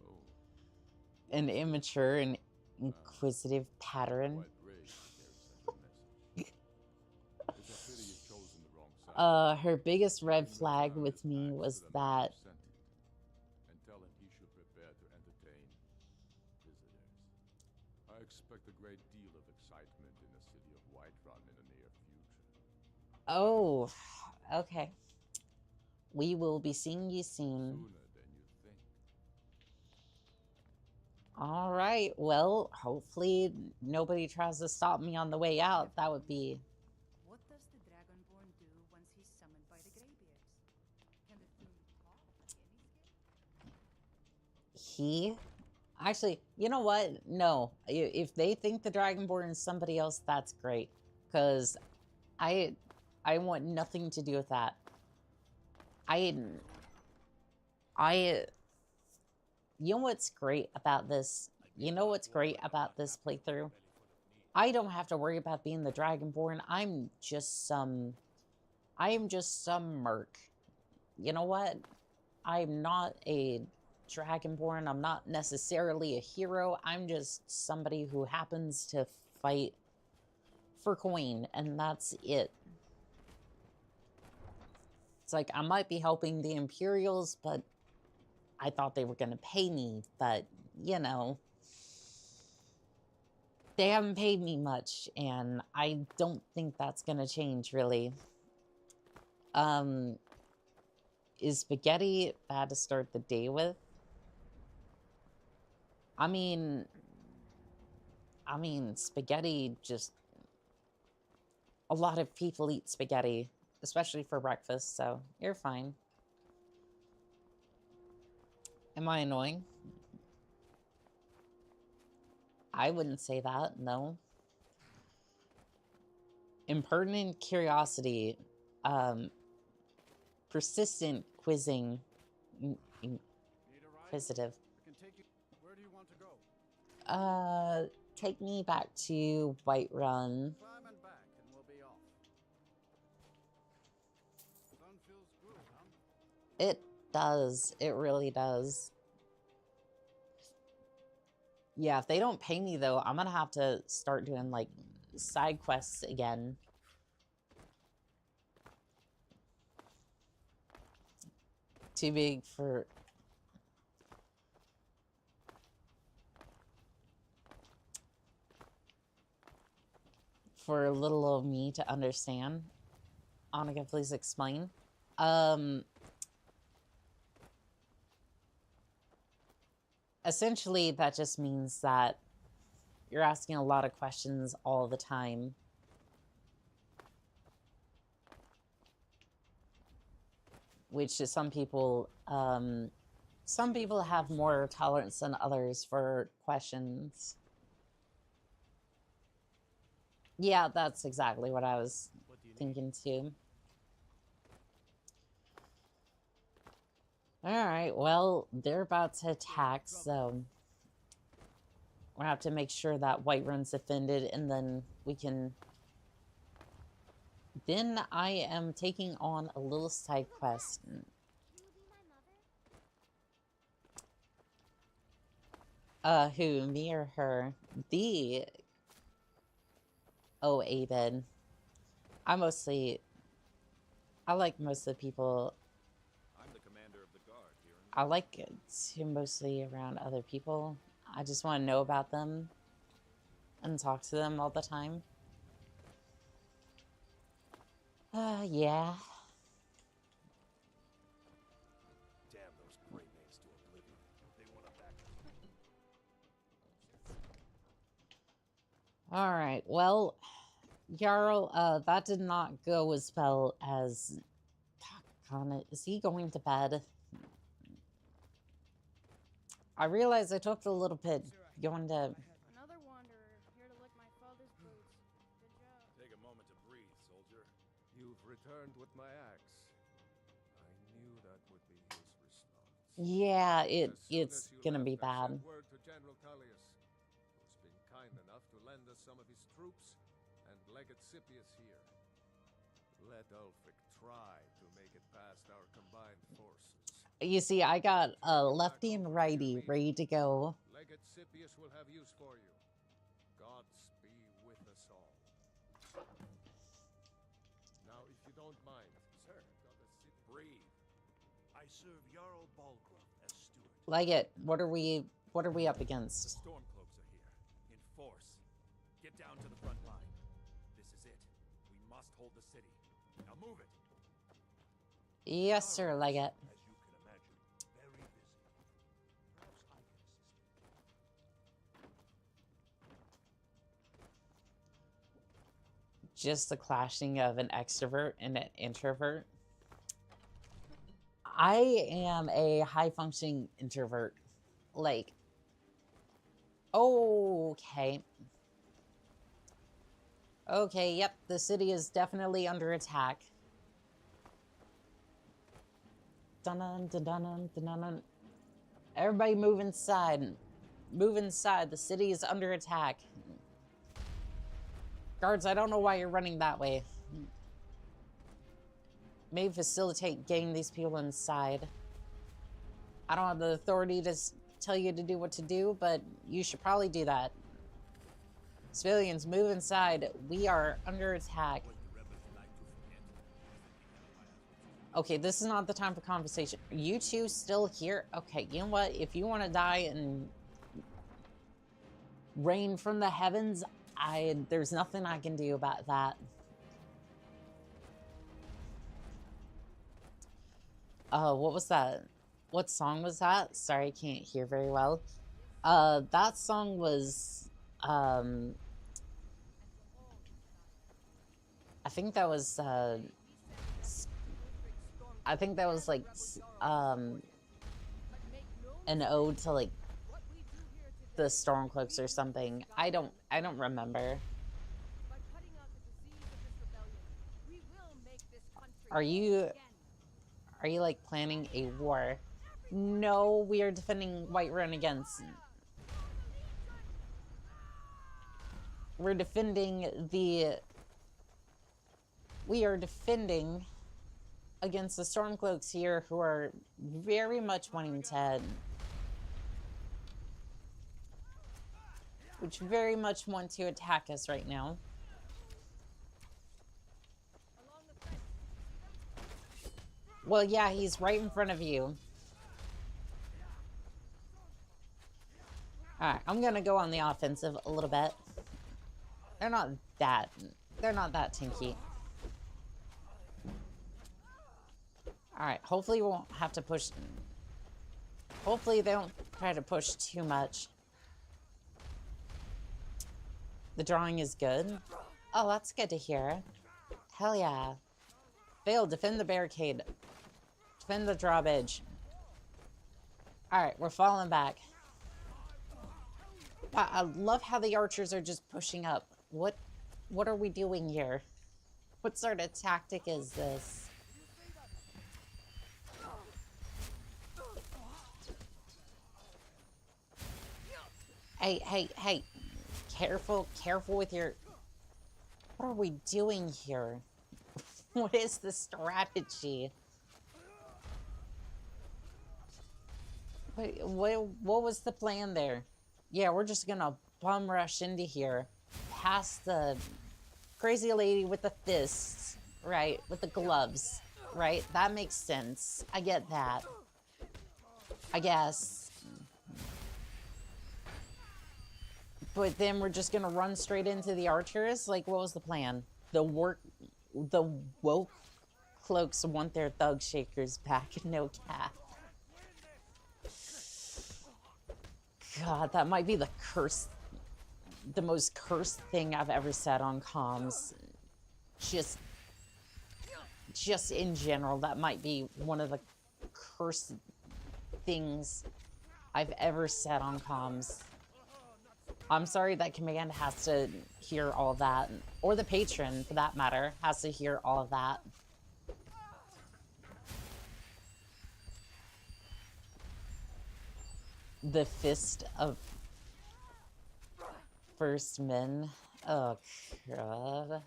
Oh. An immature and inquisitive pattern. It's a pity you've chosen the wrong side. Her biggest red flag with me was that... And tell him he should prepare to entertain visitors. I expect a great deal of excitement in the city of Whiterun in the near future. Oh, okay. We will be seeing you soon. Sooner than you think. All right. Well, hopefully nobody tries to stop me on the way out. That would be... What does the Dragonborn do once he's summoned by the Greybeards? Can the Doom talk like any skill? He... Actually, you know what? No. If they think the Dragonborn is somebody else, that's great. Because I want nothing to do with that. You know what's great about this? You know what's great about this playthrough? I don't have to worry about being the Dragonborn. I am just some merc. You know what? I'm not a Dragonborn. I'm not necessarily a hero. I'm just somebody who happens to fight for coin, and that's it. It's like, I might be helping the Imperials, but I thought they were going to pay me, but, you know, they haven't paid me much, and I don't think that's going to change, really. Is spaghetti bad to start the day with? I mean, spaghetti just... A lot of people eat spaghetti, especially for breakfast, so you're fine. Am I annoying? I wouldn't say that, no. Impertinent curiosity, persistent quizzing, inquisitive. Where do you want to go? Take me back to Whiterun. Climb and back, and we'll be off. Sun feels good, huh? It does. It really does. Yeah, if they don't pay me, though, I'm gonna have to start doing, like, side quests again. Too big for... For little old me to understand. Annika, please explain. Essentially, that just means that you're asking a lot of questions all the time. Which is some people have more tolerance than others for questions. Yeah, that's exactly what I was thinking too. Alright, well, they're about to attack, so we'll have to make sure that Whiterun's defended, and then we can... Then I am taking on a little side quest. Who, me or her? Oh, Abed. I like most of the people... I'm the commander of the guard here. I like it to mostly around other people. I just want to know about them and talk to them all the time. Yeah. Damn those Grey-Maids to oblivion. They want to back. Alright, well, Jarl, that did not go as well as... Doggone it, is he going to bed? I realized I took a little bit going to... Another wanderer here to lick my father's boots. Good job. Take a moment to returned with my axe. I knew that would be his response. Yeah, As soon it's as you gonna be left, I bad. sent word to General Tullius, who's been kind enough to lend us some of his troops, and Legate Scipius here. Let Ulfric try to make it past our combined forces. You see, I got a lefty and righty ready to go. Legate Scipius will have use for you. Gods be with us all. Now, if you don't mind, sir, Breathe. I serve Jarl Balgruuf as steward. Like it. What are we up against? The Stormcloaks are here, in force. Get down to the front line. This is it. We must hold the city. Now move it. Yes, sir, like it. As you can imagine, very busy. Perhaps I can assist. Just the clashing of an extrovert and an introvert. I am a high-functioning introvert. Like, okay. Okay, yep, the city is definitely under attack. Dun-dun, dun-dun, dun-dun. Everybody move inside. Move inside. The city is under attack. Guards, I don't know why you're running that way. May facilitate getting these people inside. I don't have the authority to tell you to do what to do, but you should probably do that. Civilians, move inside. We are under attack. Okay, this is not the time for conversation. Are you two still here? Okay, you know what? If you want to die and rain from the heavens, there's nothing I can do about that. What was that? What song was that? Sorry, I can't hear very well. That song was, I think that was, like, an ode to, like, the Stormcloaks or something. I don't remember. Are you like planning a war? No, we are defending Whiterun against. We are defending against the Stormcloaks here, who are very much wanting to, which very much want to attack us right now. Well, yeah, he's right in front of you. Alright, I'm gonna go on the offensive a little bit. They're not that tinky. Alright, hopefully we won't have to push. Hopefully they don't try to push too much. The drawing is good. Oh, that's good to hear. Hell yeah. Vale, defend the barricade. Defend the drawbridge. Alright, we're falling back. Wow, I love how the archers are just pushing up. What are we doing here? What sort of tactic is this? Hey. Careful with your... What are we doing here? What is the strategy? Wait, what was the plan there? Yeah, we're just gonna bum rush into here. Past the crazy lady with the fists, right? With the gloves, right? That makes sense. I get that. I guess. But then we're just gonna run straight into the archers? Like, what was the plan? The woke cloaks want their thug shakers back. No cap. God, that might be the most cursed thing I've ever said on comms. Just in general, that might be one of the cursed things I've ever said on comms. I'm sorry that command has to hear all of that, or the patron, for that matter, has to hear all of that. The fist of first men. Oh, God.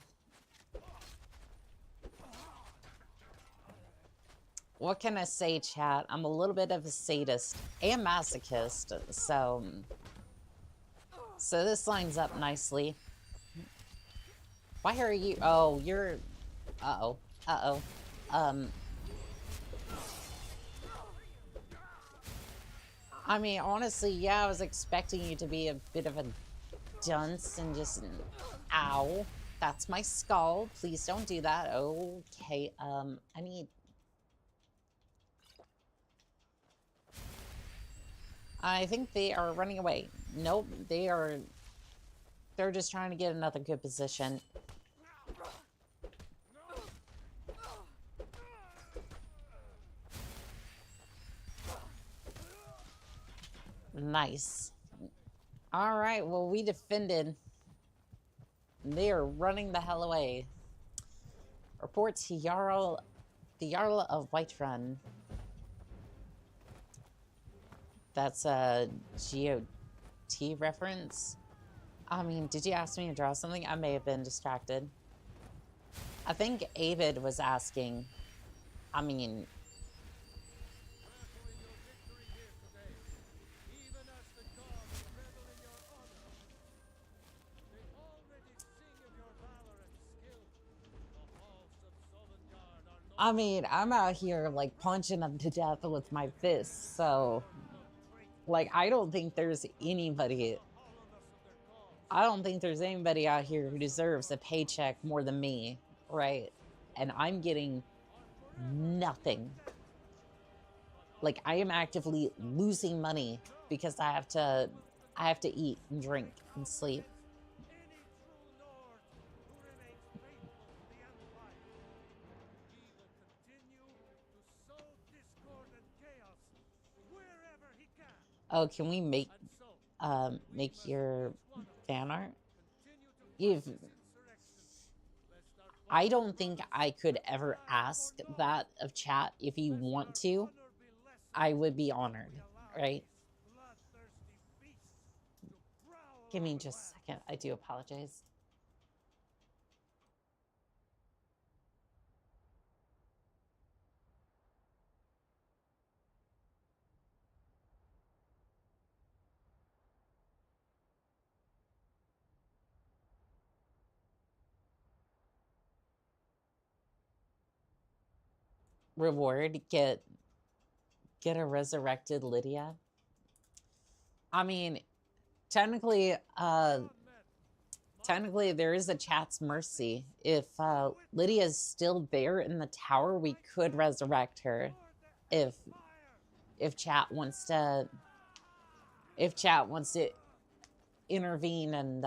What can I say, chat? I'm a little bit of a sadist and masochist, so this lines up nicely. Why are you? Oh, you're. Uh-oh. Uh-oh. I mean, honestly, yeah, I was expecting you to be a bit of a dunce and just... Ow. That's my skull. Please don't do that. Okay, I need... I think they are running away. Nope, they're just trying to get another good position. Nice. All right, well, we defended. They are running the hell away. Report to the Jarl of Whiterun. That's a GOT reference. I mean, did you ask me to draw something? I may have been distracted. I think Avid was asking. I mean... I mean, I'm out here, like, punching them to death with my fists, so... Like, I don't think there's anybody out here who deserves a paycheck more than me, right? And I'm getting nothing. Like, I am actively losing money because I have to eat and drink and sleep. Oh, can we make your fan art? I don't think I could ever ask that of chat. If you want to, I would be honored, right? Give me just a second. I do apologize. Reward, get a resurrected Lydia. I mean, technically there is a chat's mercy. If Lydia's still there in the tower, we could resurrect her if chat wants to intervene and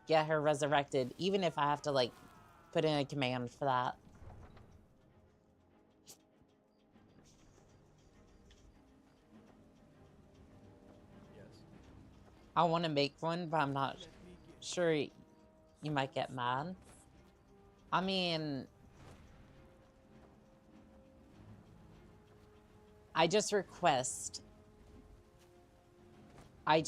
get her resurrected, even if I have to, like, put in a command for that. I want to make one, but I'm not sure you might get mad. I mean, I just request that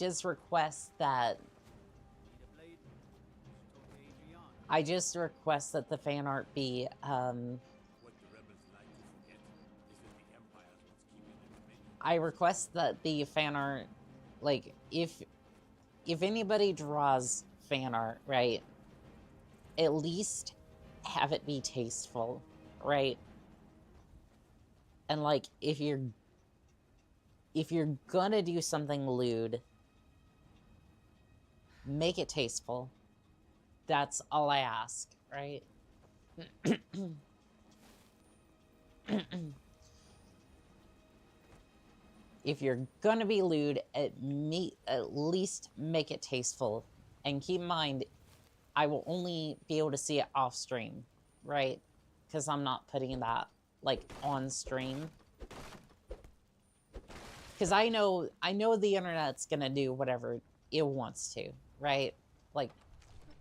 the fan art be I request that the fan art, like, if anybody draws fan art, right, at least have it be tasteful, right? And, like, if you're gonna do something lewd, make it tasteful. That's all I ask, right? If you're gonna be lewd, at least make it tasteful. And keep in mind, I will only be able to see it off stream, right? Because I'm not putting that, like, on stream. Because I know the internet's gonna do whatever it wants to, right? Like,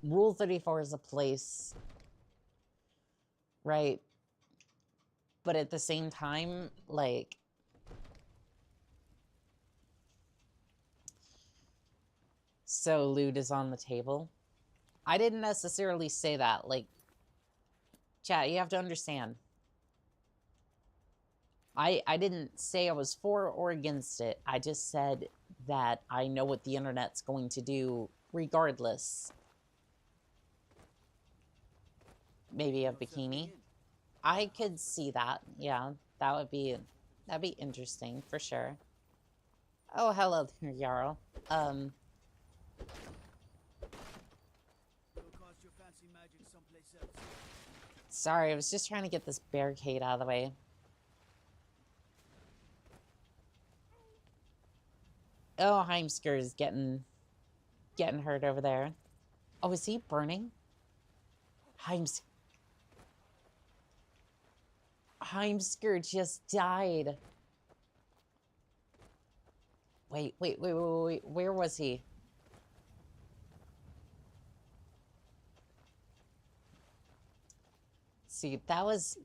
Rule 34 is a place, right? But at the same time, like, So loot is on the table. I didn't necessarily say that. Like, chat, you have to understand. I didn't say I was for or against it. I just said that I know what the internet's going to do regardless. Maybe a bikini. I could see that. Yeah, that'd be interesting for sure. Oh, hello there, Jarl. Sorry, I was just trying to get this barricade out of the way. Oh, Heimsker is getting hurt over there. Oh, is he burning? Heimsker just died. Wait. Where was he? See, that was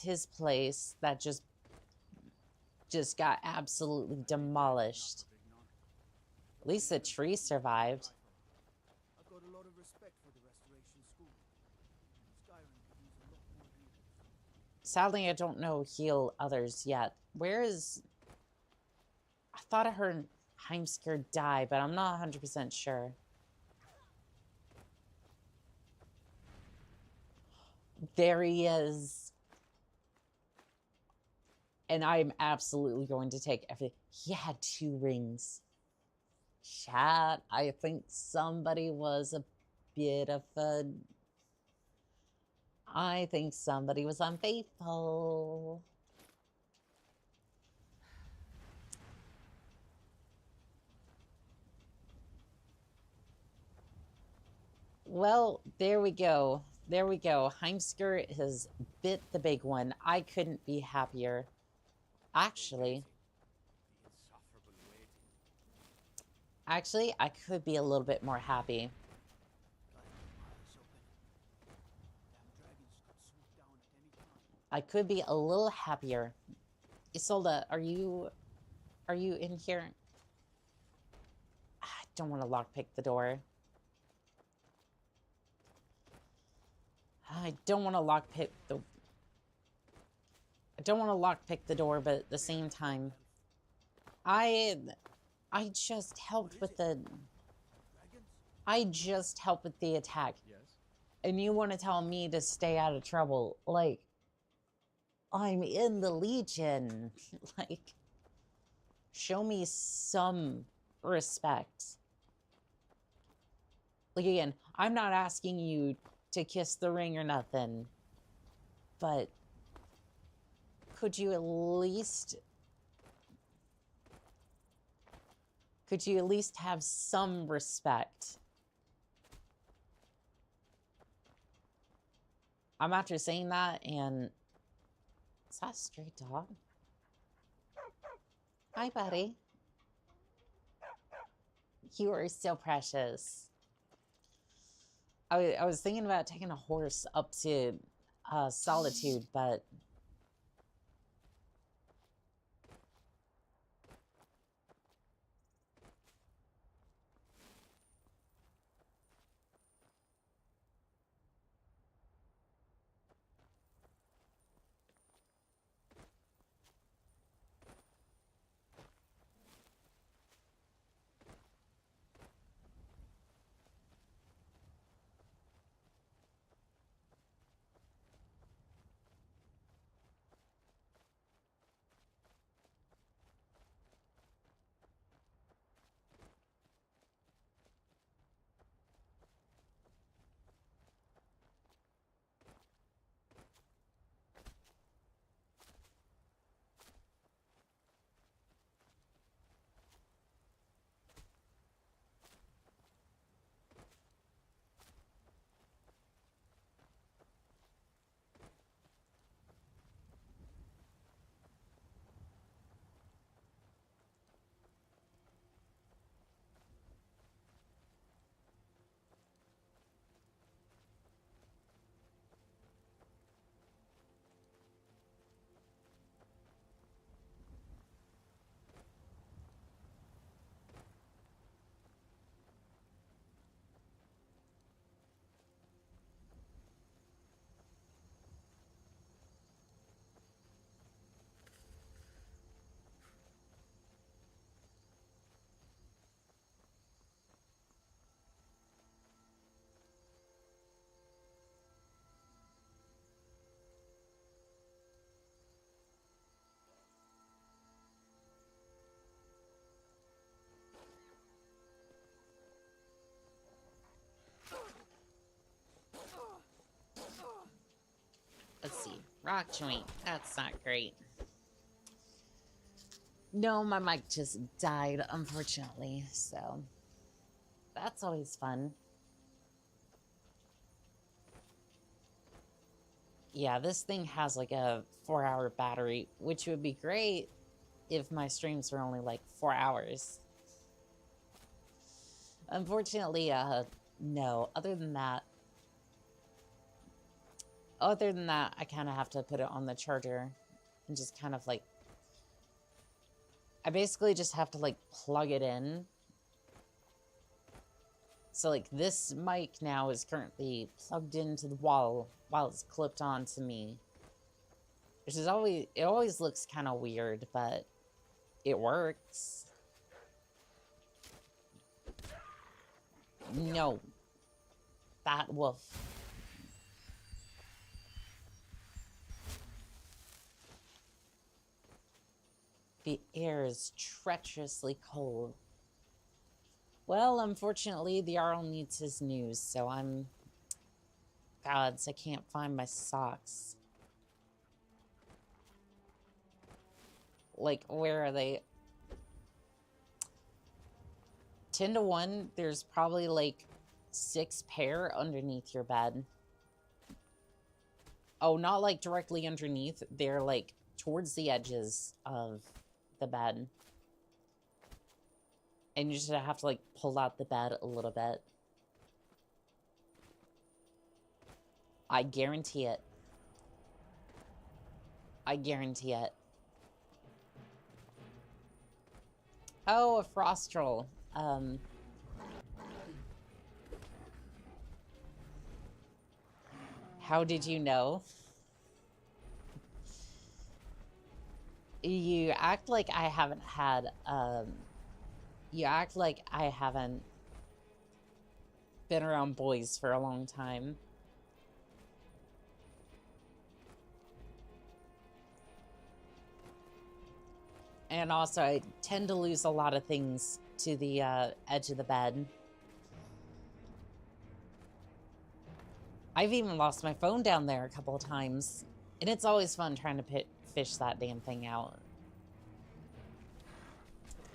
his place that just got absolutely demolished. At least the tree survived. I've got a lot of respect for the restoration school. Skyrim could use a lot more healers. Sadly, I don't know heal others yet. Where is... I thought I heard Heimsker die, but I'm not 100% sure. There he is. And I'm absolutely going to take everything. He had 2 rings. Chat, I think somebody was a bit of a... I think somebody was unfaithful. Well, there we go. There we go. Heimsker has bit the big one. I couldn't be happier. Actually, I could be a little bit more happy. I could be a little happier. Isolde, are you in here? I don't want to lockpick the door. I don't want to lockpick the door, but at the same time, I just helped with the attack. Yes. And you want to tell me to stay out of trouble? Like, I'm in the Legion. Like, show me some respect. Like, again, I'm not asking you to kiss the ring or nothing, but could you at least have some respect? I'm after saying that, and is that a stray dog? Hi, buddy. You are so precious. I was thinking about taking a horse up to Solitude, but Rock joint. That's not great. No, my mic just died, unfortunately, so that's always fun. Yeah, this thing has like a 4-hour battery, which would be great if my streams were only like 4 hours. Unfortunately, no. Other than that, I kind of have to put it on the charger and just kind of like, I basically just have to like plug it in. So like this mic now is currently plugged into the wall while it's clipped onto me. Which is always, it always looks kind of weird, but it works. No. That wolf. The air is treacherously cold. Well, unfortunately, the Jarl needs his news, so I'm... Gods, I can't find my socks. Like, where are they? 10 to 1, there's probably like 6 pair underneath your bed. Oh, not like directly underneath. They're like towards the edges of the bed. And you just have to like pull out the bed a little bit. I guarantee it. I guarantee it. Oh, a frost troll. How did you know? You act like I haven't had, you act like I haven't been around boys for a long time. And also, I tend to lose a lot of things to the edge of the bed. I've even lost my phone down there a couple of times. And it's always fun trying to fish that damn thing out.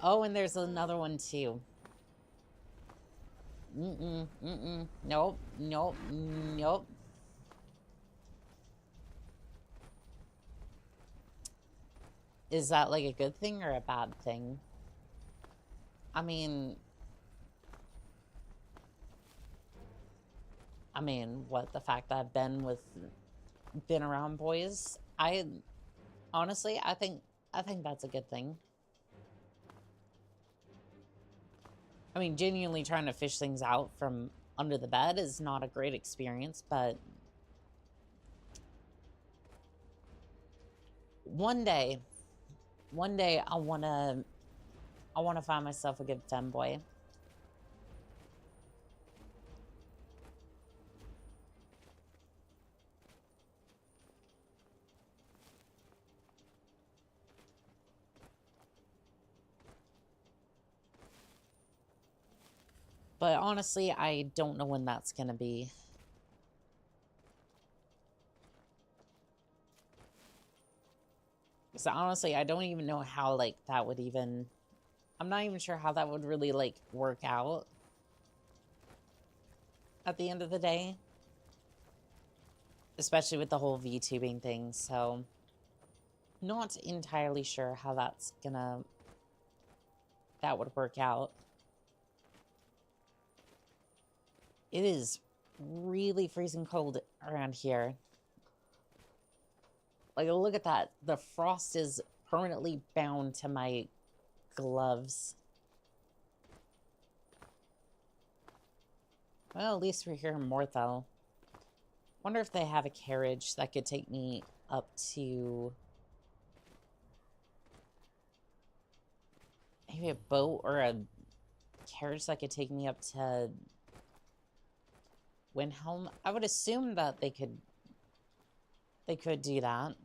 Oh, and there's another one too. Nope, nope, nope. Is that like a good thing or a bad thing? I mean, what, the fact that I've been around boys? Honestly, I think that's a good thing. I mean, genuinely trying to fish things out from under the bed is not a great experience, but one day I wanna find myself a good femboy. But honestly, I don't know when that's gonna be. So honestly, I don't even know how, like, that would even... I'm not even sure how that would really, like, work out at the end of the day. Especially with the whole VTubing thing, so... Not entirely sure how that would work out. It is really freezing cold around here. Like, look at that. The frost is permanently bound to my gloves. Well, at least we're here in Morthel. Wonder if they have a carriage that could take me up to... maybe a boat or a carriage that could take me up to Windhelm. I would assume that they could do that.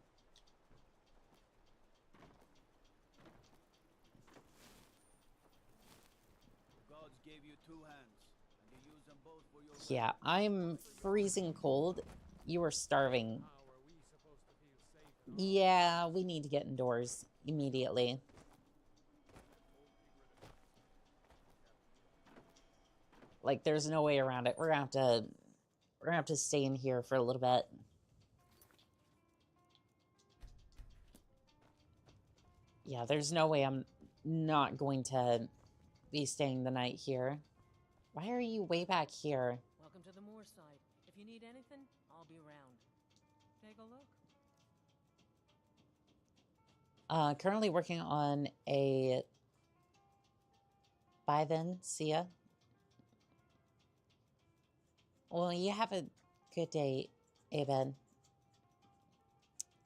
Gods gave you 2 hands, and you use them both for your Yeah, I'm freezing cold. You are starving. How are we supposed to feel Yeah, we need to get indoors immediately. Like, there's no way around it. We're gonna have to stay in here for a little bit. Yeah, there's no way I'm not going to be staying the night here. Why are you way back here? Welcome to the moor side. If you need anything, I'll be around. Take a look. Currently working on a... Bye then, see ya. Well, you have a good day, Aben.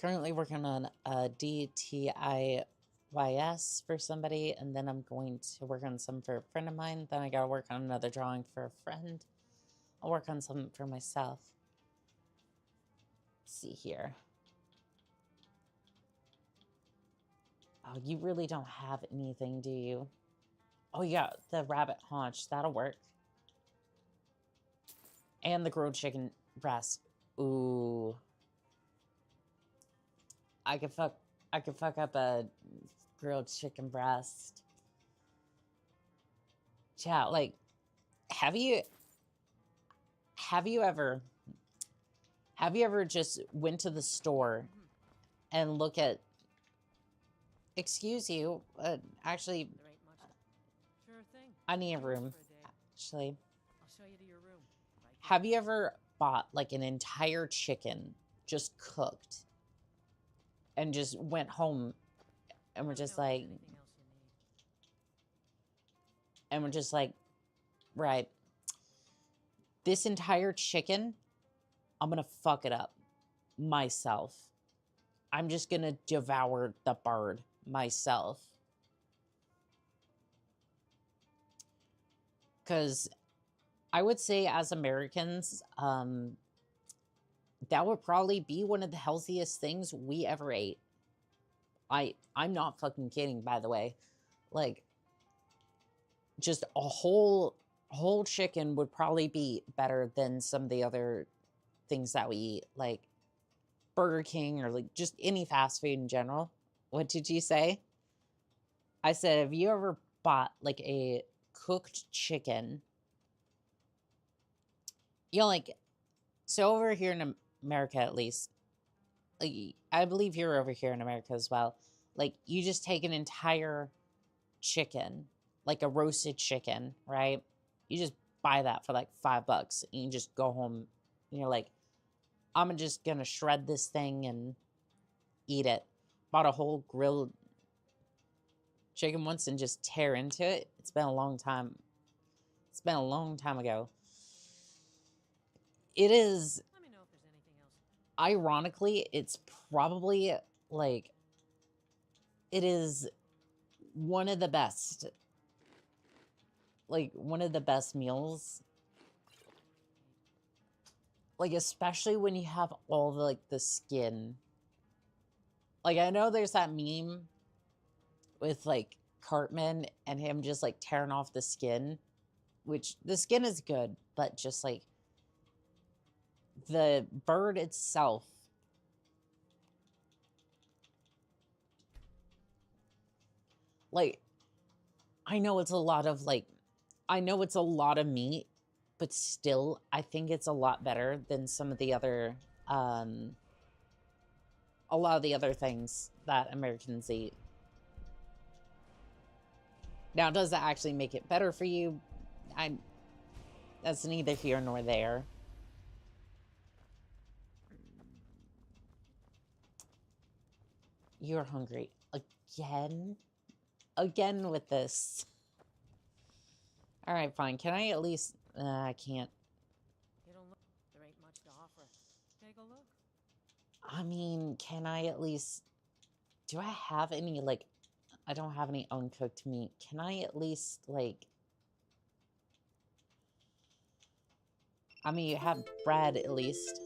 Currently working on a DTIYS for somebody, and then I'm going to work on some for a friend of mine. Then I gotta work on another drawing for a friend. I'll work on some for myself. Let's see here. Oh, you really don't have anything, do you? Oh, yeah, the rabbit haunch. That'll work. And the grilled chicken breast. Ooh. I could fuck up a grilled chicken breast. Chat, like, have you ever just went to the store and look at, excuse you, actually, Sure thing. I need a room, actually. I'll show you to your room. Right. Have you ever bought like an entire chicken just cooked and just went home and we're just like, right, this entire chicken, I'm gonna fuck it up myself. I'm just gonna devour the bird myself. Because I would say as Americans, that would probably be one of the healthiest things we ever ate. I'm not fucking kidding, by the way. Like, just a whole chicken would probably be better than some of the other things that we eat, like Burger King or like just any fast food in general. What did you say? I said, have you ever bought like a cooked chicken? You know, like, so over here in America, at least, like, I believe you're over here in America as well. Like, you just take an entire chicken, like a roasted chicken, right? You just buy that for like $5 and you just go home and you're like, I'm just gonna shred this thing and eat it. Bought a whole grilled chicken once and just tear into it. It's been a long time. It's been a long time ago. It is, Let me know if there's anything else. ironically, it's probably like, it is one of the best, like one of the best meals. Like, especially when you have all the, like, the skin. Like, I know there's that meme with, like, Cartman and him just, like, tearing off the skin. Which, the skin is good, but just, like, the bird itself. Like, I know it's a lot of, like, I know it's a lot of meat, but still, I think it's a lot better than some of the other, a lot of the other things that Americans eat. Now, does that actually make it better for you? That's neither here nor there. You're hungry. Again? Again with this. Alright, fine. Can I at least... I can't. You don't look. There ain't much to offer. Take a look. I mean, can I at least... Do I have any, like... I don't have any uncooked meat. Can I at least, like... I mean, you have bread, at least.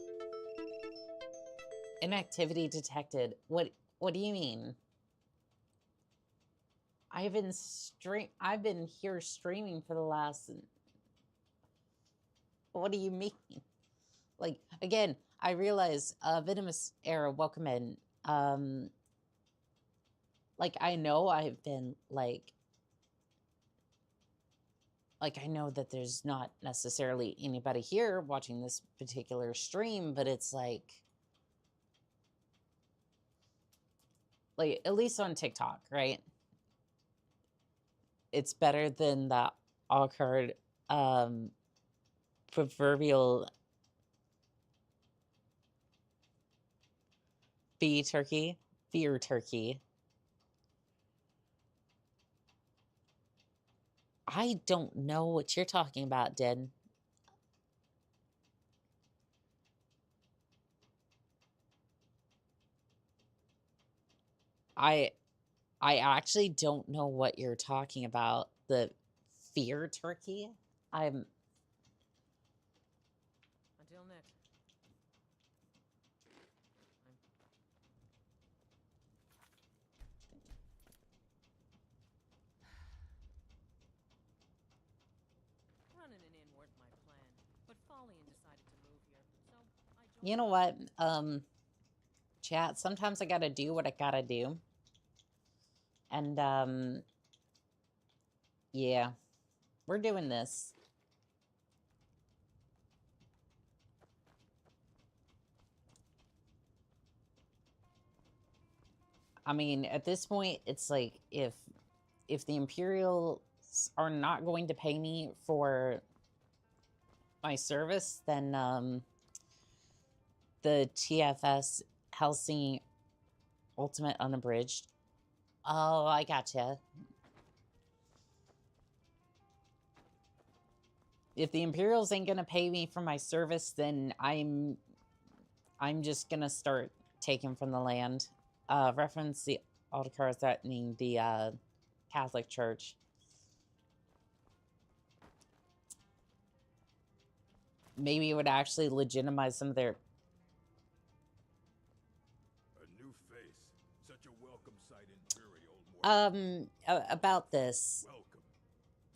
Inactivity detected. What do you mean? I've been here streaming for the last... What do you mean? Like, again, I realize, Venomous Era, welcome in. Like, I know I've been, like, I know that there's not necessarily anybody here watching this particular stream, but it's like, at least on TikTok, right? It's better than the awkward, proverbial fear turkey. I don't know what you're talking about, Den. I actually don't know what you're talking about. The fear turkey? Until next. Running an inn weren't my plan, but Folian decided to move here, so I joined. You know what? Chat, sometimes I gotta do what I gotta do. And, yeah. We're doing this. I mean, at this point, it's like, if the Imperials are not going to pay me for my service, then, the TFS Helsinki Ultimate Unabridged. Oh, I gotcha. If the Imperials ain't gonna pay me for my service, then I'm just gonna start taking from the land. Reference the Altar threatening the Catholic Church. Maybe it would actually legitimize some of their... A new face. Such a welcome sight in dreary old Mordor. About this. Welcome.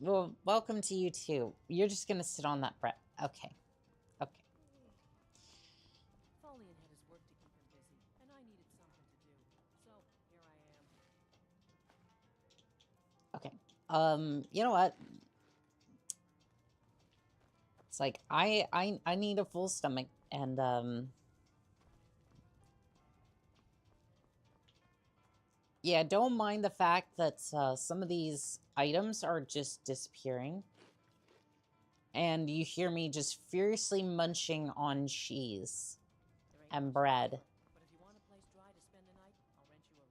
Well, welcome to you too. You're just gonna sit on that bread. Okay. Okay. Folian had his work to keep him busy, and I needed something to do. So, here I am. Okay. You know what? It's like, I need a full stomach, and, yeah, don't mind the fact that, some of these items are just disappearing. And you hear me just furiously munching on cheese and bread. But if you want a place dry to spend the night, I'll rent you a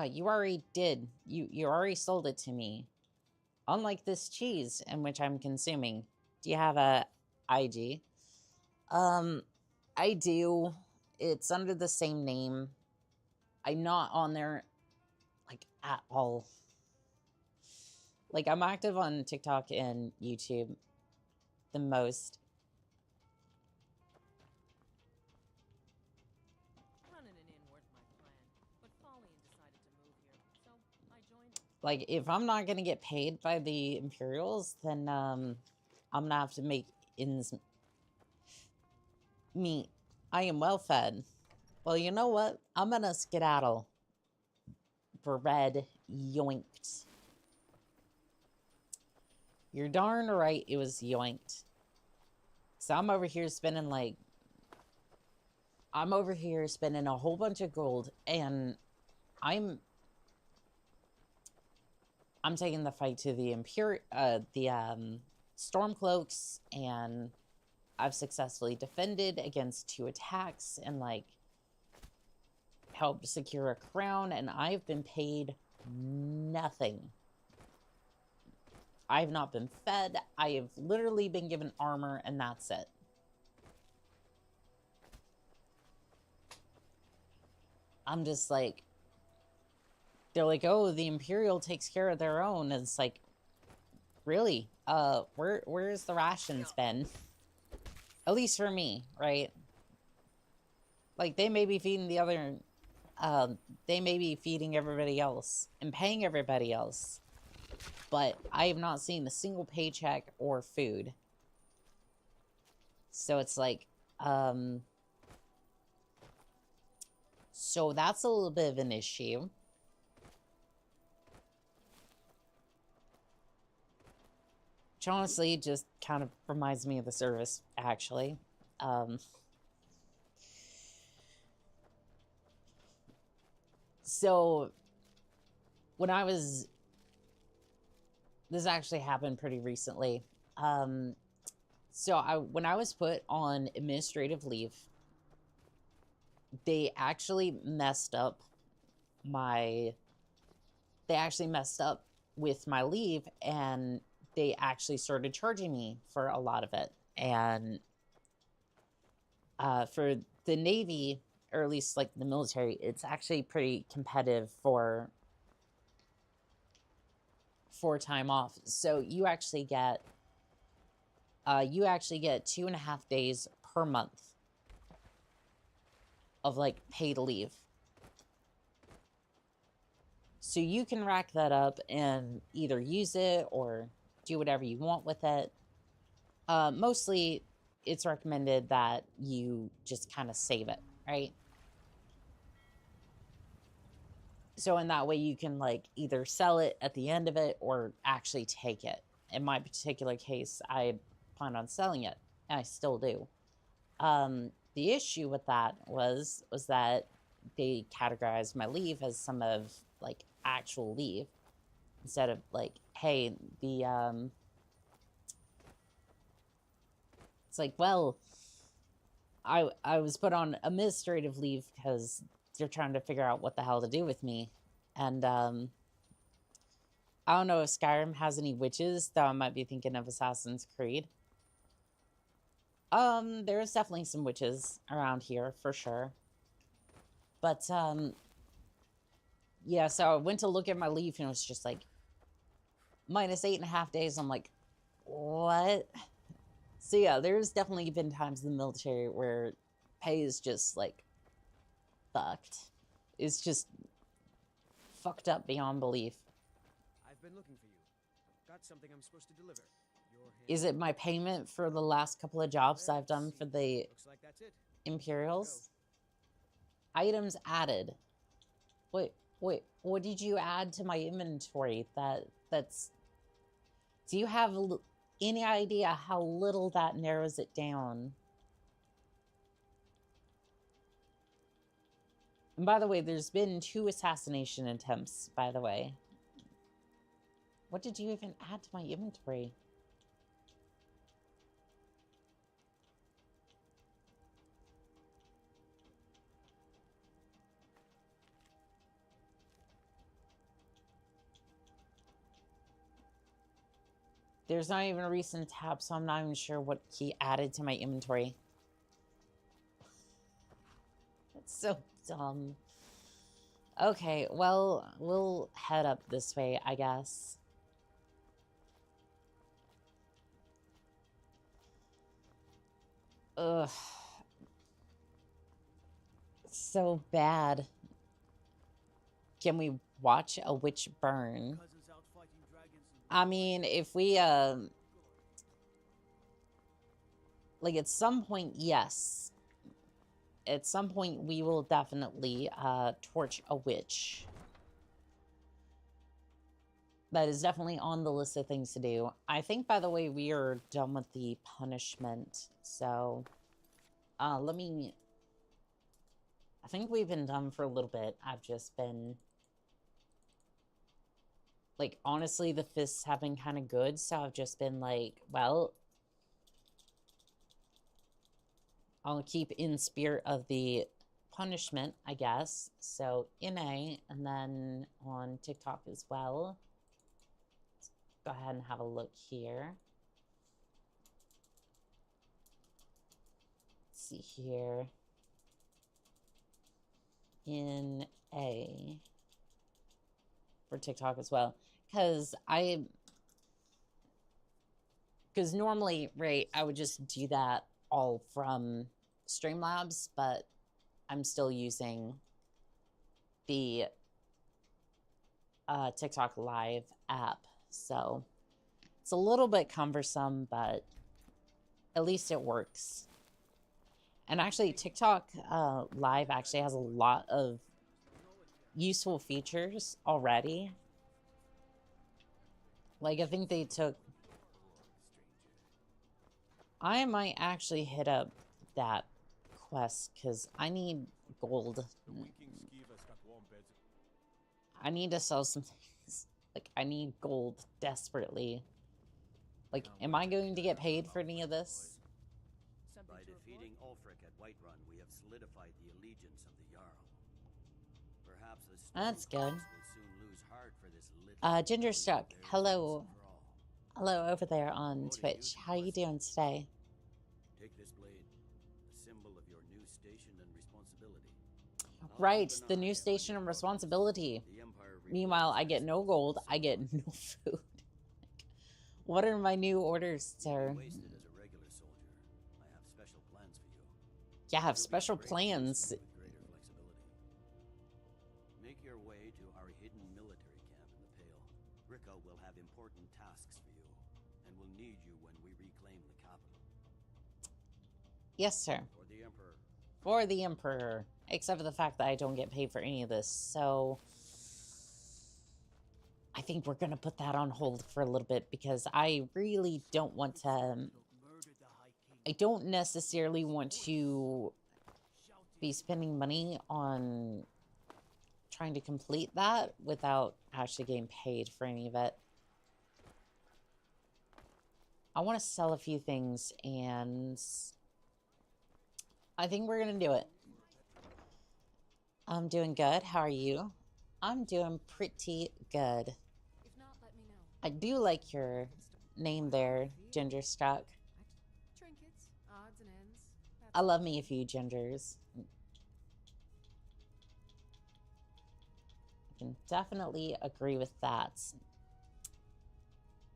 room. You already did. You already sold it to me. Unlike this cheese, in which I'm consuming. Do you have a IG? I do. It's under the same name. I'm not on there, like, at all. Like, I'm active on TikTok and YouTube the most. Running an inn weren't my plan, but Folian decided to move here, so I joined him. Like, if I'm not gonna get paid by the Imperials, then, I'm gonna have to make ends meet. I am well fed. Well, you know what? I'm gonna skedaddle. Bread yoinked. You're darn right it was yoinked. So I'm over here spending, like... I'm over here spending a whole bunch of gold, and I'm taking the fight to the Stormcloaks, and I've successfully defended against 2 attacks, and, like, helped secure a crown, and I've been paid nothing. I have not been fed. I have literally been given armor, and that's it. I'm just like... They're like, oh, the Imperial takes care of their own. And it's like, really? Where's the rations been? At least for me, right? Like, they may be feeding the other... they may be feeding everybody else and paying everybody else. But I have not seen a single paycheck or food. So it's like, So that's a little bit of an issue. Which honestly just kind of reminds me of the service, actually. So when I was... This actually happened pretty recently. So when I was put on administrative leave, they actually messed up with my leave, and they actually started charging me for a lot of it. And for the Navy, or at least like the military, it's actually pretty competitive for time off. So you actually get 2.5 days per month of like paid leave. So you can rack that up and either use it or do whatever you want with it. Mostly it's recommended that you just kind of save it, right? So in that way you can like either sell it at the end of it or actually take it. In my particular case, I plan on selling it, and I still do. The issue with that was that they categorized my leave as some of like actual leave instead of like, hey, the it's like, well, I was put on administrative leave because they're trying to figure out what the hell to do with me. And I don't know if Skyrim has any witches, though I might be thinking of Assassin's Creed. There's definitely some witches around here, for sure. But, yeah, so I went to look at my leave, and it was just, like, minus 8.5 days. I'm like, what? So, yeah, there's definitely been times in the military where pay is just, like, fucked. It's just fucked up beyond belief. I've been looking for you. I've got something I'm supposed to deliver. Is it my payment for the last couple of jobs I've done for the Imperials? Items added. Wait, what did you add to my inventory? That's... Do you have any idea how little that narrows it down? And by the way, there's been 2 assassination attempts, by the way. What did you even add to my inventory? There's not even a recent tab, so I'm not even sure what he added to my inventory. That's so dumb. Okay, well, we'll head up this way, I guess. Ugh. So bad. Can we watch a witch burn? I mean, if we, like, at some point, yes. At some point, we will definitely, torch a witch. That is definitely on the list of things to do. I think, by the way, we are done with the punishment. So, let me... I think we've been done for a little bit. I've just been... Like, honestly, the fists have been kind of good, so I've just been like, well... I'll keep in spirit of the punishment, I guess. So, NA, and then on TikTok as well. Let's go ahead and have a look here. Let's see here. NA for TikTok as well. Because normally, right, I would just do that all from Streamlabs, but I'm still using the TikTok Live app, so it's a little bit cumbersome, but at least it works. And actually, TikTok Live actually has a lot of useful features already. Like, I think they took... I might actually hit up that quest, because I need gold. I need to sell some things. Like, I need gold desperately. Like, am I going to get paid for any of this? By defeating Ulfric at Whiterun, we have solidified the allegiance of the Jarl. Perhaps the That's good. will soon lose heart for this little Gingerstruck, hello. Hello over there on Twitch. How are you doing today? Take this blade, a symbol of your new station and responsibility. Right, the new station and responsibility. Meanwhile, I get no gold, I get no food. What are my new orders, sir? Yeah, I have special plans. Make your way to our hidden military camp in the Pale. Ricka will have important tasks for you, and will need you when we reclaim the capital. Yes, sir. For the Emperor. For the Emperor. Except for the fact that I don't get paid for any of this, so... I think we're gonna put that on hold for a little bit, because I really don't want to... I don't necessarily want to be spending money on trying to complete that without actually getting paid for any of it. I want to sell a few things, and I think we're gonna do it. I'm doing good. How are you? I'm doing pretty good. If not, let me know. I do like your name there, Gingerstruck. Trinkets, odds and ends. I love me a few gingers. I can definitely agree with that.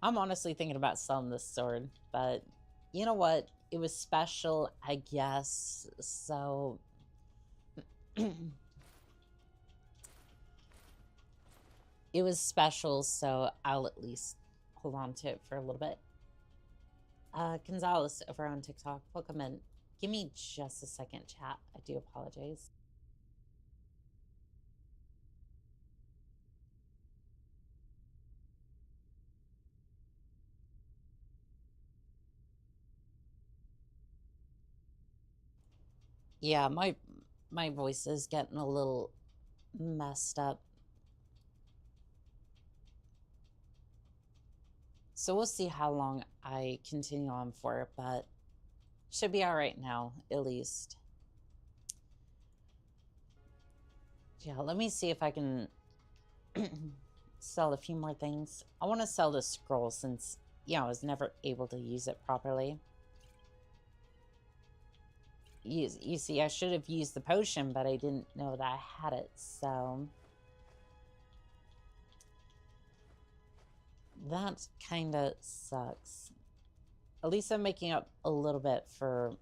I'm honestly thinking about selling this sword, but you know what? It was special, I guess, so... It was special, so I'll at least hold on to it for a little bit. Gonzalez over on TikTok, welcome in. Give me just a second, chat. I do apologize. Yeah, my voice is getting a little messed up. So we'll see how long I continue on for, but should be all right now, at least. Yeah, let me see if I can sell a few more things. I want to sell this scroll since, yeah, I was never able to use it properly. You see, I should have used the potion, but I didn't know that I had it, so... That kind of sucks. At least I'm making up a little bit for...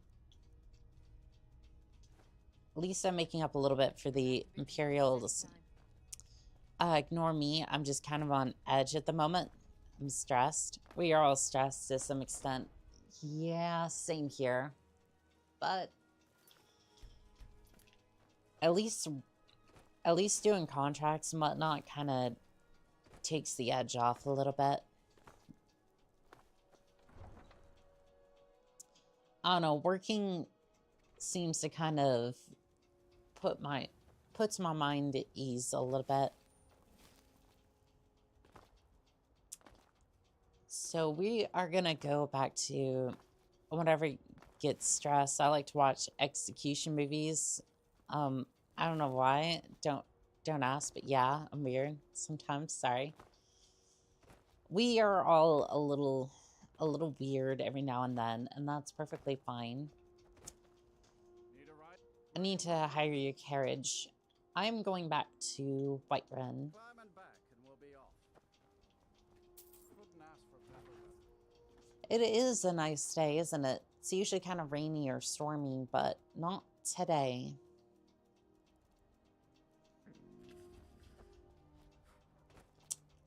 At least I'm making up a little bit for the Imperials. Ignore me. I'm just kind of on edge at the moment. I'm stressed. We are all stressed to some extent. Yeah, same here. But... At least doing contracts and whatnot kind of takes the edge off a little bit. I don't know, working seems to kind of puts my mind at ease a little bit. So we are gonna go back to whenever you get stressed. I like to watch execution movies. I don't know why. Don't ask, but yeah, I'm weird sometimes. Sorry. We are all a little weird every now and then, and that's perfectly fine. I need to hire your carriage. I'm going back to Whiterun. It is a nice day, isn't it? It's usually kind of rainy or stormy, but not today.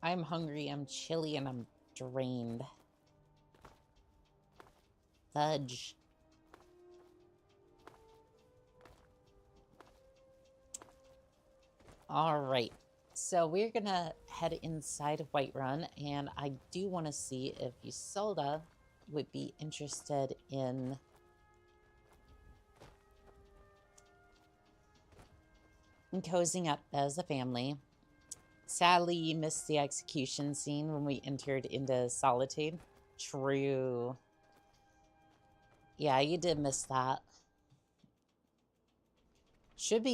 I'm hungry, I'm chilly, and I'm drained. Fudge. All right. So we're gonna head inside Whiterun, and I do want to see if Isolde would be interested in cozying up as a family. Sadly, you missed the execution scene when we entered into Solitude. True. Yeah, you did miss that. Should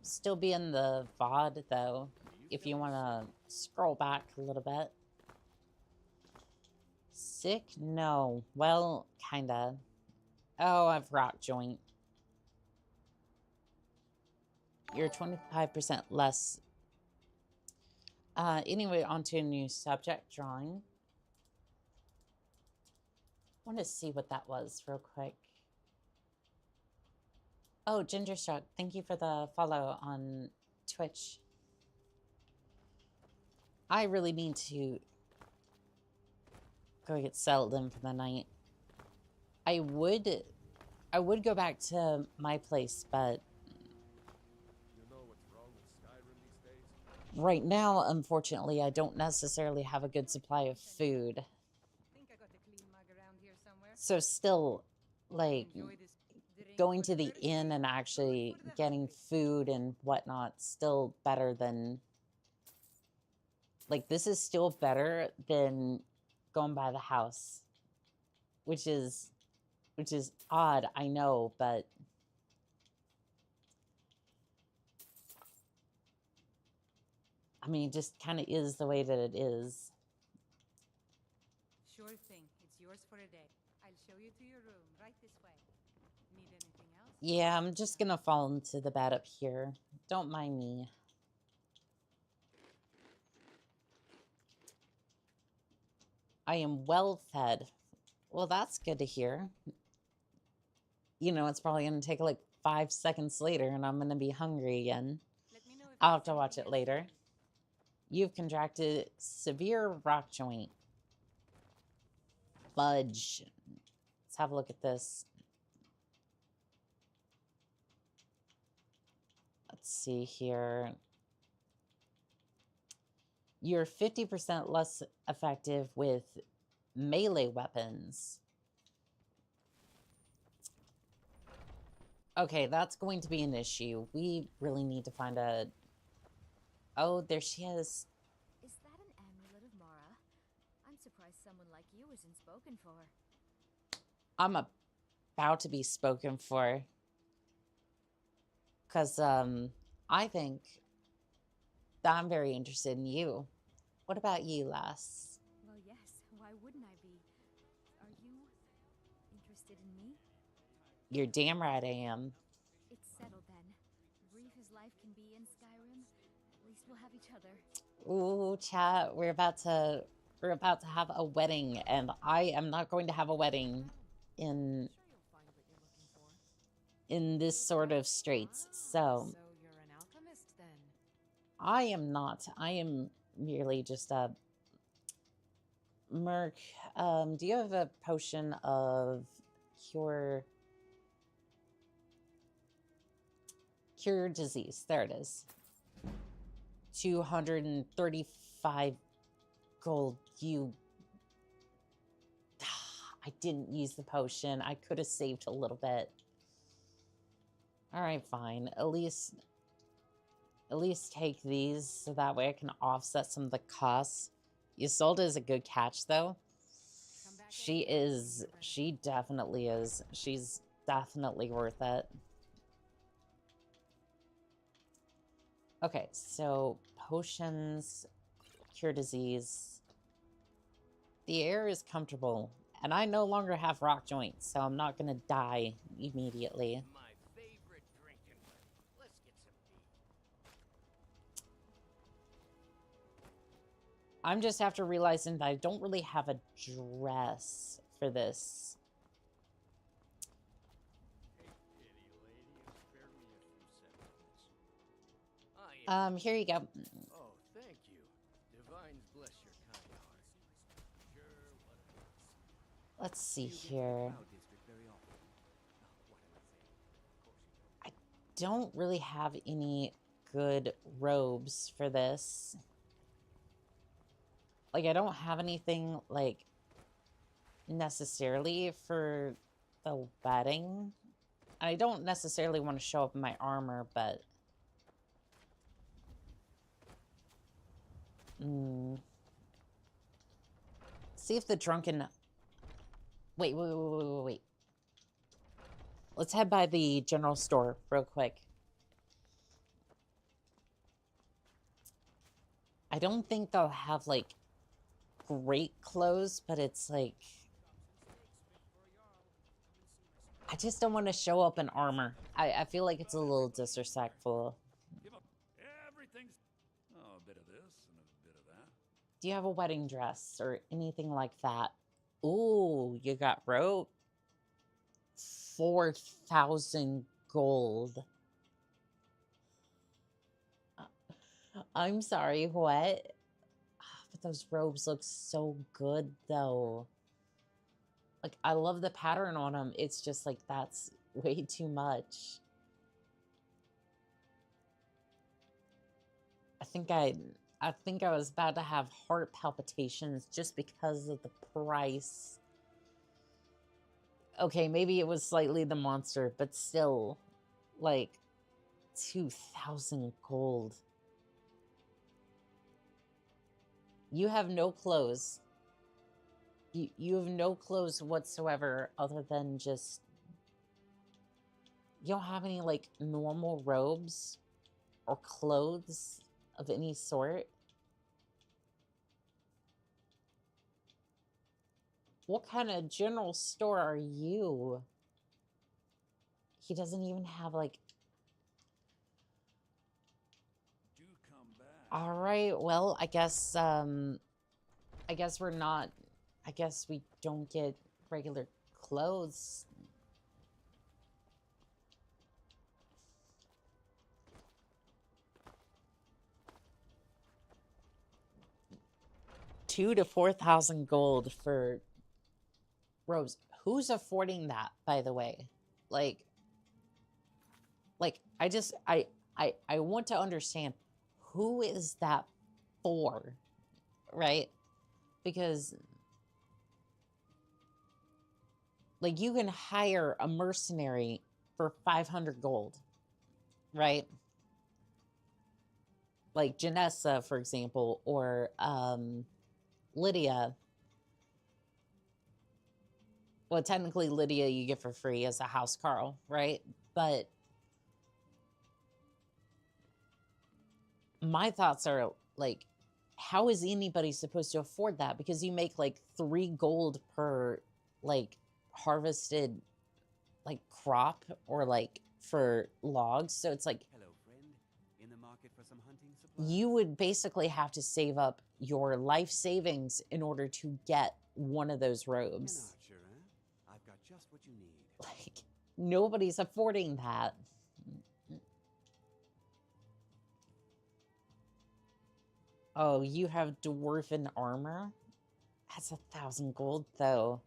still be in the VOD though, if you want to scroll back a little bit. Sick? No. Well, kinda. Oh, I've rock joint. You're 25% less. Anyway, on to a new subject, drawing. I want to see what that was real quick. Oh, Gingerstruck, thank you for the follow on Twitch. I really need to go get settled in for the night. I would go back to my place, but You know what's wrong with Skyrim these days? right now, unfortunately, I don't necessarily have a good supply of food. Think I got a clean mug around here somewhere. So still, like, going to the inn and actually getting food and whatnot, still better than... Like, this is still better than going by the house. Which is odd, I know, but... I mean, it just kind of is the way that it is. Sure thing. It's yours for a day. I'll show you to your room, right this way. Need anything else? Yeah, I'm just gonna fall into the bed up here. Don't mind me. I am well fed. Well, that's good to hear. You know, it's probably gonna take like 5 seconds later and I'm gonna be hungry again. I'll have to watch it later. You've contracted severe rock joint. Fudge. Let's have a look at this. Let's see here. You're 50% less effective with melee weapons. Okay, that's going to be an issue. We really need to find a... Oh, there she is. Is that an amulet of Mara? I'm surprised someone like you isn't spoken for. I'm about to be spoken for. Because, I think that I'm very interested in you. What about you, lass? Well, yes. Why wouldn't I be? Are you interested in me? You're damn right I am. It's settled then. Brief as life can be in Skyrim, at least we'll have each other. Ooh, chat, we're about to have a wedding, and I am not going to have a wedding in this sort of straits. So you're an alchemist then? I am not. I am merely just a merc. Do you have a potion of cure disease? There it is. 235 gold. You... I didn't use the potion. I could have saved a little bit. Alright, fine. At least take these so that way I can offset some of the costs. Isolde is a good catch, though. She definitely is. She's definitely worth it. Okay, so potions, cure disease. The air is comfortable, and I no longer have rock joints, so I'm not gonna die immediately. My favorite drinking buddy. Let's get some tea. I'm just after realizing that I don't really have a dress for this. Here you go. Oh, thank you. Divines bless your kind heart. Let's see here. I don't really have any good robes for this. Like, I don't have anything, like, necessarily for the wedding. I don't necessarily want to show up in my armor, but... See if the drunken... Wait. Let's head by the general store real quick. I don't think they'll have, like, great clothes, but it's like... I just don't want to show up in armor. I feel like it's a little disrespectful. Everything's... Oh, a bit of this and a bit of that. Do you have a wedding dress or anything like that? Ooh, you got rope. 4,000 gold. I'm sorry, what? But those robes look so good, though. Like, I love the pattern on them. It's just like, that's way too much. I think I was about to have heart palpitations just because of the price. Okay, maybe it was slightly the monster, but still, like, 2,000 gold. You have no clothes. You have no clothes whatsoever other than just... You don't have any, like, normal robes or clothes of any sort? What kind of general store are you? He doesn't even have, like... Do come back. All right, well, I guess we're not... I guess we don't get regular clothes. $2,000 to 4,000 gold for robes. Who's affording that, by the way? Like, I want to understand, who is that for, right? Because, like, you can hire a mercenary for 500 gold, right? Like Janessa, for example, or Lydia. Well, technically Lydia you get for free as a house Carl, right? But my thoughts are, like, how is anybody supposed to afford that? Because you make, like, 3 gold per, like, harvested, like, crop or, like, for logs. So it's like... Hello, friend. In the market for some hunting supplies? You would basically have to save up your life savings in order to get one of those robes. An archer, huh? I've got just what you need. Like, nobody's affording that. Oh, you have dwarven armor? That's 1,000 gold, though.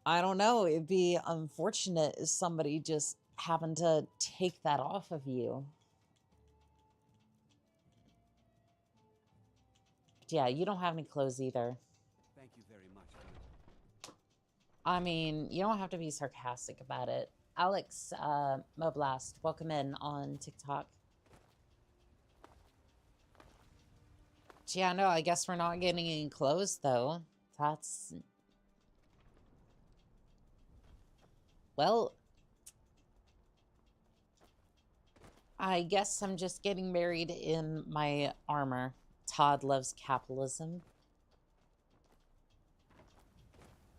I don't know. It'd be unfortunate if somebody just happened to take that off of you. But yeah, you don't have any clothes either. Thank you very much. I mean, you don't have to be sarcastic about it. Alex Moblast, welcome in on TikTok. Yeah, no, I guess we're not getting any clothes, though. That's... Well... I guess I'm just getting married in my armor. Todd loves capitalism.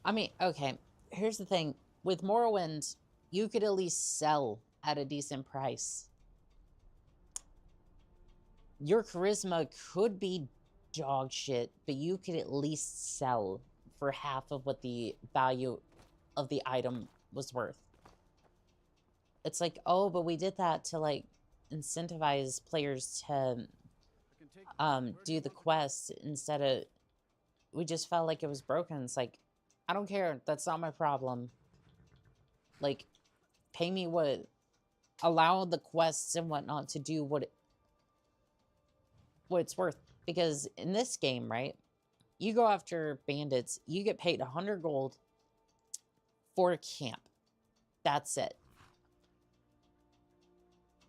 I mean, okay, here's the thing. With Morrowind, you could at least sell at a decent price. Your charisma could be dog shit, but you could at least sell for half of what the value of the item was worth. It's like, oh, but we did that to, like, incentivize players to do the quest instead of... We just felt like it was broken. It's like, I don't care. That's not my problem. Like, pay me what allow the quests and whatnot to do what it's worth. Because in this game, right, you go after bandits, you get paid 100 gold for a camp. That's it.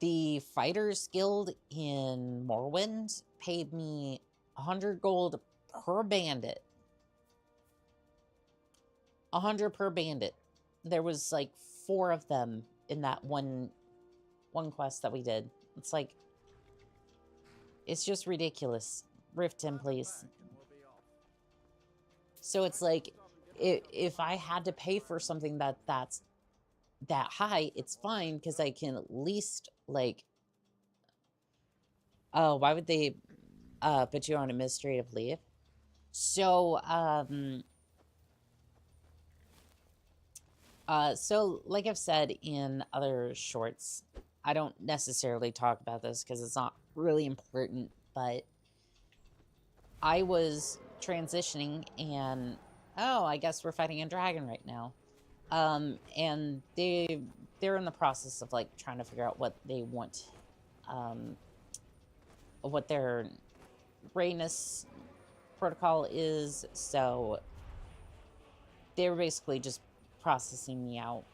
The Fighters Guild in Morrowind paid me 100 gold per bandit. 100 per bandit. There was like 4 of them in that one quest that we did. It's like, it's just ridiculous. Rift him, please. So it's like, if I had to pay for something that's that high, it's fine, because I can at least, like, oh, why would they put you on administrative leave? So, so like I've said in other shorts, I don't necessarily talk about this because it's not really important, but I was transitioning and, oh, I guess we're fighting a dragon right now. And they're in the process of like trying to figure out what they want, what their readiness protocol is. So they're basically just processing me out.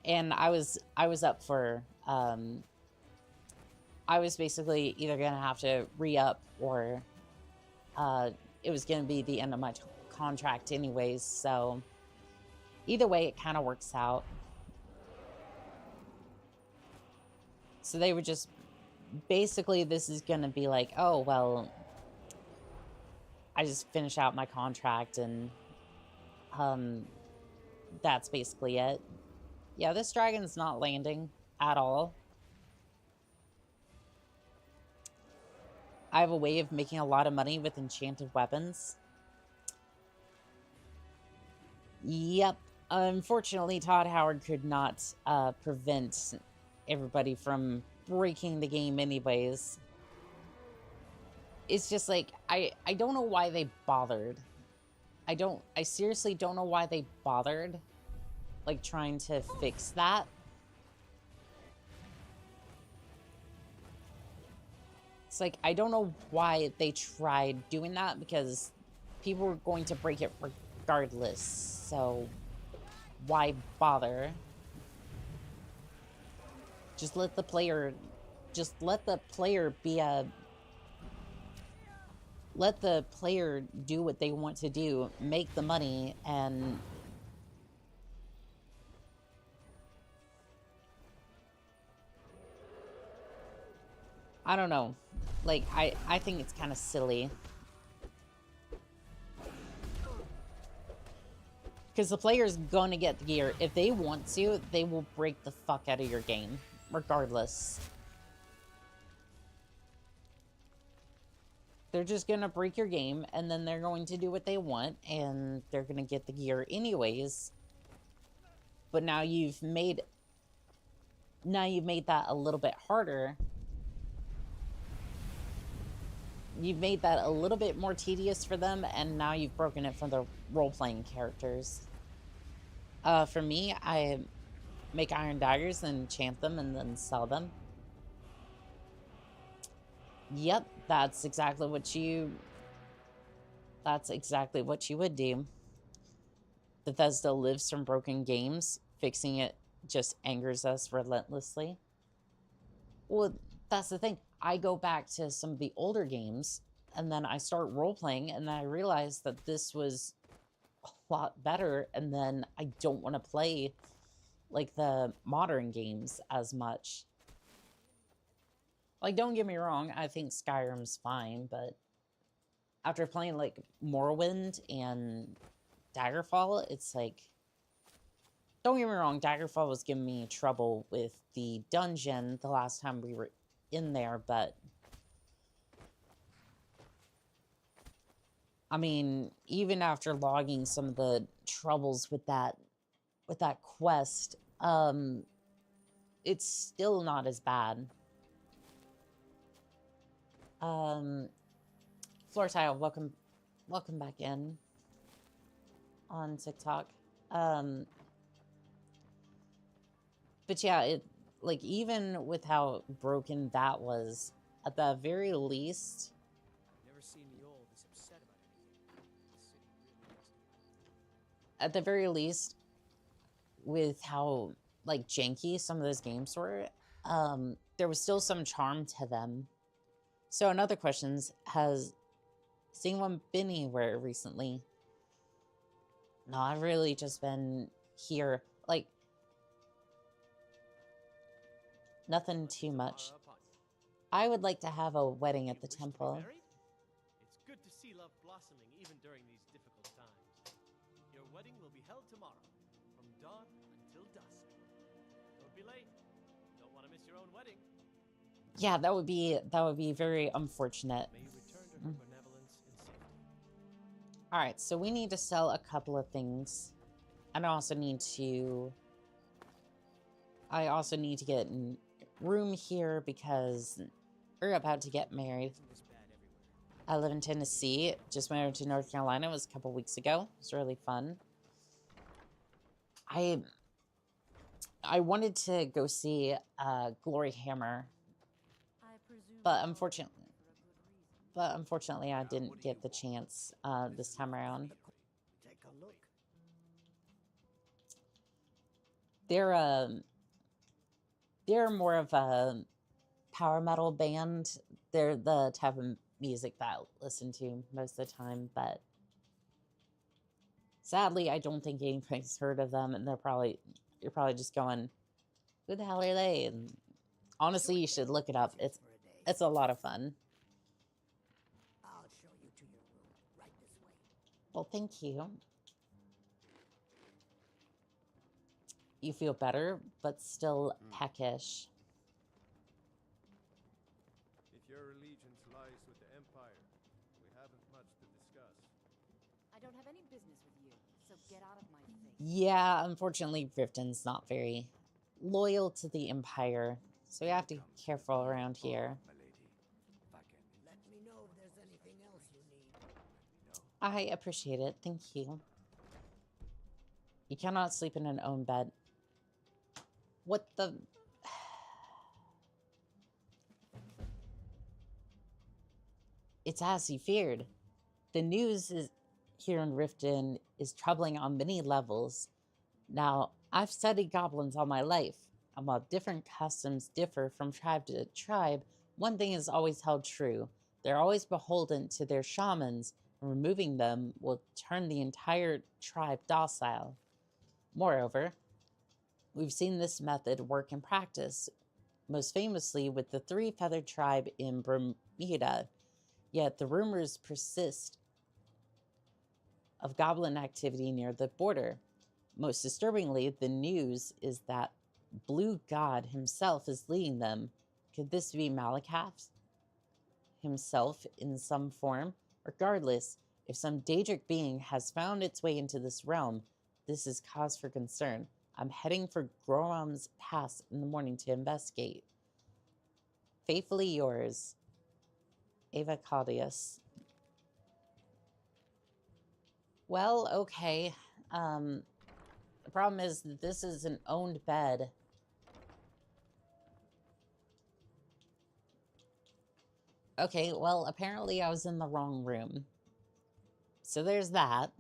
And I was up for, I was basically either going to have to re-up or it was going to be the end of my contract anyways. So either way, it kind of works out. So they were just, basically this is going to be like, oh, well, I just finish out my contract and that's basically it. Yeah, this dragon's not landing at all. I have a way of making a lot of money with enchanted weapons. Yep. Unfortunately, Todd Howard could not prevent everybody from breaking the game anyways. It's just like, I don't know why they bothered. I seriously don't know why they bothered, like, trying to fix that. It's like, I don't know why they tried doing that, because people were going to break it regardless. So why bother? Just let the player be a... Let the player do what they want to do, make the money, and... I don't know. Like, I think it's kind of silly. Because the player's gonna get the gear. If they want to, they will break the fuck out of your game. Regardless. They're just gonna break your game, and then they're going to do what they want, and they're gonna get the gear anyways. But now you've made that a little bit harder. You've made that a little bit more tedious for them, and now you've broken it for the role-playing characters. For me, I make iron daggers and enchant them and then sell them. Yep, that's exactly what you would do. Bethesda lives from broken games. Fixing it just angers us relentlessly. Well, that's the thing. I go back to some of the older games, and then I start role-playing, and then I realize that this was a lot better, and then I don't want to play, like, the modern games as much. Like, don't get me wrong, I think Skyrim's fine, but after playing, like, Morrowind and Daggerfall, it's like... Don't get me wrong, Daggerfall was giving me trouble with the dungeon the last time we were in there, but I mean, even after logging some of the troubles with that quest, it's still not as bad. Floor Tile, welcome welcome back in on TikTok. But yeah, it like even with how broken that was, at the very least, Never seen Eol this upset about anything. The city really must at the very least, with how like janky some of those games were, there was still some charm to them. So another question is, has anyone been anywhere recently? No, I've really just been here. Like, nothing too much. I would like to have a wedding at the temple. It's good to see love blossoming even during these difficult times. Your wedding will be held tomorrow, from dawn until dusk. Don't be late. Don't want to miss your own wedding. Yeah, that would be very unfortunate. May you return to her benevolence in safety. All right, so we need to sell a couple of things. And I also need to get a room here because we're about to get married. I live in Tennessee. Just moved to North Carolina. It was a couple weeks ago. It was really fun. I wanted to go see Glory Hammer, but unfortunately I didn't get the chance this time around. Take a look. They're more of a power metal band. They're the type of music that I listen to most of the time, but sadly I don't think anybody's heard of them, and you're probably just going, who the hell are they? And honestly, you should look it up. It's a lot of fun. I'll show you to your room right this way. Well, thank you. You feel better, but still peckish. If your allegiance lies with the Empire, we haven't much to discuss. I don't have any business with you, so get out of my face. Yeah, unfortunately, Riften's not very loyal to the Empire, so we have to be careful around here. Let me know if there's anything else you need. I appreciate it. Thank you. You cannot sleep in an own bed. What the... It's as he feared. The news here in Riften is troubling on many levels. Now, I've studied goblins all my life, and while different customs differ from tribe to tribe, one thing is always held true. They're always beholden to their shamans, and removing them will turn the entire tribe docile. Moreover, we've seen this method work in practice, most famously with the three-feathered tribe in Bermuda. Yet the rumors persist of goblin activity near the border. Most disturbingly, the news is that Blue God himself is leading them. Could this be Malakath himself in some form? Regardless, if some Daedric being has found its way into this realm, this is cause for concern. I'm heading for Groam's Pass in the morning to investigate. Faithfully yours, Ava Claudius. Well, okay. The problem is that this is an owned bed. Okay, well, apparently I was in the wrong room. So there's that.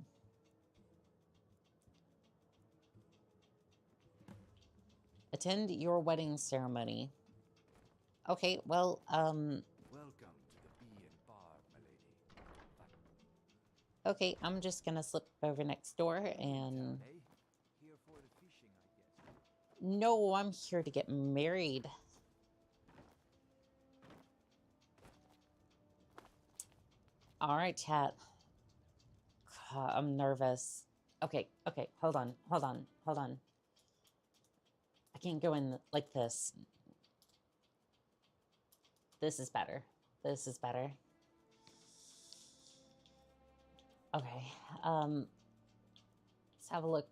Attend your wedding ceremony. Okay, well, Welcome to the Bee and Bar, my lady. Okay, I'm just gonna slip over next door and... Here for the fishing, I guess. No, I'm here to get married. Alright, chat. I'm nervous. Okay, hold on. I can't go in like this. This is better. Okay, let's have a look.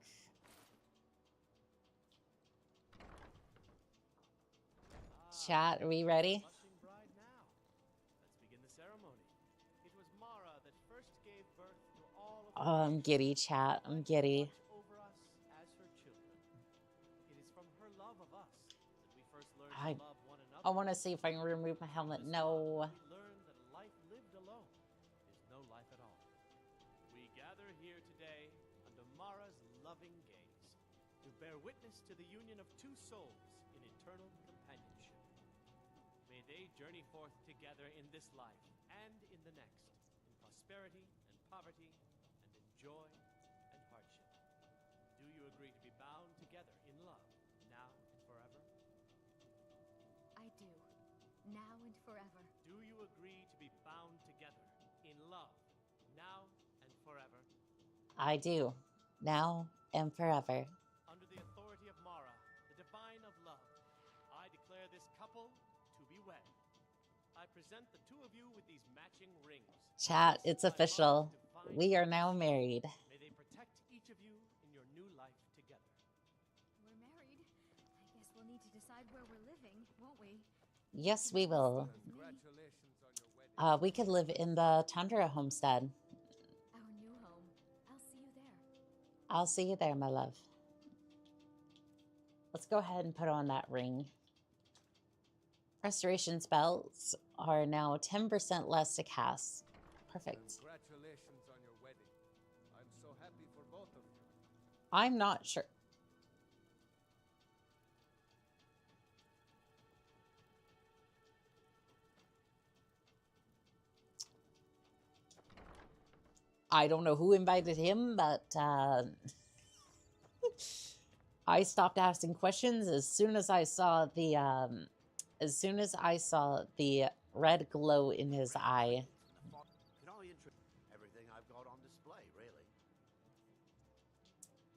Chat, are we ready? Blushing bride now. Let's begin the ceremony. It was Mara that first gave birth Oh, I'm giddy, chat. I'm giddy. Over us as her children. It is from her love of us that we first learned to love one another. I want to see if I can remove my helmet. No. We learned that a life lived alone is no life at all. We gather here today under Mara's loving gaze to bear witness to the union of two souls in eternal companionship. May they journey forth together in this life and in the next, in prosperity and poverty, and in joy and hardship. Do you agree to be bound together in love, now and forever? I do. Now and forever. Do you agree to be bound together in love, now and forever? I do. Now and forever. Under the authority of Mara, the divine of love, I declare this couple to be wed. I present the two of you with these matching rings. Chat, it's official. We are now married. May they protect each of you in your new life together. We're married. I guess we'll need to decide where we're living, won't we? Yes, we will. Congratulations on your wedding. We could live in the Tundra homestead. Our new home. I'll see you there. I'll see you there, my love. Let's go ahead and put on that ring. Restoration spells are now 10% less to cast. Perfect. Congratulations on your wedding. I'm so happy for both of you. I'm not sure. I don't know who invited him, but I stopped asking questions as soon as I saw the red glow in his eye. Everything I've got on display, really.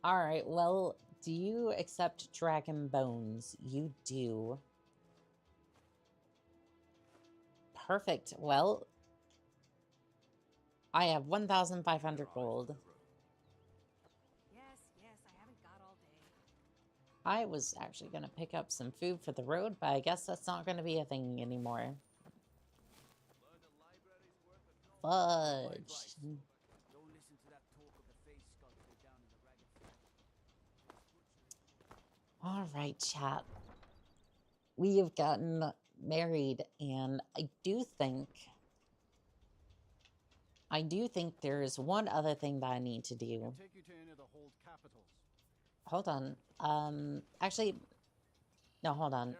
All right, well, do you accept dragon bones? You do. Perfect. Well, I have 1,500 gold. Yes, I haven't got all day. I was actually going to pick up some food for the road, but I guess that's not going to be a thing anymore. Fudge. Don't listen to that talk of the face sculptor down in the ragged. All right, chat. We have gotten married, and I do think there is one other thing that I need to do. Take you to any of the hold capitals. Hold on. Actually, no, hold on.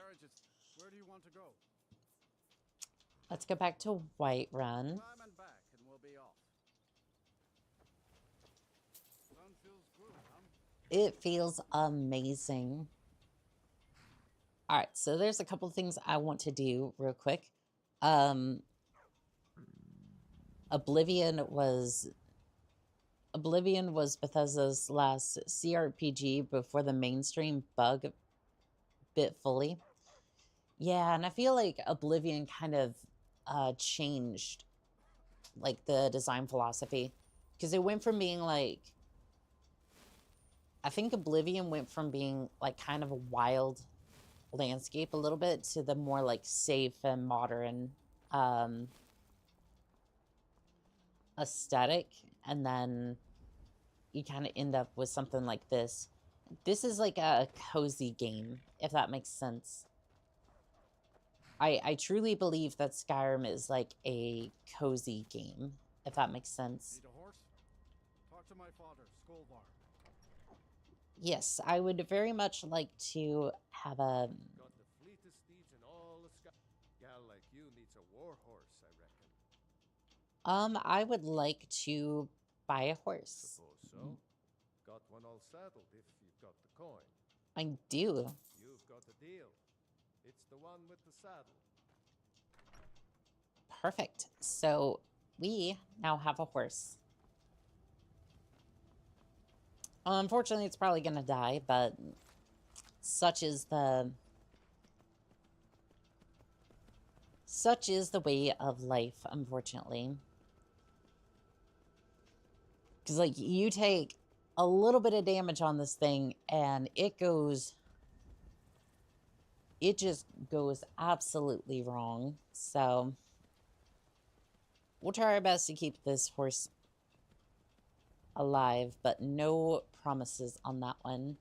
Where do you want to go? Let's go back to Whiterun. Climb and back, and we'll be off. Sun feels good, huh? It feels amazing. All right, so there's a couple of things I want to do real quick. Oblivion was Bethesda's last CRPG before the mainstream bug bit fully. Yeah, and I feel like Oblivion kind of changed like the design philosophy, because it went from being like, I think Oblivion went from being like kind of a wild landscape a little bit to the more like safe and modern aesthetic, and then you kind of end up with something like this. This is like a cozy game, if that makes sense. I truly believe that Skyrim is like a cozy game, if that makes sense. Need a horse? Talk to my father, Skolvar. Yes, I would very much like to have a... Got the fleetest steeds in all the sky. Gal like you needs a war horse, I reckon. I would like to buy a horse. Suppose so. Got one all saddled if you've got the coin. I do. You've got the deal. It's the one with the saddle. Perfect. So we now have a horse. Unfortunately, it's probably going to die, but such is the way of life, unfortunately. Because, like, you take a little bit of damage on this thing, and it just goes absolutely wrong. So we'll try our best to keep this horse alive, but no promises on that one.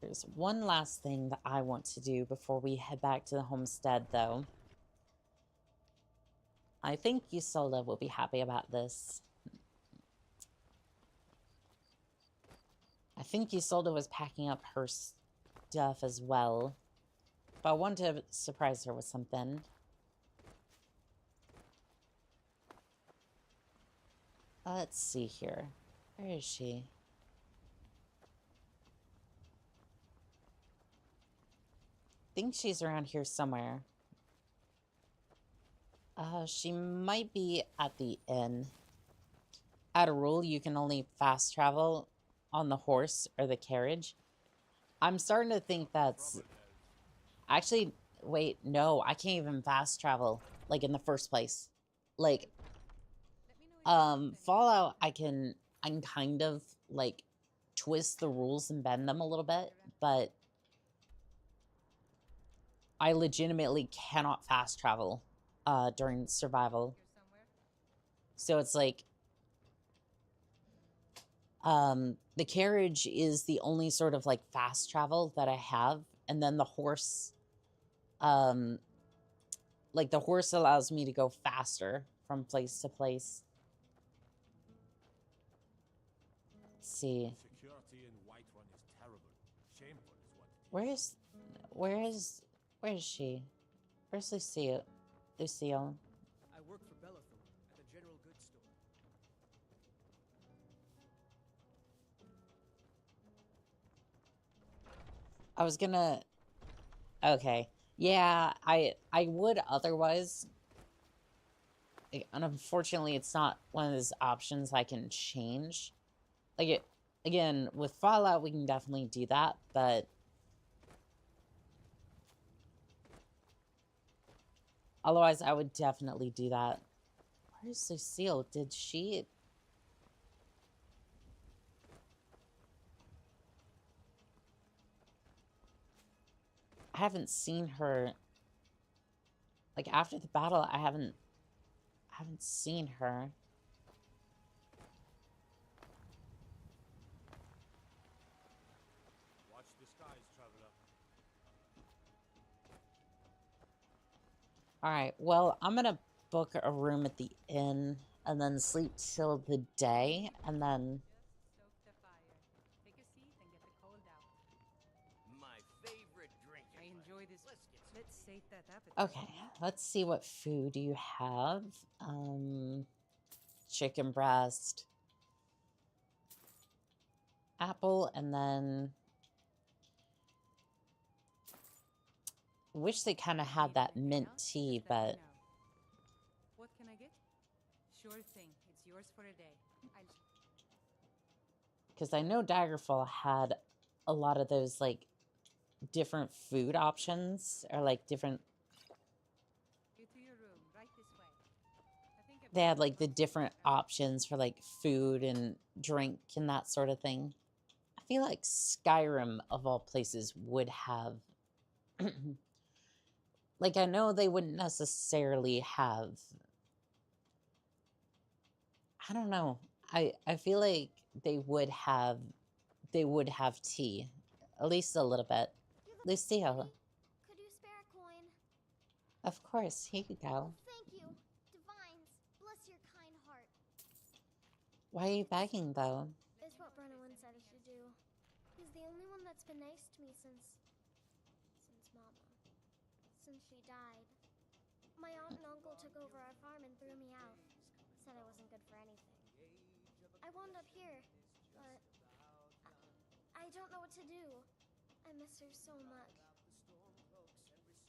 There's one last thing that I want to do before we head back to the homestead, though. I think Isolde will be happy about this. I think Isolde was packing up her stuff as well. But I wanted to surprise her with something. Let's see here. Where is she? I think she's around here somewhere. She might be at the inn. At a rule, you can only fast travel on the horse or the carriage. I'm starting to think that's... Actually, wait, no, I can't even fast travel, like, in the first place. Like, Fallout, I can kind of, like, twist the rules and bend them a little bit, but I legitimately cannot fast travel during survival. So it's like, the carriage is the only sort of, like, fast travel that I have, and then the horse, like, the horse allows me to go faster from place to place. Let's see. Security in Whiterun is terrible. Shameful is what it is. Where is she? Where's Lucille? Lucille. I work for Bellathorn at the general goods store. I was gonna... Okay. Yeah, I would otherwise. And unfortunately, it's not one of those options I can change. Like, again, with Fallout, we can definitely do that, but... Otherwise, I would definitely do that. Where's Lucille? Did she... I haven't seen her... Like, after the battle, I haven't seen her. Watch the skies, traveler. Alright, well, I'm gonna book a room at the inn and then sleep till the day, and then... Stoke the fire. Take a seat and get the cold out. My favorite drink. I enjoy this. Let's sate that appetite. Okay, let's see what food you have. Chicken breast, apple, and then... Wish they kind of had that mint tea, but... What can I get? Sure thing. It's yours for a day. Because I know Daggerfall had a lot of those, like, different food options, or, like, different... To your room, right this way. They had, like, the different options for, like, food and drink and that sort of thing. I feel like Skyrim, of all places, would have... Like, I know they wouldn't necessarily have... I don't know. I feel like they would have tea. At least a little bit. Lucille. Could you spare a coin? Of course, here you go. Thank you. Divines, bless your kind heart. Why are you begging, though? It's what Brennan said I should do. He's the only one that's been nice to me since Mama. Since she died. My aunt and uncle took over our farm and threw me out. Said I wasn't good for anything. I wound up here, but I don't know what to do. I miss her so much.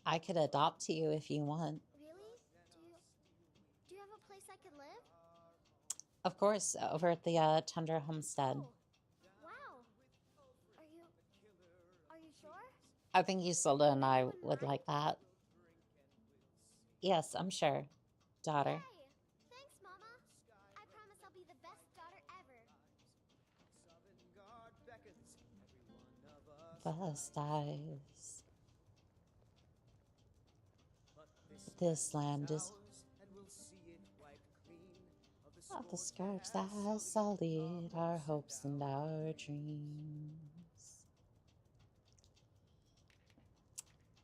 I could adopt you if you want. Really? Do you have a place I could live? Of course, over at the Tundra Homestead. Oh, wow. Are you sure? I think Isolde and I would like that. Yes, I'm sure, daughter. Hey, thanks, Mama. I promise I'll be the best daughter ever. Best eyes. This land is... Of the scourge that has sullied our hopes and our dreams.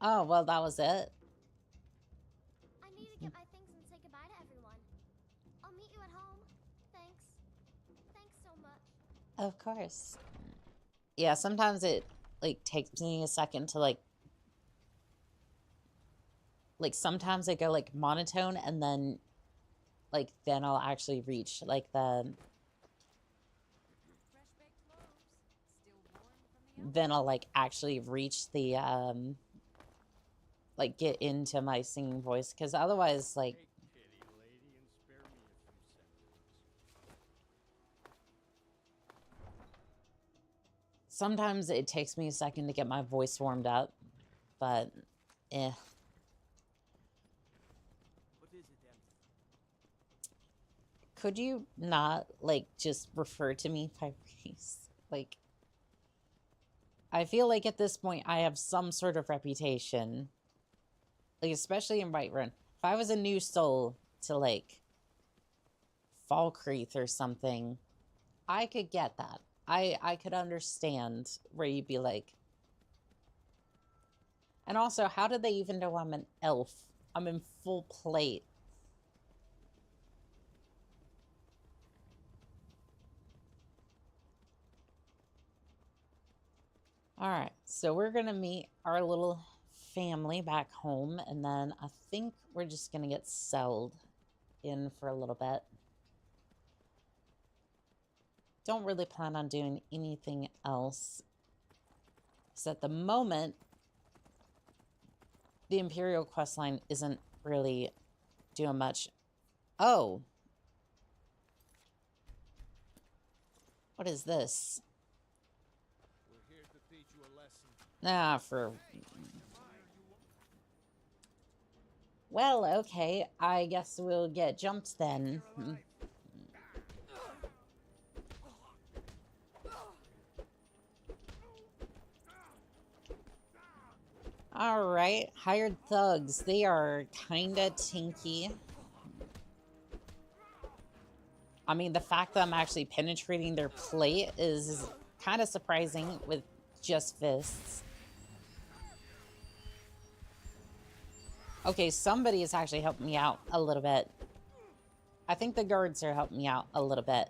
Oh, well, that was it. I need to get my things and say goodbye to everyone. I'll meet you at home. Thanks. Thanks so much. Of course. Yeah, sometimes it, like, takes me a second to, like, sometimes I go, like, monotone, and then, like, then I'll actually reach, like, then I'll, like, actually reach the, like, get into my singing voice, because otherwise, like, sometimes it takes me a second to get my voice warmed up, but, eh. What is it, then? Could you not, like, just refer to me by race? Like, I feel like at this point I have some sort of reputation. Like, especially in Whiterun. If I was a new soul to, like, Falkreath or something, I could get that. I could understand where you'd be like... And also, how did they even know I'm an elf? I'm in full plate. Alright, so we're gonna meet our little family back home, and then I think we're just gonna get settled in for a little bit. Don't really plan on doing anything else. Because at the moment, the Imperial questline isn't really doing much. Oh! What is this? We're here to teach you a lesson. Ah, for... Well, okay. I guess we'll get jumped then. Alright, hired thugs. They are kinda tinky. I mean, the fact that I'm actually penetrating their plate is kind of surprising with just fists. Okay, somebody is actually helping me out a little bit. I think the guards are helping me out a little bit.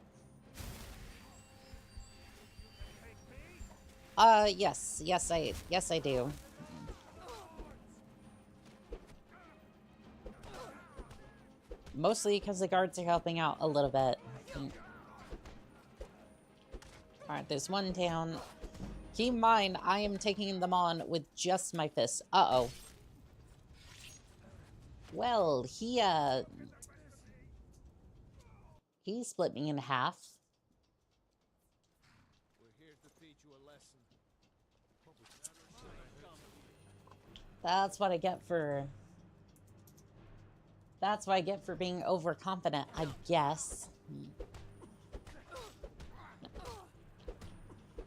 Yes. Yes, I do. Mostly because the guards are helping out a little bit. Alright, there's one down. Keep in mind, I am taking them on with just my fists. Uh-oh. Well, he split me in half. We're here to teach you a lesson. That's what I get for... That's what I get for being overconfident, I guess.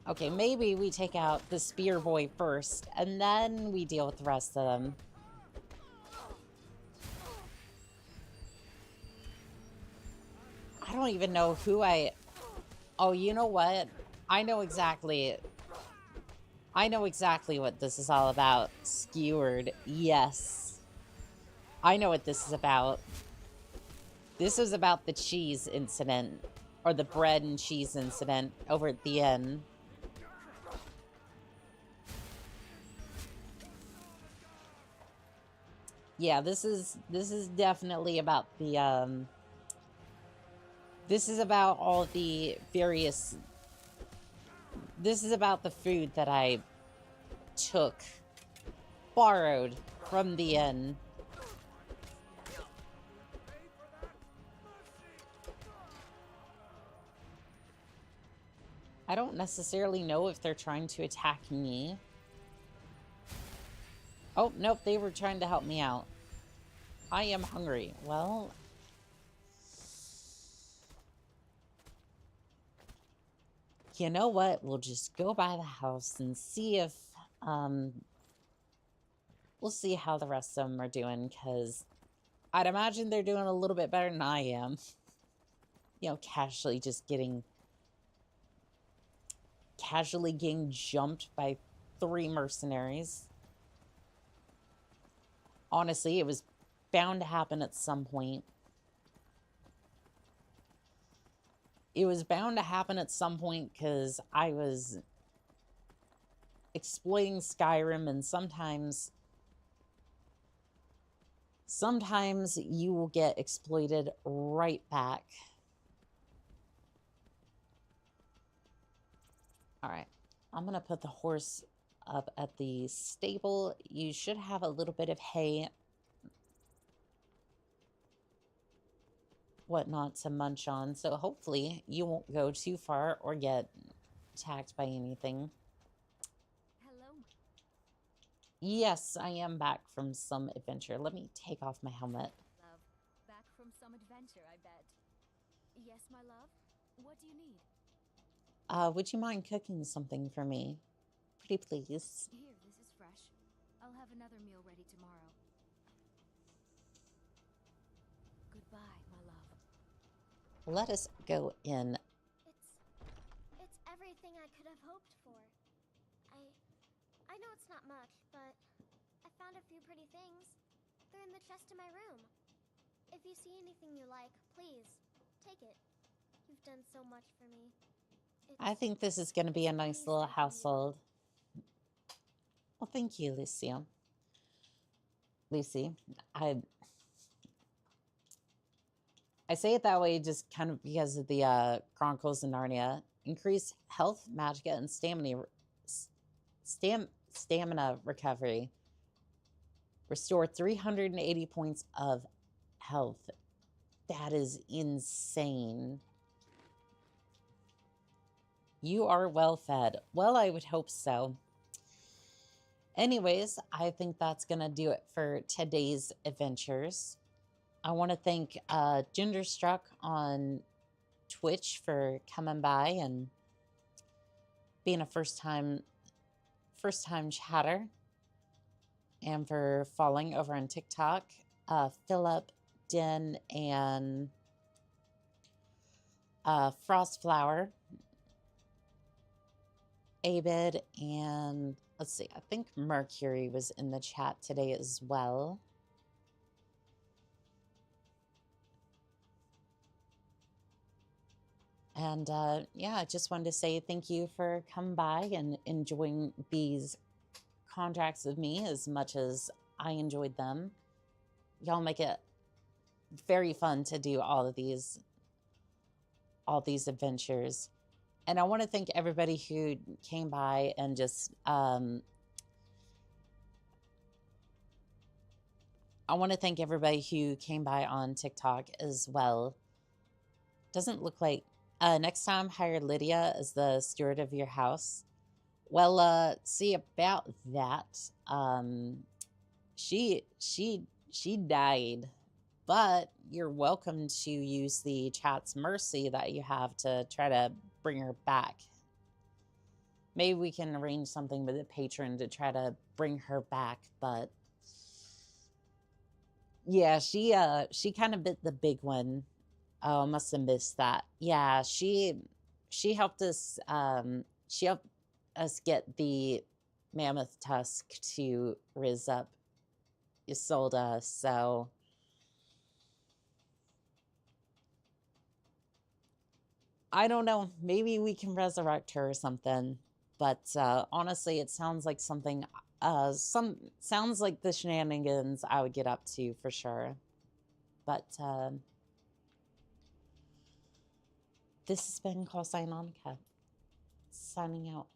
Okay, maybe we take out the spear boy first, and then we deal with the rest of them. I don't even know who I... Oh, you know what? I know exactly what this is all about. Skewered. Yes. I know what this is about. This is about the cheese incident. Or the bread and cheese incident over at the inn. Yeah, this is definitely about the, this is about all the various... This is about the food that I took, borrowed from the inn. I don't necessarily know if they're trying to attack me. Oh, nope, they were trying to help me out. I am hungry. Well... You know what? We'll just go by the house and see if, we'll see how the rest of them are doing, because I'd imagine they're doing a little bit better than I am. you know, casually getting jumped by 3 mercenaries. Honestly, it was bound to happen at some point. It was bound to happen at some point because I was exploiting Skyrim, and sometimes you will get exploited right back. All right, I'm gonna put the horse up at the stable. You should have a little bit of hay, whatnot to munch on, so hopefully you won't go too far or get attacked by anything. Hello. Yes, I am back from some adventure. Let me take off my helmet. Love, back from some adventure, I bet. Yes, my love? What do you need? Would you mind cooking something for me? Pretty please. Here, this is fresh. I'll have another meal ready tomorrow. Goodbye, my love. Let us go in. It's everything I could have hoped for. I know it's not much, but I found a few pretty things. They're in the chest in my room. If you see anything you like, please, take it. You've done so much for me. I think this is going to be a nice little household. Well, thank you, Lucia. Lucy, I say it that way just kind of because of the Chronicles of Narnia. Increase health, magicka, and stamina recovery. Restore 380 points of health. That is insane. You are well fed. Well, I would hope so. Anyways, I think that's going to do it for today's adventures. I want to thank Gingerstruck on Twitch for coming by and being a first-time chatter, and for following over on TikTok. Philip, Den, and Frostflower, Abid, and let's see, I think Mercury was in the chat today as well. And yeah, I just wanted to say thank you for coming by and enjoying these contracts with me as much as I enjoyed them. Y'all make it very fun to do all these adventures. And I want to thank everybody who came by and just I want to thank everybody who came by on TikTok as well. Doesn't look like next time hire Lydia as the steward of your house. Well, see about that. She died, but you're welcome to use the chat's mercy that you have to try to bring her back. Maybe we can arrange something with a patron to try to bring her back, but yeah, she kind of bit the big one. Oh, must have missed that. Yeah, she helped us get the mammoth tusk to rizz up Isolda, so I don't know. Maybe we can resurrect her or something. But honestly, it sounds like something. Sounds like the shenanigans I would get up to for sure. But this has been Callsign Onica, signing out.